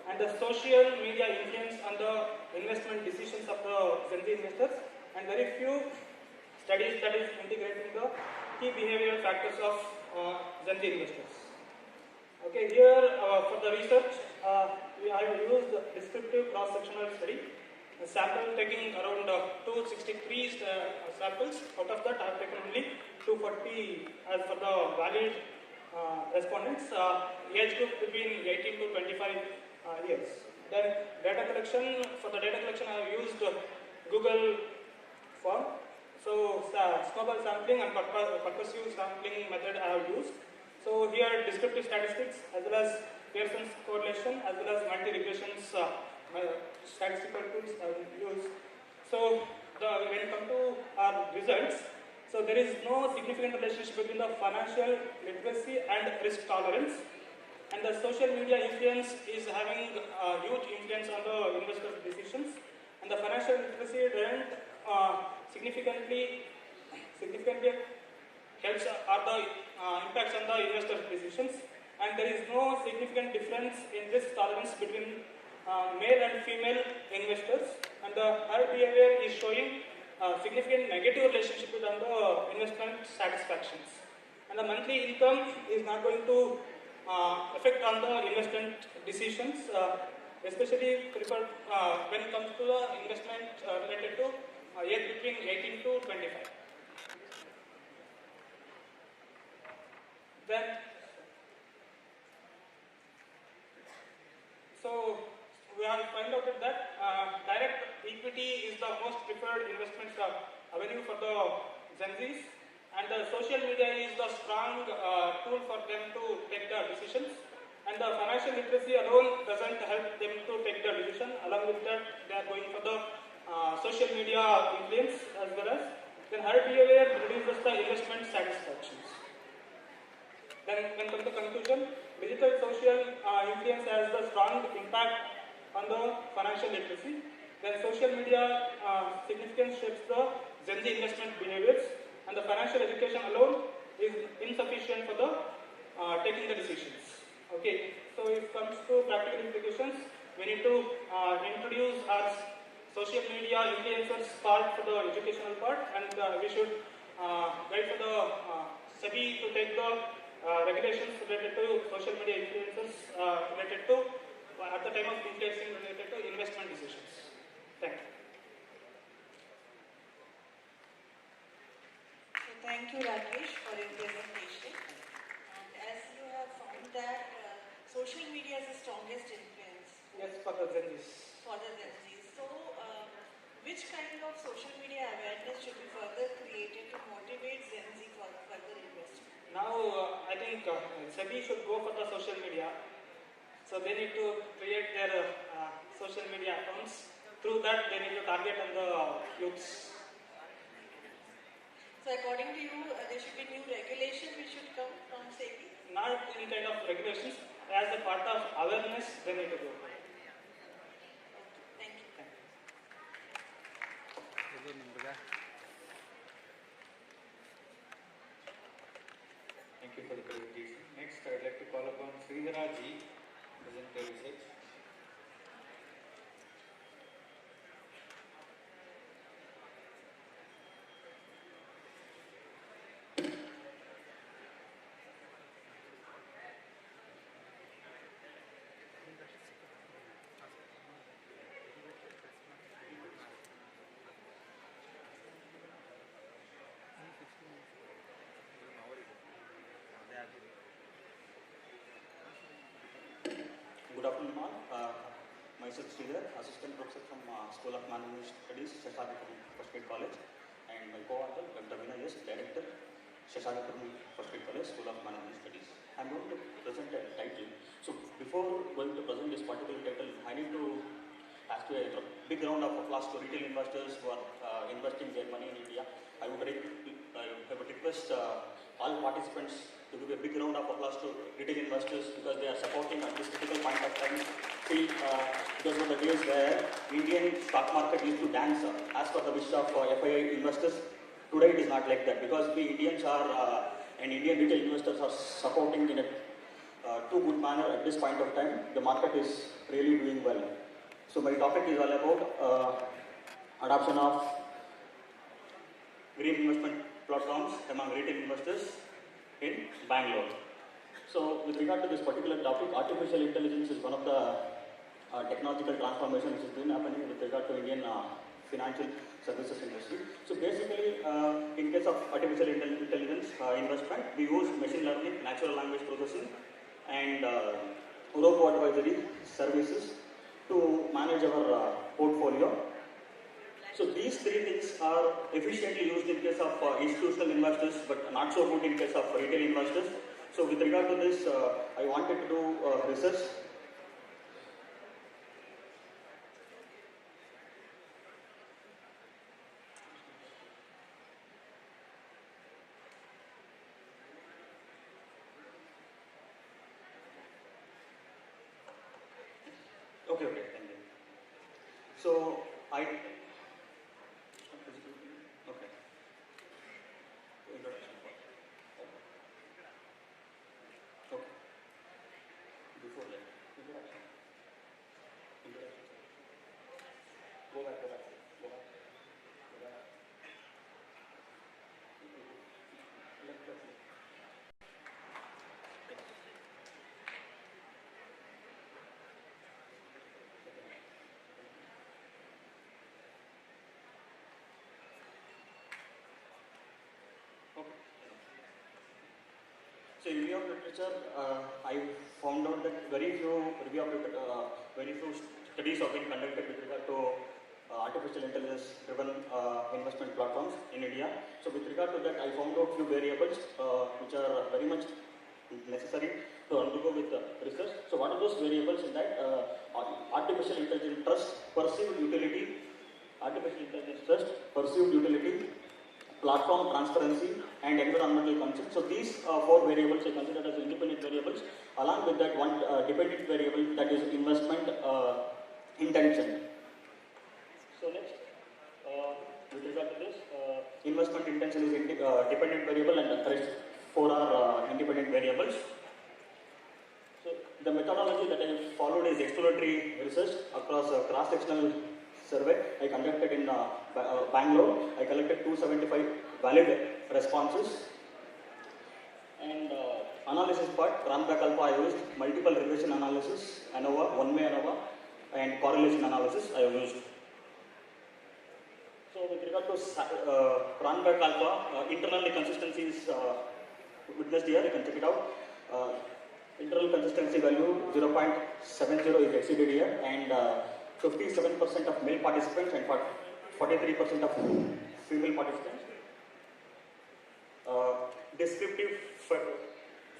and the social media influence on the investment decisions of the Gen Z investors, and very few studies that is integrating the key behavioral factors of Gen Z investors. Okay, here for the research, I have used descriptive cross-sectional study. A sample taking around 263 samples. Out of that, I have taken only 240 as for the valid respondents, age group between 18 to 25 years. Then data collection, for the data collection I have used Google form. So snowball sampling and purposive sampling method I have used. So here descriptive statistics as well as Pearson's correlation as well as multi-regressions statistical tools I will use. So when it comes to our results, so there is no significant relationship between the financial literacy and risk tolerance, and the social media influence is having a huge influence on the investors' decisions, and the financial literacy doesn't significantly helps or the impacts on the investors' decisions, and there is no significant difference in risk tolerance between male and female investors, and the her behavior is showing significant negative relationship with the investment satisfactions, and the monthly income is not going to affect on the investment decisions, especially preferred when it comes to the investment related to age between 18 to 25. Then, so we have found out that direct equity is the most preferred investment avenue for the Gen Zs, and the social media is the strong tool for them to take the decisions, and the financial literacy alone doesn't help them to take the decision. Along with that, they are going for the social media influence as well as then her behavior reduces the investment satisfactions. Then when come to conclusion, digital social influence has the strong impact on the financial literacy. Then social media significantly shapes the Gen Z investment behaviors, and the financial education alone is insufficient for the taking the decisions. Okay, so if it comes to practical implications, we need to introduce our social media influencers part for the educational part, and we should wait for the SEBI to take the regulations related to social media influencers related to at the time of influencing related to investment decisions. Thank you. So thank you, Rakesh, for your presentation. And as you have found that social media is the strongest influence. Yes, for the Gen Zs. For the Gen Zs. So, which kind of social media awareness should be further created to motivate Gen Z for further investment? Now, I think SEBI should go for the social media. So they need to create their social media accounts. Through that, they need to target on the youths. So according to you, there should be new regulation which should come from SEBI? Not any kind of regulations. As a part of awareness, they need to go. Thank you. Thank you for the presentation. Next, I would like to call upon Sridhara Ji, present the research. Good afternoon all. myself Sridhar, Assistant Professor from School of Management Studies, Shashadipuram First Grade College, and my co-author, Dr. Vinay S., Director, Shashadipuram First Grade College, School of Management Studies. I am going to present a title. So before going to present this particular title, I need to ask you a big round of applause to retail investors who are investing their money in India. I would request all participants to give a big round of applause to retail investors because they are supporting at this critical point of time. See, because of the days where Indian stock market used to dance as per the wish of FII investors, today it is not like that because we Indians are and Indian retail investors are supporting in a too good manner at this point of time. The market is really doing well. So my topic is all about adoption of green investment platforms among retail investors in Bangalore. So with regard to this particular topic, artificial intelligence is one of the technological transformations which has been happening with regard to Indian financial services industry. So basically, in case of artificial intelligence investment, we use machine learning, natural language processing, and robo-advisory services to manage our portfolio. So these three things are efficiently used in case of institutional investors, but not so good in case of retail investors. So with regard to this, I wanted to do research. Okay, thank you. So I So in review of literature, I found out that very few studies have been conducted with regard to artificial intelligence-driven investment platforms in India. So with regard to that, I found out few variables which are very much necessary to undergo with research. So what are those variables in that? Artificial intelligence trust, perceived utility, platform transparency, and environmental consent. So these four variables are considered as independent variables. Along with that, one dependent variable, that is investment intention. So next, with regard to this, investment intention is dependent variable, and the rest four are independent variables. So the methodology that I followed is exploratory research across a cross-sectional survey I conducted in Bangalore. I collected 275 valid responses. And analysis part, run-back alpha I used, multiple regression analysis, ANOVA, one-way ANOVA, and correlation analysis I have used. So with regard to run-back alpha, internal consistency is witnessed here, you can check it out. Internal consistency value 0.70 is exceeded here, and 57% of male participants and 43% of female participants. Descriptive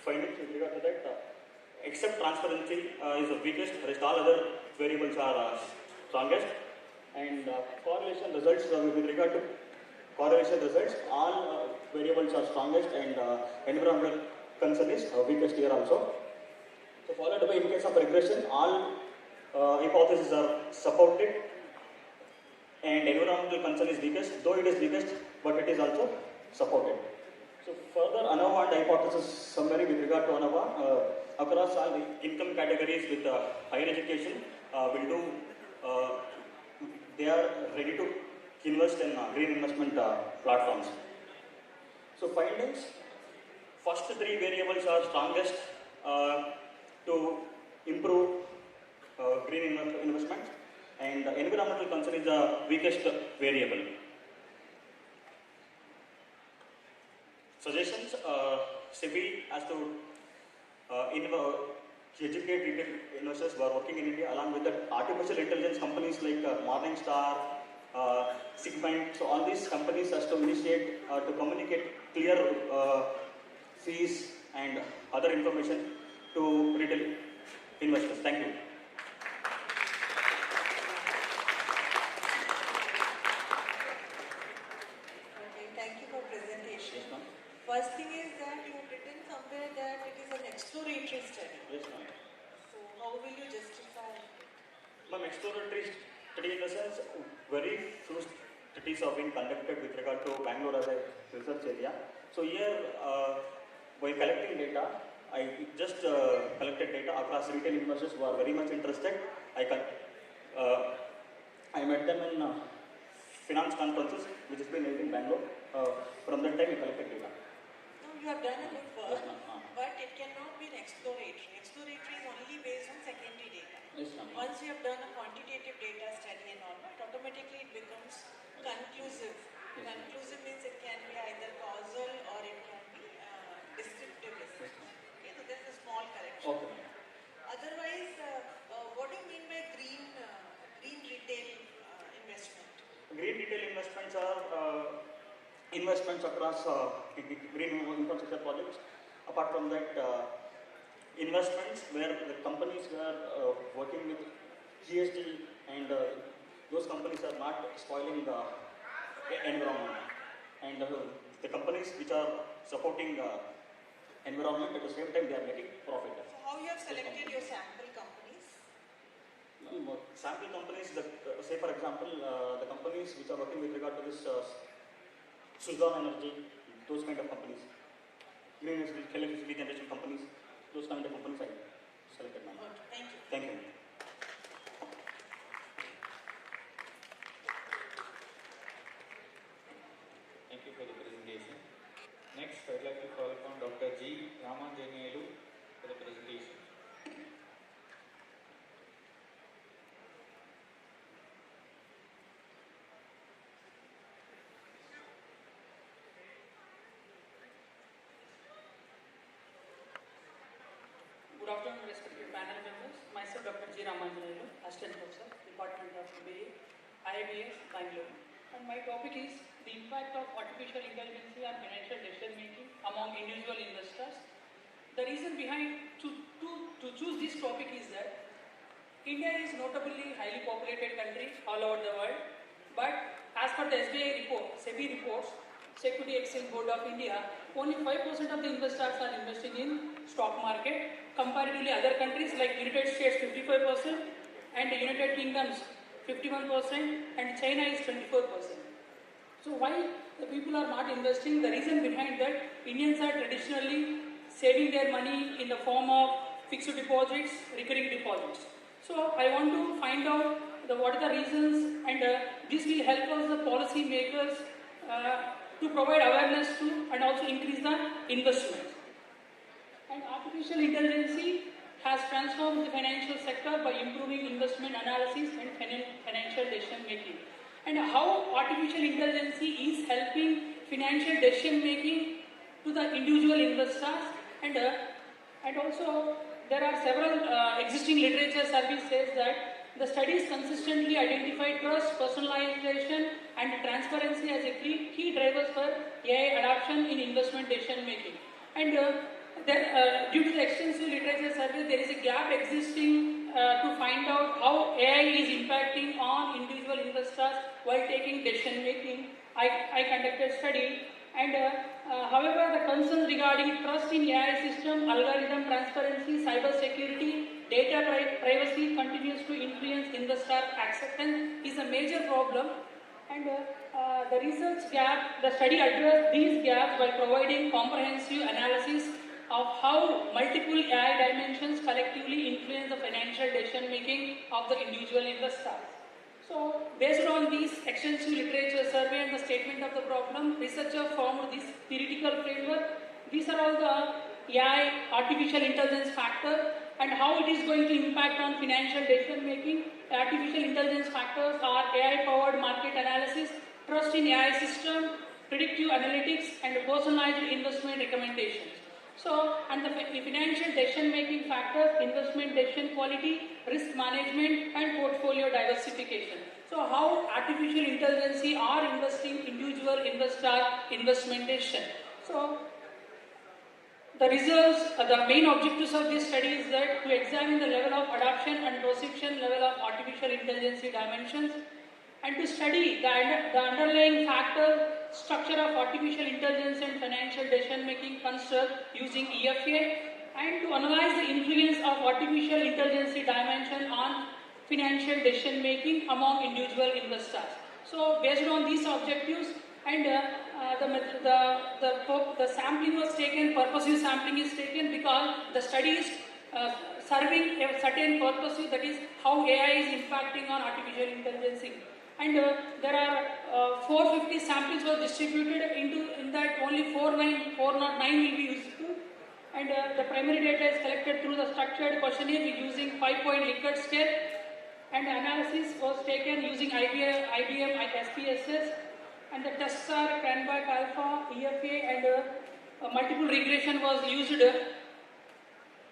findings with regard to that, except transparency is the weakest, rest all other variables are strongest. And correlation results, with regard to correlation results, all variables are strongest, and environmental concern is weakest here also. So followed by, in case of regression, all hypotheses are supported, and environmental concern is weakest, though it is weakest, but it is also supported. So further, ANOVA and hypothesis summary with regard to ANOVA, across all the income categories with higher education will do, they are ready to invest in green investment platforms. So findings, first three variables are strongest to improve green investment, and environmental concern is the weakest variable. Suggestions, SEBI has to educate retail investors who are working in India, along with the artificial intelligence companies like Morningstar, Segment. So all these companies has to initiate to communicate clear fees and other information to retail investors. Thank you. Okay, thank you for presentation. First thing is that you have written somewhere that it is an exploratory study. Yes, ma'am. So how will you justify? Ma'am, exploratory study in the sense, very few studies have been conducted with regard to Bangalore as a research area. So here, by collecting data, I just collected data across retail investors who are very much interested. I met them in finance conferences, which has been held in Bangalore. From that time, I collected data. No, you have done a good work, but it cannot be an exploratory. Exploratory is only based on secondary data. Yes, ma'am. Once you have done a quantitative data study and all that, automatically it becomes conclusive. Conclusive means it can be either causal or it can be descriptive research. Okay, so there is a small correction. Okay. Otherwise, what do you mean by green retail investment? Green retail investments are investments across green infrastructure projects. Apart from that, investments where the companies were working with GST and those companies are not spoiling the environment. And the companies which are supporting environment at the same time they are making profit. So how you have selected your sample companies? Sample companies, say for example, the companies which are working with regard to this Suzlon Energy, those kind of companies, green electricity generation companies, those kind of companies I selected. Thank you. Thank you. Thank you for the presentation. Next, I'd like to call upon Dr. G. Ramanjanelu for the presentation. Good afternoon, respected panel members. Myself, Dr. G. Ramanjanelu, Assistant Professor, Department of MBA, IIBS, Bengaluru. And my topic is the impact of artificial intelligence on financial decision making among individual investors. The reason behind to choose this topic is that India is notably highly populated country all over the world. But as per the SBI report, SEBI reports, Security Exchange Board of India, only 5% of the investors are investing in stock market. Comparatively, other countries like United States 55% and the United Kingdoms 51% and China is 24%. So why the people are not investing? The reason behind that, Indians are traditionally saving their money in the form of fixed deposits, recurring deposits. So I want to find out what are the reasons, and this will help us, the policy makers, to provide awareness to and also increase the investment. And artificial intelligence has transformed the financial sector by improving investment analysis and financial decision making. And how artificial intelligence is helping financial decision making to the individual investors, and also there are several existing literature surveys that the studies consistently identify trust, personalization and transparency as a key drivers for AI adoption in investment decision making. And due to the extensive literature survey, there is a gap existing to find out how AI is impacting on individual investors while taking decision making. I conducted a study, and however, the concerns regarding trust in AI system, algorithm transparency, cyber security, data privacy continues to influence investor acceptance is a major problem. And the research gap, the study addressed these gaps by providing comprehensive analysis of how multiple AI dimensions collectively influence the financial decision making of the individual investors. So, based on this extensive literature survey and the statement of the problem, researchers formed this theoretical framework. These are all the AI, artificial intelligence factors, and how it is going to impact on financial decision making. Artificial intelligence factors are AI-powered market analysis, trust in AI system, predictive analytics, and personalized investment recommendations. So, and the financial decision-making factors, investment decision quality, risk management, and portfolio diversification. So, how artificial intelligence are investing individual investor investment decision. So, the results, the main objectives of this study is that to examine the level of adoption and perception level of artificial intelligence dimensions, and to study the underlying factor structure of artificial intelligence and financial decision-making construct using EFA, and to analyze the influence of artificial intelligence dimension on financial decision-making among individual investors. So, based on these objectives, and the sampling was taken, purposive sampling is taken because the study is serving a certain purpose, that is how AI is impacting on artificial intelligence. And there are 450 samples were distributed in that only 409 will be useful. And the primary data is collected through the structured questionnaire using 5-point Likert scale. And analysis was taken using IBM SPSS. And the tests are Cranbach alpha, EFA, and multiple regression was used.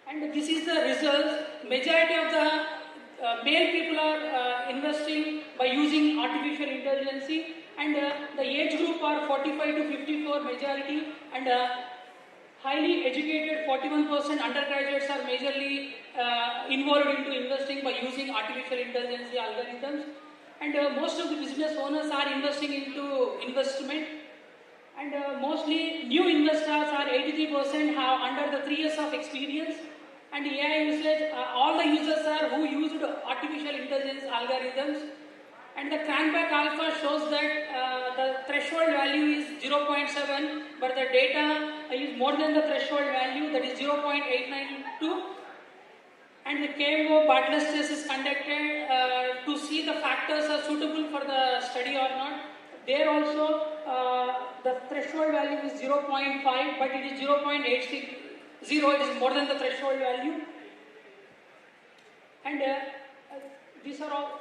And this is the results. Majority of the male people are investing by using artificial intelligence, and the age group are 45 to 54 majority, and highly educated 41% undergraduates are majorly involved into investing by using artificial intelligence algorithms. And most of the business owners are investing into investment, and mostly new investors are 83% have under the 3 years of experience, and AI usage, all the users are who used artificial intelligence algorithms, and the Cranbach alpha shows that the threshold value is 0.7, but the data is more than the threshold value, that is 0.892. And the KMO Bartlett test is conducted to see the factors are suitable for the study or not. There also the threshold value is 0.5, but it is 0.860. It is more than the threshold value. And these are all.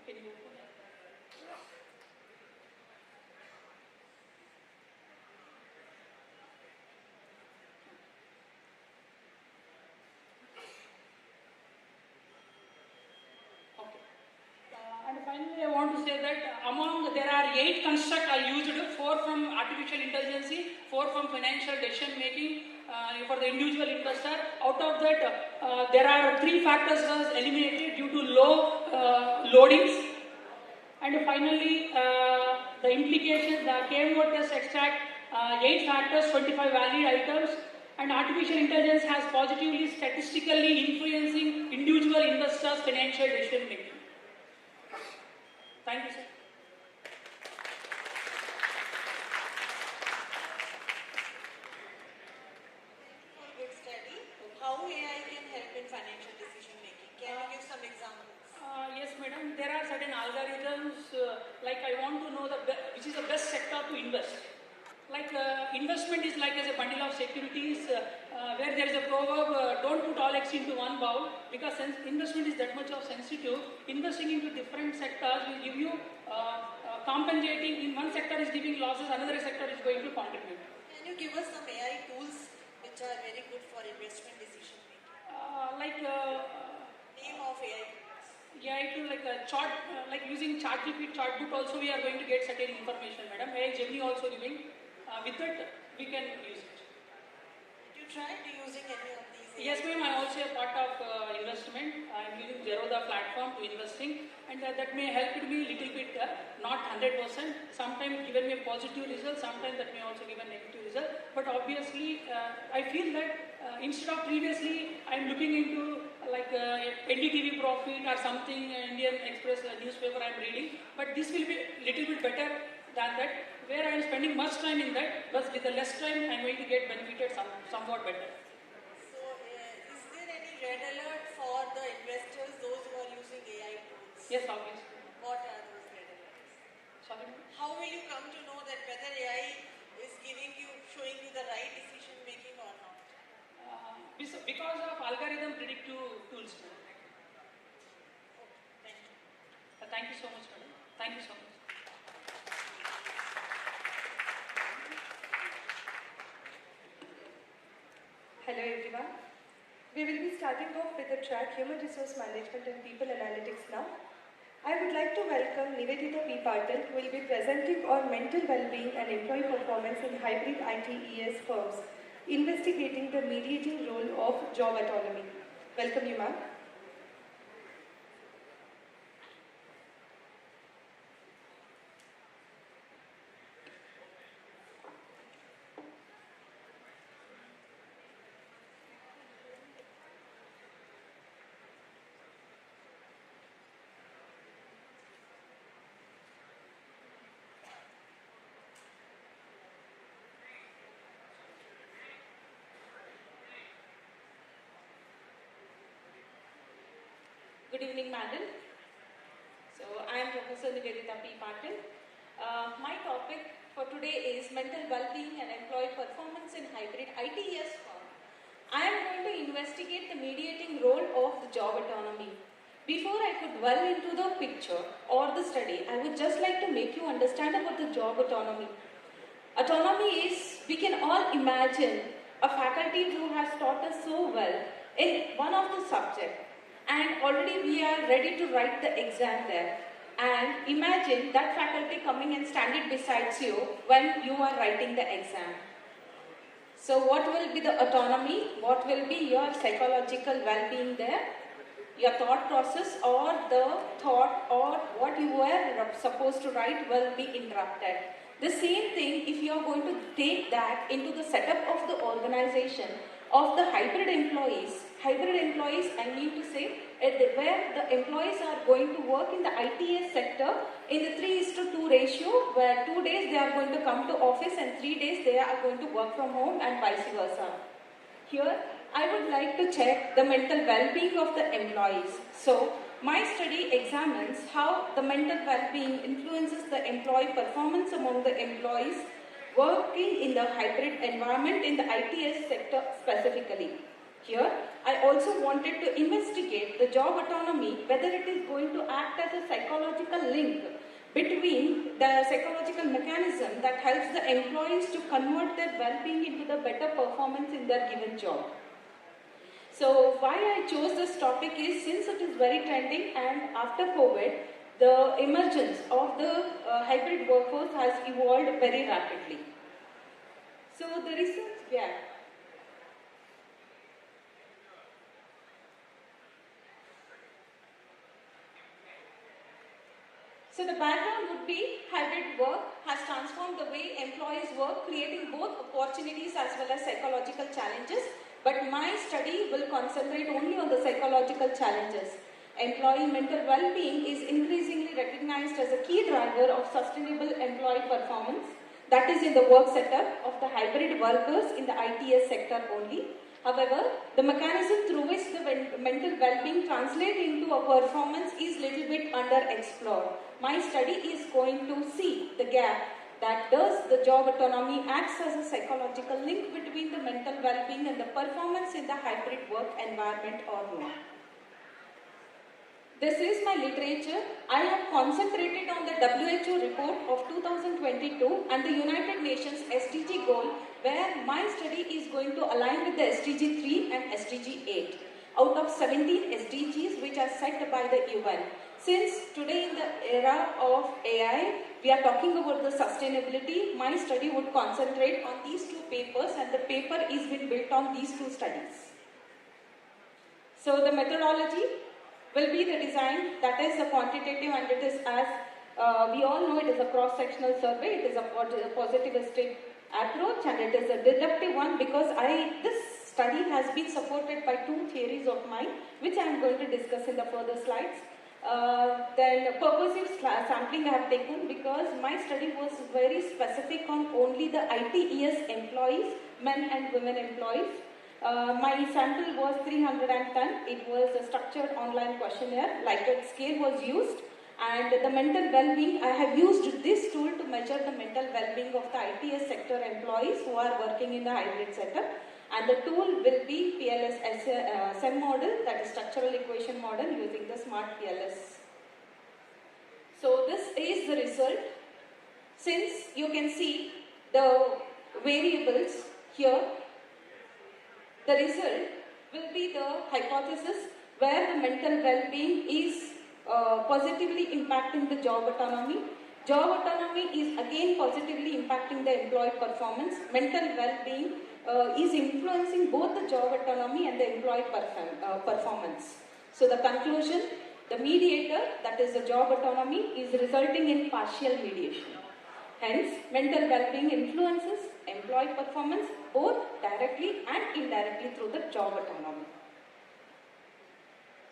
Can you open that? And finally, I want to say that there are 8 constructs are used, 4 from artificial intelligence, 4 from financial decision making for the individual investor. Out of that, there are 3 factors was eliminated due to low loadings. And finally, the implications, the KMO test extract 8 factors, 25 valid items, and artificial intelligence has positively statistically influencing individual investors' financial decision making. Thank you, sir. Good study. How AI can help in financial decision making? Can you give some examples? Yes, madam. There are certain algorithms. Like I want to know which is the best sector to invest. Like investment is like as a bundle of securities, where there is a proverb: don't put all eggs into one bowl, because investment is that much of sensitive. Investing into different sectors will give you compensating. In one sector is giving losses, another sector is going to contribute. Can you give us some AI tools which are very good for investment decision making? Name of AI tools. AI tool like a chart, like using ChatGPT, Chartboot also we are going to get certain information, madam. AI Gemini also giving. With that, we can use it. Did you try using any of these? Yes, ma'am. I also a part of investment. I am using Zerodha platform to investing, and that may help me little bit, not 100%. Sometimes given me a positive result, sometimes that may also give a negative result. But obviously, I feel that instead of previously, I am looking into like NDTV profit or something, Indian Express newspaper I am reading. But this will be little bit better than that, where I am spending much time in that, but with the less time I am going to get benefited somewhat better. So, is there any red alert for the investors, those who are using AI tools? Yes, obviously. What are those red alerts? Sorry? How will you come to know that whether AI is showing you the right decision making or not? Because of algorithm predictive tools. Thank you. Thank you so much, madam. Thank you so much. Hello everyone. We will be starting off with the track Human Resource Management and People Analytics now. I would like to welcome Nivedita P. Patil, who will be presenting on mental well-being and employee performance in hybrid IIBS firms, investigating the mediating role of job autonomy. Welcome you, ma'am. Good evening, madam. So, I am Professor Nivedita P. Patil. My topic for today is mental well-being and employee performance in hybrid ITES firm. I am going to investigate the mediating role of the job autonomy. Before I could dwell into the picture or the study, I would just like to make you understand about the job autonomy. Autonomy is, we can all imagine a faculty who has taught us so well in one of the subjects. And already we are ready to write the exam there. And imagine that faculty coming and standing beside you when you are writing the exam. So what will be the autonomy? What will be your psychological well-being there? Your thought process or the thought or what you were supposed to write will be interrupted. The same thing if you are going to take that into the setup of the organization of the hybrid employees, I mean to say, where the employees are going to work in the ITS sector in the 3:2 ratio, where 2 days they are going to come to office and 3 days they are going to work from home and vice versa. Here, I would like to check the mental well-being of the employees. So, my study examines how the mental well-being influences the employee performance among the employees working in the hybrid environment in the ITS sector specifically. Here, I also wanted to investigate the job autonomy, whether it is going to act as a psychological link between the psychological mechanism that helps the employees to convert their well-being into the better performance in their given job. So, why I chose this topic is since it is very trending and after COVID, the emergence of the hybrid workforce has evolved very rapidly. So, the research gap. So the background would be hybrid work has transformed the way employees work, creating both opportunities as well as psychological challenges. But my study will concentrate only on the psychological challenges. Employee mental well-being is increasingly recognized as a key driver of sustainable employee performance. That is in the work setup of the hybrid workers in the ITS sector only. However, the mechanism through which the mental well-being translates into a performance is little bit underexplored. My study is going to see the gap that does the job autonomy acts as a psychological link between the mental well-being and the performance in the hybrid work environment or not. This is my literature. I have concentrated on the WHO report of 2022 and the United Nations SDG goal, where my study is going to align with the SDG 3 and SDG 8 out of 17 SDGs which are set by the UN. Since today in the era of AI, we are talking about the sustainability, my study would concentrate on these two papers and the paper is been built on these two studies. So the methodology will be the design, that is a quantitative and it is as we all know it is a cross-sectional survey, it is a positivistic approach and it is a deductive one because this study has been supported by two theories of mine which I am going to discuss in the further slides. Then purposive sampling I have taken because my study was very specific on only the ITES employees, men and women employees. My sample was 310. It was a structured online questionnaire. Likert scale was used, and the mental well-being. I have used this tool to measure the mental well-being of the ITS sector employees who are working in the hybrid setup. And the tool will be PLS SEM model, that is structural equation model using the smart PLS. So this is the result. Since you can see the variables here, The result will be the hypothesis where the mental well-being is positively impacting the job autonomy. Job autonomy is again positively impacting the employee performance. Mental well-being is influencing both the job autonomy and the employee performance. So the conclusion, the mediator, that is the job autonomy, is resulting in partial mediation. Hence, mental well-being influences employee performance both directly and indirectly through the job autonomy.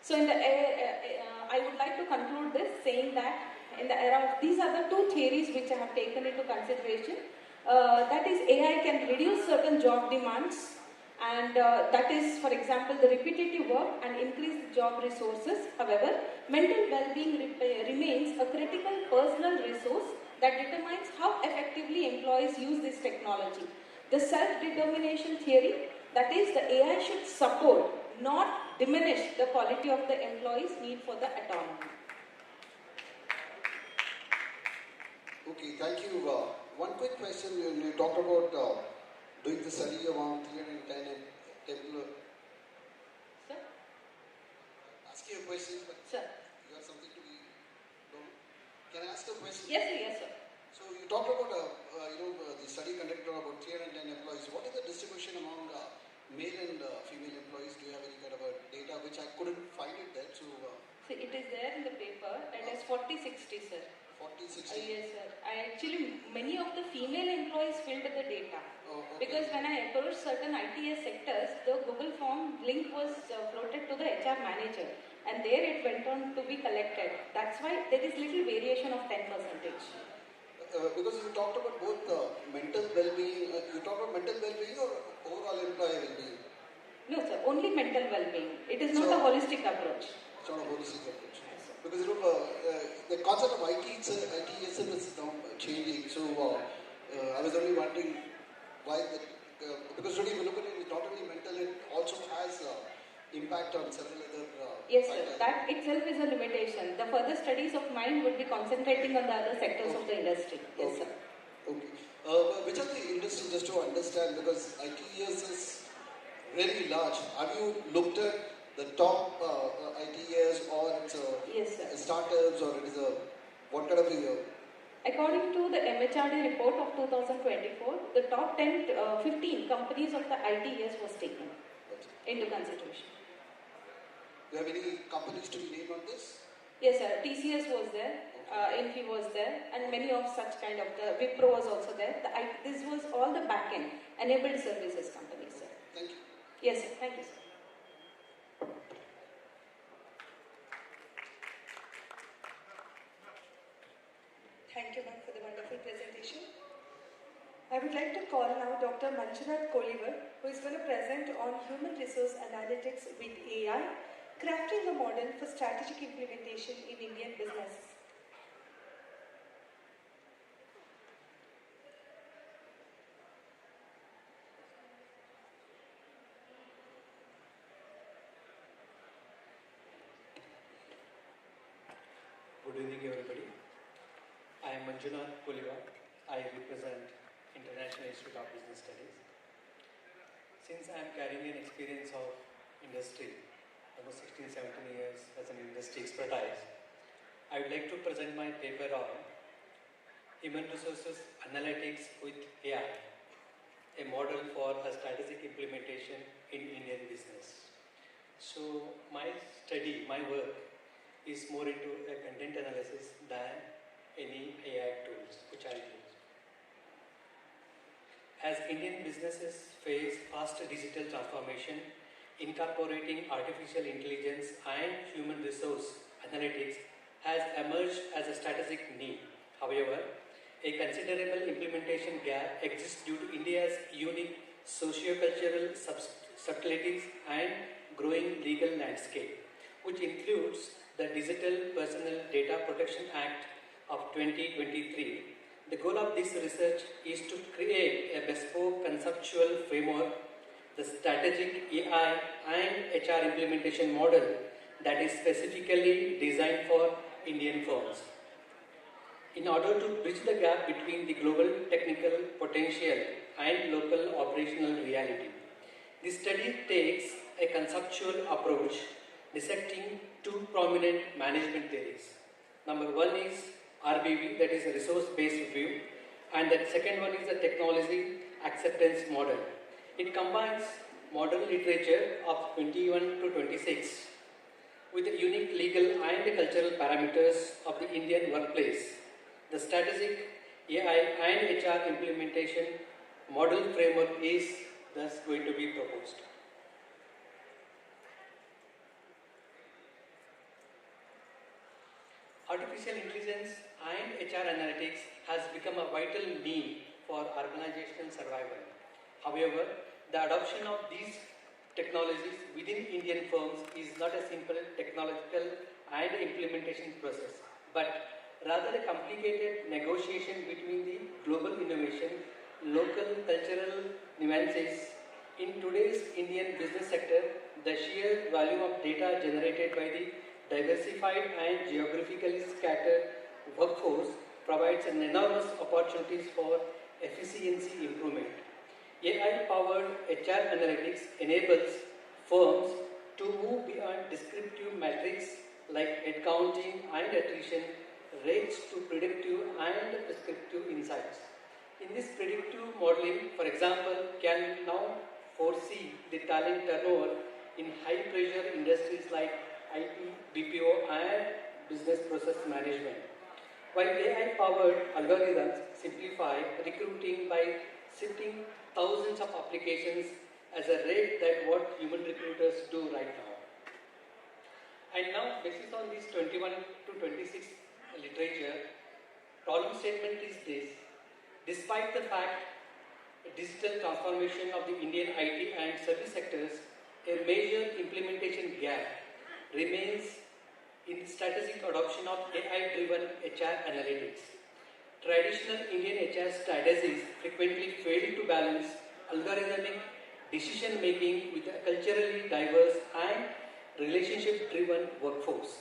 So I would like to conclude this saying that in the era of, these are the two theories which I have taken into consideration. That is, AI can reduce certain job demands, and that is, for example, the repetitive work, and increase the job resources. However, mental well-being remains a critical personal resource that determines how effectively employees use this technology. The self-determination theory, that is, the AI should support, not diminish the quality of the employee's need for the autonomy. Okay, thank you. One quick question. You talked about doing the study around 310 employees. Sir? Ask you a question, but sir, you have something to be told. Can I ask a question? Yes, sir. Yes, sir. So you talked about the study conducted about 310 employees. What is the distribution among male and female employees? Do you have any kind of a data which I couldn't find it there? So See, it is there in the paper. It is 40-60, sir. 40-60? Yes, sir. Many of the female employees filled the data. Oh, okay. Because when I approached certain ITS sectors, the Google form link was floated to the HR manager. And there it went on to be collected. That's why there is little variation of 10%. Because you talked about both mental well-being, you talked about mental well-being or overall employee well-being? No, sir. Only mental well-being. It is not a holistic approach. It's not a holistic approach. Because the concept of ITSM is now changing. So I was only wondering why because really we look at it, not only mental, it also has impact on several other yes, sir. That itself is a limitation. The further studies of mine would be concentrating on the other sectors of the industry. Yes, sir. Okay. Which are the industries, just to understand, because ITS is very large. Have you looked at the top ITS, or it's yes, sir. Startups, or it is what kind of According to the MHRD report of 2024, the top 15 companies of the ITS was taken into consideration. Do you have any companies to be named on this? Yes, sir. TCS was there, Infi was there, and many of such kind of, the Wipro was also there. This was all the back-end enabled services companies, sir. Thank you. Yes, sir. Thank you, sir. Thank you, ma'am, for the wonderful presentation. I would like to call now Dr. Manjunath Kolivar, who is going to present on human resource analytics with AI, crafting a model for strategic implementation in Indian business. Good evening, everybody. I am Manjunath Kolivar. I represent International Institute of Business Studies. Since I am carrying an experience of industry, almost 16-17 years as an industry expertise, I would like to present my paper on Human Resources Analytics with AI, a model for a strategic implementation in Indian business. So my study, my work is more into a content analysis than any AI tools which I use. As Indian businesses face fast digital transformation, incorporating artificial intelligence and human resource analytics has emerged as a strategic need. However, a considerable implementation gap exists due to India's unique socio-cultural subtleties and growing legal landscape, which includes the Digital Personal Data Protection Act of 2023. The goal of this research is to create a bespoke conceptual framework, the strategic AI and HR implementation model that is specifically designed for Indian firms. In order to bridge the gap between the global technical potential and local operational reality, This study takes a conceptual approach dissecting two prominent management theories. Number one is RBV, that is a resource-based view, and the second one is the technology acceptance model. It combines modern literature of 21 to 26 with the unique legal and cultural parameters of the Indian workplace. The strategic AI and HR implementation model framework is thus going to be proposed. Artificial intelligence and HR analytics has become a vital need for organizational survival. However, the adoption of these technologies within Indian firms is not a simple technological and implementation process, but rather a complicated negotiation between the global innovation, local cultural nuances. In today's Indian business sector, the sheer volume of data generated by the diversified and geographically scattered workforce provides an enormous opportunities for efficiency improvement. AI-powered HR analytics enables firms to move beyond descriptive metrics like headcounting and attrition rates to predictive and prescriptive insights. In this predictive modeling, for example, can now foresee the talent turnover in high-pressure industries like IT, BPO, and business process management. While AI-powered algorithms simplify recruiting by sifting thousands of applications as a rate that what human recruiters do right now. And now, based on this 21 to 26 literature, problem statement is this: despite the fact digital transformation of the Indian IT and service sectors, a major implementation gap remains in strategic adoption of AI-driven HR analytics. Traditional Indian HR strategies frequently fail to balance algorithmic decision-making with a culturally diverse and relationship-driven workforce.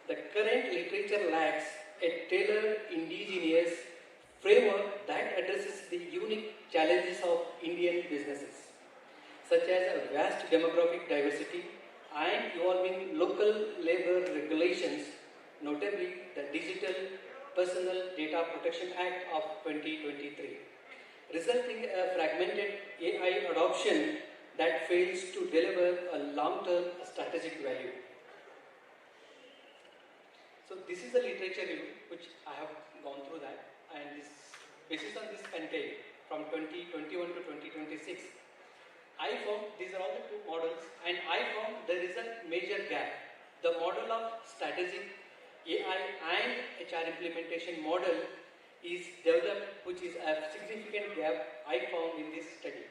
The current literature lacks a tailored indigenous framework that addresses the unique challenges of Indian businesses, such as a vast demographic diversity and evolving local labor regulations, notably the Digital Personal Data Protection Act of 2023, resulting in a fragmented AI adoption that fails to deliver a long-term strategic value. So this is the literature review which I have gone through that, and this basis on this campaign from 2021 to 2026, I found these are all the two models, and I found there is a major gap. The model of strategic AI and HR implementation model is developed, which is a significant gap I found in this study.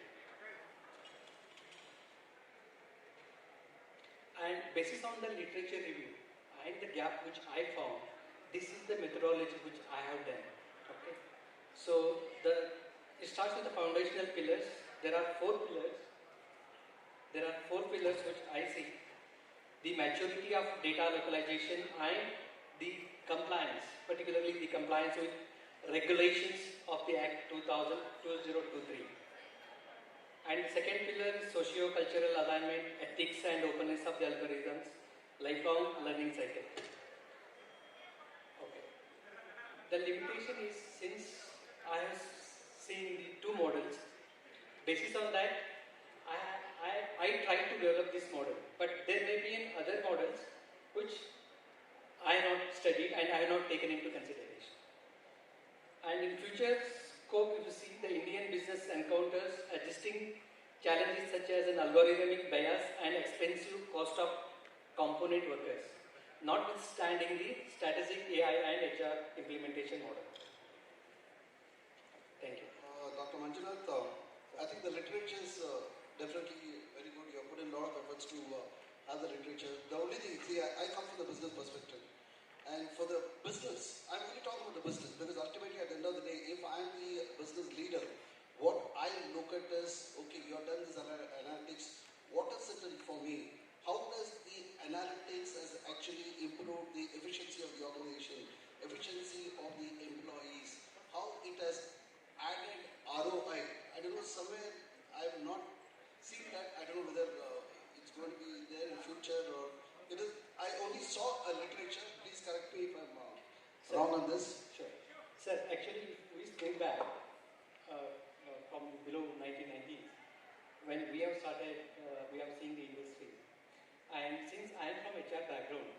And basis on the literature review and the gap which I found, this is the methodology which I have done. Okay. So it starts with the foundational pillars. There are four pillars. There are four pillars which I see: the maturity of data localization and the compliance, particularly the compliance with regulations of the Act 2023. And second pillar is socio-cultural alignment, ethics and openness of the algorithms, lifelong learning cycle. Okay. The limitation is, since I have seen the two models, basis on that, I tried to develop this model, but there may be in other models which I have not studied and I have not taken into consideration. And in future scope, if you see, the Indian business encounters existing challenges such as an algorithmic bias and expensive cost of component workers, notwithstanding the strategic AI and HR implementation model. Thank you. Dr. Manjunath, I think the literature is definitely very good. You have put in a lot of efforts to have the literature. The only thing, see, I come from the business perspective. And for the business, I'm only talking about the business, because ultimately at the end of the day, if I'm the business leader, what I look at is, okay, you have done this analytics, what is it for me? How does the analytics has actually improved the efficiency of the organization, efficiency of the employees, how it has added ROI? I don't know, somewhere I have not seen that I don't know whether it's going to be there in future or it is. I only saw a literature. Please correct me if I'm wrong on this. Sure. Sir, actually, we go back from below 1990s when we have started, we have seen the industry. And since I am from HR background,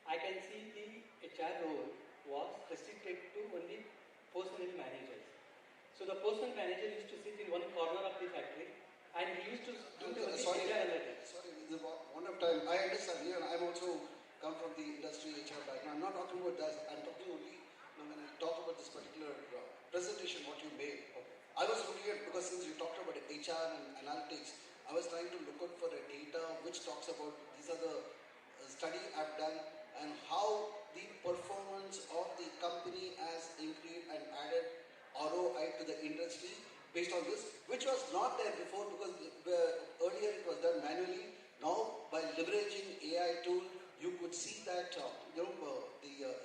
I can see the HR role was restricted to only personnel managers. So the personnel manager used to sit in one corner of the factory and he used to do the Sorry, HR analytics. sorry, this is one of time. I understand here. I'm also come from the industry HR background. I'm not talking about that. I'm talking only when I talk about this particular presentation, what you made. Okay. I was looking at, because since you talked about HR and analytics, I was trying to look out for a data which talks about these are the study I've done and how the performance of the company has increased and added ROI to the industry based on this, which was not there before because earlier it was done manually. Now, by leveraging AI tool, you could see that the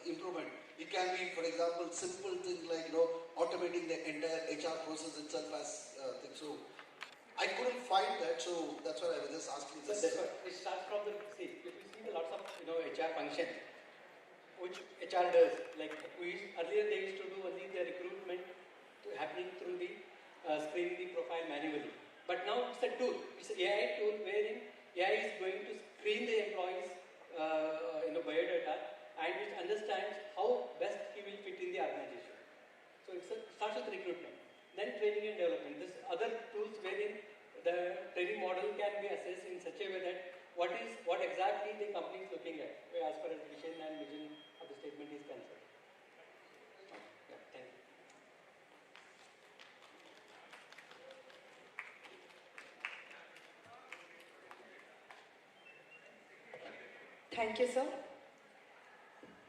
improvement. It can be, for example, simple things like automating the entire HR process itself as things. So I couldn't find that, so that's why I was just asking this. So that's what it starts from the if you see the lots of HR functions which HR does, like earlier they used to do only the recruitment happening through the screening the profile manually. But now it's a tool. It's an AI tool wherein AI is going to screen the employees biodata and it understands how best he will fit in the organization. So it starts with recruitment, then training and development. This other tools wherein the training model can be assessed in such a way that what exactly the company is looking at as far as vision and vision of the statement is concerned. Yeah, thank you. Thank you, sir.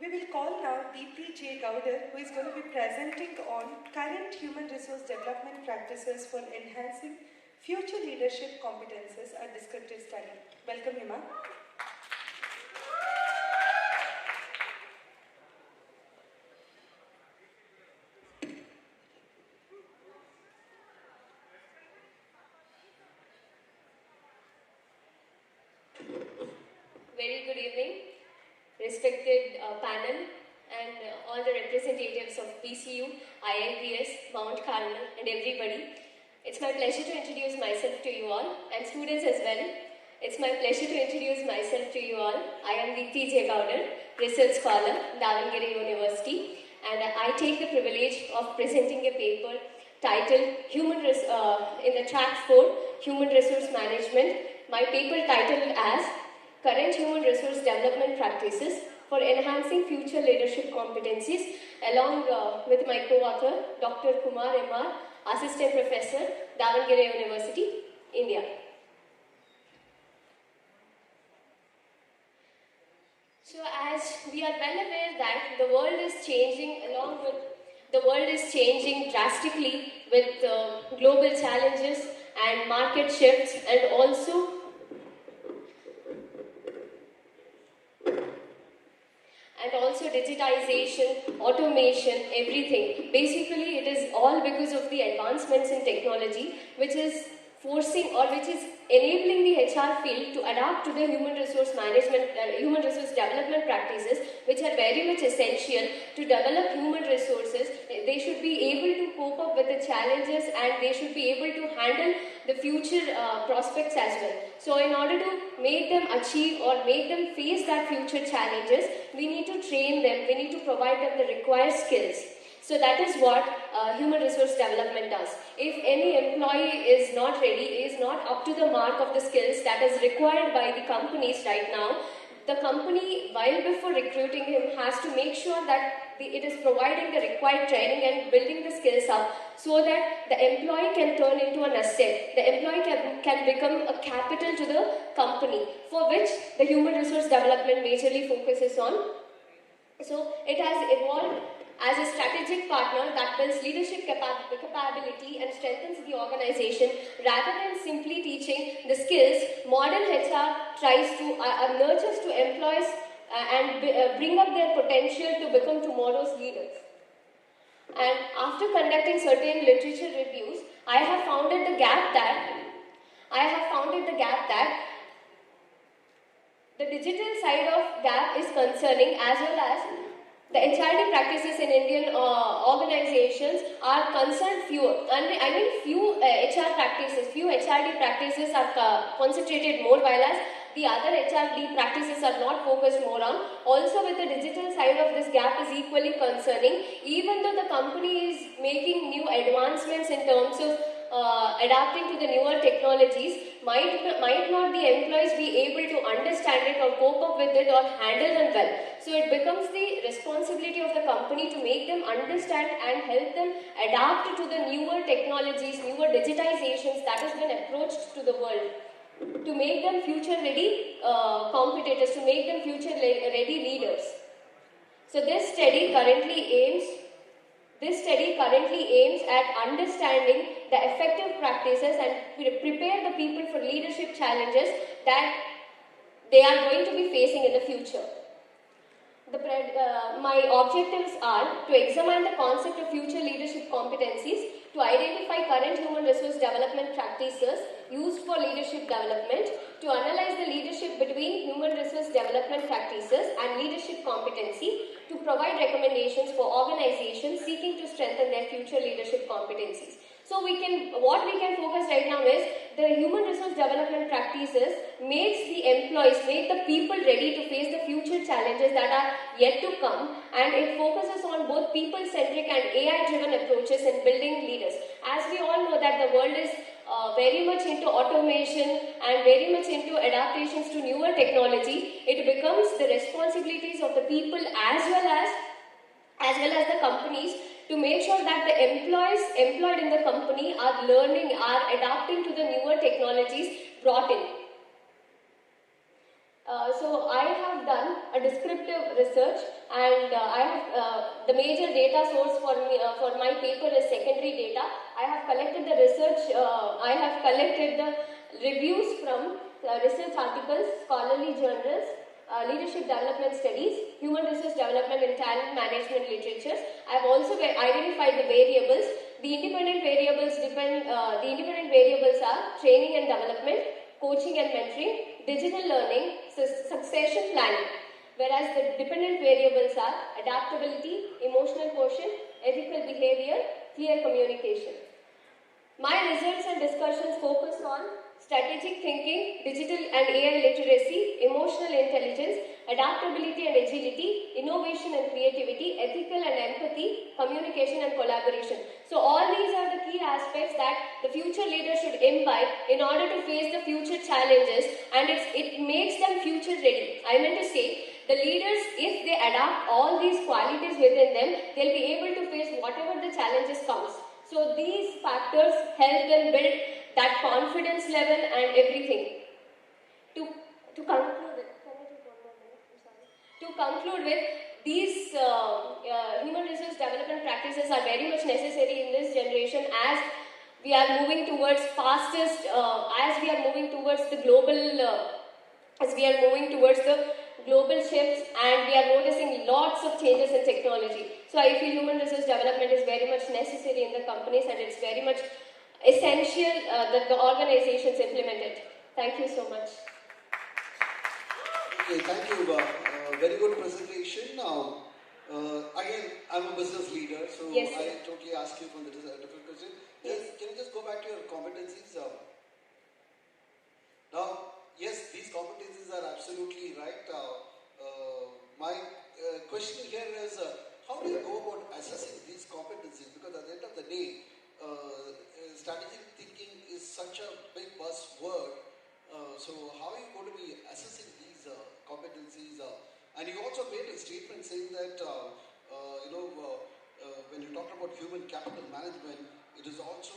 We will call now Deepthi J. Gowder, who is going to be presenting on current human resource development practices for enhancing future leadership competences, a descriptive study. Welcome, Hima. Very good evening, respected panel and all the representatives of PCU, IIBS, Mount Carmel and everybody. It's my pleasure to introduce myself to you all and students as well. It's my pleasure to introduce myself to you all. I am Deepthi J. Gowder, Research Scholar, Davangere University, and I take the privilege of presenting a paper titled in the track 4, Human Resource Management. My paper titled as Current Human Resource Development Practices for Enhancing Future Leadership Competencies, along with my co-author, Dr. Kumar M.R., Assistant Professor, Davangere University, India. So as we are well aware that the world is changing drastically with global challenges and market shifts and also digitization, automation, everything. Basically, it is all because of the advancements in technology which is forcing or which is enabling the HR field to adapt to the human resource development practices which are very much essential to develop human resources. They should be able to cope up with the challenges and they should be able to handle the future prospects as well. So in order to make them achieve or make them face that future challenges, we need to train them, we need to provide them the required skills. So that is what human resource development does. If any employee is not ready, is not up to the mark of the skills that is required by the companies right now, the company, while before recruiting him, has to make sure that it is providing the required training and building the skills up so that the employee can turn into an asset. The employee can become a capital to the company, for which the human resource development majorly focuses on. So it has evolved as a strategic partner that builds leadership capability and strengthens the organization. Rather than simply teaching the skills, modern HR tries to nurtures to employees and bring up their potential to become tomorrow's leaders. And after conducting certain literature reviews, I have found the gap that I have found it the gap that the digital side of gap is concerning, as well as the HRD practices in Indian organizations are concerned few. I mean few HR practices, few HRD practices are concentrated more, while as the other HRD practices are not focused more on. Also, with the digital side of this gap is equally concerning. Even though the company is making new advancements in terms of adapting to the newer technologies, might not the employees be able to understand it or cope up with it or handle them well. So it becomes the responsibility of the company to make them understand and help them adapt to the newer technologies, newer digitizations that has been approached to the world, to make them future ready competitors, to make them future ready leaders. So this study currently aims at understanding the effective practices and prepare the people for leadership challenges that they are going to be facing in the future. My objectives are to examine the concept of future leadership competencies, to identify current human resource development practices used for leadership development, to analyze the leadership between human resource development practices and leadership competency, to provide recommendations for organizations seeking to strengthen their future leadership competencies. So what we can focus right now is the human resource development practices make the people ready to face the future challenges that are yet to come, and it focuses on both people-centric and AI-driven approaches in building leaders. As we all know that the world is very much into automation and very much into adaptations to newer technology, it becomes the responsibilities of the people as well as the companies to make sure that the employees employed in the company are learning, are adapting to the newer technologies brought in. So I have done a descriptive research, and the major data source for my paper is secondary data. I have collected the research, I have collected the reviews from research articles, scholarly journals, leadership development studies, human resource development and talent management literatures. I have also identified the variables. The independent variables are training and development, coaching and mentoring, digital learning, succession planning. Whereas the dependent variables are adaptability, emotional quotient, ethical behavior, clear communication. My results and discussions focus on strategic thinking, digital and AI literacy, emotional intelligence, adaptability and agility, innovation and creativity, ethical and empathy, communication and collaboration. So all these are the key aspects that the future leader should imbibe in order to face the future challenges, and it makes them future ready. I meant to say, the leaders, if they adapt all these qualities within them, they'll be able to face whatever the challenges comes. So these factors help them build that confidence level and everything. To conclude with, these human resource development practices are very much necessary in this generation as we are moving towards the global shifts, and we are noticing lots of changes in technology. So I feel human resource development is very much necessary in the companies, and it's very much essential that the organizations implement it. Thank you so much. Okay, thank you. Very good presentation. Again, I'm a business leader, so yes, I totally ask you from the different question. Yes. Can you just go back to your competencies? Now, yes, these competencies are absolutely right. My question here is, how do you go about assessing these competencies? Because at the end of the day, strategic thinking is such a big buzzword. So how are you going to be assessing these competencies? And you also made a statement saying that, when you talk about human capital management, it is also,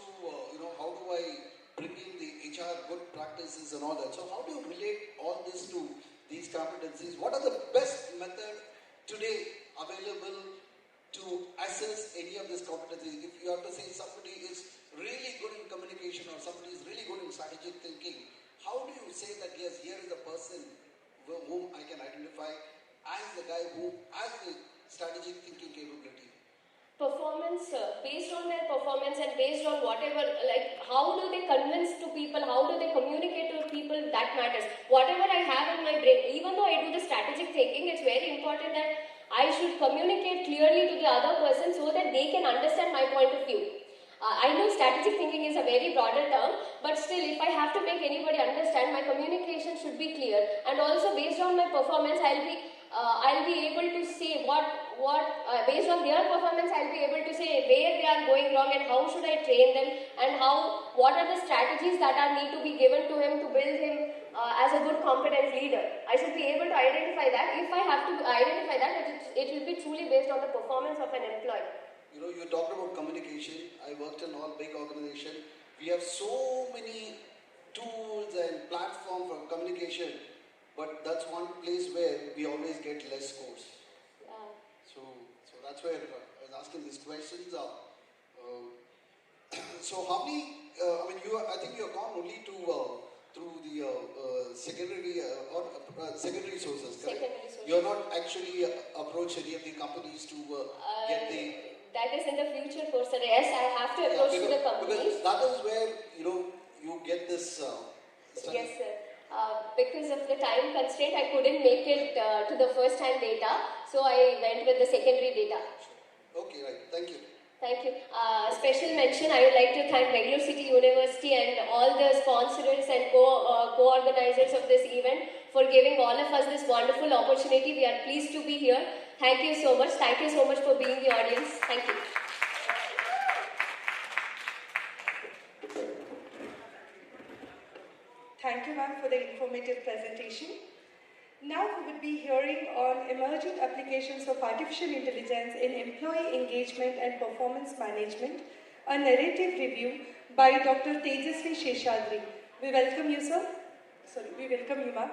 how do I bring in the HR good practices and all that? So how do you relate all this to these competencies? What are the best methods today available to assess any of these competencies? If you have to say somebody is really good in communication or somebody is really good in strategic thinking, how do you say that, yes, here is a person whom I can identify as the guy who has the strategic thinking capability? performance, based on their performance and based on whatever, like how do they convince to people, how do they communicate to people, that matters. Whatever I have in my brain, even though I do the strategic thinking, it's very important that I should communicate clearly to the other person so that they can understand my point of view. I know strategic thinking is a very broader term, but still if I have to make anybody understand, my communication should be clear, and also based on my performance, I'll be able to say based on their performance, I'll be able to say where they are going wrong and how should I train them, and what are the strategies that need to be given to him to build him as a good competent leader. I should be able to identify that. If I have to identify that, it will be truly based on the performance of an employee. You know, you talked about communication. I worked in all big organizations. We have so many tools and platforms for communication, but that's one place where we always get less scores. Yeah. So that's where I was asking these questions. So how many? I think you have gone only through the secondary sources, correct? Secondary sources. You are not actually approached any of the companies to get the. That is in the future for sir. Yes, I have to approach to the companies. Because that is where you get this. Yes, sir. Because of the time constraint, I couldn't make it to the first-hand data, so I went with the secondary data. Okay, right. Thank you. Thank you. Special mention, I would like to thank Bengaluru City University and all the sponsors and co-organizers of this event for giving all of us this wonderful opportunity. We are pleased to be here. Thank you so much. Thank you so much for being the audience. Thank you. Thank you, ma'am, for the informative presentation. Now we will be hearing on emerging applications of artificial intelligence in employee engagement and performance management, a narrative review by Dr. Tejasvi Sheshadri. We welcome you, sir. Sorry, we welcome you, ma'am.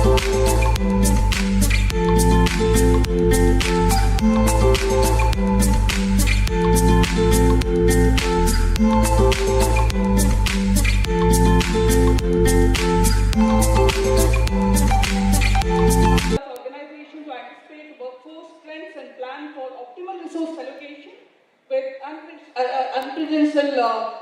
Organization to anticipate workforce trends and plan for optimal resource allocation with unprecedented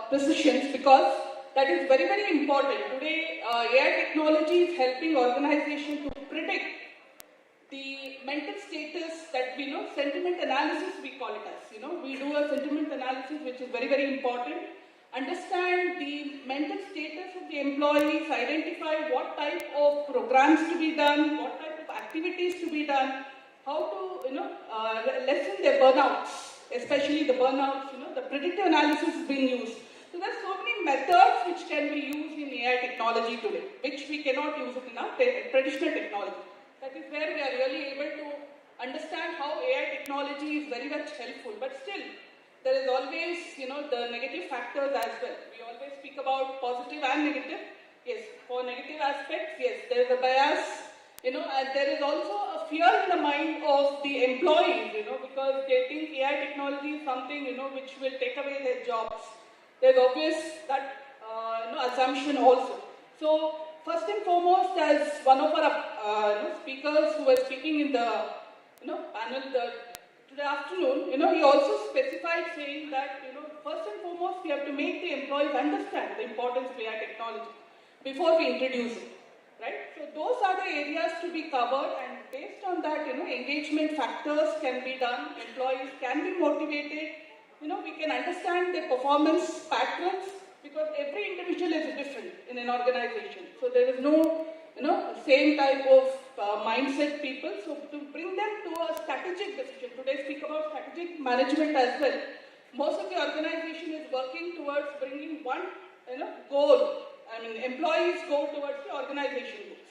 precisions, because that is very, very important. Today, AI technology is helping organizations to predict the mental status that we know, sentiment analysis we call it as. We do a sentiment analysis which is very, very important. Understand the mental status of the employees, identify what type of programs to be done, what type of activities to be done, how to lessen their burnouts, especially the burnouts. The predictive analysis is being used. So there's so many methods which can be used in AI technology today, which we cannot use in our traditional technology. That is where we are really able to understand how AI technology is very much helpful. But still, there is always, the negative factors as well. We always speak about positive and negative. Yes, for negative aspects, yes, there is a bias, and there is also a fear in the mind of the employees, because they think AI technology is something, which will take away their jobs. There's obvious that, assumption also. So, first and foremost, as one of our speakers who was speaking in the panel today afternoon, he also specified saying that first and foremost we have to make the employees understand the importance of AI technology before we introduce it, right? So those are the areas to be covered, and based on that, engagement factors can be done. Employees can be motivated. We can understand their performance patterns, because every individual is different in an organization. So there is no, same type of mindset people. So to bring them to a strategic decision, today speak about strategic management as well. Most of the organization is working towards bringing one, goal. Employees go towards the organization goals.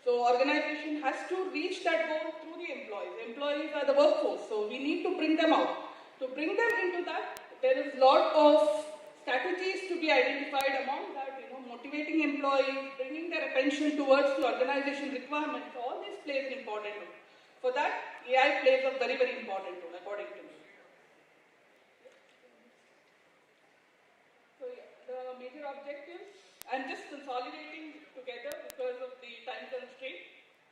So organization has to reach that goal through the employees. Employees are the workforce, so we need to bring them out. To bring them into that, there is a lot of strategies to be identified among that, motivating employees, bringing their attention towards the organization requirements. All this plays an important role. For that, AI plays a very, very important role, according to me. So the major objectives, I'm just consolidating together because of the time constraint.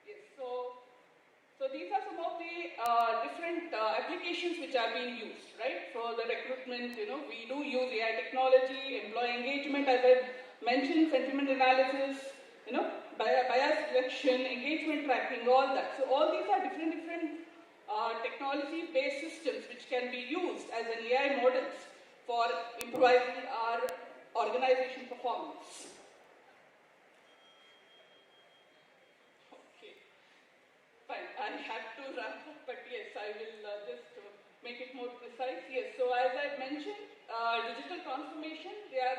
Yes, so these are some of the different applications which are being used, right? For the recruitment, we do use AI technology, employee engagement, as I mentioned, sentiment analysis, bias detection, engagement tracking, all that. So all these are different technology-based systems which can be used as an AI models for improving our organization performance. Fine, I had to wrap up, but yes, I will just make it more precise. Yes, so as I mentioned, digital transformation, there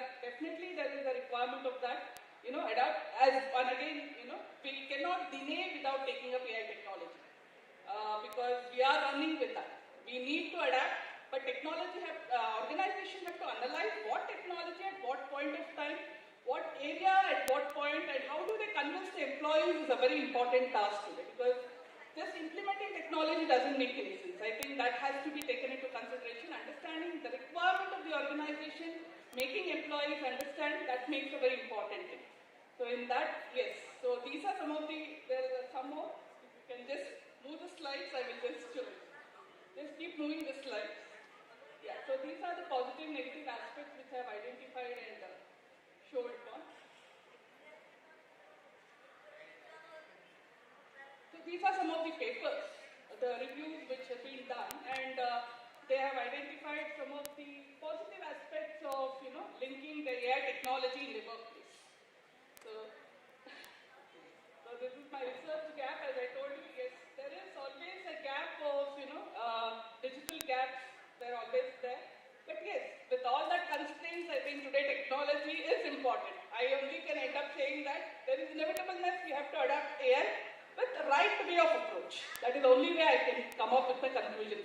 is a requirement of that, adapt as, and again, we cannot deny without taking up AI technology, because we are running with that. We need to adapt, but organization have to analyze what technology at what point of time, what area at what point, and how do they convince the employees is a very important task today, because just implementing technology doesn't make any sense. I think that has to be taken into consideration. Understanding the requirement of the organization, making employees understand, that makes a very important thing. So in that, yes. So these are some of the, there are some more. If you can just move the slides, I will just keep moving the slides. Yeah, so these are the positive, negative aspects which I have identified and showed on. These are some of the papers, the reviews which have been done, and they have identified some of the positive aspects of, linking the AI technology in the workplace. So this is my research gap. As I told you, yes, there is always a gap of, digital gaps. They're always there. But yes, with all that constraints, I think today technology is important. I only can end up saying that there is inevitableness. We have to adapt AI with the right way of approach. That is the only way I can come up with my conclusions.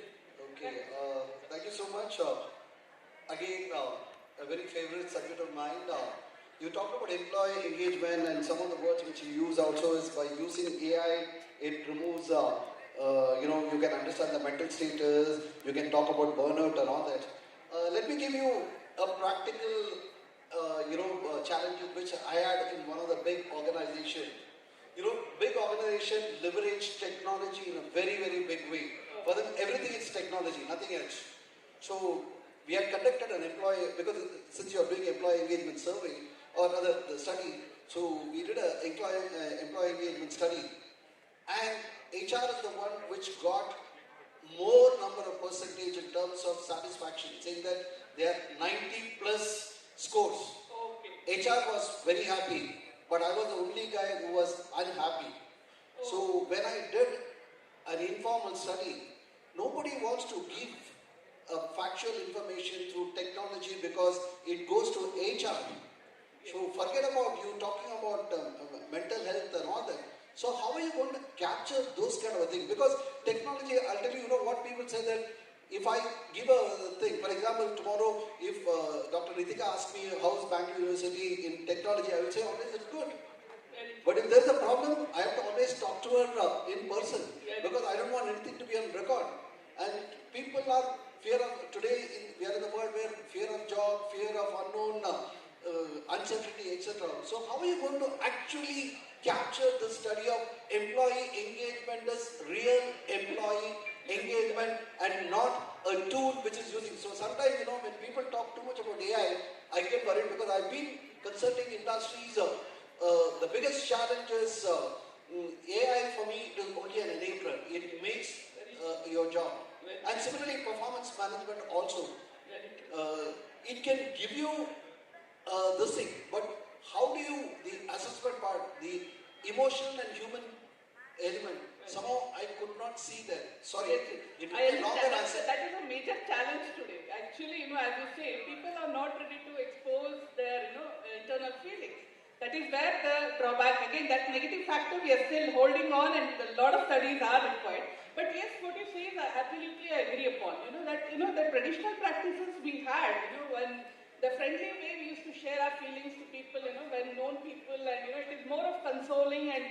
Okay, thank you so much. Again, a very favorite subject of mine. You talked about employee engagement, and some of the words which you use also is by using AI, it removes, you can understand the mental status, you can talk about burnout and all that. Let me give you a practical, challenge which I had in one of the big organizations. Big organizations leverage technology in a very, very big way. For them, everything is technology, nothing else. So, we had conducted an employee, because since you are doing employee engagement survey, or rather the study, so we did an employee engagement study. And HR is the one which got more number of percentage in terms of satisfaction, saying that they are 90 plus scores. Okay. HR was very happy, but I was the only guy who was unhappy. So when I did an informal study, nobody wants to give factual information through technology because it goes to HR. So forget about you talking about mental health and all that. So how are you going to capture those kind of things? Because technology, I'll tell you, what people say that if I give a thing, for example, tomorrow if Dr. Ritika asks me how's Bengaluru University in technology, I will say always it's good. But if there's a problem, I have to always talk to her in person because I don't want anything to be on record. And people are fear of, today we are in the world where fear of job, fear of unknown, uncertainty, etc. So how are you going to actually capture the study of employee engagement as real employee engagement and not a tool which is using? So sometimes, when people talk too much about AI, I get worried because I've been consulting industries. The biggest challenge is AI for me is only an enabler. It makes your job. And similarly, performance management also. It can give you this thing, but how do you, the assessment part, the emotional and human element, somehow I could not see that. Sorry, it was a longer answer. That is a major challenge today. Actually, as you say, people are not ready to expose their, internal feelings. That is where the drawback, again, that negative factor we are still holding on and a lot of studies are required. But yes, what you say is absolutely I agree upon. The traditional practices we had, when the friendly way we used to share our feelings to people, when known people, and it is more of consoling and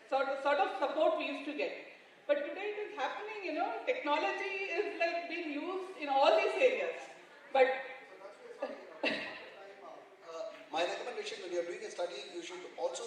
sort of support we used to get. But today it is happening, technology is like being used in all these areas. But my recommendation when you are doing a study, you should also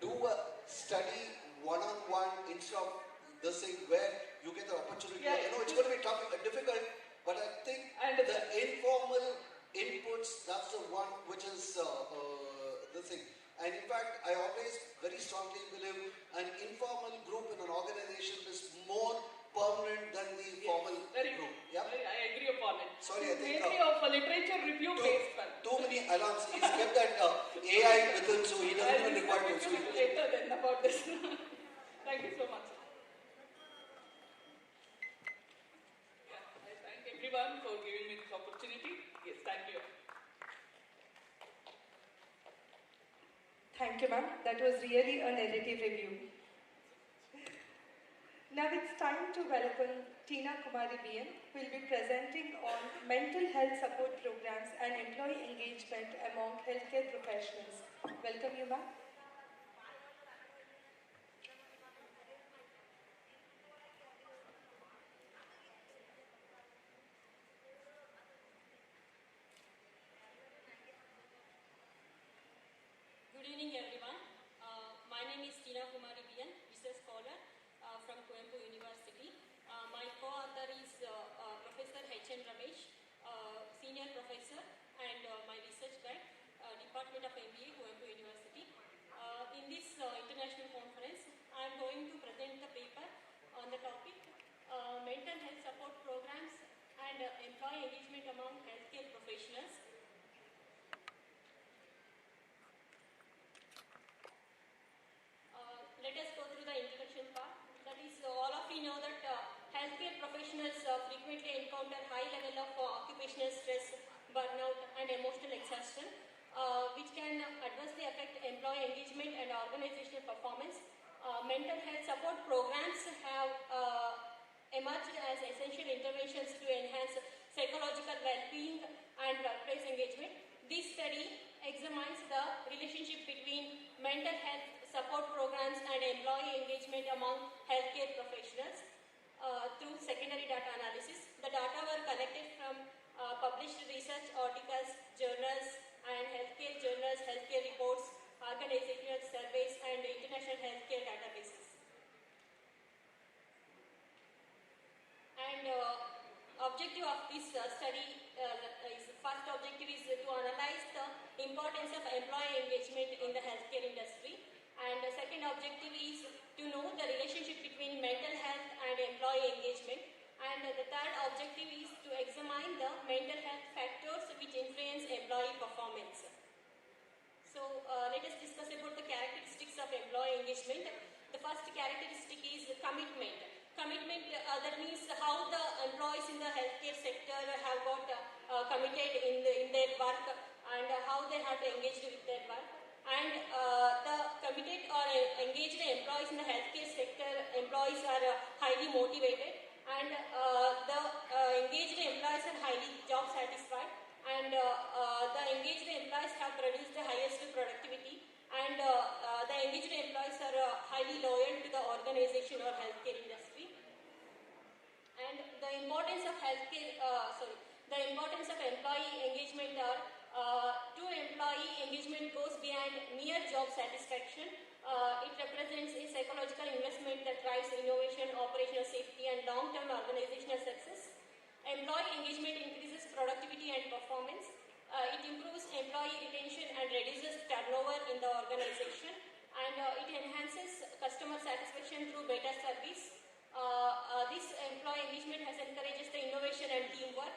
do a study one-on-one instead of this thing where you get the opportunity. Yeah, I know it's going to be tough, difficult, but I think the informal inputs, that's the one which is the thing. And in fact, I always very strongly believe an informal group in an organization is more permanent than the formal group. Yeah? I agree upon it. Sorry, I think mainly of a literature review based one. Too many alarms. He's kept that AI with him, so he doesn't even require to speak. Later then about this. Thank you so much. I thank everyone for giving me this opportunity. Yes, thank you. Thank you, ma'am. That was really a narrative review. Now it's time to welcome Tina Kumari BM, who will be presenting on mental health support programs and employee engagement among healthcare professionals. Welcome you, ma'am. Good evening, everyone. My name is Tina Kumari BM, research scholar from University. My co-author is Professor H.N. Ramesh, Senior Professor, and my research guide, Department of MBA, University. In this international conference, I am going to present the paper on the topic Mental Health Support Programs and Employee Engagement Among Healthcare Professionals. Let us go through the introduction part. That is, all of you know that healthcare professionals frequently encounter high level of occupational stress, burnout, and emotional exhaustion, which can adversely affect employee engagement and organizational performance. Mental health support programs have emerged as essential interventions to enhance psychological well-being and workplace engagement. This study examines the relationship between mental health support programs and employee engagement among healthcare professionals through secondary data analysis. The data were collected from published research articles, journals, and healthcare journals, healthcare reports, organizational surveys, and international healthcare databases. And objective of this study is, first objective is to analyze the importance of employee engagement in the healthcare industry, and the second objective is to know the relationship between mental health and employee engagement, and the third objective is to examine the mental health factors which influence employee performance. So let us discuss about the characteristics of employee engagement. The first characteristic is commitment. Commitment, that means how the employees in the healthcare sector have got committed in their work, and how they have engaged with their work. And the committed or engaged employees in the healthcare sector, employees are highly motivated, and the engaged employees are highly job satisfied, and the engaged employees have produced the highest productivity, and the engaged employees are highly loyal to the organization or healthcare industry. And the importance of the importance of employee engagement are true employee engagement goes beyond mere job satisfaction. It represents a psychological investment that drives innovation, operational safety, and long-term organizational success. Employee engagement increases productivity and performance. It improves employee retention and reduces turnover in the organization, and it enhances customer satisfaction through better service. This employee engagement has encourages the innovation and teamwork,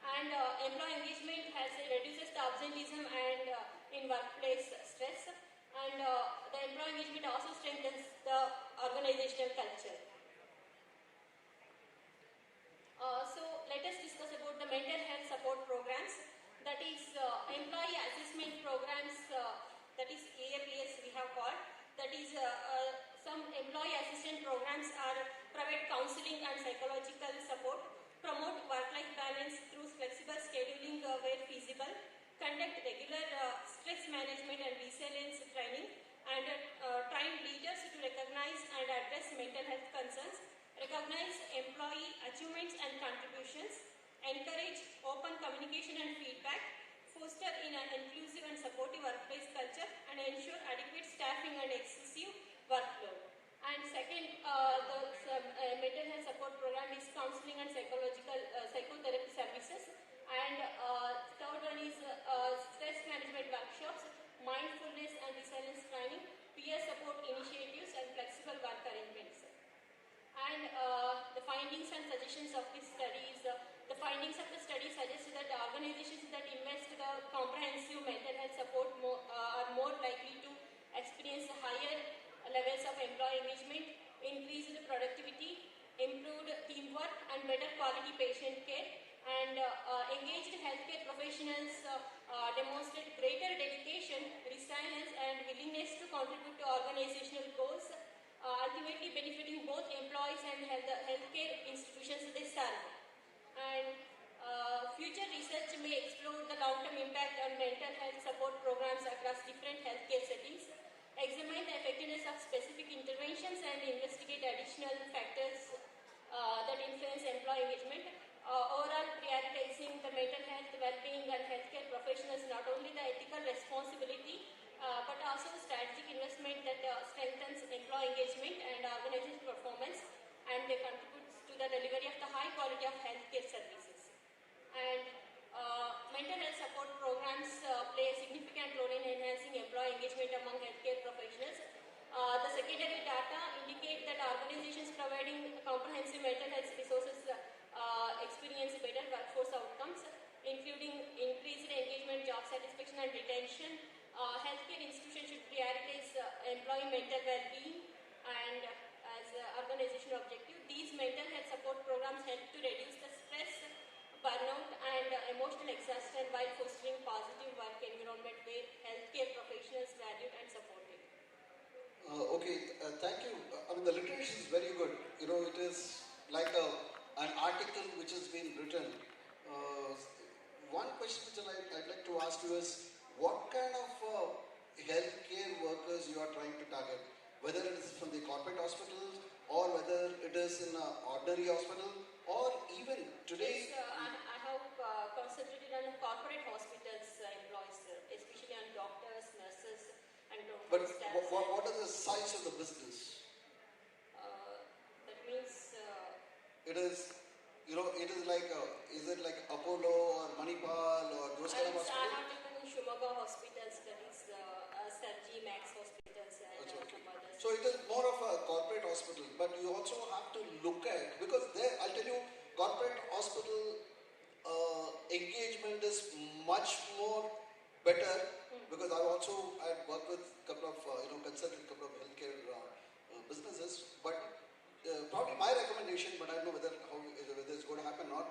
and employee engagement has reduces the absenteeism and in workplace stress, and the employee engagement also strengthens the organizational culture. So let us discuss about the mental health support programs, that is employee assessment programs, that is IIBS we have called. That is some employee assistance programs are provide counseling and psychological support, promote work-life balance through flexible scheduling where feasible, conduct regular stress management and resilience training, and train leaders to recognize and address mental health concerns, recognize employee achievements and contributions, encourage open communication and feedback, foster in an inclusive and supportive workplace culture, and ensure adequate staffing and excessive workload. And second, the mental health support program is counseling and psychotherapy services. And third one is stress management workshops, mindfulness and resilience training, peer support initiatives, and flexible work arrangements. And the findings and suggestions of this study is the findings of the study suggest that organizations that invest the comprehensive mental health support are more likely to experience higher levels of employee engagement, increased productivity, improved teamwork, and better quality patient care. And engaged healthcare professionals demonstrate greater dedication, resilience, and willingness to contribute to organizational goals, ultimately benefiting both employees and healthcare institutions they serve. And future research may explore the long-term impact on mental health support programs across different healthcare settings, examine the effectiveness of specific interventions, and investigate additional factors that influence employee engagement. Overall, prioritizing the mental health, well-being, and healthcare professionals not only the ethical responsibility but also strategic investment that strengthens employee engagement and organization performance, and they contribute to the delivery of the high quality of healthcare services. And mental health support programs play a significant role in enhancing employee engagement among healthcare professionals. The secondary data indicate that organizations providing comprehensive mental health resources experience better workforce outcomes, including increased engagement, job satisfaction, and retention. Healthcare institutions should prioritize employee mental well-being, and as organizational objective, these mental health support programs help to reduce the stress, burnout, and emotional exhaustion while fostering positive work environment where healthcare professionals valued and supported. Thank you. I mean, the literature is very good. You know, it is like an article which has been written. One question which I'd like to ask you is, what kind of healthcare workers you are trying to target, whether it is from the corporate hospitals or whether it is in an ordinary hospital or even today. Yes, I have concentrated on corporate hospitals employees, especially on doctors, nurses, and But staff. what is the size of the business? That means It is, it is like, is it like Apollo or Manipal or those kind of I hospitals? have taken in Shumaga hospitals, that is Sarji Max hospitals and some others. So it is more of a corporate hospital, but you also have to look at, because there, I'll tell you, corporate hospital engagement is much more better, because I've also worked with a couple of, consulted a couple of healthcare businesses, but probably my recommendation, but I don't know whether it's going to happen or not.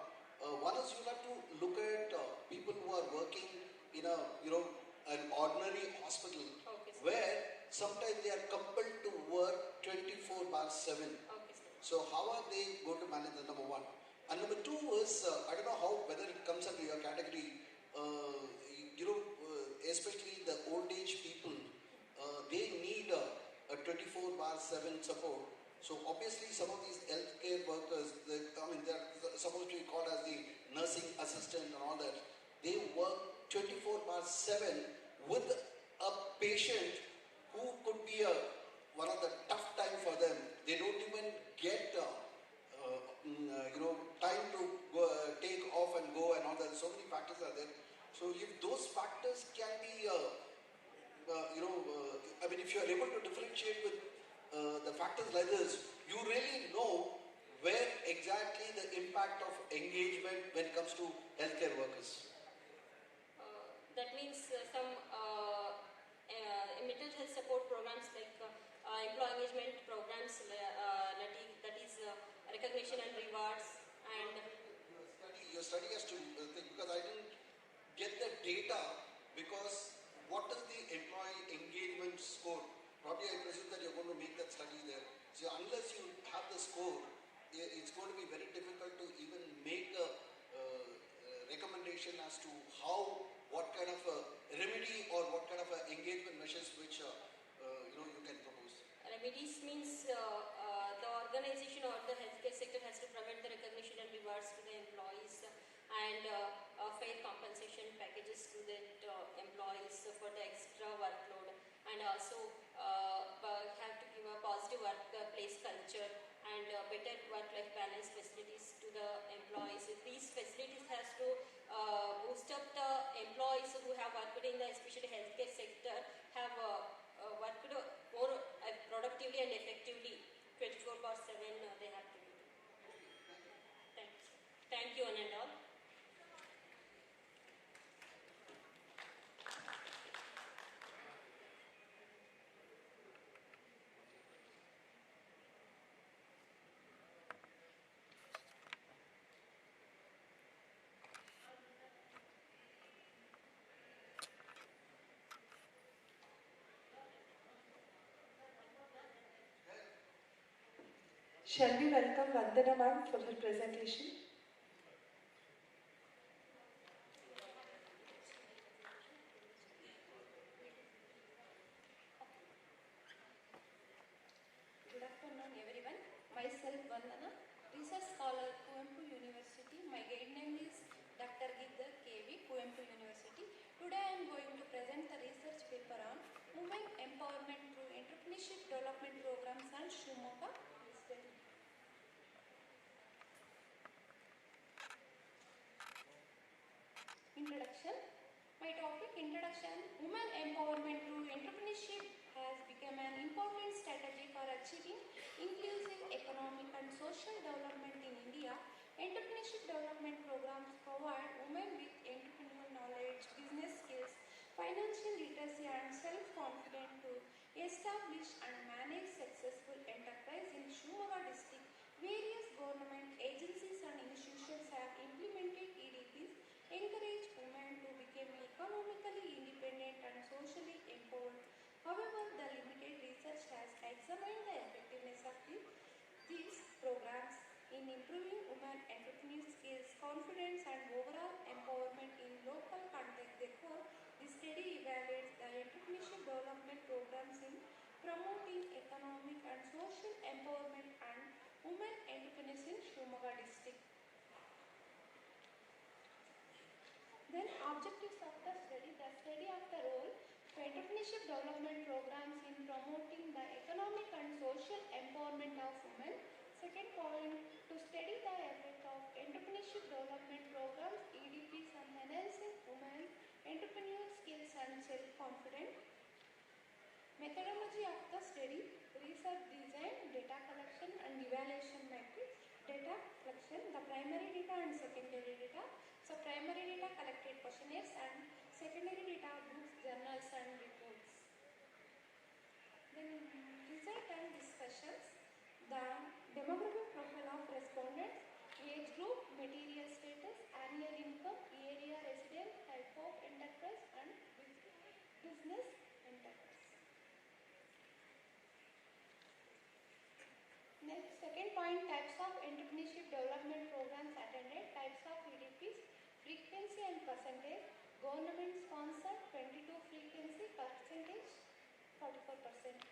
One is you have to look at people who are working in a, an ordinary hospital, where sometimes they are compelled to work 24/7. So how are they going to manage the number one? And number two is, I don't know whether it comes under your category, especially the old age people, they need a 24/7 support. So obviously some of these healthcare workers, they're supposed to be called as the nursing assistant and all that. They work 24/7 with a patient who could be one of the tough time for them. They don't even get time to go, take off and go and all that. So many factors are there. So if those factors can be, if you are able to differentiate with the factors like this, you really know where exactly the impact of engagement when it comes to healthcare workers. That means some mental health support programs like employee engagement programs, that is recognition and rewards, and your study has to think, because I didn't get the data, because what is the employee engagement score? Probably I presume that you're going to make that study there. So unless you have the score, it's going to be very difficult to even make a recommendation as to what kind of a remedy or what kind of engagement measures which you can propose. Remedies means the organization or the healthcare sector has to provide the recognition and rewards to the employees and fair compensation packages to the employees for the extra workload, and also have to give a positive workplace culture and better work-life balance facilities to the employees. These facilities has to boost up the employees who have worked in the especially healthcare sector, have worked more productively and effectively 24/7 they have to do. Thanks. Thank you, one and all. Shall we welcome Vandana ma'am for her presentation? Good afternoon, everyone. Myself Vandana, research scholar, Keynote University. My guide name is Dr. Gidhar KV, Keynote University. Today I am going to present the research paper on women empowerment through entrepreneurship development programs and Shumoga. Introduction. My topic, introduction. Women empowerment through entrepreneurship has become an important strategy for achieving inclusive economic and social development in India. Entrepreneurship development programs provide women with entrepreneurial knowledge, business skills, financial literacy and self-confidence to establish and manage successful enterprise in Shumoga district. Various government agencies and institutions have implemented EDPs, encourage women to become economically independent and socially empowered. However, the limited research has examined the effectiveness of these programs in improving women entrepreneurial skills, confidence and overall empowerment in local context. Therefore, This study evaluates the entrepreneurship development programs in promoting economic and social empowerment and women entrepreneurs in Shivamoga district. Then objectives of the study of the role of entrepreneurship development programs in promoting the economic and social empowerment of women. Second point, to study the effect of entrepreneurship development programs, EDPs on enhancing women entrepreneur skills and self-confidence. Methodology of the study, research design, data collection and evaluation matrix. Data collection, the primary data and secondary data. So primary data collected questionnaires and secondary data books, journals and reports. Then result and discussions. The demographic profile of respondents, age group, material status, annual income, area resident, type of enterprise and business enterprise. Next, second point, types of entrepreneurship development programs attended, types of EDPs, frequency and percentage, government sponsored 22 frequency, percentage 44%,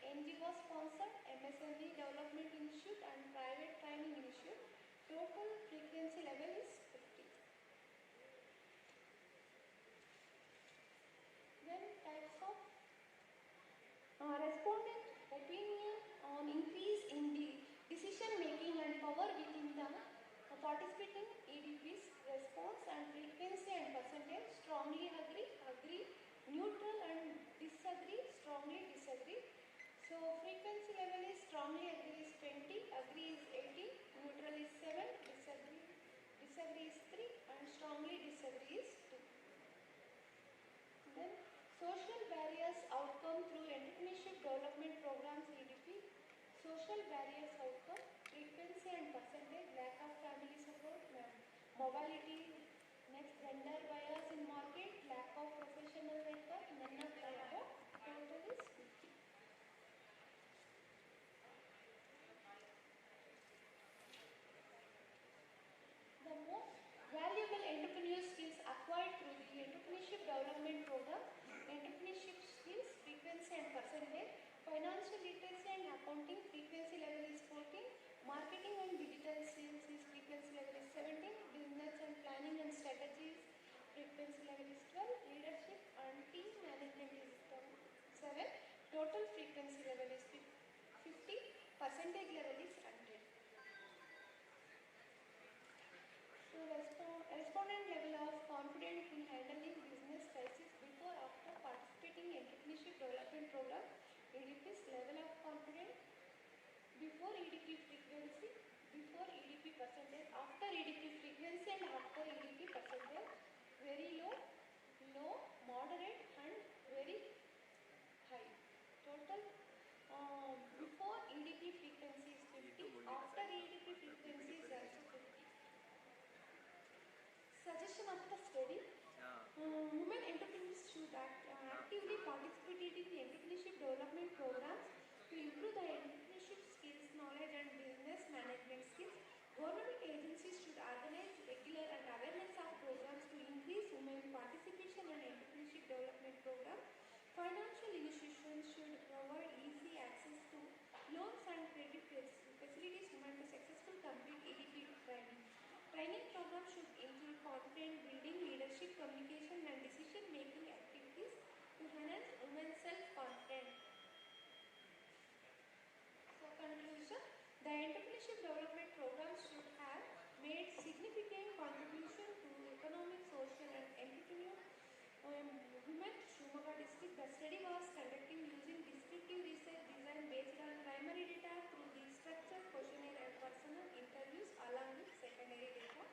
NGO sponsored, MSME Development Institute and Private Training Institute, total frequency level is 50. Then types of respondent opinion on increase in the decision making and power within the participating EDPs, response and frequency and percentage, strongly agree, agree, neutral and disagree, strongly disagree. So frequency level is strongly agree is 20, agree is 18, neutral is 7, disagree is 3 and strongly disagree is 2. Then social barriers outcome through entrepreneurship development programs EDP, social barriers outcome, frequency and percentage, lack of family support, mobility, next gender bias in market, lack of professional network, none of the above, total is 50. The most valuable entrepreneurial skills acquired through the entrepreneurship development program, entrepreneurship skills, frequency and percentage, financial literacy and accounting, frequency level is 14, marketing and digital sales is frequency level is 17, business and planning and strategies, frequency level is 12, leadership and team management is 7, total frequency level is 50, percentage level is 100. So respondent level of confidence in handling business crisis before after participating in entrepreneurship development program, EDP's level of confidence, before EDP frequency, before EDP percentage, after EDP frequency and after EDP percentage, very low, low, moderate and very high. Total before EDP frequency is 50, after EDP frequency is also 50. Suggestion of the study. Women entrepreneurs should actively participate in the entrepreneurship development programs to improve the entrepreneurship skills, knowledge and business management skills. Government agencies should organize regular and awareness of programs to increase women participation in entrepreneurship development programs. Financial institutions should provide easy access to loans and credit facilities women to successfully complete EDP training. Training programs should include confidence building, leadership, communication and decision-making activities to enhance women's self-confidence. So conclusion, the entrepreneurship development programs should have made significant contribution to economic, social and entrepreneurial women Shivamoga district. The study was conducted using descriptive research design based on primary data through the structured questionnaire and personal interviews along with secondary data,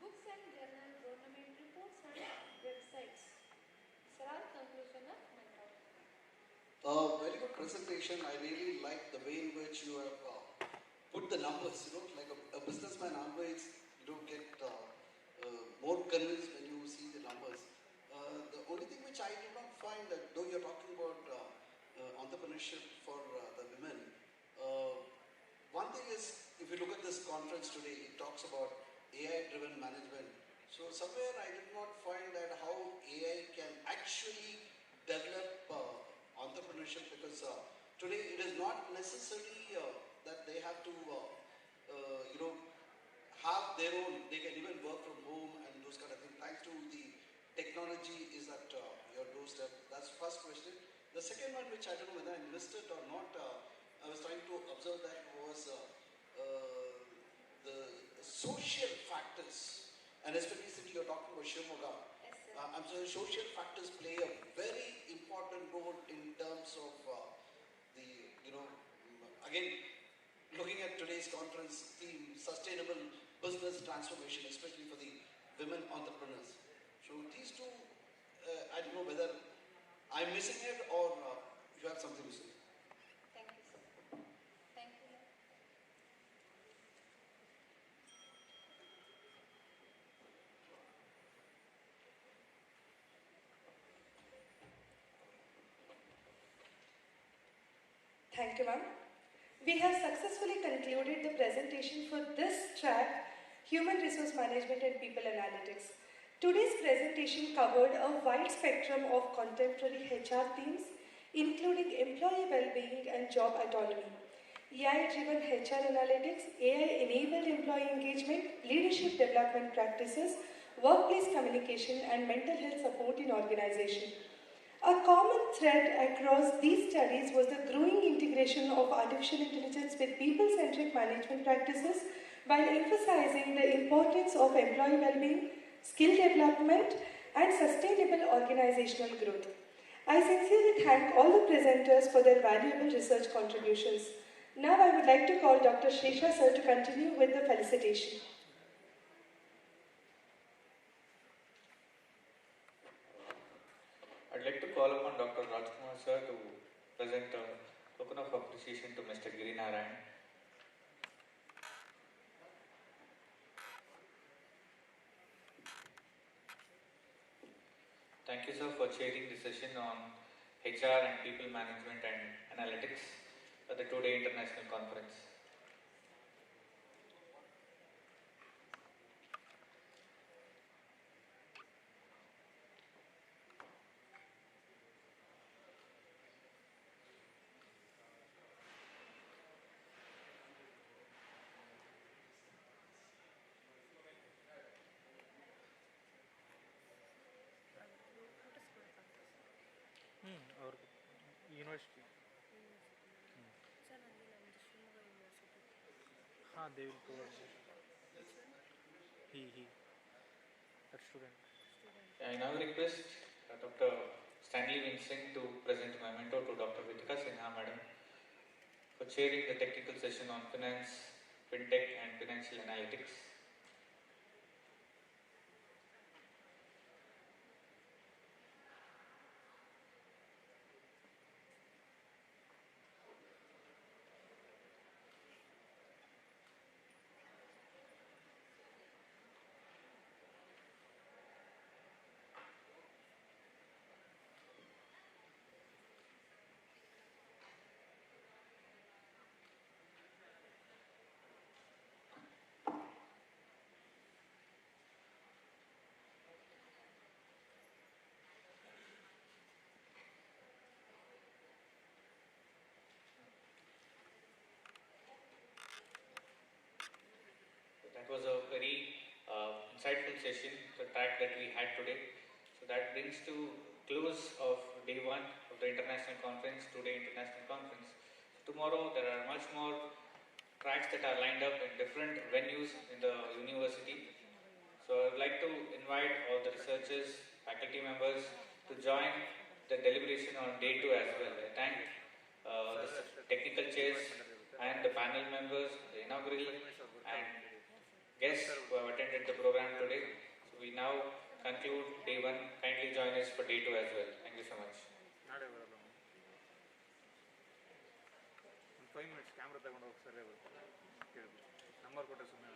books and journals, government reports and websites. Sir, conclusion of my talk. Very good presentation. I really like the way in which you have put the numbers. Like a businessman always, get more convinced when you see the numbers. The only thing which I did not find that though you're talking about entrepreneurship for the women, one thing is, if you look at this conference today, it talks about AI-driven management So somewhere I did not find that how AI can actually develop entrepreneurship, because today it is not necessarily that they have to have their own, they can even work from home and those kind of things. Thanks to the technology is at your doorstep. That's the first question. The second one, which I don't know whether I missed it or not, I was trying to observe that was the social factors, and especially since you're talking about Shivamoga, I'm sorry, social factors play a very important role in terms of the, again, looking at today's conference theme, sustainable business transformation, especially for the women entrepreneurs. So these two, I don't know whether I'm missing it or you have something to say. Thank you, sir. Thank you. Thank you, ma'am. We have successfully concluded the presentation for this track, Human Resource Management and People Analytics. Today's presentation covered a wide spectrum of contemporary HR themes, including employee well-being and job autonomy, AI-driven HR analytics, AI-enabled employee engagement, leadership development practices, workplace communication, and mental health support in organization. A common thread across these studies was the growing integration of artificial intelligence with people-centric management practices, while emphasizing the importance of employee well-being, skill development, and sustainable organizational growth. I sincerely thank all the presenters for their valuable research contributions. Now I would like to call Dr. Shesha sir to continue with the felicitation. I'd like to call upon Dr. Rajkumar sir to present a token of appreciation to Mr. Giri Narayan. Thank you, sir, for chairing the session on HR and People Management and Analytics at the two-day international conference. Our university. They will provide. He. That student. I now request Dr. Stanley Vincent to present memento to Dr. Vitika Sinha Madam for chairing the technical session on finance, fintech and financial analytics. That was a very insightful session, the track that we had today. So that brings to close of day one of the international conference, two-day international conference. Tomorrow there are much more tracks that are lined up in different venues in the university. So I would like to invite all the researchers, faculty members to join the deliberation on day two as well. I thank the technical chairs and the panel members, the inaugural and guests who have attended the program today. So we now conclude day one. Kindly join us for day two as well. Thank you so much. 5 minutes camera ತಗೊಂಡು ಹೋಗಿ sir number ಕೊಟ್ಟೆ ಸುಮ್ಮನೆ